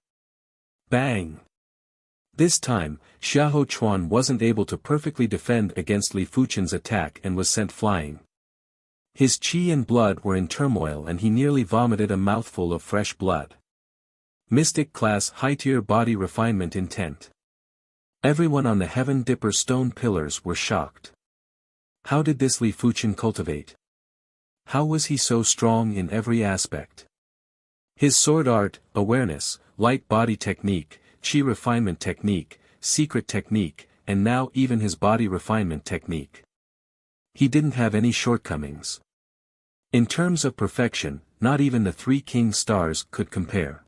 Bang! This time, Xiahou Chuan wasn't able to perfectly defend against Li Fuchen's attack and was sent flying. His qi and blood were in turmoil and he nearly vomited a mouthful of fresh blood. Mystic class high-tier body refinement intent. Everyone on the Heaven Dipper stone pillars were shocked. How did this Li Fuchen cultivate? How was he so strong in every aspect? His sword art, awareness, light body technique, qi refinement technique, secret technique, and now even his body refinement technique. He didn't have any shortcomings. In terms of perfection, not even the 3 king stars could compare.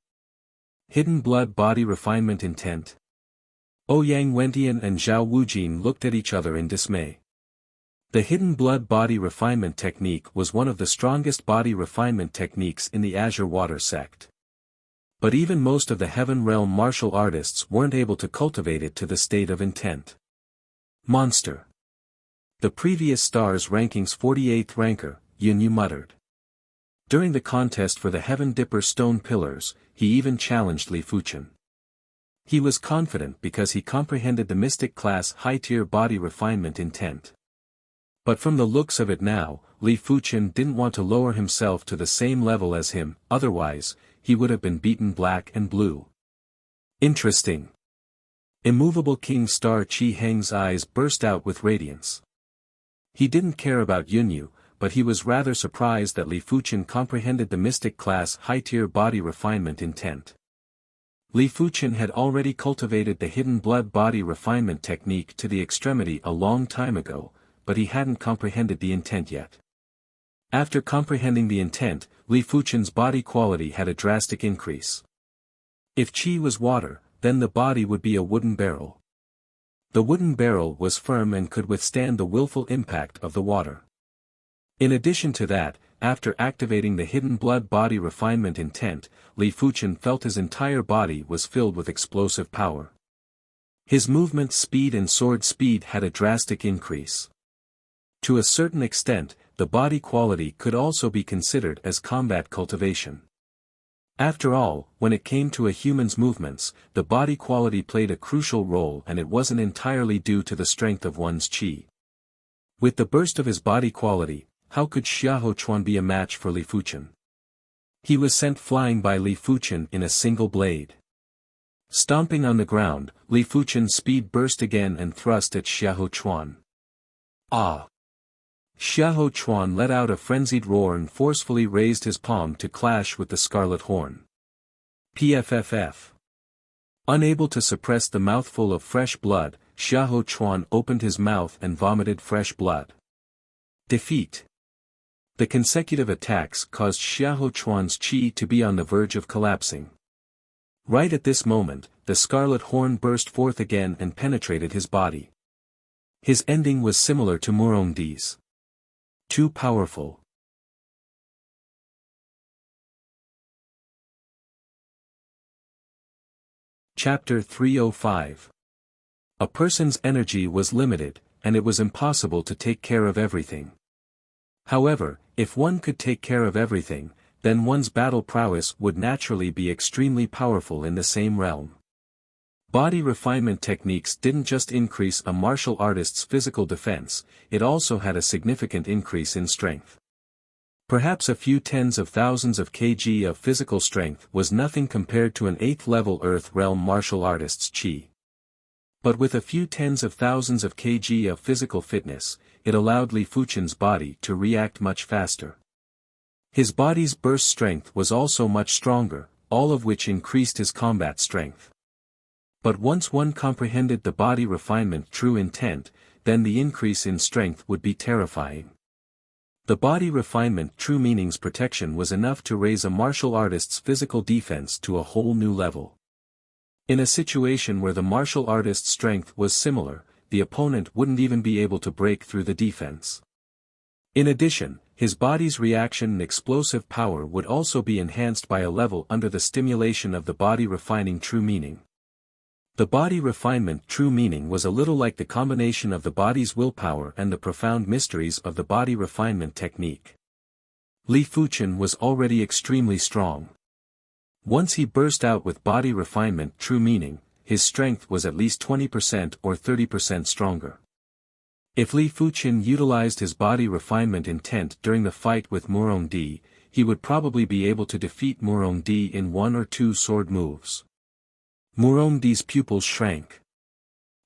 Hidden blood body refinement intent. Ouyang Wentian and Zhao Wujin looked at each other in dismay. The hidden blood body refinement technique was one of the strongest body refinement techniques in the Azure Water sect. But even most of the Heaven Realm martial artists weren't able to cultivate it to the state of intent. Monster. The previous star's ranking's 48th ranker, Yunyu muttered. During the contest for the Heaven Dipper stone pillars, he even challenged Li Fuchen. He was confident because he comprehended the mystic class high-tier body refinement intent. But from the looks of it now, Li Fuchen didn't want to lower himself to the same level as him, otherwise, he would have been beaten black and blue. Interesting. Immovable King Star Chi Heng's eyes burst out with radiance. He didn't care about Yunyu, but he was rather surprised that Li Fuchen comprehended the mystic class high-tier body refinement intent. Li Fuqian had already cultivated the hidden blood body refinement technique to the extremity a long time ago, but he hadn't comprehended the intent yet. After comprehending the intent, Li Fuqian's body quality had a drastic increase. If qi was water, then the body would be a wooden barrel. The wooden barrel was firm and could withstand the willful impact of the water. In addition to that, after activating the hidden blood body refinement intent, Li Fuqian felt his entire body was filled with explosive power. His movement speed and sword speed had a drastic increase. To a certain extent, the body quality could also be considered as combat cultivation. After all, when it came to a human's movements, the body quality played a crucial role, and it wasn't entirely due to the strength of one's qi. With the burst of his body quality, how could Xiahou Chuan be a match for Li Fuqian? He was sent flying by Li Fuqian in a single blade. Stomping on the ground, Li Fuqian's speed burst again and thrust at Xiahou Chuan. Ah! Xiahou Chuan let out a frenzied roar and forcefully raised his palm to clash with the scarlet horn. Pfff. Unable to suppress the mouthful of fresh blood, Xiahou Chuan opened his mouth and vomited fresh blood. Defeat. The consecutive attacks caused Xiahou Chuan's qi to be on the verge of collapsing. Right at this moment, the scarlet horn burst forth again and penetrated his body. His ending was similar to Murongdi's. Too powerful. Chapter 305. A person's energy was limited, and it was impossible to take care of everything. However, if one could take care of everything, then one's battle prowess would naturally be extremely powerful in the same realm. Body refinement techniques didn't just increase a martial artist's physical defense, it also had a significant increase in strength. Perhaps a few tens of thousands of kg of physical strength was nothing compared to an 8th-level Earth realm martial artist's qi. But with a few tens of thousands of kg of physical fitness, it allowed Li Fuqian's body to react much faster. His body's burst strength was also much stronger, all of which increased his combat strength. But once one comprehended the body refinement true intent, then the increase in strength would be terrifying. The body refinement true meaning's protection was enough to raise a martial artist's physical defense to a whole new level. In a situation where the martial artist's strength was similar, the opponent wouldn't even be able to break through the defense. In addition, his body's reaction and explosive power would also be enhanced by a level under the stimulation of the body refining true meaning. The body refinement true meaning was a little like the combination of the body's willpower and the profound mysteries of the body refinement technique. Li Fuqian was already extremely strong. Once he burst out with body refinement true meaning, his strength was at least 20% or 30% stronger. If Li Fuqian utilized his body refinement intent during the fight with Murongdi, he would probably be able to defeat Murongdi in 1 or 2 sword moves. Murongdi's pupils shrank.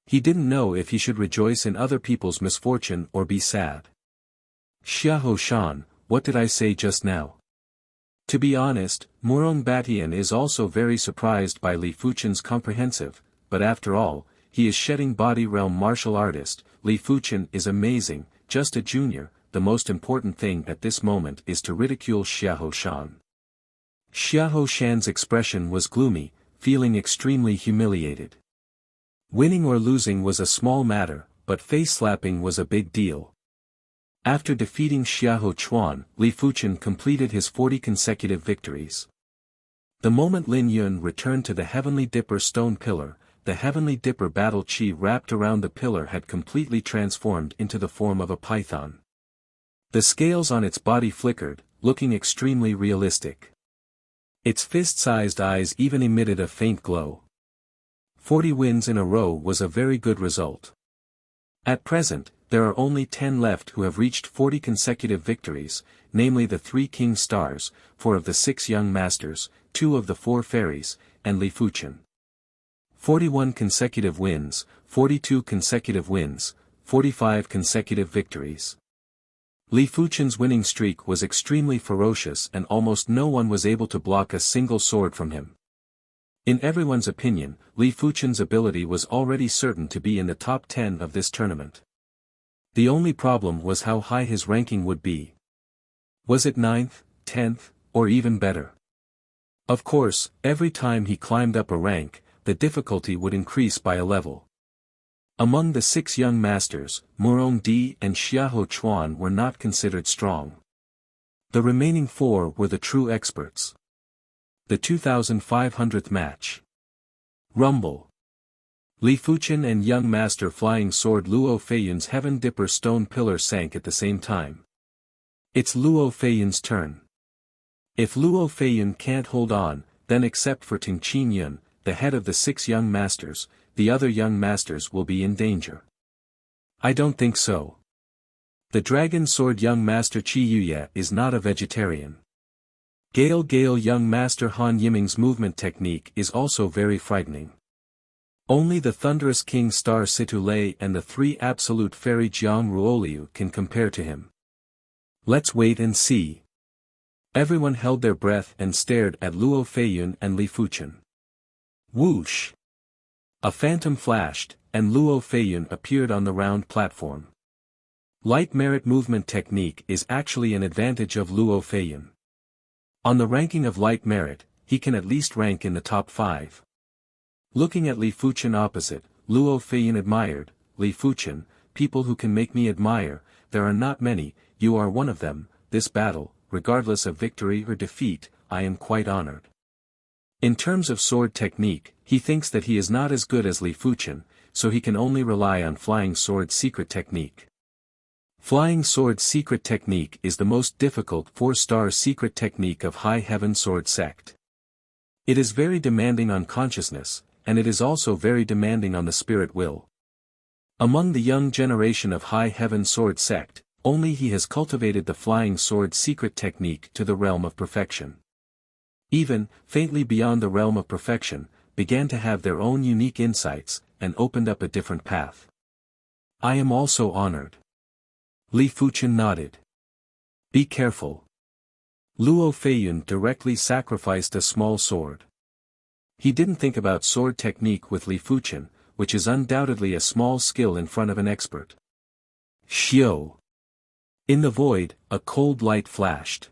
He didn't know if he should rejoice in other people's misfortune or be sad. Xiahou Shan, what did I say just now? To be honest, Murong Batian is also very surprised by Li Fuqian's comprehensive, but after all, he is shedding body realm martial artist. Li Fuqian is amazing, just a junior. The most important thing at this moment is to ridicule Xiahou Shan. Xiahou Shan's expression was gloomy, feeling extremely humiliated. Winning or losing was a small matter, but face-slapping was a big deal. After defeating Xiahou Chuan, Li Fuqian completed his 40 consecutive victories. The moment Lin Yun returned to the Heavenly Dipper stone pillar, the Heavenly Dipper battle chi wrapped around the pillar had completely transformed into the form of a python. The scales on its body flickered, looking extremely realistic. Its fist-sized eyes even emitted a faint glow. 40 wins in a row was a very good result. At present, there are only 10 left who have reached 40 consecutive victories, namely the 3 King Stars, 4 of the 6 Young Masters, 2 of the 4 Fairies, and Li Fuqian. 41 consecutive wins, 42 consecutive wins, 45 consecutive victories. Li Fuqian's winning streak was extremely ferocious and almost no one was able to block a single sword from him. In everyone's opinion, Li Fuchen's ability was already certain to be in the top 10 of this tournament. The only problem was how high his ranking would be. Was it 9th, 10th, or even better? Of course, every time he climbed up a rank, the difficulty would increase by a level. Among the 6 young masters, Murong Di and Xiahou Chuan were not considered strong. The remaining 4 were the true experts. The 2500th match. Rumble. Li Fuchen and young master flying sword Luo Feiyun's Heaven Dipper stone pillar sank at the same time. It's Luo Feiyun's turn. If Luo Feiyun can't hold on, then except for Ting Qin, the head of the 6 young masters, the other young masters will be in danger. I don't think so. The dragon sword young master Qi Yuye is not a vegetarian. Gale young master Han Yiming's movement technique is also very frightening. Only the thunderous king star Situ Lei and the 3 absolute fairy Jiang Ruoliu can compare to him. Let's wait and see. Everyone held their breath and stared at Luo Feiyun and Li Fuchen. Whoosh! A phantom flashed, and Luo Feiyun appeared on the round platform. Light merit movement technique is actually an advantage of Luo Feiyun. On the ranking of light merit, he can at least rank in the top 5. Looking at Li Fuchen opposite, Luo Feiyun admired, Li Fuchen, people who can make me admire, there are not many, you are one of them, this battle, regardless of victory or defeat, I am quite honored. In terms of sword technique, he thinks that he is not as good as Li Fuchen, so he can only rely on Flying Sword's secret technique. Flying Sword's secret technique is the most difficult 4-star secret technique of High Heaven Sword sect. It is very demanding on consciousness, and it is also very demanding on the spirit will. Among the young generation of High Heaven Sword sect, only he has cultivated the Flying Sword secret technique to the realm of perfection. Even, faintly beyond the realm of perfection, began to have their own unique insights, and opened up a different path. I am also honored. Li Fuchen nodded. Be careful. Luo Feiyun directly sacrificed a small sword. He didn't think about sword technique with Li Fuchen, which is undoubtedly a small skill in front of an expert. Xiao. In the void, a cold light flashed.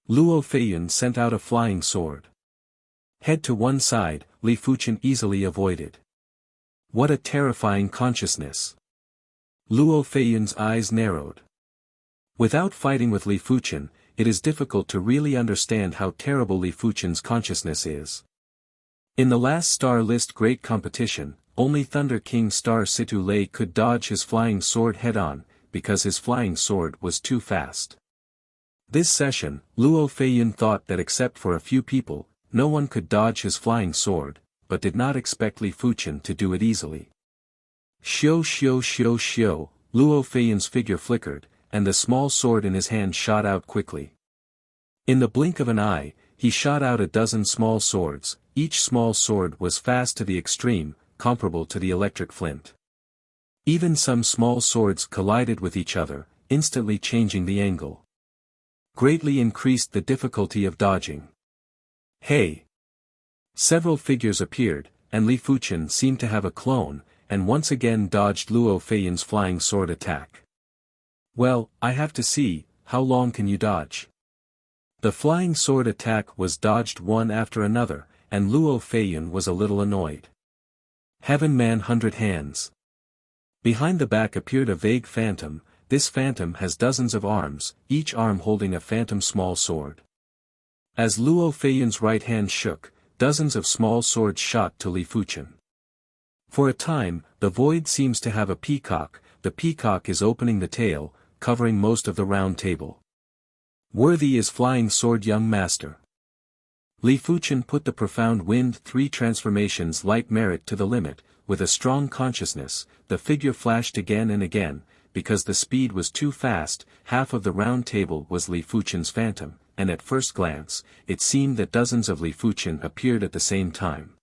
Luo Feiyun sent out a flying sword. Head to one side, Li Fuchen easily avoided. What a terrifying consciousness. Luo Feiyun's eyes narrowed. Without fighting with Li Fuchen, it is difficult to really understand how terrible Li Fuchen's consciousness is. In the last star list great competition, only Thunder King star Situ Lei could dodge his flying sword head-on, because his flying sword was too fast. This session, Luo Feiyun thought that except for a few people, no one could dodge his flying sword, but did not expect Li Fuchen to do it easily. Xiao, Luo Feiyun's figure flickered, and the small sword in his hand shot out quickly. In the blink of an eye, he shot out a dozen small swords, each small sword was fast to the extreme, comparable to the electric flint. Even some small swords collided with each other, instantly changing the angle. Greatly increased the difficulty of dodging. Hey! Several figures appeared, and Li Fuchen seemed to have a clone, and once again dodged Luo Feiyun's flying sword attack. Well, I have to see, how long can you dodge? The flying sword attack was dodged one after another, and Luo Feiyun was a little annoyed. Heaven Man 100 Hands. Behind the back appeared a vague phantom. This phantom has dozens of arms, each arm holding a phantom small sword. As Luo Feiyun's right hand shook, dozens of small swords shot to Li Fuchen. For a time, the void seems to have a peacock, the peacock is opening the tail, covering most of the round table. Worthy is Flying Sword young master. Li Fuchen put the profound wind 3 transformations light merit to the limit, with a strong consciousness, the figure flashed again and again. Because the speed was too fast, half of the round table was Li Fuchen's phantom, and at first glance, it seemed that dozens of Li Fuchen appeared at the same time.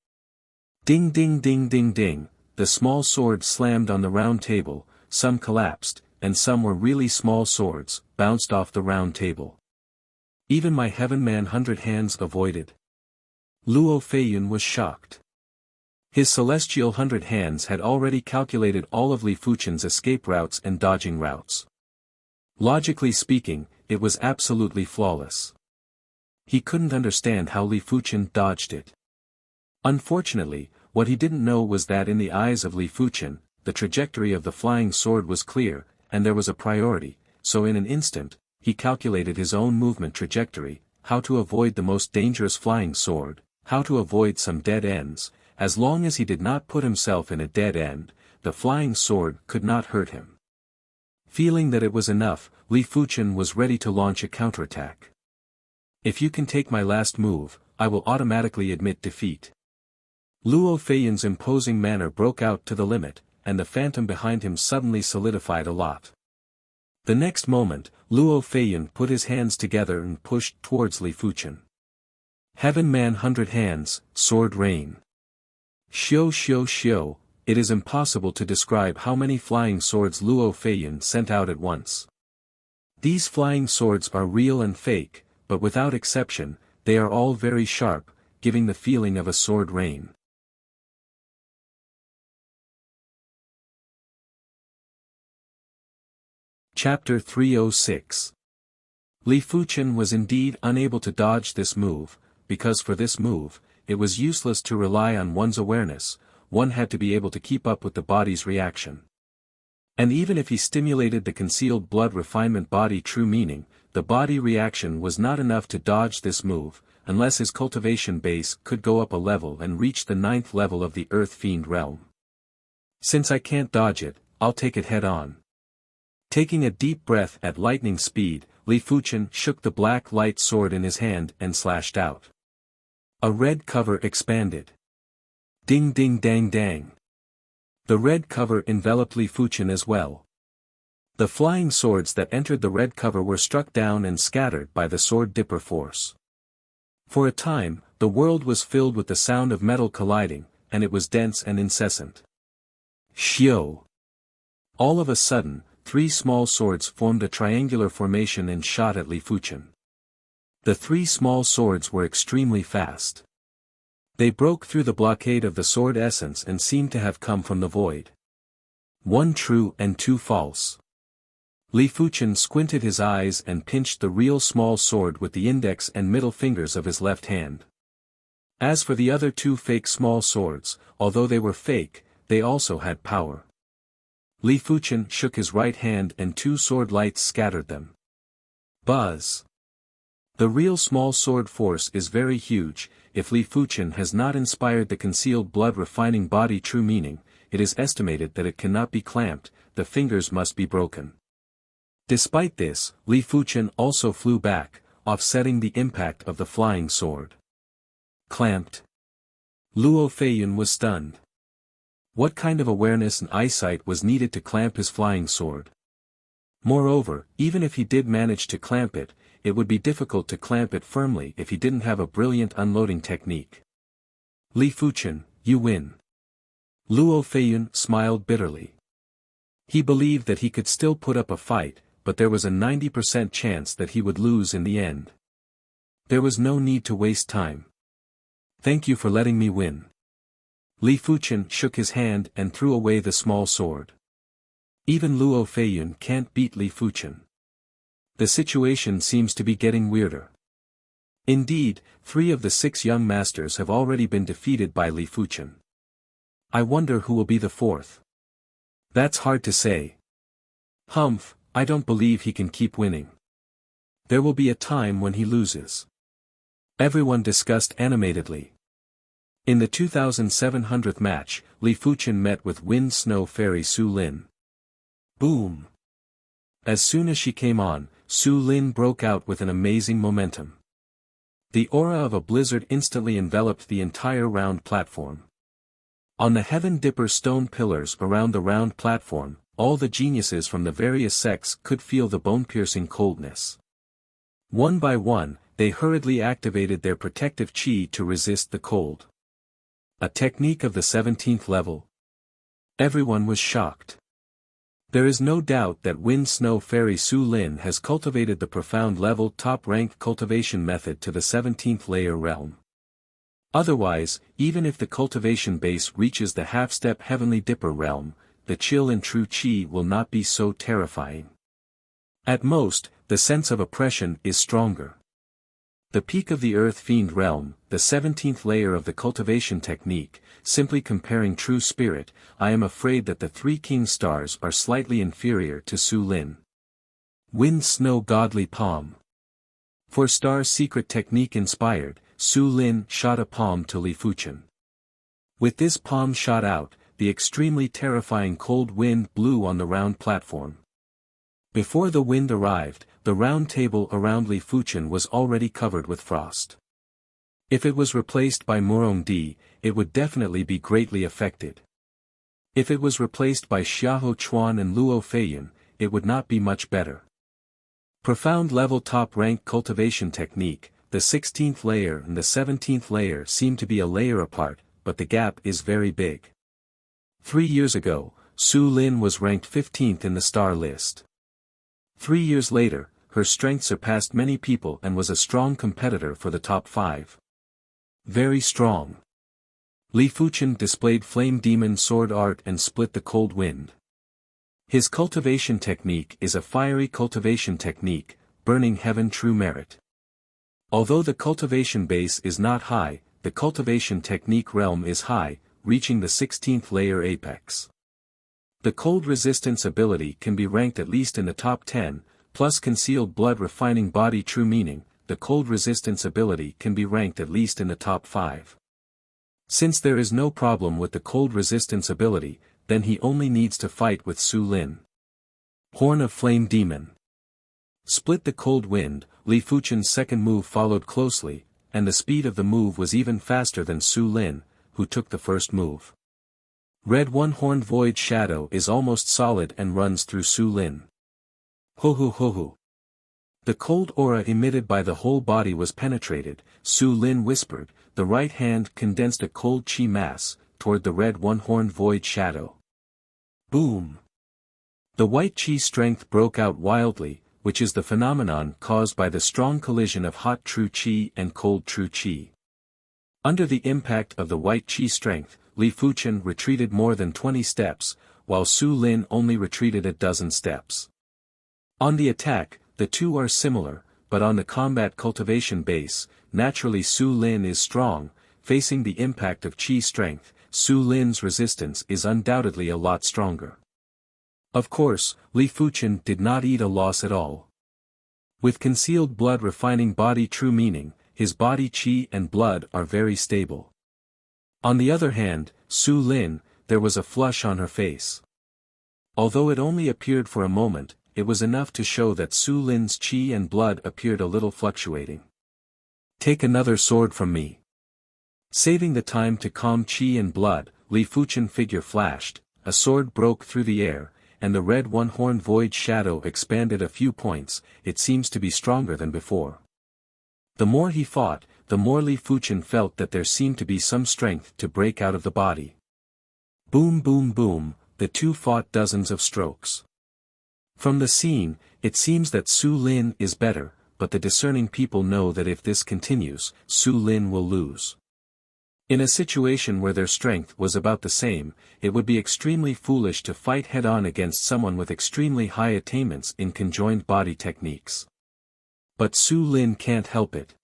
Ding ding ding ding ding, the small swords slammed on the round table, some collapsed, and some were really small swords, bounced off the round table. Even my Heaven Man 100 Hands avoided. Luo Feiyun was shocked. His celestial 100 hands had already calculated all of Li Fuchen's escape routes and dodging routes. Logically speaking, it was absolutely flawless. He couldn't understand how Li Fuchen dodged it. Unfortunately, what he didn't know was that in the eyes of Li Fuchen, the trajectory of the flying sword was clear, and there was a priority, so in an instant, he calculated his own movement trajectory, how to avoid the most dangerous flying sword, how to avoid some dead ends. As long as he did not put himself in a dead end, the flying sword could not hurt him. Feeling that it was enough, Li Fuchen was ready to launch a counterattack. If you can take my last move, I will automatically admit defeat. Luo Feiyun's imposing manner broke out to the limit, and the phantom behind him suddenly solidified a lot. The next moment, Luo Feiyun put his hands together and pushed towards Li Fuchen. Heaven Man 100 Hands, Sword Rain. Xiu xiu xiu, it is impossible to describe how many flying swords Luo Feiyun sent out at once. These flying swords are real and fake, but without exception, they are all very sharp, giving the feeling of a sword rain. Chapter 306. Li Fuchen was indeed unable to dodge this move, because for this move, it was useless to rely on one's awareness, one had to be able to keep up with the body's reaction. And even if he stimulated the concealed blood refinement body true meaning, the body reaction was not enough to dodge this move, unless his cultivation base could go up a level and reach the 9th level of the Earth Fiend realm. Since I can't dodge it, I'll take it head on. Taking a deep breath at lightning speed, Li Fuchen shook the black light sword in his hand and slashed out. A red cover expanded. Ding ding dang dang. The red cover enveloped Li Fuchen as well. The flying swords that entered the red cover were struck down and scattered by the sword dipper force. For a time, the world was filled with the sound of metal colliding, and it was dense and incessant. Xiu. All of a sudden, 3 small swords formed a triangular formation and shot at Li Fuchen. The 3 small swords were extremely fast. They broke through the blockade of the sword essence and seemed to have come from the void. 1 true and 2 false. Li Fuchen squinted his eyes and pinched the real small sword with the index and middle fingers of his left hand. As for the other 2 fake small swords, although they were fake, they also had power. Li Fuchen shook his right hand and 2 sword lights scattered them. Buzz. The real small sword force is very huge. If Li Fuchen has not inspired the concealed blood refining body true meaning, it is estimated that it cannot be clamped, the fingers must be broken. Despite this, Li Fuchen also flew back, offsetting the impact of the flying sword. Clamped. Luo Feiyun was stunned. What kind of awareness and eyesight was needed to clamp his flying sword? Moreover, even if he did manage to clamp it, it would be difficult to clamp it firmly if he didn't have a brilliant unloading technique. Li Fuchen, you win. Luo Feiyun smiled bitterly. He believed that he could still put up a fight, but there was a 90% chance that he would lose in the end. There was no need to waste time. Thank you for letting me win. Li Fuchen shook his hand and threw away the small sword. Even Luo Feiyun can't beat Li Fuchen. The situation seems to be getting weirder. Indeed, 3 of the 6 young masters have already been defeated by Li Fuchen. I wonder who will be the 4th. That's hard to say. Humph, I don't believe he can keep winning. There will be a time when he loses. Everyone discussed animatedly. In the 2700th match, Li Fuchen met with Wind Snow Fairy Su Lin. Boom! As soon as she came on, Su Lin broke out with an amazing momentum. The aura of a blizzard instantly enveloped the entire round platform. On the Heaven Dipper stone pillars around the round platform, all the geniuses from the various sects could feel the bone-piercing coldness. One by one, they hurriedly activated their protective chi to resist the cold. A technique of the 17th level. Everyone was shocked. There is no doubt that Wind Snow Fairy Su Lin has cultivated the profound level top-ranked cultivation method to the 17th layer realm. Otherwise, even if the cultivation base reaches the half-step heavenly dipper realm, the chill in true chi will not be so terrifying. At most, the sense of oppression is stronger. The peak of the earth fiend realm, the 17th layer of the cultivation technique, simply comparing true spirit, I am afraid that the three king stars are slightly inferior to Su Lin. Wind Snow Godly Palm. For star secret technique inspired, Su Lin shot a palm to Li Fuchen. With this palm shot out, the extremely terrifying cold wind blew on the round platform. Before the wind arrived, the round table around Li Fuchen was already covered with frost. If it was replaced by Murong-di, it would definitely be greatly affected. If it was replaced by Xiaoho Chuan and Luo Feiyun, it would not be much better. Profound level top rank cultivation technique, the 16th layer and the 17th layer seem to be a layer apart, but the gap is very big. 3 years ago, Su Lin was ranked 15th in the star list. 3 years later, her strength surpassed many people and was a strong competitor for the top 5. Very strong. Li Fuchen displayed flame demon sword art and split the cold wind. His cultivation technique is a fiery cultivation technique, burning heaven true merit. Although the cultivation base is not high, the cultivation technique realm is high, reaching the 16th layer apex. The cold resistance ability can be ranked at least in the top 10, plus concealed blood refining body true meaning, the cold resistance ability can be ranked at least in the top 5. Since there is no problem with the cold resistance ability, then he only needs to fight with Su Lin. Horn of Flame Demon. Split the cold wind, Li Fuchen's second move followed closely, and the speed of the move was even faster than Su Lin, who took the first move. Red One-Horned Void Shadow is almost solid and runs through Su Lin. Ho ho ho ho. The cold aura emitted by the whole body was penetrated, Su Lin whispered, the right hand condensed a cold chi mass, toward the red One-Horned Void Shadow. Boom! The white chi strength broke out wildly, which is the phenomenon caused by the strong collision of hot true chi and cold true chi. Under the impact of the white chi strength, Li Fuchen retreated more than 20 steps, while Su Lin only retreated a dozen steps. On the attack, the two are similar, but on the combat cultivation base, naturally Su Lin is strong, facing the impact of chi strength, Su Lin's resistance is undoubtedly a lot stronger. Of course, Li Fuchen did not eat a loss at all. With concealed blood refining body true meaning, his body chi and blood are very stable. On the other hand, Su Lin, there was a flush on her face. Although it only appeared for a moment, it was enough to show that Su Lin's chi and blood appeared a little fluctuating. Take another sword from me. Saving the time to calm chi and blood, Li Fuchen figure flashed, a sword broke through the air, and the red One-Horned Void Shadow expanded a few points, it seems to be stronger than before. The more he fought, the more Li Fuchen felt that there seemed to be some strength to break out of the body. Boom boom boom, the two fought dozens of strokes. From the scene, it seems that Su Lin is better, but the discerning people know that if this continues, Su Lin will lose. In a situation where their strength was about the same, it would be extremely foolish to fight head-on against someone with extremely high attainments in conjoined body techniques. But Su Lin can't help it.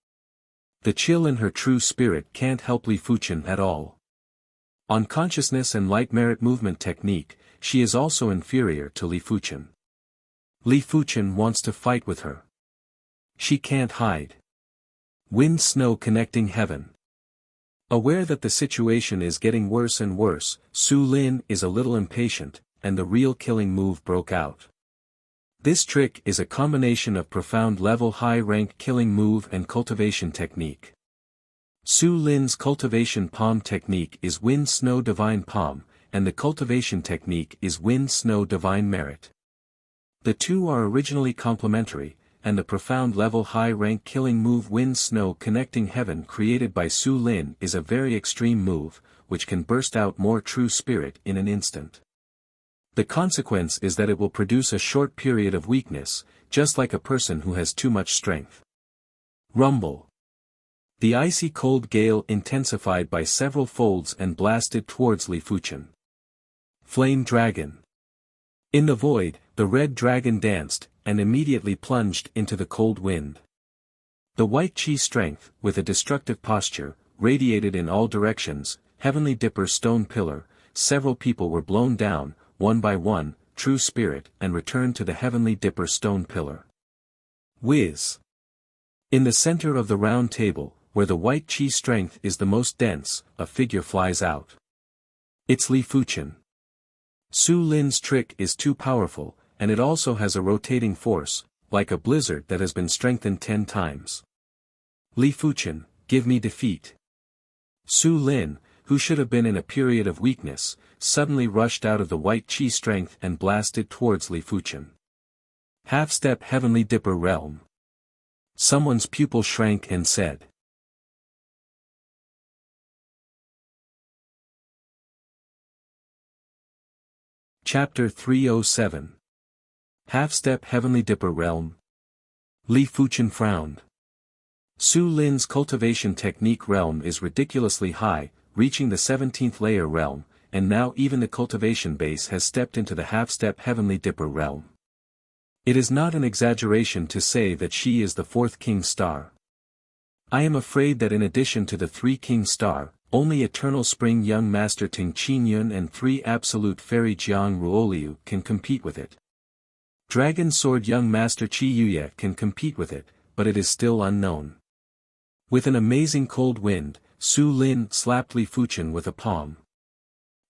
The chill in her true spirit can't help Li Fuchen at all. On consciousness and light merit movement technique, she is also inferior to Li Fuchen. Li Fuchen wants to fight with her. She can't hide. Wind Snow Connecting Heaven. Aware that the situation is getting worse and worse, Su Lin is a little impatient, and the real killing move broke out. This trick is a combination of profound level high rank killing move and cultivation technique. Su Lin's cultivation palm technique is Wind Snow Divine Palm, and the cultivation technique is Wind Snow Divine Merit. The two are originally complementary, and the profound level high rank killing move Wind Snow Connecting Heaven created by Su Lin is a very extreme move, which can burst out more true spirit in an instant. The consequence is that it will produce a short period of weakness, just like a person who has too much strength. Rumble. The icy cold gale intensified by several folds and blasted towards Li Fuchen. Flame Dragon. In the void, the red dragon danced, and immediately plunged into the cold wind. The white chi strength, with a destructive posture, radiated in all directions. Heavenly Dipper stone pillar, several people were blown down, one by one, true spirit, and returned to the Heavenly Dipper stone pillar. Whiz. In the center of the round table, where the white chi strength is the most dense, a figure flies out. It's Li Fuchen. Su Lin's trick is too powerful, and it also has a rotating force, like a blizzard that has been strengthened 10 times. Li Fuchen, give me defeat. Su Lin, who should have been in a period of weakness, suddenly rushed out of the white chi strength and blasted towards Li Fuchen. Half-step Heavenly Dipper realm. Someone's pupil shrank and said. Chapter 307. Half-step Heavenly Dipper realm. Li Fuchen frowned. Su Lin's cultivation technique realm is ridiculously high, reaching the 17th layer realm, and now even the cultivation base has stepped into the half-step Heavenly Dipper realm. It is not an exaggeration to say that she is the 4th King Star. I am afraid that in addition to the 3 King Star, only Eternal Spring Young Master Ting Qingyun and 3 Absolute Fairy Jiang Ruoliu can compete with it. Dragon Sword Young Master Qi Yuye can compete with it, but it is still unknown. With an amazing cold wind, Su Lin slapped Li Fuchen with a palm.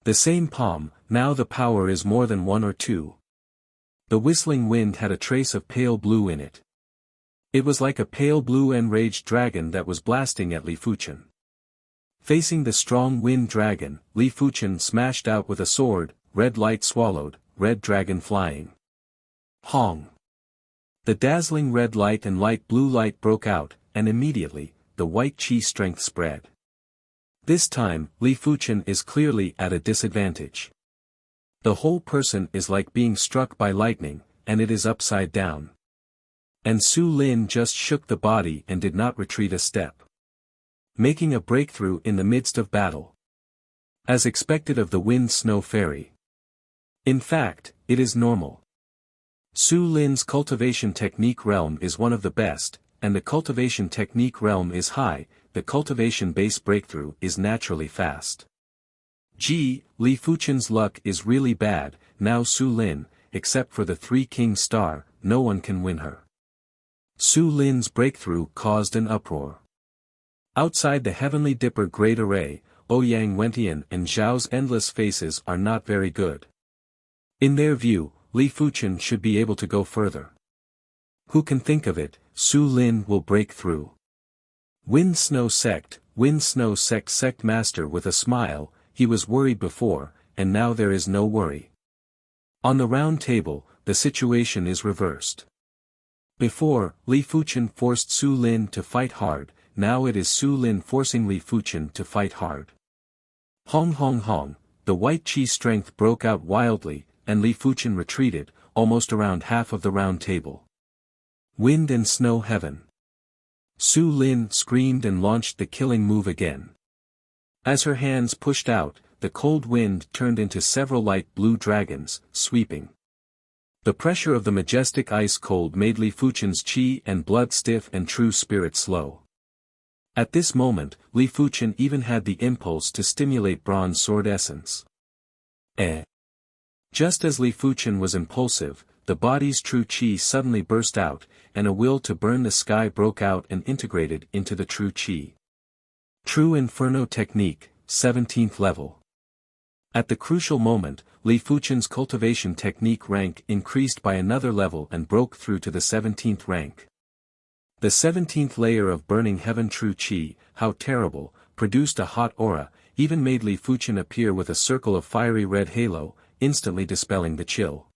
The same palm, now the power is more than 1 or 2. The whistling wind had a trace of pale blue in it. It was like a pale blue enraged dragon that was blasting at Li Fuchen. Facing the strong wind dragon, Li Fuchen smashed out with a sword, red light swallowed, red dragon flying. Hong! The dazzling red light and light blue light broke out, and immediately, the white chi strength spread. This time, Li Fuchen is clearly at a disadvantage. The whole person is like being struck by lightning, and it is upside down. And Su Lin just shook the body and did not retreat a step. Making a breakthrough in the midst of battle. As expected of the Wind Snow Fairy. In fact, it is normal. Su Lin's cultivation technique realm is one of the best, and the cultivation technique realm is high, the cultivation base breakthrough is naturally fast. Gee, Li Fuchen's luck is really bad, now Su Lin, except for the 3 King Star, no one can win her. Su Lin's breakthrough caused an uproar. Outside the Heavenly Dipper Great Array, Ouyang Wentian and Zhao's endless faces are not very good. In their view, Li Fuchen should be able to go further. Who can think of it, Su Lin will break through. Wind Snow Sect Sect Master with a smile, he was worried before, and now there is no worry. On the round table, the situation is reversed. Before, Li Fuchen forced Su Lin to fight hard, now it is Su Lin forcing Li Fuchen to fight hard. Hong hong hong, the white chi strength broke out wildly, and Li Fuchen retreated, almost around half of the round table. Wind and Snow Heaven. Su Lin screamed and launched the killing move again. As her hands pushed out, the cold wind turned into several light blue dragons, sweeping. The pressure of the majestic ice cold made Li Fuchen's chi and blood stiff and true spirit slow. At this moment, Li Fuchen even had the impulse to stimulate bronze sword essence. Just as Li Fuchen was impulsive, the body's true chi suddenly burst out, and a will to burn the sky broke out and integrated into the true chi. True Inferno Technique, 17th level. At the crucial moment, Li Fuchen's cultivation technique rank increased by another level and broke through to the 17th rank. The 17th layer of Burning Heaven True Chi, how terrible, produced a hot aura, even made Li Fuchen appear with a circle of fiery red halo, instantly dispelling the chill.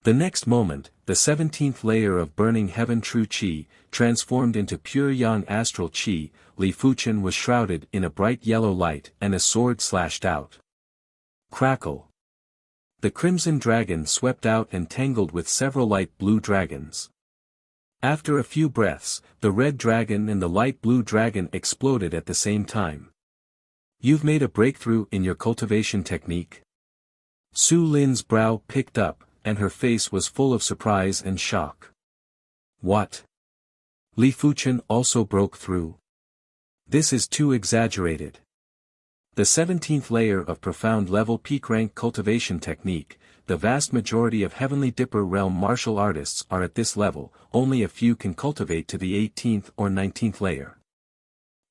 The next moment, the 17th layer of Burning Heaven True Chi, transformed into pure Yang Astral Chi, Li Fuchen was shrouded in a bright yellow light and a sword slashed out. Crackle. The Crimson Dragon swept out and tangled with several light blue dragons. After a few breaths, the red dragon and the light blue dragon exploded at the same time. You've made a breakthrough in your cultivation technique? Su Lin's brow picked up, and her face was full of surprise and shock. What? Li Fuchen also broke through? This is too exaggerated. The 17th layer of profound level peak rank cultivation technique, the vast majority of Heavenly Dipper realm martial artists are at this level, only a few can cultivate to the 18th or 19th layer.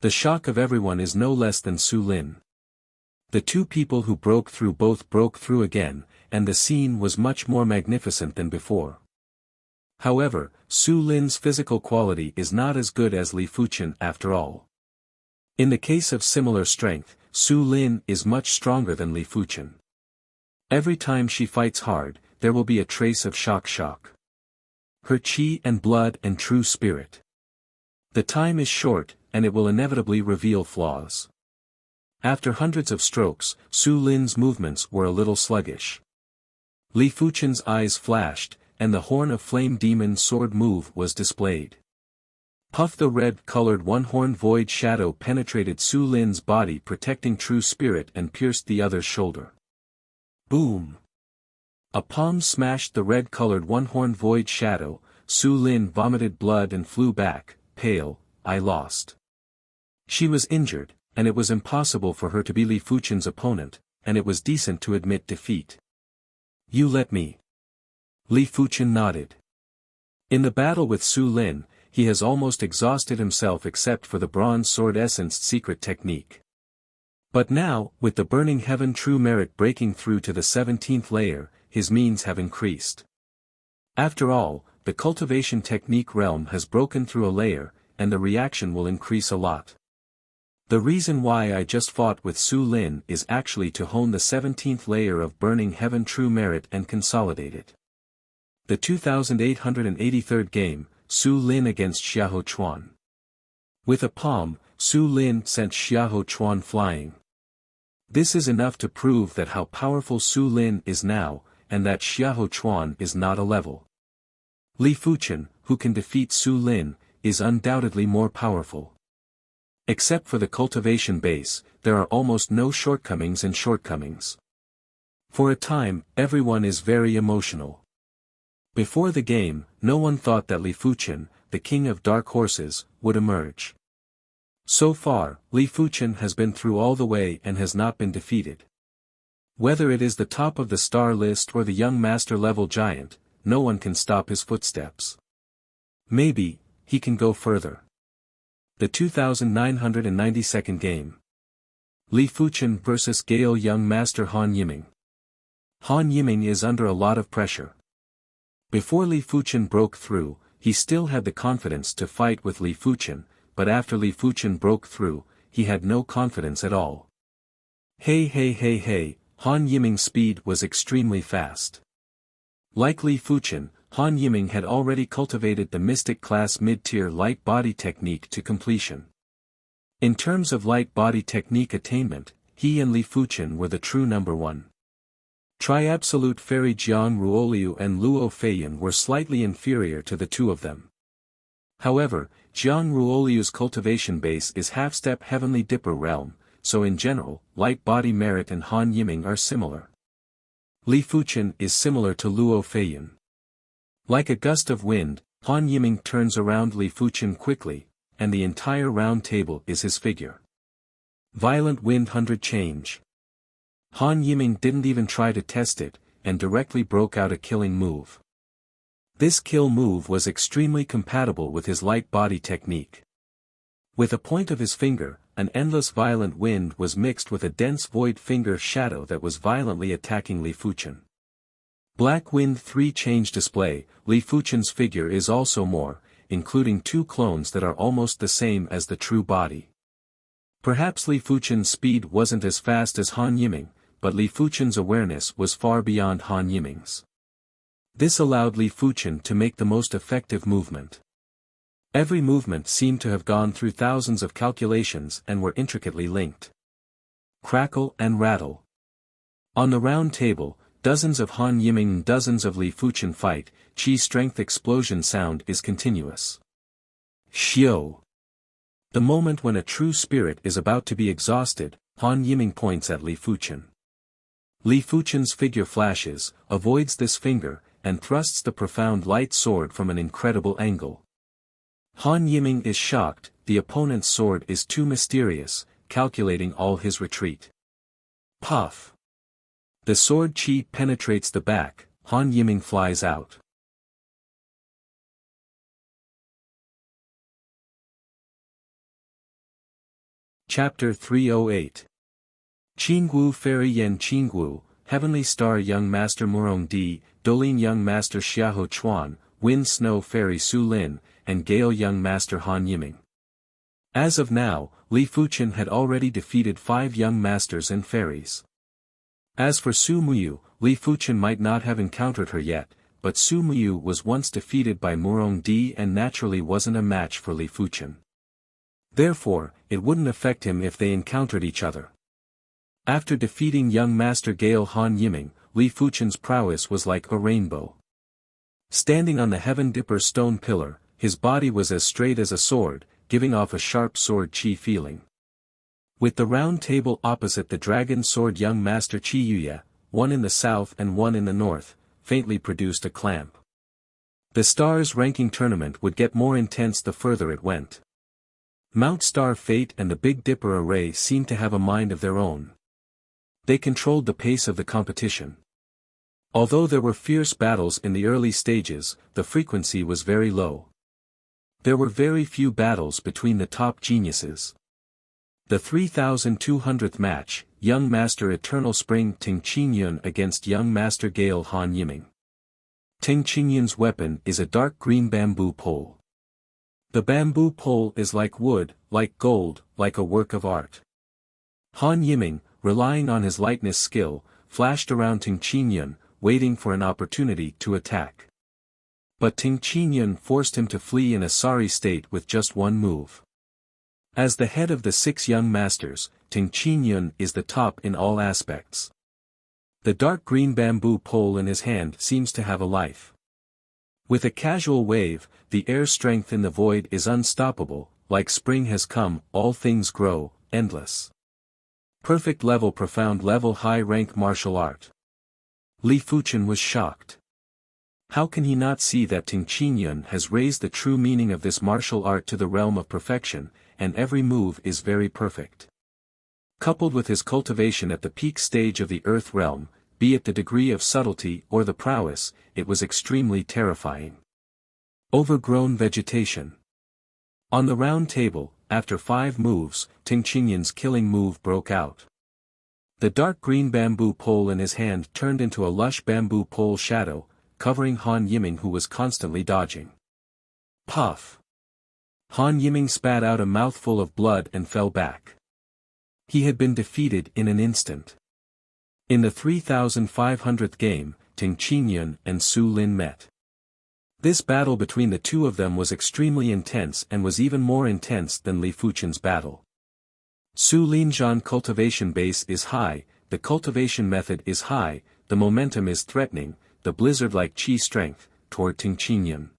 The shock of everyone is no less than Su Lin. The two people who broke through both broke through again, and the scene was much more magnificent than before. However, Su Lin's physical quality is not as good as Li Fuchen after all. In the case of similar strength, Su Lin is much stronger than Li Fuchen. Every time she fights hard, there will be a trace of shock. Her chi and blood and true spirit. The time is short, and it will inevitably reveal flaws. After hundreds of strokes, Su Lin's movements were a little sluggish. Li Fuchen's eyes flashed, and the Horn of Flame Demon sword move was displayed. Puff the red-colored one-horn void shadow penetrated Su Lin's body, protecting true spirit, and pierced the other's shoulder. Boom! A palm smashed the red-colored one-horn void shadow. Su Lin vomited blood and flew back, pale. I lost. She was injured, and it was impossible for her to be Li Fuchen's opponent, and it was decent to admit defeat. You let me. Li Fuchen nodded. In the battle with Su Lin, he has almost exhausted himself except for the bronze sword essenced secret technique. But now, with the burning heaven true merit breaking through to the 17th layer, his means have increased. After all, the cultivation technique realm has broken through a layer, and the reaction will increase a lot. The reason why I just fought with Su Lin is actually to hone the 17th layer of burning heaven true merit and consolidate it. The 2883rd game, Su Lin against Xiahou Chuan. With a palm, Su Lin sent Xiahou Chuan flying. This is enough to prove that how powerful Su Lin is now, and that Xiahou Chuan is not a level. Li Fuchen, who can defeat Su Lin, is undoubtedly more powerful. Except for the cultivation base, there are almost no shortcomings. For a time, everyone is very emotional. Before the game, no one thought that Li Fuchen, the king of dark horses, would emerge. So far, Li Fuchen has been through all the way and has not been defeated. Whether it is the top of the star list or the young master level giant, no one can stop his footsteps. Maybe, he can go further. The 2992nd game. Li Fuchen vs Gale young master Han Yiming. Han Yiming is under a lot of pressure. Before Li Fuchen broke through, he still had the confidence to fight with Li Fuchen, but after Li Fuchen broke through, he had no confidence at all. Hey, Han Yiming's speed was extremely fast. Like Li Fuchen, Han Yiming had already cultivated the Mystic class mid-tier light body technique to completion. In terms of light body technique attainment, he and Li Fuchen were the true number one. Tri-Absolute Fairy Jiang Ruoliu and Luo Feiyan were slightly inferior to the two of them. However, Jiang Ruoliu's cultivation base is half-step Heavenly Dipper realm, so in general, light body merit and Han Yiming are similar. Li Fuchen is similar to Luo Feiyan. Like a gust of wind, Han Yiming turns around Li Fuchen quickly, and the entire round table is his figure. Violent wind 100 change. Han Yiming didn't even try to test it, and directly broke out a killing move. This kill move was extremely compatible with his light body technique. With a point of his finger, an endless violent wind was mixed with a dense void finger shadow that was violently attacking Li Fuchen. Black Wind 3 change display. Li Fuchen's figure is also more, including two clones that are almost the same as the true body. Perhaps Li Fuchen's speed wasn't as fast as Han Yiming, but Li Fuchen's awareness was far beyond Han Yiming's. This allowed Li Fuchen to make the most effective movement. Every movement seemed to have gone through thousands of calculations and were intricately linked. Crackle and rattle. On the round table, dozens of Han Yiming and dozens of Li Fuchen fight, chi strength explosion sound is continuous. Xiao. The moment when a true spirit is about to be exhausted, Han Yiming points at Li Fuchen. Li Fuchen's figure flashes, avoids this finger, and thrusts the profound light sword from an incredible angle. Han Yiming is shocked, the opponent's sword is too mysterious, calculating all his retreat. Puff. The sword chi penetrates the back, Han Yiming flies out. Chapter 308. Qinggu Fairy Yan Qinggu, Heavenly Star Young Master Murong Di, Dolin Young Master Xiaoho Chuan, Wind Snow Fairy Su Lin, and Gale Young Master Han Yiming. As of now, Li Fuchen had already defeated 5 young masters and fairies. As for Su Muyu, Li Fuchen might not have encountered her yet, but Su Muyu was once defeated by Murong Di and naturally wasn't a match for Li Fuchen. Therefore, it wouldn't affect him if they encountered each other. After defeating young Master Gale Han Yiming, Li Fuchen's prowess was like a rainbow. Standing on the Heaven Dipper stone pillar, his body was as straight as a sword, giving off a sharp sword chi feeling. With the round table opposite the dragon sword young Master Chi Yuya, one in the south and one in the north, faintly produced a clamp. The stars ranking tournament would get more intense the further it went. Mount Star Fate and the Big Dipper array seemed to have a mind of their own. They controlled the pace of the competition. Although there were fierce battles in the early stages, the frequency was very low. There were very few battles between the top geniuses. The 3200th match, Young Master Eternal Spring Ting Qingyun against Young Master Gale Han Yiming. Ting Qingyun's weapon is a dark green bamboo pole. The bamboo pole is like wood, like gold, like a work of art. Han Yiming, relying on his lightness skill, flashed around Ting Qingyun, waiting for an opportunity to attack. But Ting Qingyun forced him to flee in a sorry state with just one move. As the head of the 6 young masters, Ting Qingyun is the top in all aspects. The dark green bamboo pole in his hand seems to have a life. With a casual wave, the air strength in the void is unstoppable, like spring has come, all things grow, endless. Perfect level profound level high rank martial art. Li Fuchen was shocked. How can he not see that Ting Qingyun has raised the true meaning of this martial art to the realm of perfection, and every move is very perfect. Coupled with his cultivation at the peak stage of the earth realm, be it the degree of subtlety or the prowess, it was extremely terrifying. Overgrown vegetation. On the round table, after 5 moves, Ting Qingyun's killing move broke out. The dark green bamboo pole in his hand turned into a lush bamboo pole shadow, covering Han Yiming who was constantly dodging. Puff. Han Yiming spat out a mouthful of blood and fell back. He had been defeated in an instant. In the 3500th game, Ting Qingyun and Su Lin met. This battle between the two of them was extremely intense and was even more intense than Li Fuchen's battle. Su Linzhan cultivation base is high, the cultivation method is high, the momentum is threatening, the blizzard-like chi strength, toward Ting Qingyun.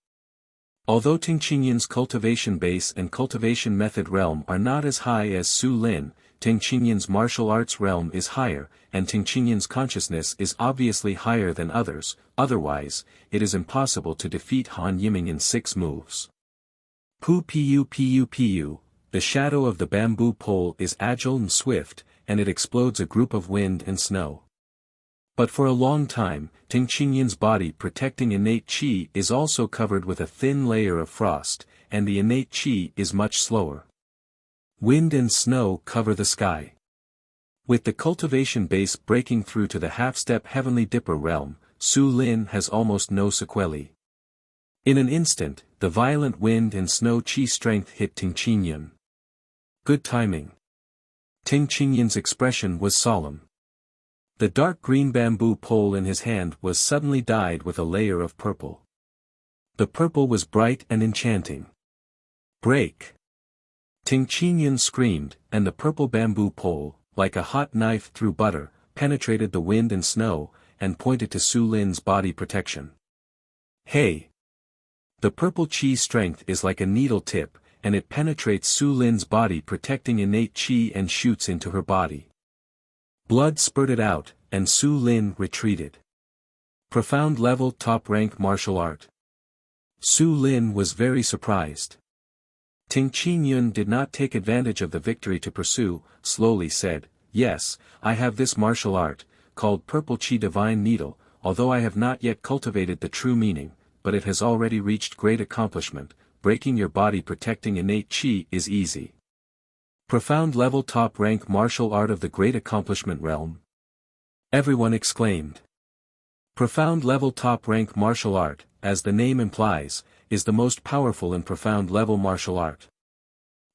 Although Ting Qingyun's cultivation base and cultivation method realm are not as high as Su Lin, Ting Qingyun's martial arts realm is higher, and Ting Qingyun's consciousness is obviously higher than others, otherwise, it is impossible to defeat Han Yiming in 6 moves. Pu, the shadow of the bamboo pole is agile and swift, and it explodes a group of wind and snow. But for a long time, Ting Qingyun's body protecting innate qi is also covered with a thin layer of frost, and the innate qi is much slower. Wind and snow cover the sky. With the cultivation base breaking through to the half-step Heavenly Dipper realm, Su Lin has almost no sequelae. In an instant, the violent wind and snow chi strength hit Ting Qingyun. Good timing. Ting Qingyun's expression was solemn. The dark green bamboo pole in his hand was suddenly dyed with a layer of purple. The purple was bright and enchanting. Break! Ting Qingyun screamed, and the purple bamboo pole, like a hot knife through butter, penetrated the wind and snow, and pointed to Su Lin's body protection. Hey! The purple chi strength is like a needle tip, and it penetrates Su Lin's body, protecting innate chi and shoots into her body. Blood spurted out, and Su Lin retreated. Profound level top rank martial art. Su Lin was very surprised. Ting Qingyun did not take advantage of the victory to pursue, slowly said, "Yes, I have this martial art, called Purple Chi Divine Needle, although I have not yet cultivated the true meaning, but it has already reached great accomplishment. Breaking your body protecting innate chi is easy." Profound level top rank martial art of the great accomplishment realm. Everyone exclaimed. Profound level top rank martial art, as the name implies, is the most powerful and profound level martial art.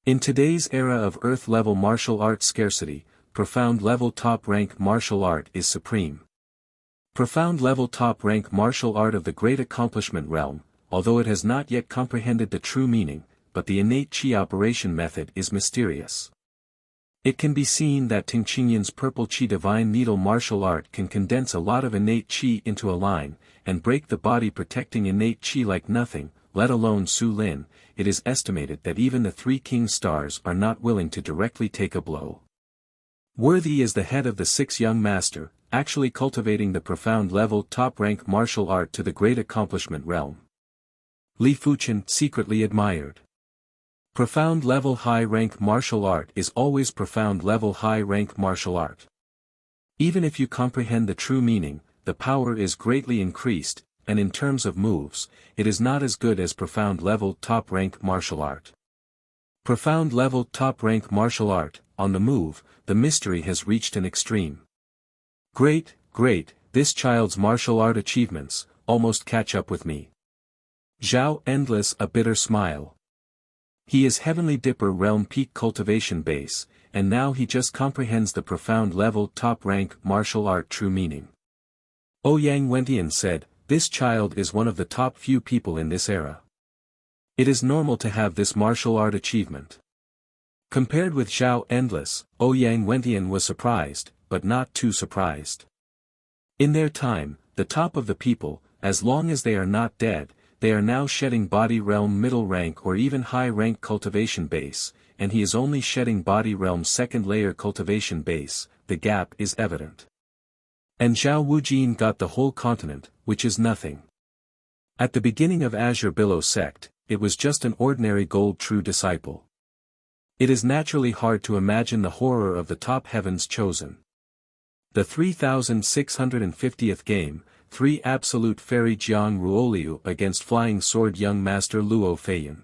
In today's era of earth level martial art scarcity, profound level top rank martial art is supreme. Profound level top rank martial art of the great accomplishment realm, although it has not yet comprehended the true meaning, but the innate chi operation method is mysterious. It can be seen that Ting Qingyun's Purple Chi Divine Needle martial art can condense a lot of innate chi into a line, and break the body protecting innate chi like nothing, let alone Su Lin. It is estimated that even the 3 king stars are not willing to directly take a blow. Worthy is the head of the 6 young master, actually cultivating the profound level top rank martial art to the great accomplishment realm. Li Fuchen secretly admired. Profound level high rank martial art is always profound level high rank martial art. Even if you comprehend the true meaning, the power is greatly increased, and in terms of moves, it is not as good as profound level top rank martial art. Profound level top rank martial art, on the move, the mystery has reached an extreme. Great, this child's martial art achievements, almost catch up with me. Zhao Endless a bitter smile. He is Heavenly Dipper realm peak cultivation base, and now he just comprehends the profound level top rank martial art true meaning. Ouyang Wentian said, "This child is one of the top few people in this era. It is normal to have this martial art achievement." Compared with Zhao Endless, Ouyang Wentian was surprised, but not too surprised. In their time, the top of the people, as long as they are not dead, they are now shedding body realm middle rank or even high rank cultivation base, and he is only shedding body realm second layer cultivation base. The gap is evident. And Zhao Wujin got the whole continent, which is nothing. At the beginning of Azure Billow sect, it was just an ordinary gold true disciple. It is naturally hard to imagine the horror of the top heavens chosen. The 3650th game, 3 Absolute Fairy Jiang Ruoliu against Flying Sword Young Master Luo Feiyan.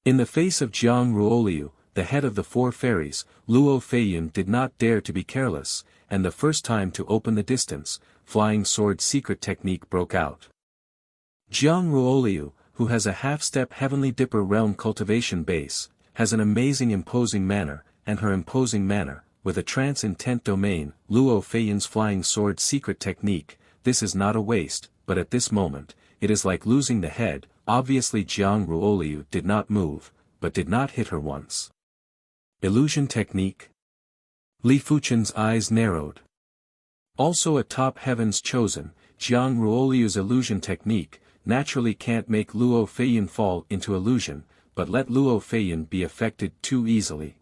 In the face of Jiang Ruoliu, the head of the 4 fairies, Luo Feiyan did not dare to be careless, and the first time to open the distance, Flying Sword's secret technique broke out. Jiang Ruoliu, who has a half-step Heavenly Dipper realm cultivation base, has an amazing imposing manner, and her imposing manner, with a trance-intent domain, Luo Feiyan's Flying Sword secret technique. This is not a waste, but at this moment, it is like losing the head. Obviously Jiang Ruoliu did not move, but did not hit her once. Illusion technique? Li Fuchen's eyes narrowed. Also a top heavens chosen, Jiang Ruoliu's illusion technique, naturally can't make Luo Feiyan fall into illusion, but let Luo Feiyan be affected too easily.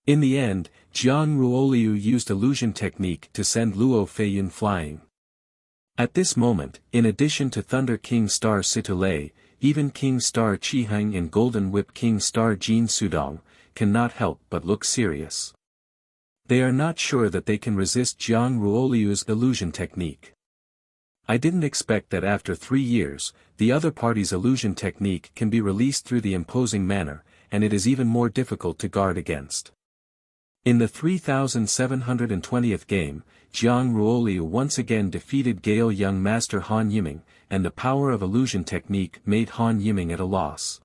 In the end, Jiang Ruoliu used illusion technique to send Luo Feiyan flying. At this moment, in addition to Thunder King Star Situlei, even King Star Qihang and Golden Whip King Star Jin Sudong, cannot help but look serious. They are not sure that they can resist Jiang Ruoliu's illusion technique. I didn't expect that after 3 years, the other party's illusion technique can be released through the imposing manner, and it is even more difficult to guard against. In the 3720th game, Jiang Ruoliu once again defeated Gale Young Master Han Yiming, and the power of illusion technique made Han Yiming at a loss.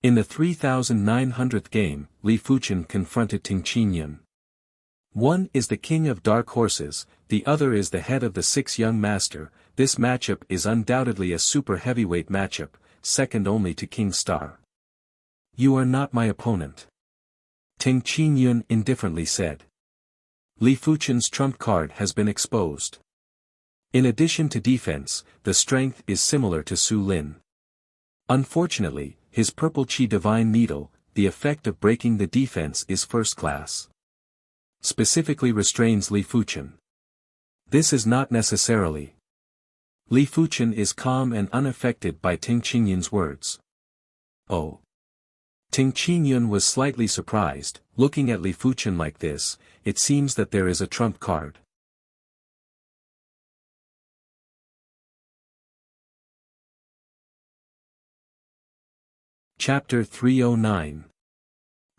In the 3900th game, Li Fuchen confronted Ting Qingyun. One is the king of dark horses, the other is the head of the 6 young master. This matchup is undoubtedly a super heavyweight matchup, second only to King Star. "You are not my opponent," Ting Qingyun indifferently said. Li Fuchen's trump card has been exposed. In addition to defense, the strength is similar to Su Lin. Unfortunately, his purple Qi Divine Needle, the effect of breaking the defense is first class. Specifically restrains Li Fuchen. This is not necessarily. Li Fuchen is calm and unaffected by Ting Qingyun's words. Oh. Ting Qingyun was slightly surprised. Looking at Li Fuchen like this, it seems that there is a trump card. Chapter 309.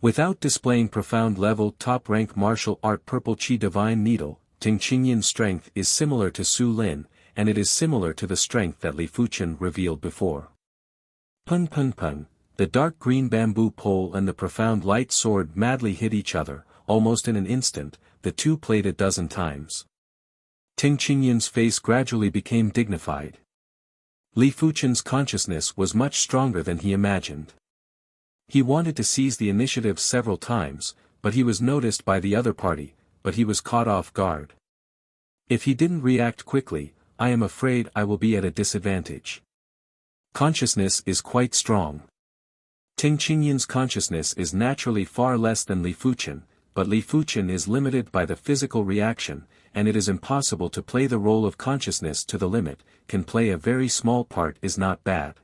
Without displaying profound level top-rank martial art purple Qi Divine Needle, Ting Qingyun's strength is similar to Su Lin, and it is similar to the strength that Li Fuchen revealed before. Pun pun pun, the dark green bamboo pole and the profound light sword madly hit each other, almost in an instant, the two played a dozen times. Ting Qingyun's face gradually became dignified. Li Fuchen's consciousness was much stronger than he imagined. He wanted to seize the initiative several times, but he was noticed by the other party, but he was caught off guard. If he didn't react quickly, I am afraid I will be at a disadvantage. Consciousness is quite strong. Ting Qingyun's consciousness is naturally far less than Li Fuchen, but Li Fuchen is limited by the physical reaction, and it is impossible to play the role of consciousness to the limit. Can play a very small part is not bad.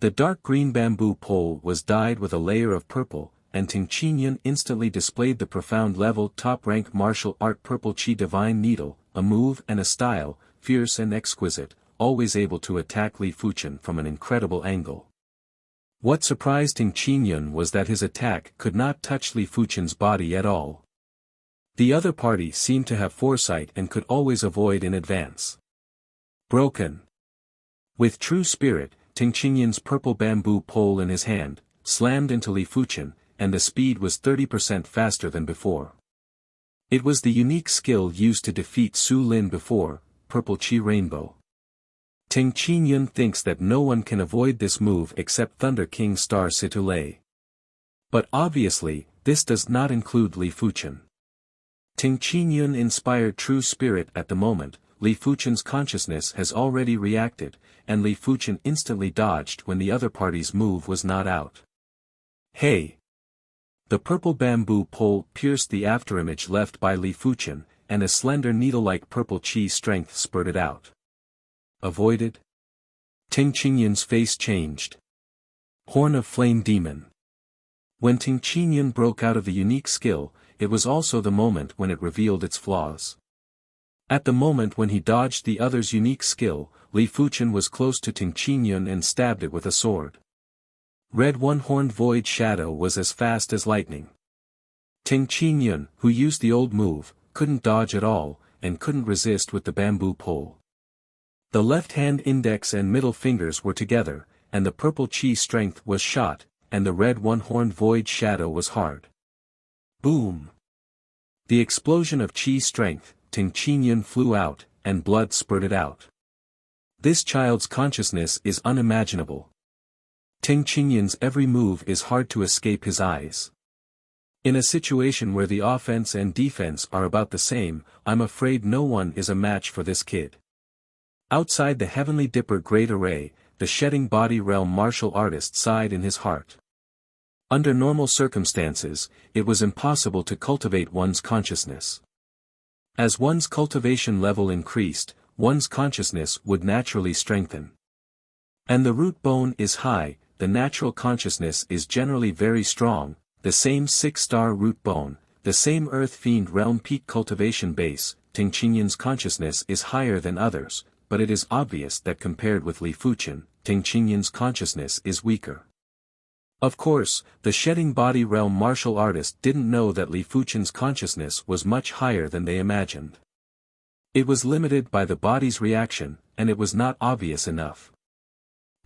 The dark green bamboo pole was dyed with a layer of purple, and Ting Qingyun instantly displayed the profound level top-rank martial art purple Qi Divine Needle, a move and a style, fierce and exquisite, always able to attack Li Fuchen from an incredible angle. What surprised Ting Qingyun was that his attack could not touch Li Fuchen's body at all. The other party seemed to have foresight and could always avoid in advance. Broken. With true spirit, Ting Qingyun's purple bamboo pole in his hand, slammed into Li Fuchen, and the speed was 30% faster than before. It was the unique skill used to defeat Su Lin before, Purple Qi Rainbow. Ting Qingyun thinks that no one can avoid this move except Thunder King Star Situlei. But obviously, this does not include Li Fuchen. Ting Qingyun inspired true spirit at the moment. Li Fuchen's consciousness has already reacted, and Li Fuchen instantly dodged when the other party's move was not out. Hey! The purple bamboo pole pierced the afterimage left by Li Fuchen, and a slender needle-like purple Qi strength spurted out. Avoided? Ting Qingyun's face changed. Horn of Flame Demon. When Ting Qingyun broke out of the unique skill, it was also the moment when it revealed its flaws. At the moment when he dodged the other's unique skill, Li Fuchen was close to Ting Qingyun and stabbed it with a sword. Red One-Horned Void Shadow was as fast as lightning. Ting Qingyun, who used the old move, couldn't dodge at all, and couldn't resist with the bamboo pole. The left hand index and middle fingers were together, and the purple Qi strength was shot, and the red One-Horned Void Shadow was hard. Boom! The explosion of Qi strength, Ting Qingyun flew out, and blood spurted out. This child's consciousness is unimaginable. Ting Qingyun's every move is hard to escape his eyes. In a situation where the offense and defense are about the same, I'm afraid no one is a match for this kid. Outside the Heavenly Dipper Great Array, the shedding body realm martial artist sighed in his heart. Under normal circumstances, it was impossible to cultivate one's consciousness. As one's cultivation level increased, one's consciousness would naturally strengthen. And the root bone is high, the natural consciousness is generally very strong, the same 6-star root bone, the same Earth Fiend Realm peak cultivation base. Ting Qingyun's consciousness is higher than others, but it is obvious that compared with Li Fuchen, Ting Qingyun's consciousness is weaker. Of course, the shedding body realm martial artist didn't know that Li Fuchen's consciousness was much higher than they imagined. It was limited by the body's reaction, and it was not obvious enough.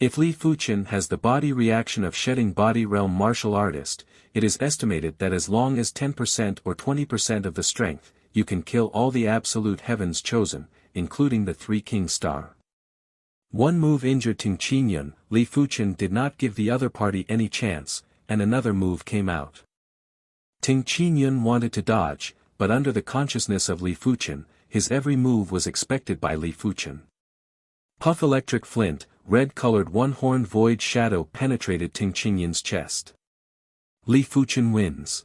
If Li Fuchen has the body reaction of shedding body realm martial artist, it is estimated that as long as 10% or 20% of the strength, you can kill all the absolute heavens chosen, including the 3 King Star. One move injured Ting Qingyun. Li Fuchen did not give the other party any chance, and another move came out. Ting Qingyun wanted to dodge, but under the consciousness of Li Fuchen, his every move was expected by Li Fuchen. Puff electric flint, red-colored one-horned void shadow penetrated Ting Qingyun's chest. Li Fuchen wins.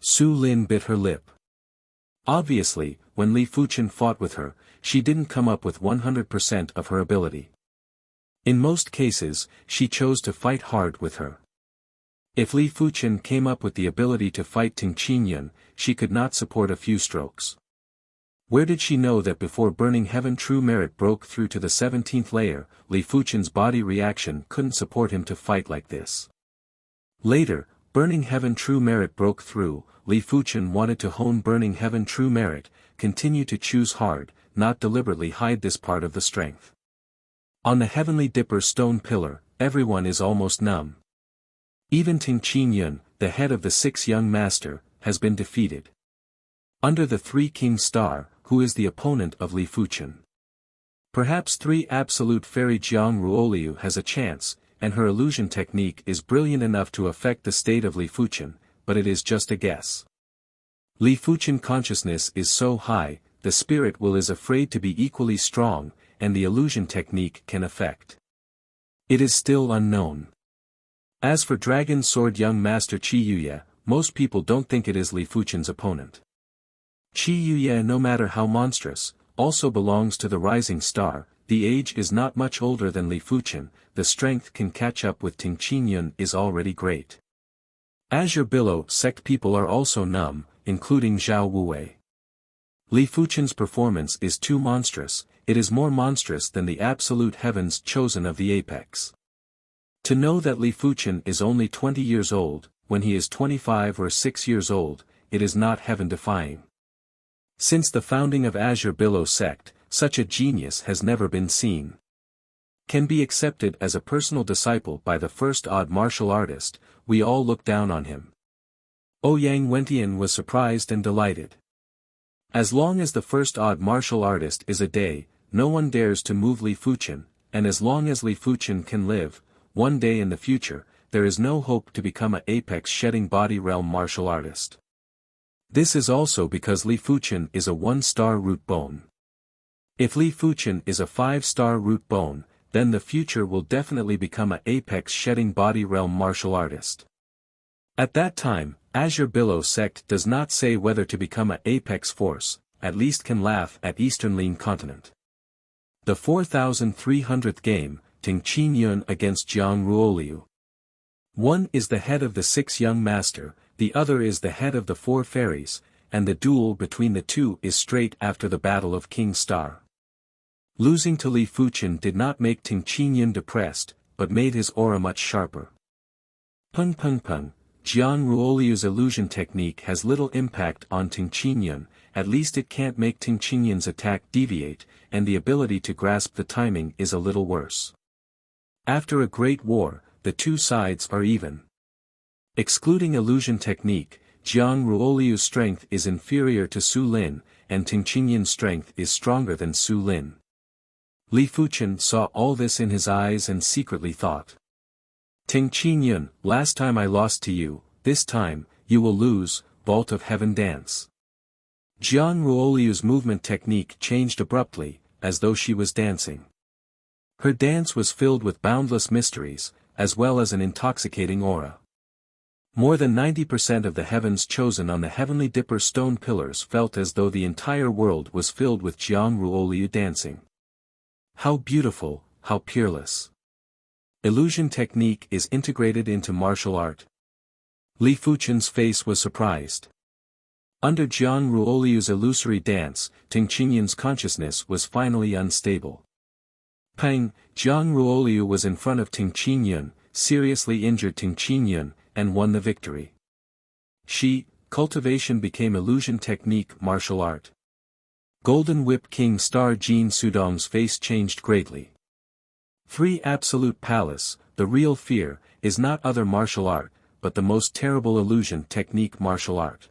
Su Lin bit her lip. Obviously, when Li Fuchen fought with her, she didn't come up with 100% of her ability. In most cases, she chose to fight hard with her. If Li Fuchen came up with the ability to fight Ting Qingyun, she could not support a few strokes. Where did she know that before Burning Heaven True Merit broke through to the 17th layer, Li Fuchen's body reaction couldn't support him to fight like this? Later, Burning Heaven True Merit broke through, Li Fuchen wanted to hone Burning Heaven True Merit, continue to choose hard, not deliberately hide this part of the strength. On the Heavenly Dipper stone pillar, everyone is almost numb. Even Ting Qingyun, the head of the 6 young master, has been defeated. Under the 3 King Star, who is the opponent of Li Fuchen? Perhaps 3 Absolute Fairy Jiang Ruoliu has a chance, and her illusion technique is brilliant enough to affect the state of Li Fuchen, but it is just a guess. Li Fuchen consciousness is so high, the spirit will is afraid to be equally strong, and the illusion technique can affect. It is still unknown. As for Dragon Sword Young Master Qi Yuye, most people don't think it is Li Fuchen's opponent. Qi Yuye, no matter how monstrous, also belongs to the Rising Star. The age is not much older than Li Fuchen, the strength can catch up with Ting Qingyun is already great. Azure Billow sect people are also numb, including Zhao Wuwei. Li Fuchen's performance is too monstrous, it is more monstrous than the absolute heavens chosen of the apex. To know that Li Fuchen is only 20 years old, when he is 25 or 6 years old, it is not heaven-defying. Since the founding of Azure Billow sect, such a genius has never been seen. Can be accepted as a personal disciple by the first odd martial artist, we all look down on him. Ouyang Wentian was surprised and delighted. As long as the first odd martial artist is a day, no one dares to move Li Fuchen, and as long as Li Fuchen can live, one day in the future, there is no hope to become an apex-shedding body realm martial artist. This is also because Li Fuchen is a 1-star root bone. If Li Fuchen is a 5-star root bone, then the future will definitely become an apex-shedding body realm martial artist. At that time, Azure Billow sect does not say whether to become an apex force, at least can laugh at Eastern Lin continent. The 4300th game, Ting Qingyun against Jiang Ruoliu. One is the head of the 6 young master, the other is the head of the 4 fairies, and the duel between the two is straight after the Battle of King Star. Losing to Li Fuchen did not make Ting Qingyun depressed, but made his aura much sharper. Peng Peng Peng, Jiang Ruoliu's illusion technique has little impact on Ting Qingyun, at least it can't make Ting Qingyun's attack deviate, and the ability to grasp the timing is a little worse. After a great war, the two sides are even. Excluding illusion technique, Jiang Ruoliu's strength is inferior to Su Lin, and Ting Qingyun's strength is stronger than Su Lin. Li Fuchen saw all this in his eyes and secretly thought. Ting Qingyun, last time I lost to you, this time, you will lose, Vault of Heaven dance. Jiang Ruoliu's movement technique changed abruptly, as though she was dancing. Her dance was filled with boundless mysteries, as well as an intoxicating aura. More than 90% of the heavens chosen on the Heavenly Dipper stone pillars felt as though the entire world was filled with Jiang Ruoliu dancing. How beautiful, how peerless. Illusion technique is integrated into martial art. Li Fuchen's face was surprised. Under Jiang Ruoliu's illusory dance, Ting Qingyun's consciousness was finally unstable. Pang, Jiang Ruoliu was in front of Ting Qingyun, seriously injured Ting Qingyun, and won the victory. Cultivation became illusion technique martial art. Golden Whip King Star Jin Sudong's face changed greatly. 3 Absolute Palace, the real fear, is not other martial art, but the most terrible illusion technique martial art.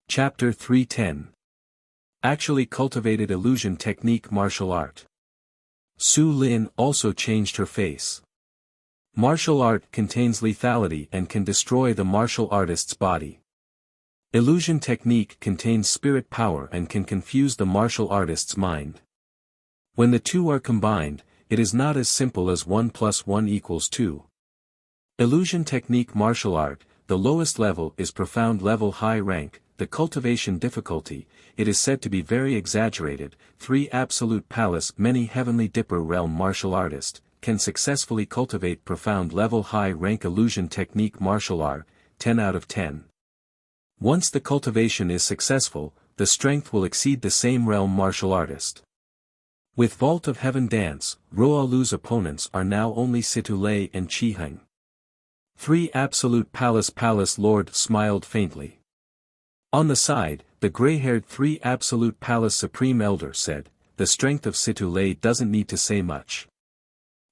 Chapter 310. Actually cultivated illusion technique martial art. Su Lin also changed her face. Martial art contains lethality and can destroy the martial artist's body. Illusion technique contains spirit power and can confuse the martial artist's mind. When the two are combined, it is not as simple as 1 + 1 = 2. Illusion technique martial art, the lowest level is profound level high rank, the cultivation difficulty, it is said to be very exaggerated. 3 Absolute Palace many Heavenly Dipper realm martial artist, can successfully cultivate profound level high rank illusion technique martial art, 10 out of 10. Once the cultivation is successful, the strength will exceed the same realm martial artist. With Vault of Heaven Dance, Roa Lu's opponents are now only Situ Lei and Chi Heng. 3 Absolute Palace Lord smiled faintly. On the side, the gray-haired 3 Absolute Palace Supreme Elder said, the strength of Situ Lei doesn't need to say much.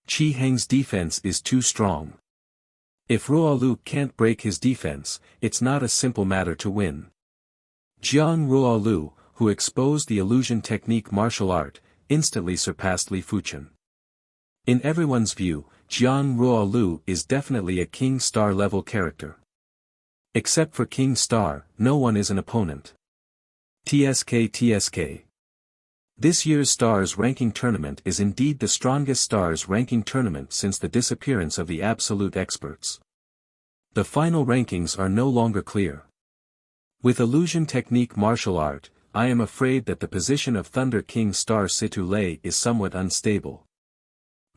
Chi Heng's defense is too strong. If Roa Lu can't break his defense, it's not a simple matter to win. Jiang Roa Lu, who exposed the illusion technique martial art, instantly surpassed Li Fuchen. In everyone's view, Jiang Roa Lu is definitely a King Star level character. Except for King Star, no one is an opponent. TSK. This year's Stars ranking tournament is indeed the strongest Stars ranking tournament since the disappearance of the absolute experts. The final rankings are no longer clear. With illusion technique martial art, I am afraid that the position of Thunder King Star Situ Lei is somewhat unstable.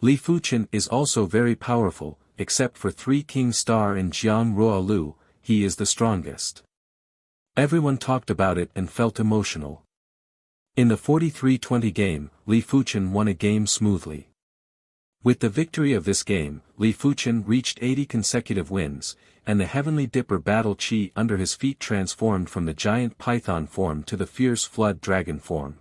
Li Fuchen is also very powerful, except for 3 King Star and Jiang Roa Lu, he is the strongest. Everyone talked about it and felt emotional. In the 43-20 game, Li Fuchen won a game smoothly. With the victory of this game, Li Fuchen reached 80 consecutive wins, and the Heavenly Dipper battle chi under his feet transformed from the giant python form to the fierce flood dragon form.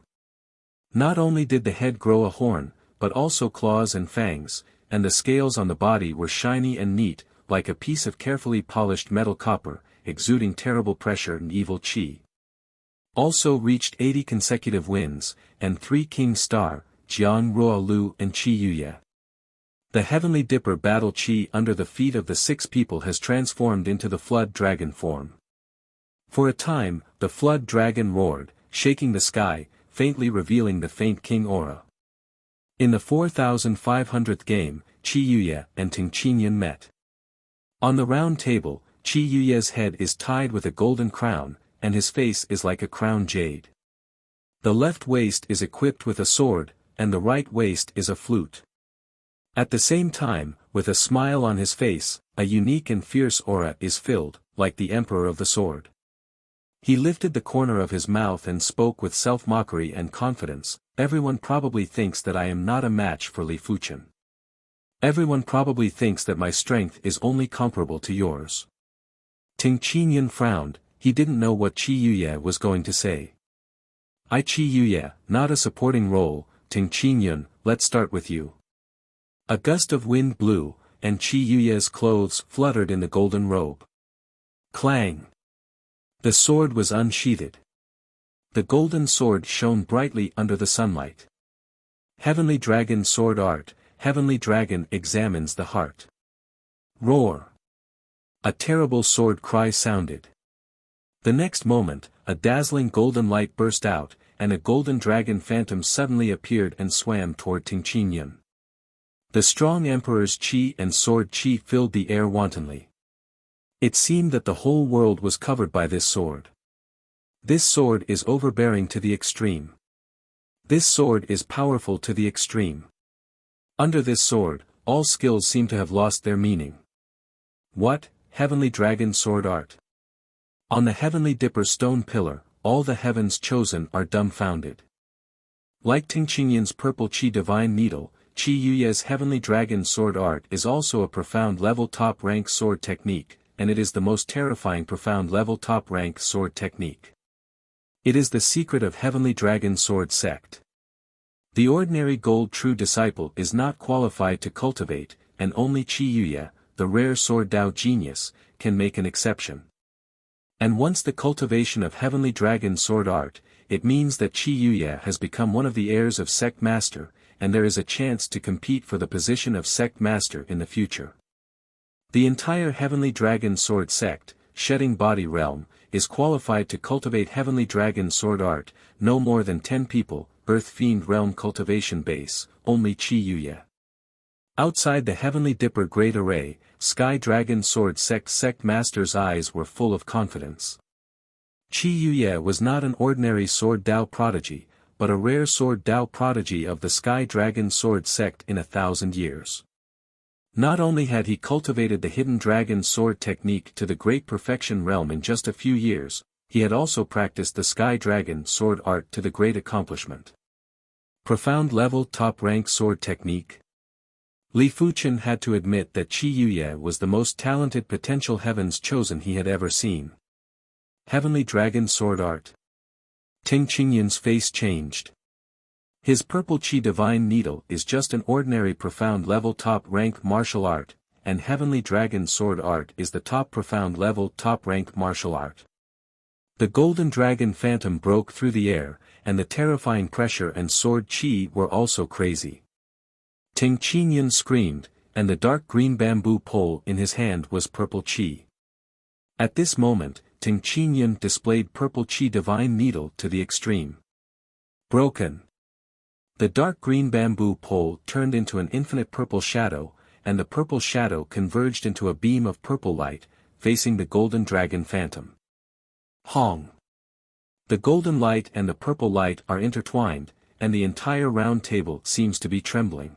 Not only did the head grow a horn, but also claws and fangs, and the scales on the body were shiny and neat, like a piece of carefully polished metal copper, exuding terrible pressure and evil chi. Also reached 80 consecutive wins, and 3 King Star, Jiang Roa Lu and Chi Yuye. The Heavenly Dipper battle chi under the feet of the 6 people has transformed into the flood dragon form. For a time, the flood dragon roared, shaking the sky, faintly revealing the faint king aura. In the 4500th game, Chi Yuye and Ting Qinyan met. On the round table, Chi Yuye's head is tied with a golden crown, and his face is like a crown jade. The left waist is equipped with a sword, and the right waist is a flute. At the same time, with a smile on his face, a unique and fierce aura is filled, like the Emperor of the Sword. He lifted the corner of his mouth and spoke with self-mockery and confidence. Everyone probably thinks that I am not a match for Li Fuchen. Everyone probably thinks that my strength is only comparable to yours. Ting Qinyan frowned, he didn't know what Chi Yuye was going to say. Chi Yuye, not a supporting role. Ting Qinyan, let's start with you. A gust of wind blew, and Chi Yuye's clothes fluttered in the golden robe. Clang! The sword was unsheathed. The golden sword shone brightly under the sunlight. Heavenly Dragon Sword Art, Heavenly Dragon examines the heart. Roar! A terrible sword cry sounded. The next moment, a dazzling golden light burst out, and a golden dragon phantom suddenly appeared and swam toward Ting Qinyan. The strong Emperor's chi and sword chi filled the air wantonly. It seemed that the whole world was covered by this sword. This sword is overbearing to the extreme. This sword is powerful to the extreme. Under this sword, all skills seem to have lost their meaning. What, Heavenly Dragon Sword Art? On the Heavenly Dipper stone pillar, all the heavens chosen are dumbfounded. Like Ting Qinyan's purple chi divine needle, Chi Yuye's Heavenly Dragon Sword Art is also a profound level top rank sword technique, and it is the most terrifying profound level top rank sword technique. It is the secret of Heavenly Dragon Sword Sect. The ordinary gold true disciple is not qualified to cultivate, and only Chi Yuye, the rare sword Dao genius, can make an exception. And once the cultivation of Heavenly Dragon Sword Art, it means that Chi Yuye has become one of the heirs of Sect Master, and there is a chance to compete for the position of Sect Master in the future. The entire Heavenly Dragon Sword sect, shedding body realm, is qualified to cultivate Heavenly Dragon Sword art, no more than 10 people, Earth Fiend Realm cultivation base, only Chi Yuya. Outside the Heavenly Dipper Great Array, Sky Dragon Sword sect masters' eyes were full of confidence. Chi Yuya was not an ordinary Sword Dao prodigy, but a rare Sword Dao prodigy of the Sky Dragon Sword sect in 1,000 years. Not only had he cultivated the Hidden Dragon Sword technique to the great perfection realm in just a few years, he had also practiced the Sky Dragon Sword art to the great accomplishment. Profound level top rank sword technique. Li Fuchen had to admit that Chi Yuya was the most talented potential heavens chosen he had ever seen. Heavenly Dragon Sword art. Ting Qingyun's face changed. His purple Chi Divine Needle is just an ordinary profound level top rank martial art, and Heavenly Dragon Sword art is the top profound level top rank martial art. The Golden Dragon Phantom broke through the air, and the terrifying pressure and sword Chi were also crazy. Ting Qingyun screamed, and the dark green bamboo pole in his hand was purple Chi. At this moment, Ting Qingyun displayed purple Chi Divine Needle to the extreme. Broken. The dark green bamboo pole turned into an infinite purple shadow, and the purple shadow converged into a beam of purple light, facing the Golden Dragon Phantom. Hong. The golden light and the purple light are intertwined, and the entire round table seems to be trembling.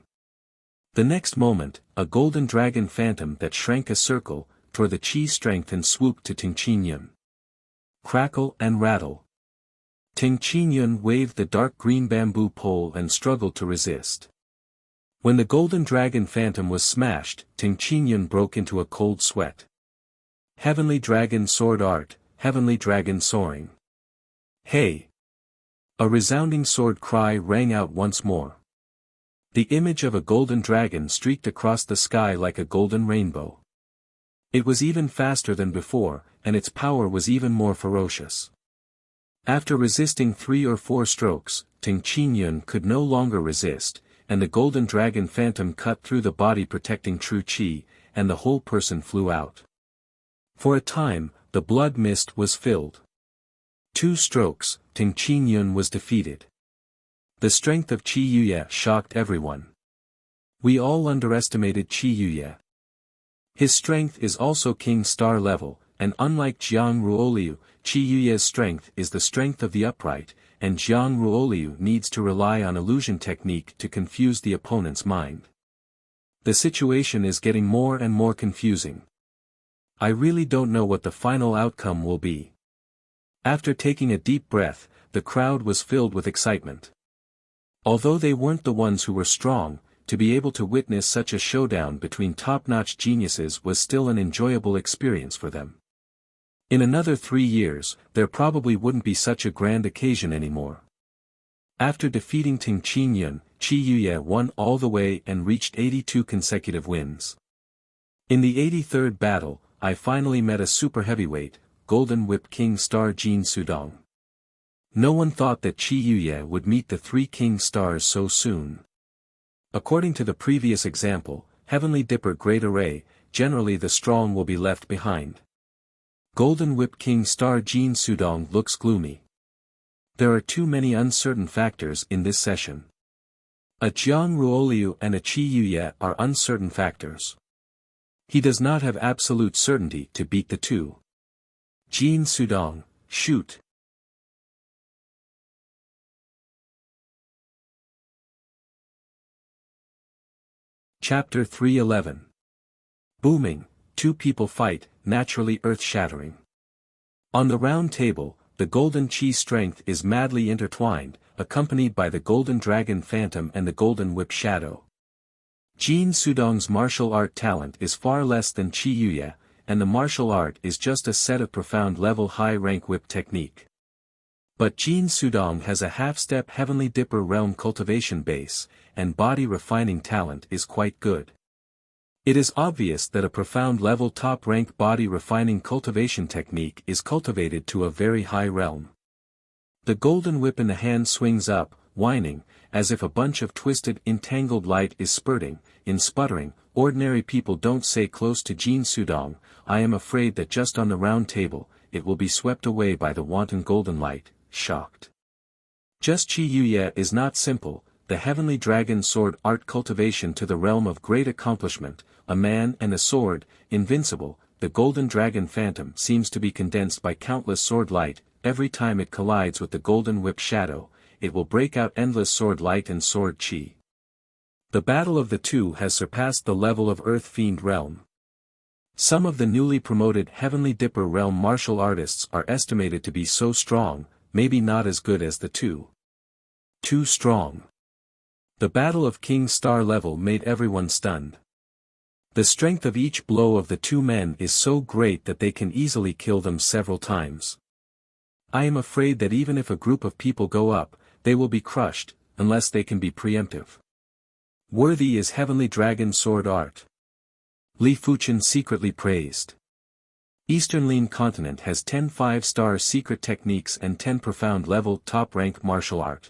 The next moment, a Golden Dragon Phantom that shrank a circle, tore the Chi strength and swooped to Ting Qingyun. Crackle and rattle. Ting Qingyun waved the dark green bamboo pole and struggled to resist. When the Golden Dragon Phantom was smashed, Ting Qingyun broke into a cold sweat. Heavenly Dragon Sword art, Heavenly Dragon soaring. Hey! A resounding sword cry rang out once more. The image of a golden dragon streaked across the sky like a golden rainbow. It was even faster than before, and its power was even more ferocious. After resisting 3 or 4 strokes, Ting Qingyun could no longer resist, and the Golden Dragon Phantom cut through the body protecting true Qi, and the whole person flew out. For a time, the blood mist was filled. 2 strokes, Ting Qingyun was defeated. The strength of Chi Yuya shocked everyone. We all underestimated Chi Yuya. His strength is also King Star level, and unlike Jiang Ruoliu, Chi Yuya's strength is the strength of the upright, and Jiang Ruoliu needs to rely on illusion technique to confuse the opponent's mind. The situation is getting more and more confusing. I really don't know what the final outcome will be. After taking a deep breath, the crowd was filled with excitement. Although they weren't the ones who were strong, to be able to witness such a showdown between top-notch geniuses was still an enjoyable experience for them. In another 3 years, there probably wouldn't be such a grand occasion anymore. After defeating Ting Qingyun, Chi Yuya won all the way and reached 82 consecutive wins. In the 83rd battle, I finally met a super heavyweight, Golden Whip King Star Jin Sudong. No one thought that Chi Yuya would meet the 3 King Stars so soon. According to the previous example, Heavenly Dipper Great Array, generally the strong will be left behind. Golden Whip King Star Jin Sudong looks gloomy. There are too many uncertain factors in this session. A Jiang Ruoliu and a Chi Yuya are uncertain factors. He does not have absolute certainty to beat the 2. Jin Sudong, shoot. Chapter 311. Booming, 2 people fight, naturally earth-shattering. On the round table, the Golden Chi strength is madly intertwined, accompanied by the Golden Dragon Phantom and the Golden Whip Shadow. Jin Sudong's martial art talent is far less than Chi Yuya, and the martial art is just a set of profound level high-rank whip technique. But Jin Sudong has a half-step Heavenly Dipper realm cultivation base, and body refining talent is quite good. It is obvious that a profound level top-rank body refining cultivation technique is cultivated to a very high realm. The golden whip in the hand swings up, whining, as if a bunch of twisted, entangled light is spurting, in sputtering. Ordinary people don't say close to Jin Sudong, I am afraid that just on the round table, it will be swept away by the wanton golden light, shocked. Just Qi Yuye is not simple, the heavenly dragon sword art cultivation to the realm of great accomplishment, a man and a sword, invincible, the golden dragon phantom seems to be condensed by countless sword light, every time it collides with the golden whip shadow, it will break out endless sword light and sword qi. The battle of the two has surpassed the level of Earth Fiend realm. Some of the newly promoted Heavenly Dipper realm martial artists are estimated to be so strong, maybe not as good as the two. Too strong. The battle of King Star level made everyone stunned. The strength of each blow of the two men is so great that they can easily kill them several times. I am afraid that even if a group of people go up, they will be crushed, unless they can be preemptive. Worthy is Heavenly Dragon Sword Art. Li Fuchen secretly praised. Eastern Lin continent has 10 5-star secret techniques and 10 profound level top-rank martial art.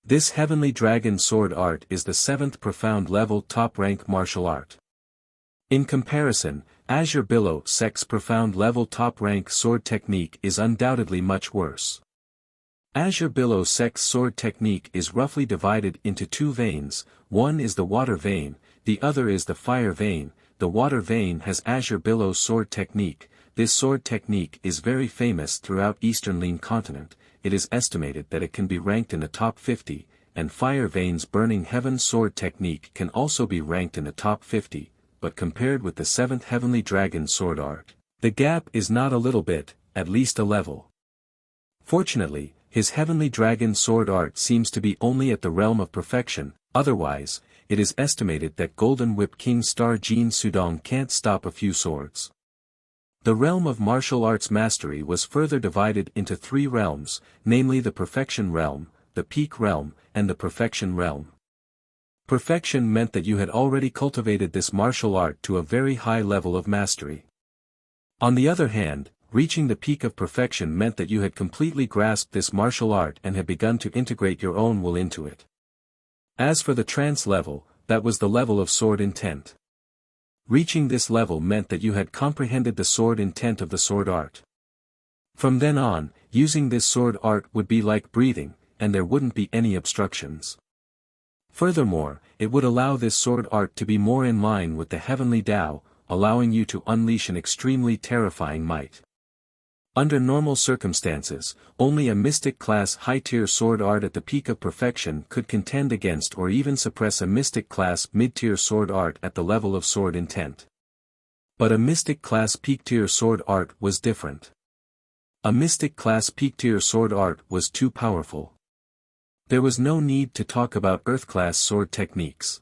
This Heavenly Dragon Sword Art is the 7th profound level top-rank martial art. In comparison, Azure Billow Sec's profound level top-rank sword technique is undoubtedly much worse. Azure Billow Sec's sword technique is roughly divided into two veins, one is the water vein, the other is the fire vein. The water vein has Azure Billow sword technique. This sword technique is very famous throughout Eastern Lin continent, it is estimated that it can be ranked in the top 50, and Fire Vein's Burning Heaven sword technique can also be ranked in the top 50, but compared with the 7th Heavenly Dragon sword art, the gap is not a little bit, at least a level. Fortunately, his Heavenly Dragon sword art seems to be only at the realm of perfection, otherwise, it is estimated that Golden Whip King Star Jin Sudong can't stop a few swords. The realm of martial arts mastery was further divided into 3 realms, namely the Perfection Realm, the Peak Realm, and the Perfection Realm. Perfection meant that you had already cultivated this martial art to a very high level of mastery. On the other hand, reaching the peak of perfection meant that you had completely grasped this martial art and had begun to integrate your own will into it. As for the trance level, that was the level of sword intent. Reaching this level meant that you had comprehended the sword intent of the sword art. From then on, using this sword art would be like breathing, and there wouldn't be any obstructions. Furthermore, it would allow this sword art to be more in line with the heavenly Tao, allowing you to unleash an extremely terrifying might. Under normal circumstances, only a Mystic-class high-tier sword art at the peak of perfection could contend against or even suppress a Mystic-class mid-tier sword art at the level of sword intent. But a Mystic-class peak-tier sword art was different. A Mystic-class peak-tier sword art was too powerful. There was no need to talk about Earth-class sword techniques.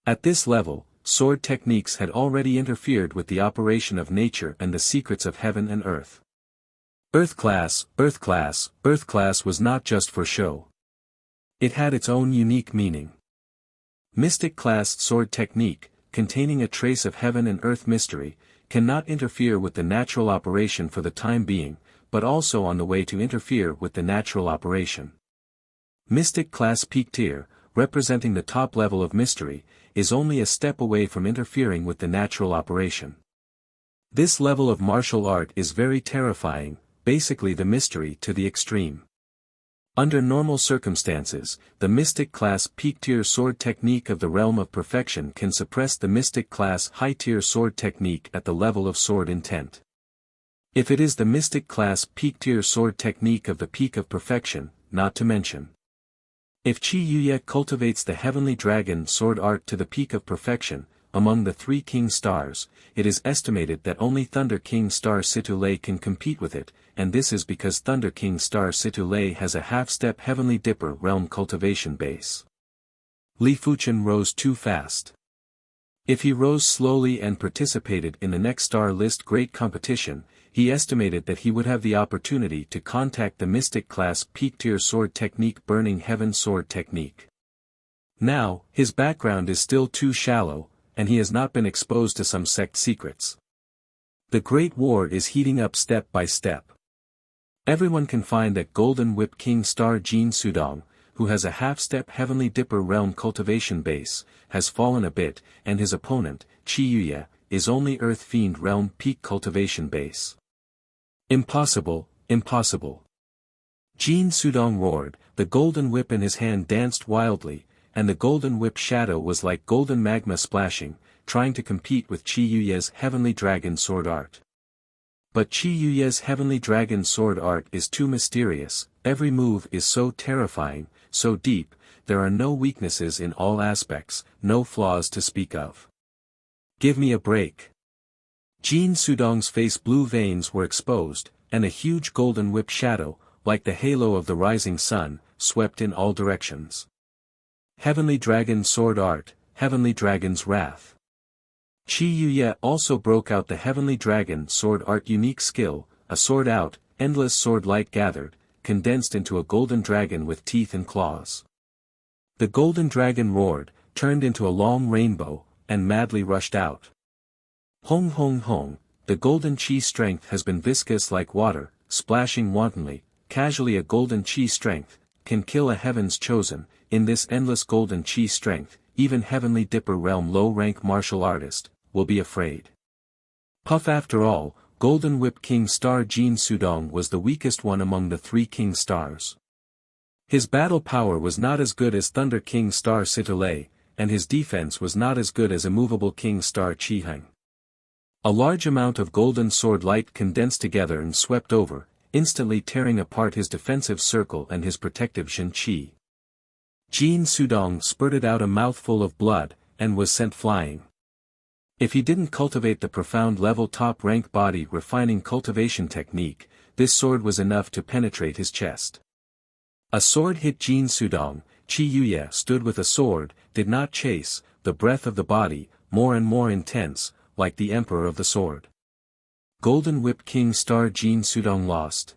At this level, sword techniques had already interfered with the operation of nature and the secrets of heaven and earth. Earth-class was not just for show. It had its own unique meaning. Mystic-class sword technique, containing a trace of heaven and earth mystery, cannot interfere with the natural operation for the time being, but also on the way to interfere with the natural operation. Mystic-class peak tier, representing the top level of mystery, is only a step away from interfering with the natural operation. This level of martial art is very terrifying, basically the mystery to the extreme. Under normal circumstances, the Mystic-class peak-tier sword technique of the realm of perfection can suppress the Mystic-class high-tier sword technique at the level of sword intent. If it is the Mystic-class peak-tier sword technique of the peak of perfection, not to mention. If Qi Yuye cultivates the Heavenly Dragon sword art to the peak of perfection, among the 3 king stars, it is estimated that only Thunder King Star Situlei can compete with it, and this is because Thunder King Star Situlei has a half-step Heavenly Dipper realm cultivation base. Li Fuchen rose too fast. If he rose slowly and participated in the next star list great competition, he estimated that he would have the opportunity to contact the Mystic-class peak-tier sword technique Burning Heaven sword technique. Now, his background is still too shallow, and he has not been exposed to some sect secrets. The Great War is heating up step by step. Everyone can find that Golden Whip King Star Jin Sudong, who has a half-step Heavenly Dipper realm cultivation base, has fallen a bit, and his opponent, Qi Yuye, is only Earth Fiend realm peak cultivation base. Impossible, impossible. Jin Sudong roared, the golden whip in his hand danced wildly, and the golden whip shadow was like golden magma splashing, trying to compete with Qi Yuye's Heavenly Dragon Sword Art. But Qi Yuye's Heavenly Dragon Sword Art is too mysterious, every move is so terrifying, so deep, there are no weaknesses in all aspects, no flaws to speak of. Give me a break. Jin Sudong's face blue veins were exposed, and a huge golden whip shadow, like the halo of the rising sun, swept in all directions. Heavenly Dragon Sword Art, Heavenly Dragon's Wrath. Qi Yuye also broke out the Heavenly Dragon Sword Art unique skill, a sword out, endless sword light gathered, condensed into a golden dragon with teeth and claws. The golden dragon roared, turned into a long rainbow, and madly rushed out. Hong hong hong, the golden Qi strength has been viscous like water, splashing wantonly, casually a golden Qi strength, can kill a heaven's chosen, in this endless golden Qi strength, even Heavenly Dipper realm low-rank martial artist, will be afraid. Puff after all, Golden Whip King Star Jin Sudong was the weakest one among the 3 King Stars. His battle power was not as good as Thunder King Star Situlei, and his defense was not as good as Immovable King Star Qiheng. A large amount of golden sword light condensed together and swept over, instantly tearing apart his defensive circle and his protective Shen Qi. Jin Sudong spurted out a mouthful of blood, and was sent flying. If he didn't cultivate the profound level top-rank body refining cultivation technique, this sword was enough to penetrate his chest. A sword hit Jin Sudong, Qi Yuye stood with a sword, did not chase, the breath of the body, more and more intense, like the Emperor of the Sword. Golden Whip King Star Jin Sudong lost.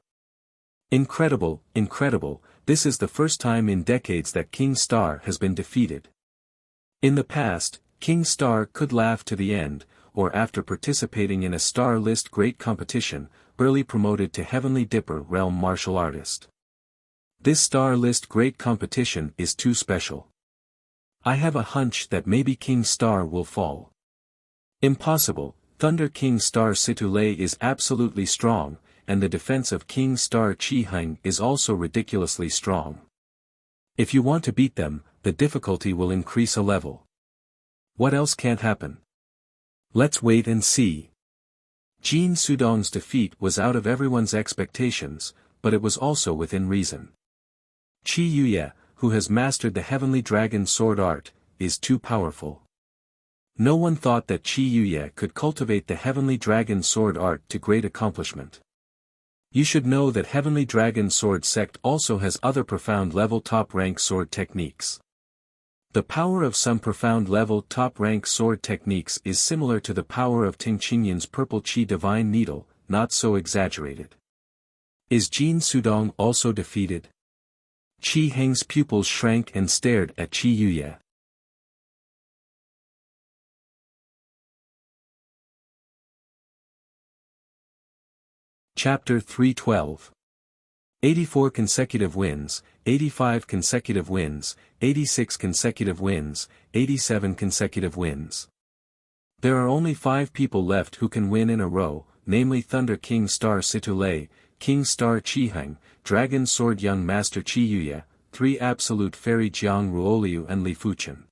Incredible, incredible, this is the first time in decades that King Star has been defeated. In the past, King Star could laugh to the end, or after participating in a Star List Great competition, early promoted to Heavenly Dipper realm martial artist. This Star List Great competition is too special. I have a hunch that maybe King Star will fall. Impossible, Thunder King Star Situlei is absolutely strong, and the defense of King Star Qiheng is also ridiculously strong. If you want to beat them, the difficulty will increase a level. What else can't happen? Let's wait and see. Jin Sudong's defeat was out of everyone's expectations, but it was also within reason. Qi Yuye, who has mastered the Heavenly Dragon Sword Art, is too powerful. No one thought that Qi Yuye could cultivate the Heavenly Dragon Sword Art to great accomplishment. You should know that Heavenly Dragon Sword Sect also has other profound level top-rank sword techniques. The power of some profound level top-rank sword techniques is similar to the power of Ting Qinyan's Purple Qi Divine Needle, not so exaggerated. Is Jin Sudong also defeated? Qi Heng's pupils shrank and stared at Qi Yuye. Chapter 312. 84 consecutive wins, 85 consecutive wins, 86 consecutive wins, 87 consecutive wins. There are only 5 people left who can win in a row, namely Thunder King Star Situlei, King Star Qiheng, Dragon Sword Young Master Qi Yuye, 3 Absolute Fairy Jiang Ruoliu and Li Fuqian.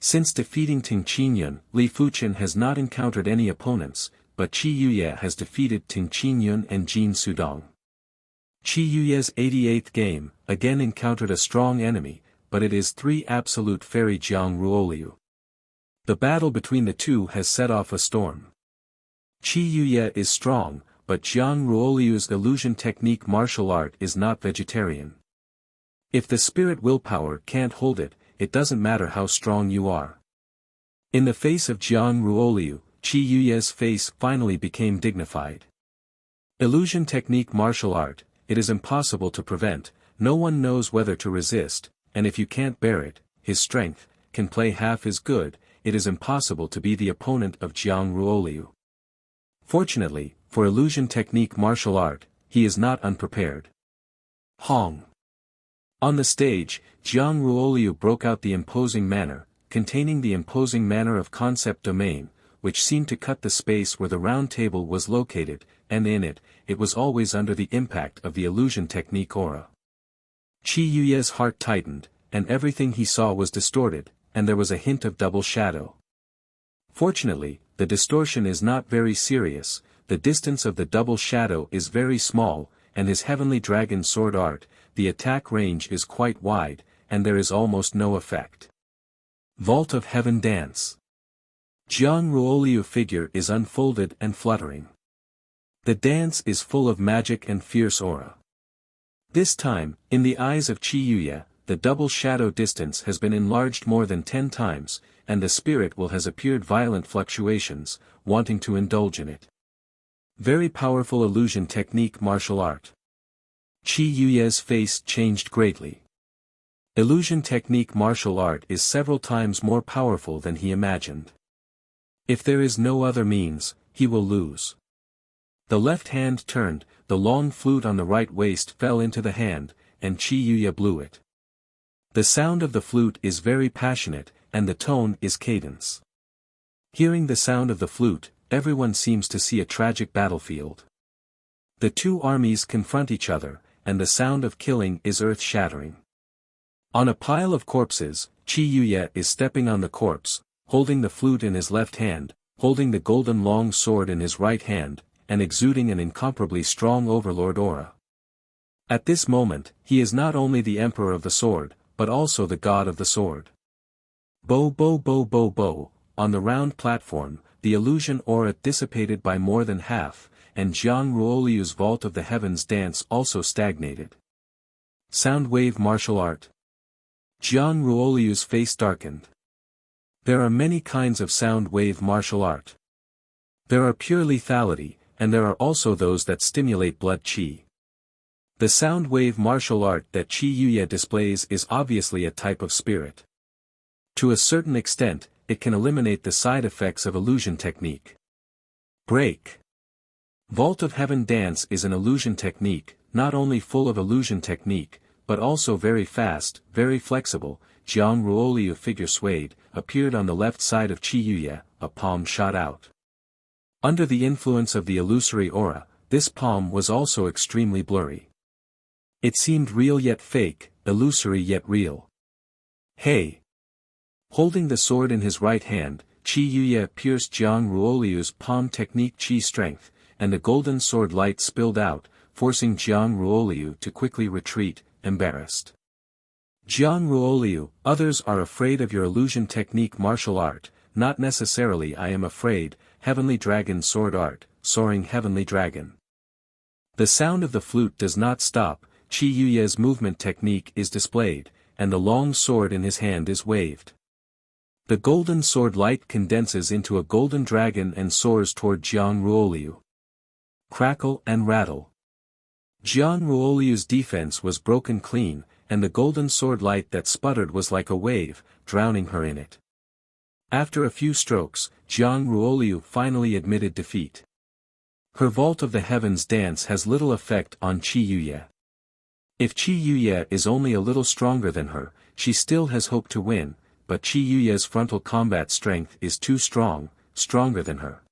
Since defeating Ting Qinyan, Li Fuqian has not encountered any opponents, but Qi Yuye has defeated Ting Qinyan and Jin Sudong. Qi Yuye's 88th game, again encountered a strong enemy, but it is 3 Absolute Fairy Jiang Ruoliu. The battle between the two has set off a storm. Qi Yuye is strong, but Jiang Ruoliu's illusion technique martial art is not vegetarian. If the spirit willpower can't hold it, it doesn't matter how strong you are. In the face of Jiang Ruoliu, Qi Yuye's face finally became dignified. Illusion technique martial art, it is impossible to prevent, no one knows whether to resist, and if you can't bear it, his strength, can play half as good, it is impossible to be the opponent of Jiang Ruoliu. Fortunately, for illusion technique martial art, he is not unprepared. Hong. On the stage, Jiang Ruoliu broke out the imposing manner, containing the imposing manner of concept domain, which seemed to cut the space where the round table was located, and in it, it was always under the impact of the illusion technique aura. Qi Yuye's heart tightened, and everything he saw was distorted, and there was a hint of double shadow. Fortunately, the distortion is not very serious, the distance of the double shadow is very small, and his heavenly dragon sword art, the attack range is quite wide, and there is almost no effect. Vault of Heaven Dance. Jiang Ruoliu figure is unfolded and fluttering. The dance is full of magic and fierce aura. This time, in the eyes of Qi Yuye, the double shadow distance has been enlarged more than 10 times, and the spirit will has appeared violent fluctuations, wanting to indulge in it. Very powerful illusion technique martial art. Qi Yuye's face changed greatly. Illusion technique martial art is several times more powerful than he imagined. If there is no other means, he will lose. The left hand turned, the long flute on the right waist fell into the hand, and Qi Yuye blew it. The sound of the flute is very passionate, and the tone is cadence. Hearing the sound of the flute, everyone seems to see a tragic battlefield. The two armies confront each other, and the sound of killing is earth-shattering. On a pile of corpses, Qi Yuye is stepping on the corpse, holding the flute in his left hand, holding the golden long sword in his right hand, and exuding an incomparably strong overlord aura. At this moment, he is not only the emperor of the sword, but also the god of the sword. Bo bo bo bo bo, on the round platform, the illusion aura dissipated by more than half, and Jiang Ruoliu's vault of the heavens dance also stagnated. Sound wave martial art. Jiang Ruoliu's face darkened. There are many kinds of sound wave martial art. There are pure lethality, and there are also those that stimulate blood qi. The sound wave martial art that Qi Yuye displays is obviously a type of spirit. To a certain extent, it can eliminate the side effects of illusion technique. Break. Vault of Heaven Dance is an illusion technique, not only full of illusion technique, but also very fast, very flexible. Jiang Ruoliu figure swayed, appeared on the left side of Qi Yuye, a palm shot out. Under the influence of the illusory aura, this palm was also extremely blurry. It seemed real yet fake, illusory yet real. Hey! Holding the sword in his right hand, Qi Yuye pierced Jiang Ruoliu's palm technique qi strength, and the golden sword light spilled out, forcing Jiang Ruoliu to quickly retreat, embarrassed. Jiang Ruoliu, others are afraid of your illusion technique martial art, not necessarily I am afraid, heavenly dragon sword art, soaring heavenly dragon. The sound of the flute does not stop, Qi Yuye's movement technique is displayed, and the long sword in his hand is waved. The golden sword light condenses into a golden dragon and soars toward Jiang Ruoliu. Crackle and rattle. Jiang Ruoliu's defense was broken clean, and the golden sword light that sputtered was like a wave, drowning her in it. After a few strokes, Jiang Ruoliu finally admitted defeat. Her vault of the heavens dance has little effect on Qi Yuye. If Qi Yuye is only a little stronger than her, she still has hope to win, but Qi Yuye's frontal combat strength is too strong, stronger than her.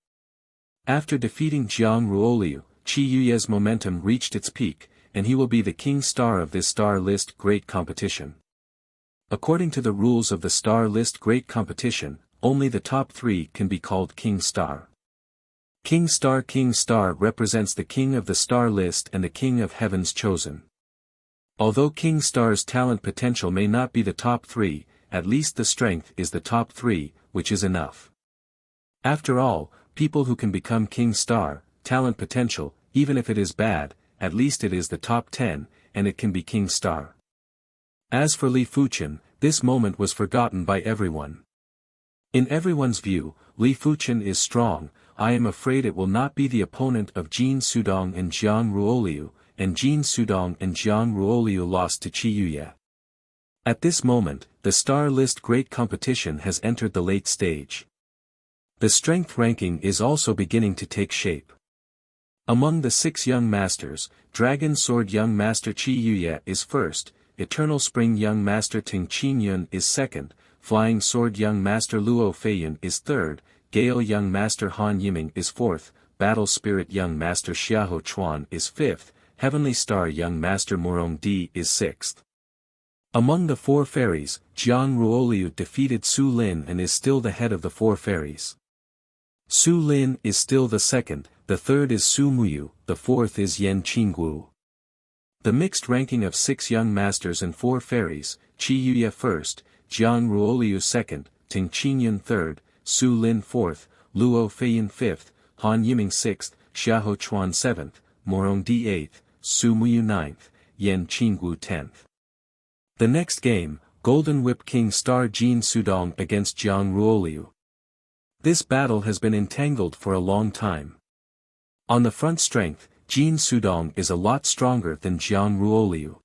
After defeating Jiang Ruoliu, Qi Yuye's momentum reached its peak, and he will be the king star of this star list great competition. According to the rules of the star list great competition, only the top 3 can be called king star. King star represents the king of the star list and the king of heaven's chosen. Although king star's talent potential may not be the top 3, at least the strength is the top 3, which is enough. After all, people who can become king star, talent potential, even if it is bad, at least it is the top 10, and it can be king star. As for Li Fuqian, this moment was forgotten by everyone. In everyone's view, Li Fuqian is strong. I am afraid it will not be the opponent of Jin Sudong and Jiang Ruoliu, and Jin Sudong and Jiang Ruoliu lost to Qi Yuye. At this moment, the star list great competition has entered the late stage. The strength ranking is also beginning to take shape. Among the 6 young masters, Dragon Sword young master Qi Yuye is first, Eternal Spring Young Master Ting Qingyun is second, Flying Sword Young Master Luo Feiyun is third, Gale Young Master Han Yiming is fourth, Battle Spirit Young Master Xiaoho Chuan is fifth, Heavenly Star Young Master Murong Di is sixth. Among the four fairies, Jiang Ruoliu defeated Su Lin and is still the head of the four fairies. Su Lin is still the second, the third is Su Muyu, the fourth is Yan Qinggu. The mixed ranking of 6 young masters and 4 fairies, Qi Yuye first, Jiang Ruoliu second, Ting Qingyun third, Su Lin fourth, Luo Feiyun fifth, Han Yiming sixth, Xiaoho Chuan seventh, Murong Di eighth, Su Muyu ninth, Yan Qinggu 10th. The next game, Golden Whip King Star Jin Sudong against Jiang Ruoliu. This battle has been entangled for a long time. On the front strength, Jin Sudong is a lot stronger than Jiang Ruoliu.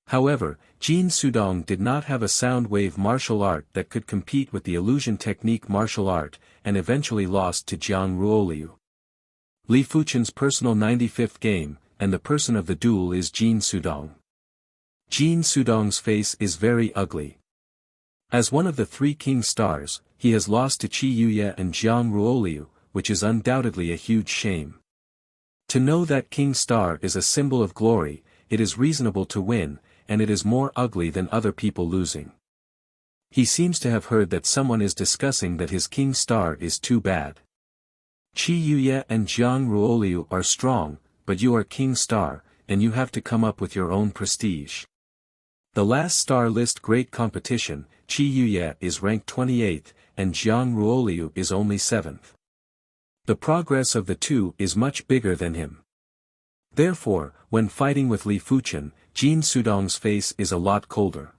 However, Jin Sudong did not have a sound wave martial art that could compete with the illusion technique martial art, and eventually lost to Jiang Ruoliu. Li Fuchen's personal 95th game, and the person of the duel is Jin Sudong. Jin Sudong's face is very ugly. As one of the 3 king stars, he has lost to Qi Yuye and Jiang Ruoliu, which is undoubtedly a huge shame. To know that king star is a symbol of glory, it is reasonable to win, and it is more ugly than other people losing. He seems to have heard that someone is discussing that his king star is too bad. Qi Yuye and Jiang Ruoliu are strong, but you are king star, and you have to come up with your own prestige. The last star list great competition, Qi Yuye is ranked 28th, and Jiang Ruoliu is only 7th. The progress of the two is much bigger than him. Therefore, when fighting with Li Fuchen, Jin Sudong's face is a lot colder.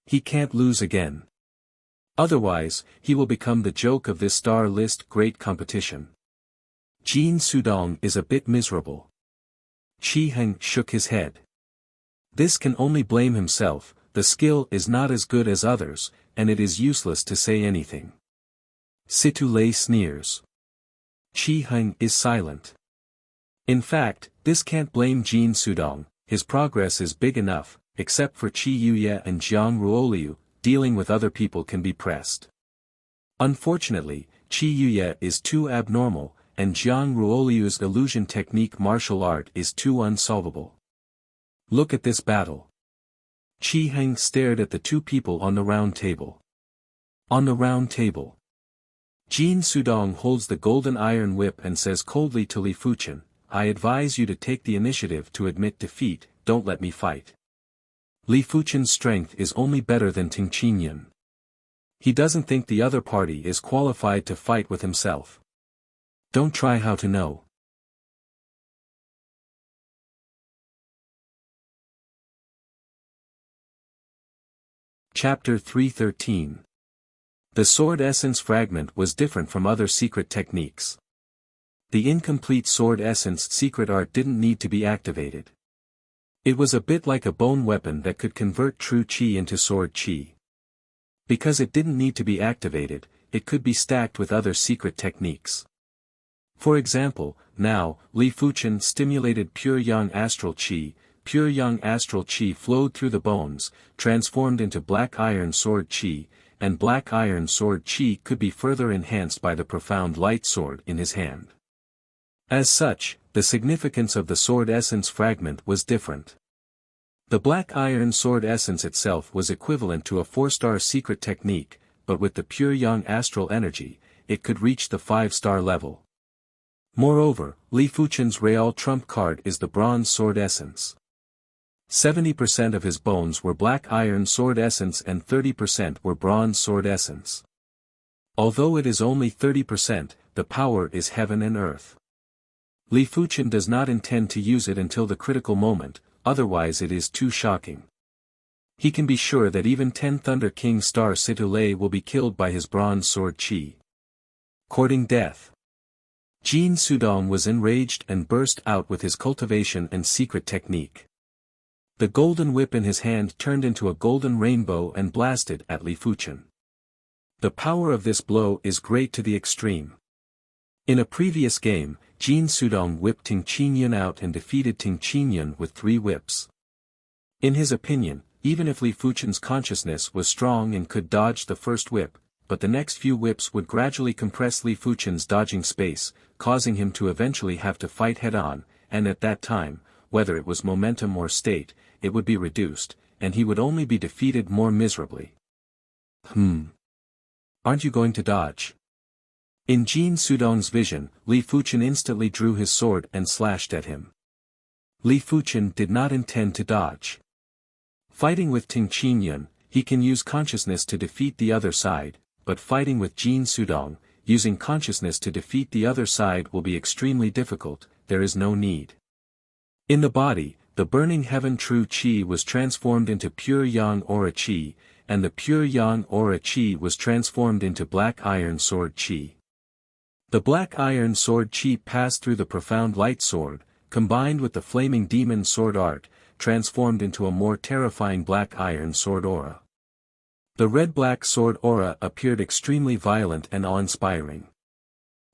He can't lose again. Otherwise, he will become the joke of this star list great competition. Jin Sudong is a bit miserable. Qi Heng shook his head. This can only blame himself, the skill is not as good as others, and it is useless to say anything. Situ Lei sneers. Qi Heng is silent. In fact, this can't blame Jin Sudong, his progress is big enough, except for Qi Yuye and Jiang Ruoliu, dealing with other people can be pressed. Unfortunately, Qi Yuye is too abnormal, and Jiang Ruoliu's illusion technique martial art is too unsolvable. Look at this battle. Qi Heng stared at the 2 people on the round table. On the round table, Jin Sudong holds the golden iron whip and says coldly to Li Fuchen, I advise you to take the initiative to admit defeat, don't let me fight. Li Fuchen's strength is only better than Ting Qingyun. He doesn't think the other party is qualified to fight with himself. Don't try how to know. Chapter 313. The sword essence fragment was different from other secret techniques. The incomplete sword essence secret art didn't need to be activated. It was a bit like a bone weapon that could convert true qi into sword qi. Because it didn't need to be activated, it could be stacked with other secret techniques. For example, now, Li Fuchen stimulated pure yang astral qi. Pure young astral qi flowed through the bones, transformed into black iron sword qi, and black iron sword qi could be further enhanced by the profound light sword in his hand. As such, the significance of the sword essence fragment was different. The black iron sword essence itself was equivalent to a 4-star secret technique, but with the pure young astral energy, it could reach the 5-star level. Moreover, Li Fuchen's real trump card is the bronze sword essence. 70% of his bones were black iron sword essence and 30% were bronze sword essence. Although it is only 30%, the power is heaven and earth. Li Fuchen does not intend to use it until the critical moment, otherwise it is too shocking. He can be sure that even 10 Thunder King Star Situlei will be killed by his bronze sword qi. Courting death. Jin Sudong was enraged and burst out with his cultivation and secret technique. The golden whip in his hand turned into a golden rainbow and blasted at Li Fuchen. The power of this blow is great to the extreme. In a previous game, Jin Sudong whipped Ting Qingyun out and defeated Ting Qingyun with 3 whips. In his opinion, even if Li Fuchen's consciousness was strong and could dodge the first whip, but the next few whips would gradually compress Li Fuchen's dodging space, causing him to eventually have to fight head-on, and at that time, whether it was momentum or state, it would be reduced, and he would only be defeated more miserably. Aren't you going to dodge? In Jin Sudong's vision, Li Fuchen instantly drew his sword and slashed at him. Li Fuchen did not intend to dodge. Fighting with Ting Qingyun, he can use consciousness to defeat the other side, but fighting with Jin Sudong, using consciousness to defeat the other side will be extremely difficult, there is no need. In the body, the burning heaven true Qi was transformed into pure yang aura Qi, and the pure yang aura Qi was transformed into black iron sword Qi. The black iron sword Qi passed through the profound light sword, combined with the flaming demon sword art, transformed into a more terrifying black iron sword aura. The red-black sword aura appeared extremely violent and awe-inspiring.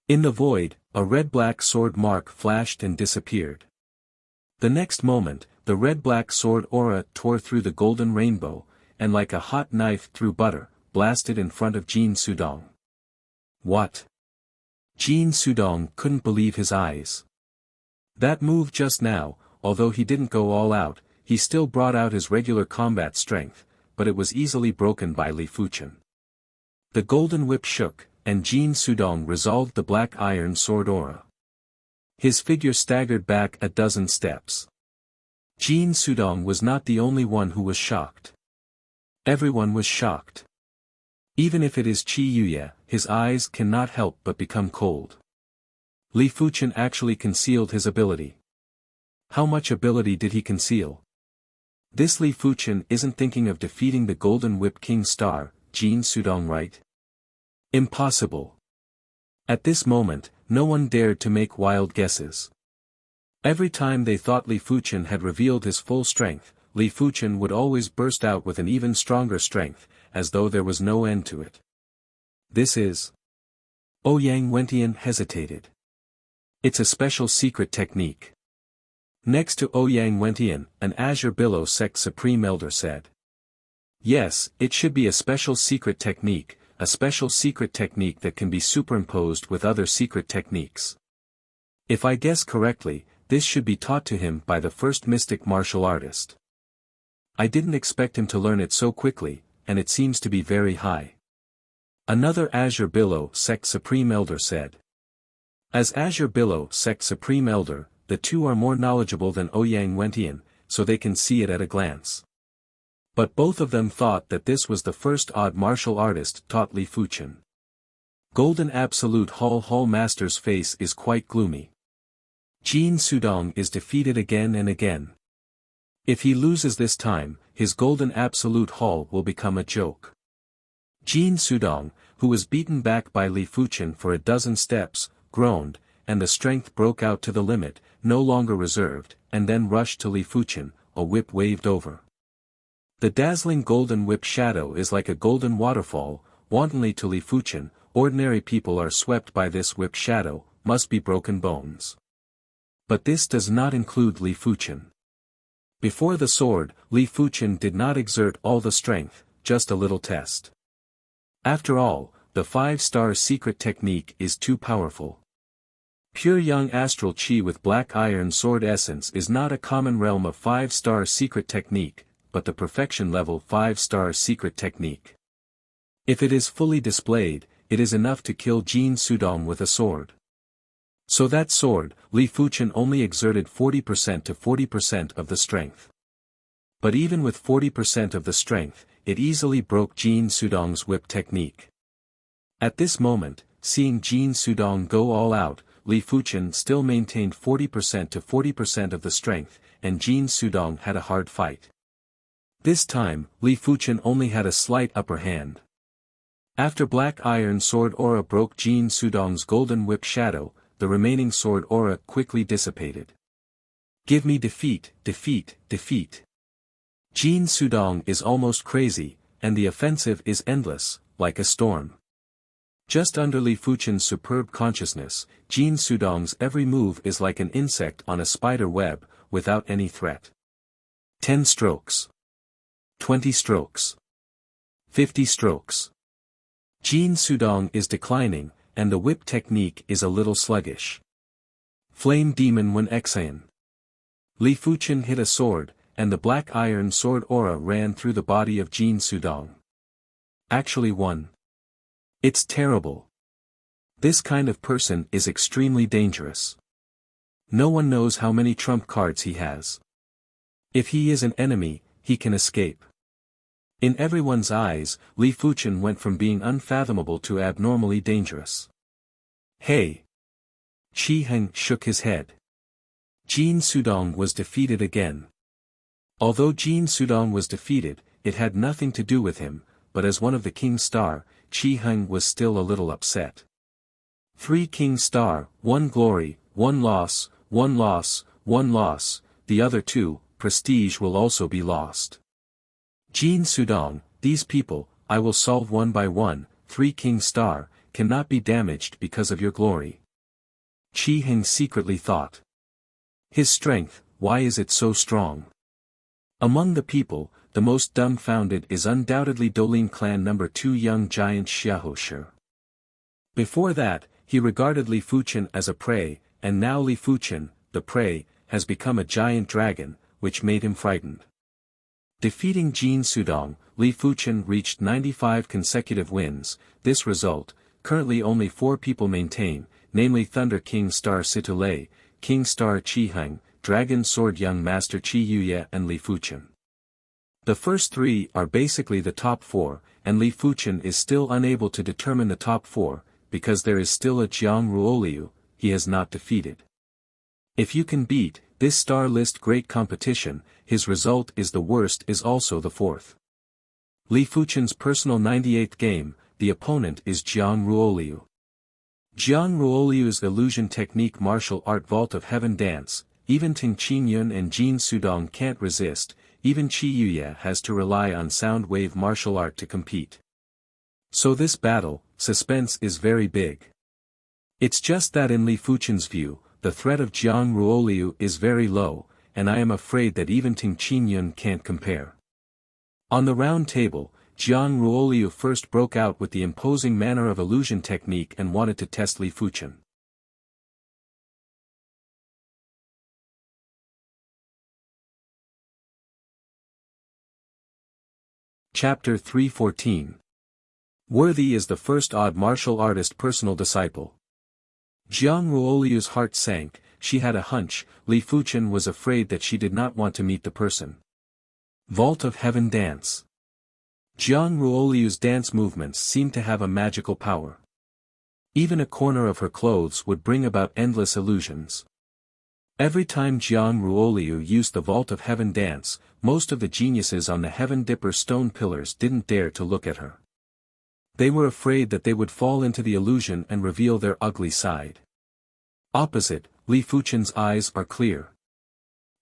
In the void, a red-black sword mark flashed and disappeared. The next moment, the red-black sword aura tore through the golden rainbow, and like a hot knife through butter, blasted in front of Jin Sudong. What? Jin Sudong couldn't believe his eyes. That move just now, although he didn't go all out, he still brought out his regular combat strength, but it was easily broken by Li Fuchen. The golden whip shook, and Jin Sudong resolved the black iron sword aura. His figure staggered back a dozen steps. Jin Sudong was not the only one who was shocked. Everyone was shocked. Even if it is Qi Yuye, his eyes cannot help but become cold. Li Fuchen actually concealed his ability. How much ability did he conceal? This Li Fuchen isn't thinking of defeating the Golden Whip King Star, Jin Sudong, right? Impossible. At this moment, no one dared to make wild guesses. Every time they thought Li Fuchen had revealed his full strength, Li Fuchen would always burst out with an even stronger strength, as though there was no end to it. This is... Ouyang Wentian hesitated. It's a special secret technique. Next to Ouyang Wentian, an Azure Billow Sect Supreme Elder said. Yes, it should be a special secret technique that can be superimposed with other secret techniques. If I guess correctly, this should be taught to him by the first mystic martial artist. I didn't expect him to learn it so quickly, and it seems to be very high. Another Azure Billow Sect Supreme Elder said. As Azure Billow Sect Supreme Elder, the two are more knowledgeable than Ouyang Wentian, so they can see it at a glance. But both of them thought that this was the first odd martial artist taught Li Fuchen. Golden Absolute Hall Master's face is quite gloomy. Jin Sudong is defeated again and again. If he loses this time, his Golden Absolute Hall will become a joke. Jin Sudong, who was beaten back by Li Fuchen for a dozen steps, groaned, and the strength broke out to the limit, no longer reserved, and then rushed to Li Fuchen, a whip waved over. The dazzling golden whip shadow is like a golden waterfall, wantonly to Li Fuchen. Ordinary people are swept by this whip shadow, must be broken bones. But this does not include Li Fuchen. Before the sword, Li Fuchen did not exert all the strength, just a little test. After all, the 5-star secret technique is too powerful. Pure young astral Qi with black iron sword essence is not a common realm of 5-star secret technique, but the perfection level 5-star secret technique. If it is fully displayed, it is enough to kill Jin Sudong with a sword. So that sword, Li Fuchen only exerted 40% to 40% of the strength. But even with 40% of the strength, it easily broke Jin Sudong's whip technique. At this moment, seeing Jin Sudong go all out, Li Fuchen still maintained 40% to 40% of the strength, and Jin Sudong had a hard fight. This time, Li Fuchen only had a slight upper hand. After Black Iron Sword Aura broke Jin Sudong's golden whip shadow, the remaining sword aura quickly dissipated. Give me defeat, defeat, defeat. Jin Sudong is almost crazy, and the offensive is endless, like a storm. Just under Li Fuchen's superb consciousness, Jin Sudong's every move is like an insect on a spider web, without any threat. 10 strokes. 20 strokes. 50 strokes. Jin Sudong is declining, and the whip technique is a little sluggish. Flame Demon when Exayan. Li Fuchen hit a sword, and the black iron sword aura ran through the body of Jin Sudong. Actually won. It's terrible. This kind of person is extremely dangerous. No one knows how many trump cards he has. If he is an enemy, he can escape. In everyone's eyes, Li Fuchen went from being unfathomable to abnormally dangerous. Hey! Qi Heng shook his head. Jin Sudong was defeated again. Although Jin Sudong was defeated, it had nothing to do with him, but as one of the King's Star, Qi Heng was still a little upset. 3 King's Star, 1 glory, 1 loss, 1 loss, 1 loss, the other 2, prestige will also be lost. Jin Sudong, these people, I will solve one by one, 3 King's Star, cannot be damaged because of your glory. Qi Heng secretly thought. His strength, why is it so strong? Among the people, the most dumbfounded is undoubtedly Dolin clan number 2 young giant Xiaoshi. Before that, he regarded Li Fuchen as a prey, and now Li Fuchen, the prey, has become a giant dragon, which made him frightened. Defeating Jin Sudong, Li Fuchen reached 95 consecutive wins. This result, currently only 4 people maintain, namely Thunder King Star Situlei, King Star Qi Heng, Dragon Sword Young Master Qi Yuye and Li Fuchen. The first 3 are basically the top 4, and Li Fuchen is still unable to determine the top 4, because there is still a Jiang Ruoliu, he has not defeated. If you can beat this star list great competition, his result is the worst is also the 4th. Li Fuchen's personal 98th game, the opponent is Jiang Ruoliu. Jiang Ruoliu's illusion technique martial art Vault of Heaven dance, even Ting Qingyun and Jin Sudong can't resist, even Qi Yuye has to rely on sound wave martial art to compete. So this battle, suspense is very big. It's just that in Li Fuchen's view, the threat of Jiang Ruoliu is very low, and I am afraid that even Ting Qingyun can't compare. On the round table, Jiang Ruoliu first broke out with the imposing manner of illusion technique and wanted to test Li Fuchen. Chapter 314. Worthy is the first odd martial artist personal disciple. Jiang Ruoliu's heart sank, she had a hunch, Li Fuchen was afraid that she did not want to meet the person. Vault of Heaven dance. Jiang Ruoliu's dance movements seemed to have a magical power. Even a corner of her clothes would bring about endless illusions. Every time Jiang Ruoliu used the Vault of Heaven dance, most of the geniuses on the Heaven Dipper stone pillars didn't dare to look at her. They were afraid that they would fall into the illusion and reveal their ugly side. Opposite, Li Fuchen's eyes are clear.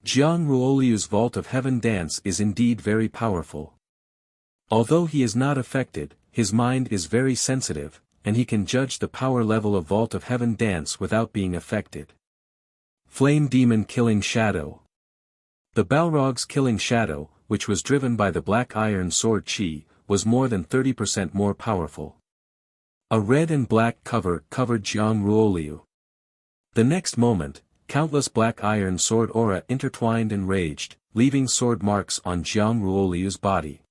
Jiang Ruoliu's Vault of Heaven dance is indeed very powerful. Although he is not affected, his mind is very sensitive, and he can judge the power level of Vault of Heaven dance without being affected. Flame Demon Killing Shadow. The Balrog's Killing Shadow, which was driven by the Black Iron Sword Qi, was more than 30% more powerful. A red and black cover covered Jiang Ruoliu. The next moment, countless Black Iron Sword aura intertwined and raged, leaving sword marks on Jiang Ruoliu's body.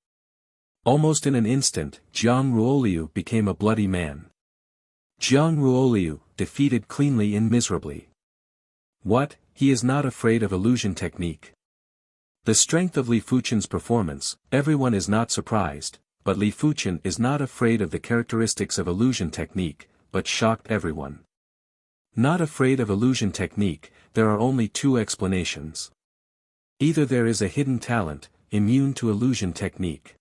Almost in an instant, Jiang Ruoliu became a bloody man. Jiang Ruoliu, defeated cleanly and miserably. What, he is not afraid of illusion technique. The strength of Li Fuchen's performance, everyone is not surprised, but Li Fuchen is not afraid of the characteristics of illusion technique, but shocked everyone. Not afraid of illusion technique, there are only 2 explanations. Either there is a hidden talent, immune to illusion technique.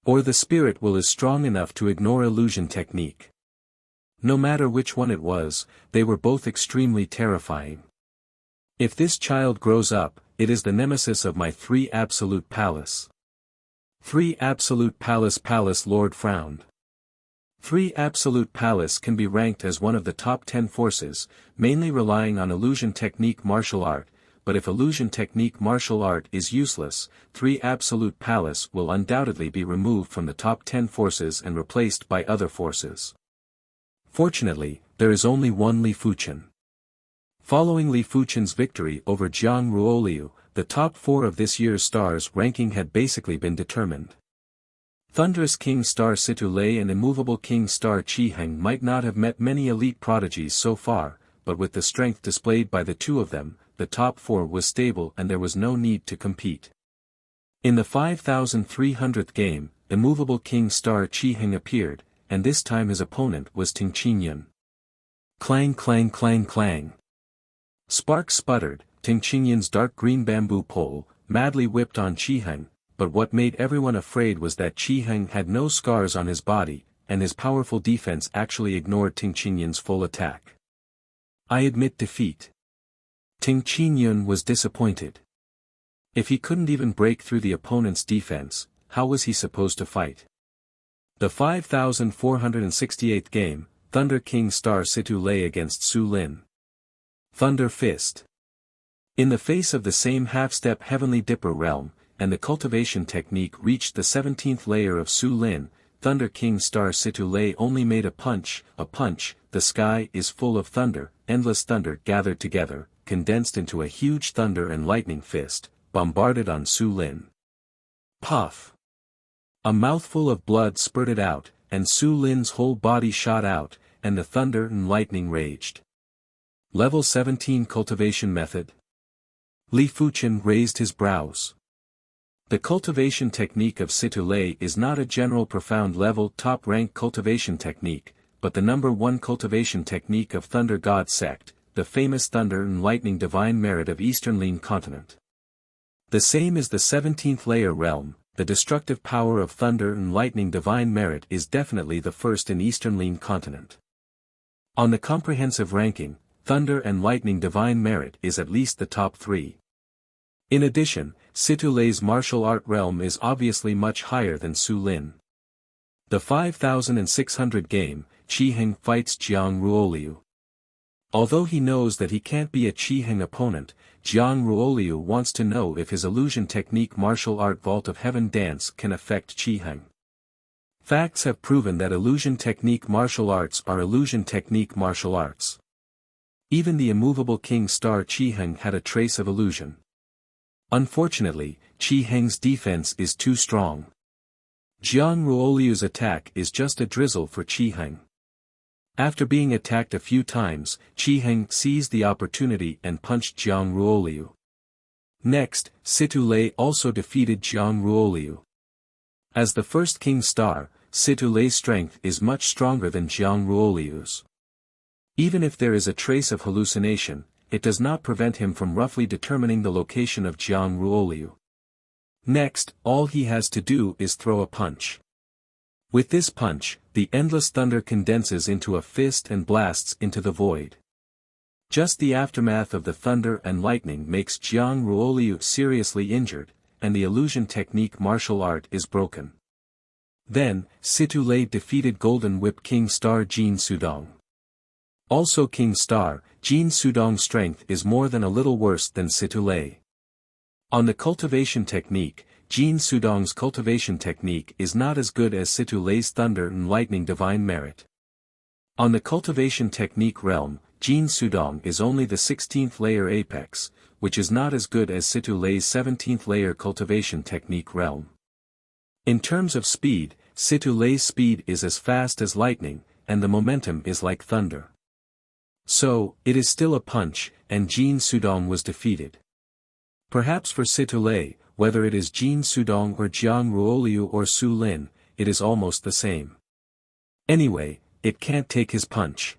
Or the spirit will is strong enough to ignore illusion technique. No matter which one it was, they were both extremely terrifying. If this child grows up, it is the nemesis of my 3 absolute palace. 3 absolute palace Lord frowned. 3 absolute palace can be ranked as one of the top 10 forces, mainly relying on illusion technique martial art, but if illusion technique martial art is useless, 3 absolute palace will undoubtedly be removed from the top 10 forces and replaced by other forces. Fortunately, there is only one Li Fuqian. Following Li Fuqian's victory over Jiang Ruoliu, the top 4 of this year's stars ranking had basically been determined. Thunderous King Star Situ Lei and Immovable King Star Qi Heng might not have met many elite prodigies so far, but with the strength displayed by the two of them, the top 4 was stable and there was no need to compete. In the 5,300th game, Immovable King Star Qi Heng appeared, and this time his opponent was Ting Qingyun. Clang clang clang clang. Sparks sputtered. Ting Qingyun's dark green bamboo pole, madly whipped on Qi Heng, but what made everyone afraid was that Qi Heng had no scars on his body, and his powerful defense actually ignored Ting Qingyun's full attack. I admit defeat. Ting Qingyun was disappointed. If he couldn't even break through the opponent's defense, how was he supposed to fight? The 5,468th game, Thunder King Star Situ Lei against Su Lin. Thunder Fist. In the face of the same half-step Heavenly Dipper realm, and the cultivation technique reached the 17th layer of Su Lin, Thunder King Star Situ Lei only made a punch, the sky is full of thunder, endless thunder gathered together, condensed into a huge thunder and lightning fist, bombarded on Su Lin. Puff! A mouthful of blood spurted out, and Su Lin's whole body shot out, and the thunder and lightning raged. Level 17 Cultivation Method. Li Fuqian raised his brows. The cultivation technique of Situ Lei is not a general profound level top-rank cultivation technique, but the number 1 cultivation technique of Thunder God Sect, the famous Thunder and Lightning Divine Merit of Eastern Lin Continent. The same is the 17th layer realm, the destructive power of Thunder and Lightning Divine Merit is definitely the first in Eastern Lin Continent. On the comprehensive ranking, Thunder and Lightning Divine Merit is at least the top 3. In addition, Situ Lei's martial art realm is obviously much higher than Su Lin. The 5,600 game, Qi Heng fights Jiang Ruoliu. Although he knows that he can't be a Qi Heng opponent, Jiang Ruoliu wants to know if his illusion technique martial art Vault of Heaven dance can affect Qi Heng. Facts have proven that illusion technique martial arts are illusion technique martial arts. Even the immovable King Star Qi Heng had a trace of illusion. Unfortunately, Qi Heng's defense is too strong. Jiang Ruoliu's attack is just a drizzle for Qi Heng. After being attacked a few times, Qi Heng seized the opportunity and punched Jiang Ruoliu. Next, Situ Lei also defeated Jiang Ruoliu. As the first King Star, Situ Lei's strength is much stronger than Jiang Ruoliu's. Even if there is a trace of hallucination, it does not prevent him from roughly determining the location of Jiang Ruoliu. Next, all he has to do is throw a punch. With this punch, the endless thunder condenses into a fist and blasts into the void. Just the aftermath of the thunder and lightning makes Jiang Ruoliu seriously injured, and the illusion technique martial art is broken. Then, Situ Lei defeated Golden Whip King Star Jin Sudong. Also King Star, Jin Sudong's strength is more than a little worse than Situ Lei. On the cultivation technique, Jin Sudong's cultivation technique is not as good as Situ Lei's Thunder and Lightning Divine Merit. On the cultivation technique realm, Jin Sudong is only the 16th layer apex, which is not as good as Situ Lei's 17th layer cultivation technique realm. In terms of speed, Situ Lei's speed is as fast as lightning, and the momentum is like thunder. So, it is still a punch, and Jin Sudong was defeated. Perhaps for Situ Lei, whether it is Jin Sudong or Jiang Ruoliu or Su Lin, it is almost the same. Anyway, it can't take his punch.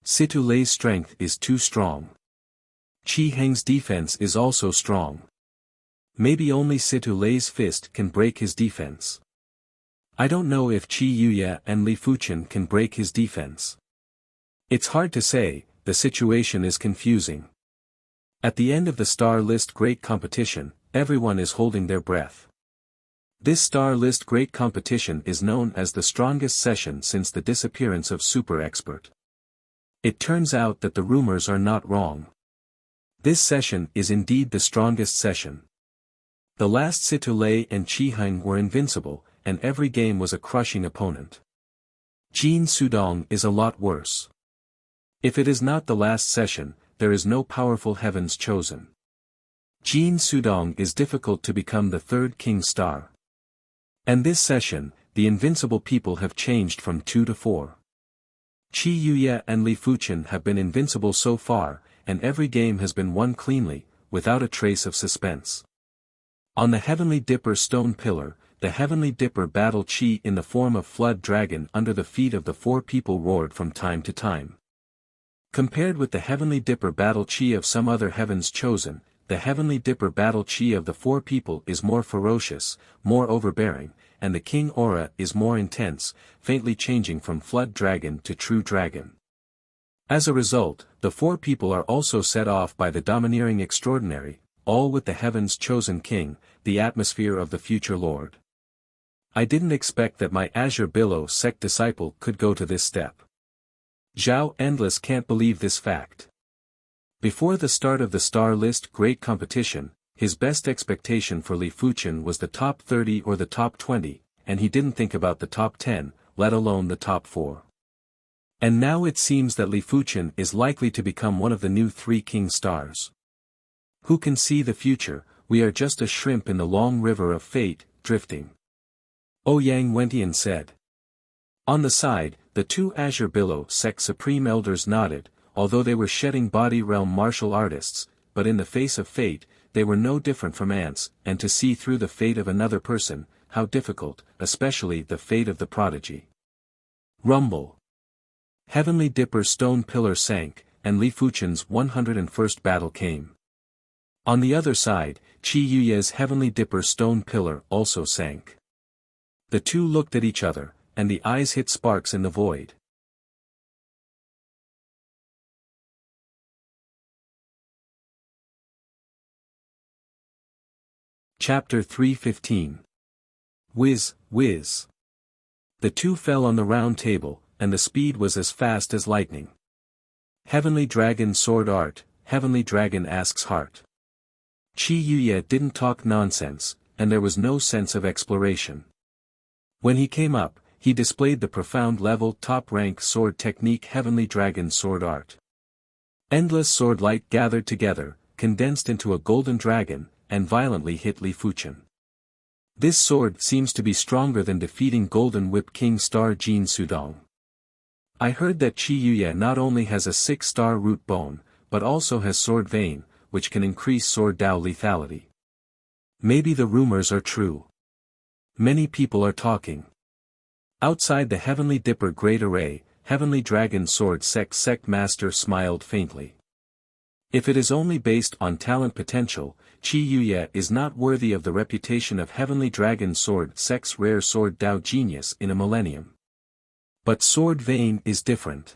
Situ Lei's strength is too strong. Qi Heng's defense is also strong. Maybe only Situ Lei's fist can break his defense. I don't know if Qi Yuya and Li Fuqian can break his defense. It's hard to say, the situation is confusing. At the end of the Star List Great Competition, everyone is holding their breath. This Star List Great Competition is known as the strongest session since the disappearance of Super Expert. It turns out that the rumors are not wrong. This session is indeed the strongest session. The last Situlei and Qihang were invincible, and every game was a crushing opponent. Jin Sudong is a lot worse. If it is not the last session, there is no powerful heavens chosen. Jin Sudong is difficult to become the third king star. And this session, the invincible people have changed from 2 to 4. Qi Yuye and Li Fuqian have been invincible so far, and every game has been won cleanly, without a trace of suspense. On the Heavenly Dipper stone pillar, the Heavenly Dipper battle Qi in the form of flood dragon under the feet of the 4 people roared from time to time. Compared with the Heavenly Dipper battle Qi of some other heavens chosen, the Heavenly Dipper battle Qi of the 4 people is more ferocious, more overbearing, and the king aura is more intense, faintly changing from flood dragon to true dragon. As a result, the 4 people are also set off by the domineering extraordinary, all with the heavens chosen king, the atmosphere of the future lord. I didn't expect that my Azure Billow sect disciple could go to this step. Zhao Endless can't believe this fact. Before the start of the Star List Great Competition, his best expectation for Li Fuqian was the top 30 or the top 20, and he didn't think about the top 10, let alone the top 4. And now it seems that Li Fuqian is likely to become one of the new 3 king stars. Who can see the future? We are just a shrimp in the long river of fate, drifting. Ouyang Wentian said. On the side, the 2 Azure Billow sect supreme elders nodded, although they were shedding body realm martial artists, but in the face of fate, they were no different from ants, and to see through the fate of another person, how difficult, especially the fate of the prodigy. Rumble. Heavenly Dipper stone pillar sank, and Li Fuqian's 101st battle came. On the other side, Qi Yuye's Heavenly Dipper stone pillar also sank. The 2 looked at each other, and the eyes hit sparks in the void. Chapter 3:15. Whiz, whiz. The 2 fell on the round table, and the speed was as fast as lightning. Heavenly Dragon Sword Art, Heavenly Dragon asks heart. Qi Yuye didn't talk nonsense, and there was no sense of exploration. When he came up, he displayed the profound level top-rank sword technique Heavenly Dragon Sword Art. Endless sword light gathered together, condensed into a golden dragon, and violently hit Li Fuqian. This sword seems to be stronger than defeating Golden Whip King Star Jin Sudong. I heard that Qi Yuye not only has a 6-star root bone, but also has sword vein, which can increase sword Dao lethality. Maybe the rumors are true. Many people are talking. Outside the Heavenly Dipper Great Array, Heavenly Dragon Sword Sect Master smiled faintly. If it is only based on talent potential, Qi Yuye is not worthy of the reputation of Heavenly Dragon Sword Sect's rare sword Dao genius in a millennium. But sword vein is different.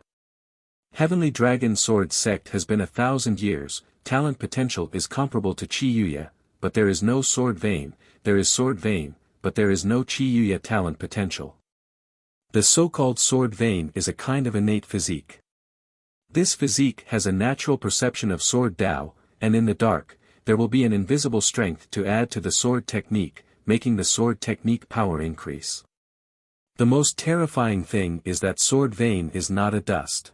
Heavenly Dragon Sword Sect has been 1,000 years, talent potential is comparable to Qi Yuye, but there is no sword vein, there is sword vein, but there is no Qi Yuye talent potential. The so-called sword vein is a kind of innate physique. This physique has a natural perception of sword Dao, and in the dark, there will be an invisible strength to add to the sword technique, making the sword technique power increase. The most terrifying thing is that sword vein is not a dust.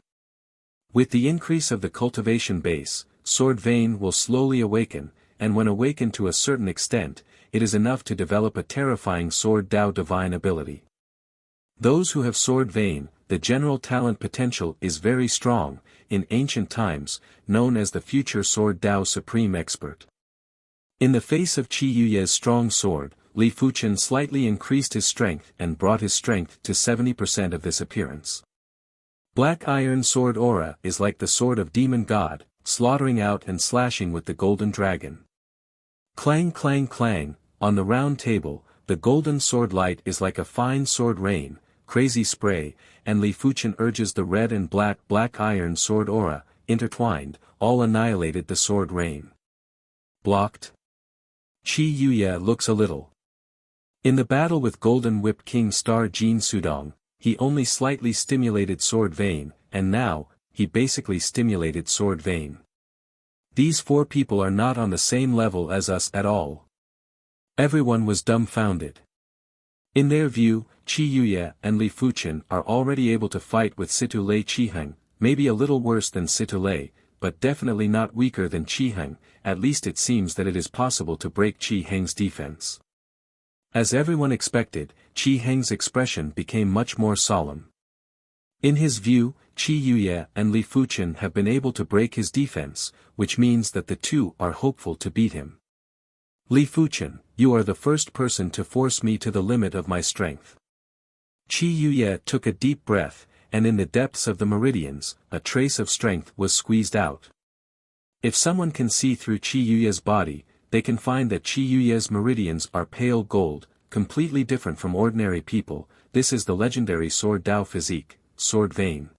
With the increase of the cultivation base, sword vein will slowly awaken, and when awakened to a certain extent, it is enough to develop a terrifying sword Dao divine ability. Those who have sword vein, the general talent potential is very strong, in ancient times, known as the future sword Dao supreme expert. In the face of Qi Yuye's strong sword, Li Fuqian slightly increased his strength and brought his strength to 70% of this appearance. Black Iron Sword Aura is like the sword of Demon God, slaughtering out and slashing with the golden dragon. Clang clang clang, on the round table, the golden sword light is like a fine sword rain, crazy spray, and Li Fuqian urges the red and black iron sword aura, intertwined, all annihilated the sword rain. Blocked? Qi Yuye looks a little. In the battle with Golden Whip King Star Jin Sudong, he only slightly stimulated sword vein, and now, he basically stimulated sword vein. These four people are not on the same level as us at all. Everyone was dumbfounded. In their view, Qi Yuye and Li Fuqian are already able to fight with Situ Lei Qiheng, maybe a little worse than Situ Lei, but definitely not weaker than Qiheng. At least it seems that it is possible to break Qiheng's defense. As everyone expected, Qiheng's expression became much more solemn. In his view, Qi Yuye and Li Fuqian have been able to break his defense, which means that the two are hopeful to beat him. Li Fuqian, you are the first person to force me to the limit of my strength. Qi Yuye took a deep breath, and in the depths of the meridians, a trace of strength was squeezed out. If someone can see through Qi Yuye's body, they can find that Qi Yuye's meridians are pale gold, completely different from ordinary people. This is the legendary Sword Dao physique, Sword Vein.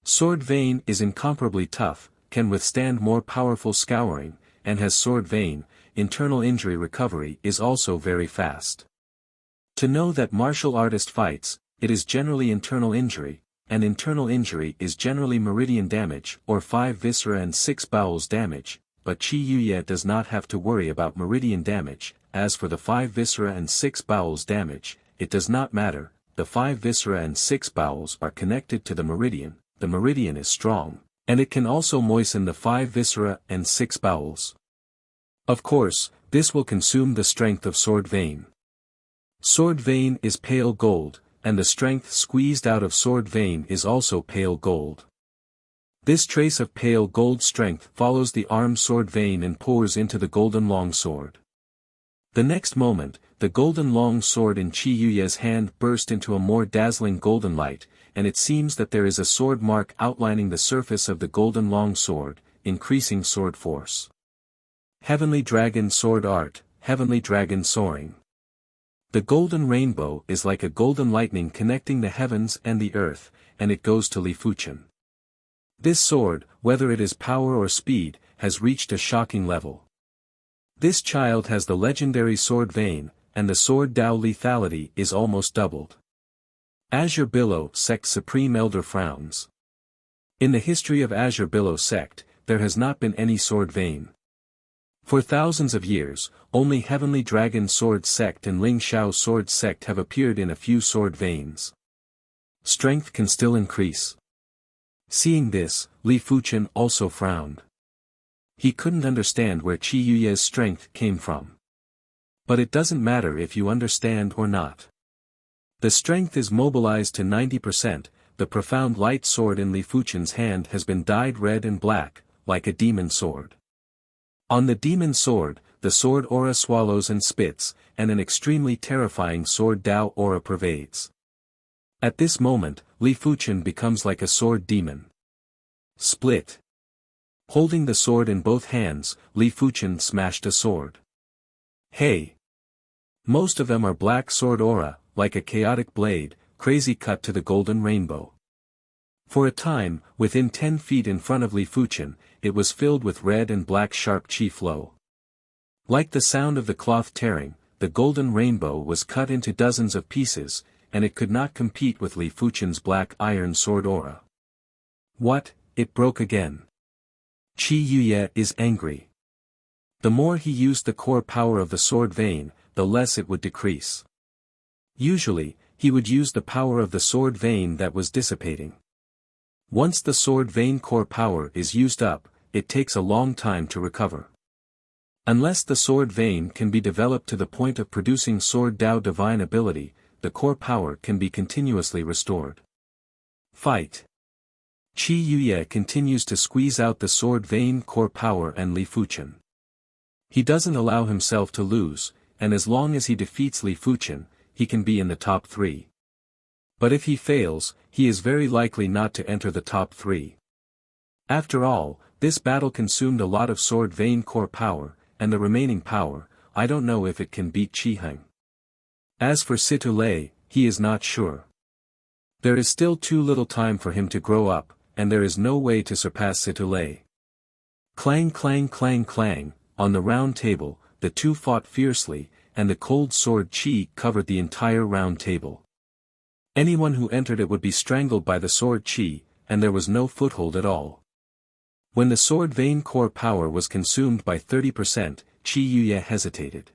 Sword Vein is incomparably tough, can withstand more powerful scouring, and has Sword Vein. Internal injury recovery is also very fast. To know that martial artist fights, it is generally internal injury, and internal injury is generally meridian damage or 5 viscera and 6 bowels damage, but Qi Yuye does not have to worry about meridian damage. As for the 5 viscera and 6 bowels damage, it does not matter. The 5 viscera and 6 bowels are connected to the meridian is strong, and it can also moisten the 5 viscera and 6 bowels. Of course, this will consume the strength of Sword Vein. Sword Vein is pale gold, and the strength squeezed out of Sword Vein is also pale gold. This trace of pale gold strength follows the arm Sword Vein and pours into the golden long sword. The next moment, the golden long sword in Qi Yuye's hand burst into a more dazzling golden light, and it seems that there is a sword mark outlining the surface of the golden long sword, increasing sword force. Heavenly Dragon Sword Art, Heavenly Dragon Soaring. The golden rainbow is like a golden lightning connecting the heavens and the earth, and it goes to Li Fuqian. This sword, whether it is power or speed, has reached a shocking level. This child has the legendary Sword Vein, and the Sword Dao lethality is almost doubled. Azure Billow Sect Supreme Elder frowns. In the history of Azure Billow Sect, there has not been any Sword Vein. For thousands of years, only Heavenly Dragon Sword Sect and Ling Xiao Sword Sect have appeared in a few sword veins. Strength can still increase. Seeing this, Li Fuqian also frowned. He couldn't understand where Qi Yuye's strength came from. But it doesn't matter if you understand or not. The strength is mobilized to 90%, the profound light sword in Li Fuqian's hand has been dyed red and black, like a demon sword. On the demon sword, the sword aura swallows and spits, and an extremely terrifying Sword Dao aura pervades. At this moment, Li Fuqian becomes like a sword demon. Split. Holding the sword in both hands, Li Fuqian smashed a sword. Hey! Most of them are black sword aura, like a chaotic blade, crazy cut to the golden rainbow. For a time, within 10 feet in front of Li Fuqian, it was filled with red and black sharp qi flow. Like the sound of the cloth tearing, the golden rainbow was cut into dozens of pieces, and it could not compete with Li Fuqian's black iron sword aura. What, it broke again. Qi Yuye is angry. The more he used the core power of the sword vein, the less it would decrease. Usually, he would use the power of the sword vein that was dissipating. Once the sword vein core power is used up, it takes a long time to recover. Unless the sword vein can be developed to the point of producing Sword Dao divine ability, the core power can be continuously restored. Fight. Qi Yuye continues to squeeze out the sword vein core power and Li Fuqian. He doesn't allow himself to lose, and as long as he defeats Li Fuqian, he can be in the top 3. But if he fails, he is very likely not to enter the top 3. After all, this battle consumed a lot of sword vein core power, and the remaining power, I don't know if it can beat Qiheng. As for Situ Lei, he is not sure. There is still too little time for him to grow up, and there is no way to surpass Situ Lei. Clang clang clang clang, on the round table, the two fought fiercely, and the cold sword qi covered the entire round table. Anyone who entered it would be strangled by the sword qi, and there was no foothold at all. When the sword vein core power was consumed by 30%, Qi Yuye hesitated.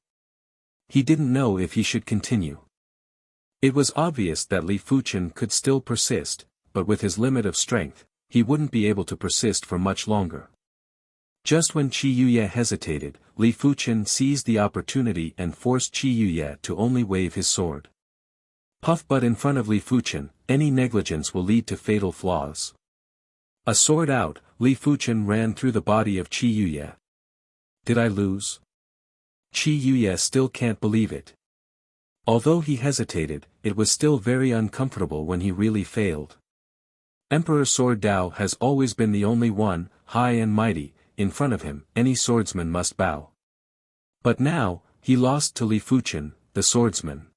He didn't know if he should continue. It was obvious that Li Fuchen could still persist, but with his limit of strength, he wouldn't be able to persist for much longer. Just when Qi Yuye hesitated, Li Fuchen seized the opportunity and forced Qi Yuye to only wave his sword. Puff, but in front of Li Fuchen, any negligence will lead to fatal flaws. A sword out, Li Fuchen ran through the body of Qi Yuye. Did I lose? Qi Yuye still can't believe it. Although he hesitated, it was still very uncomfortable when he really failed. Emperor Sword Dao has always been the only one, high and mighty, in front of him, any swordsman must bow. But now, he lost to Li Fuchen, the swordsman.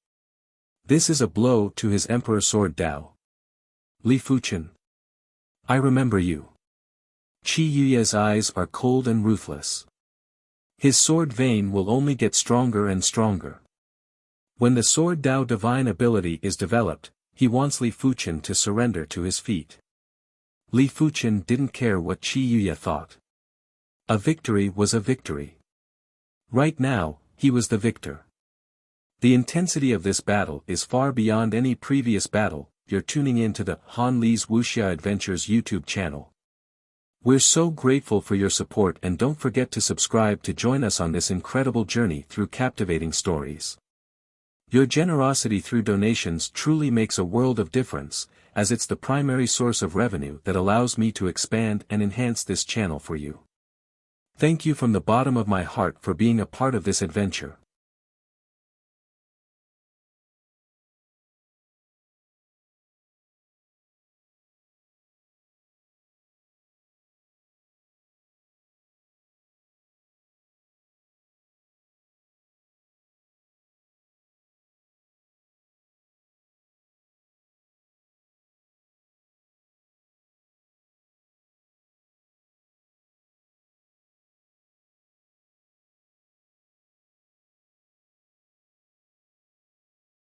This is a blow to his Emperor Sword Dao. Li Fuchen. I remember you. Qi Yuye's eyes are cold and ruthless. His sword vein will only get stronger and stronger. When the Sword Dao divine ability is developed, he wants Li Fuchen to surrender to his feet. Li Fuchen didn't care what Qi Yuye thought. A victory was a victory. Right now, he was the victor. The intensity of this battle is far beyond any previous battle. You're tuning in to the Han Li's Wuxia Adventures YouTube channel. We're so grateful for your support, and don't forget to subscribe to join us on this incredible journey through captivating stories. Your generosity through donations truly makes a world of difference, as it's the primary source of revenue that allows me to expand and enhance this channel for you. Thank you from the bottom of my heart for being a part of this adventure.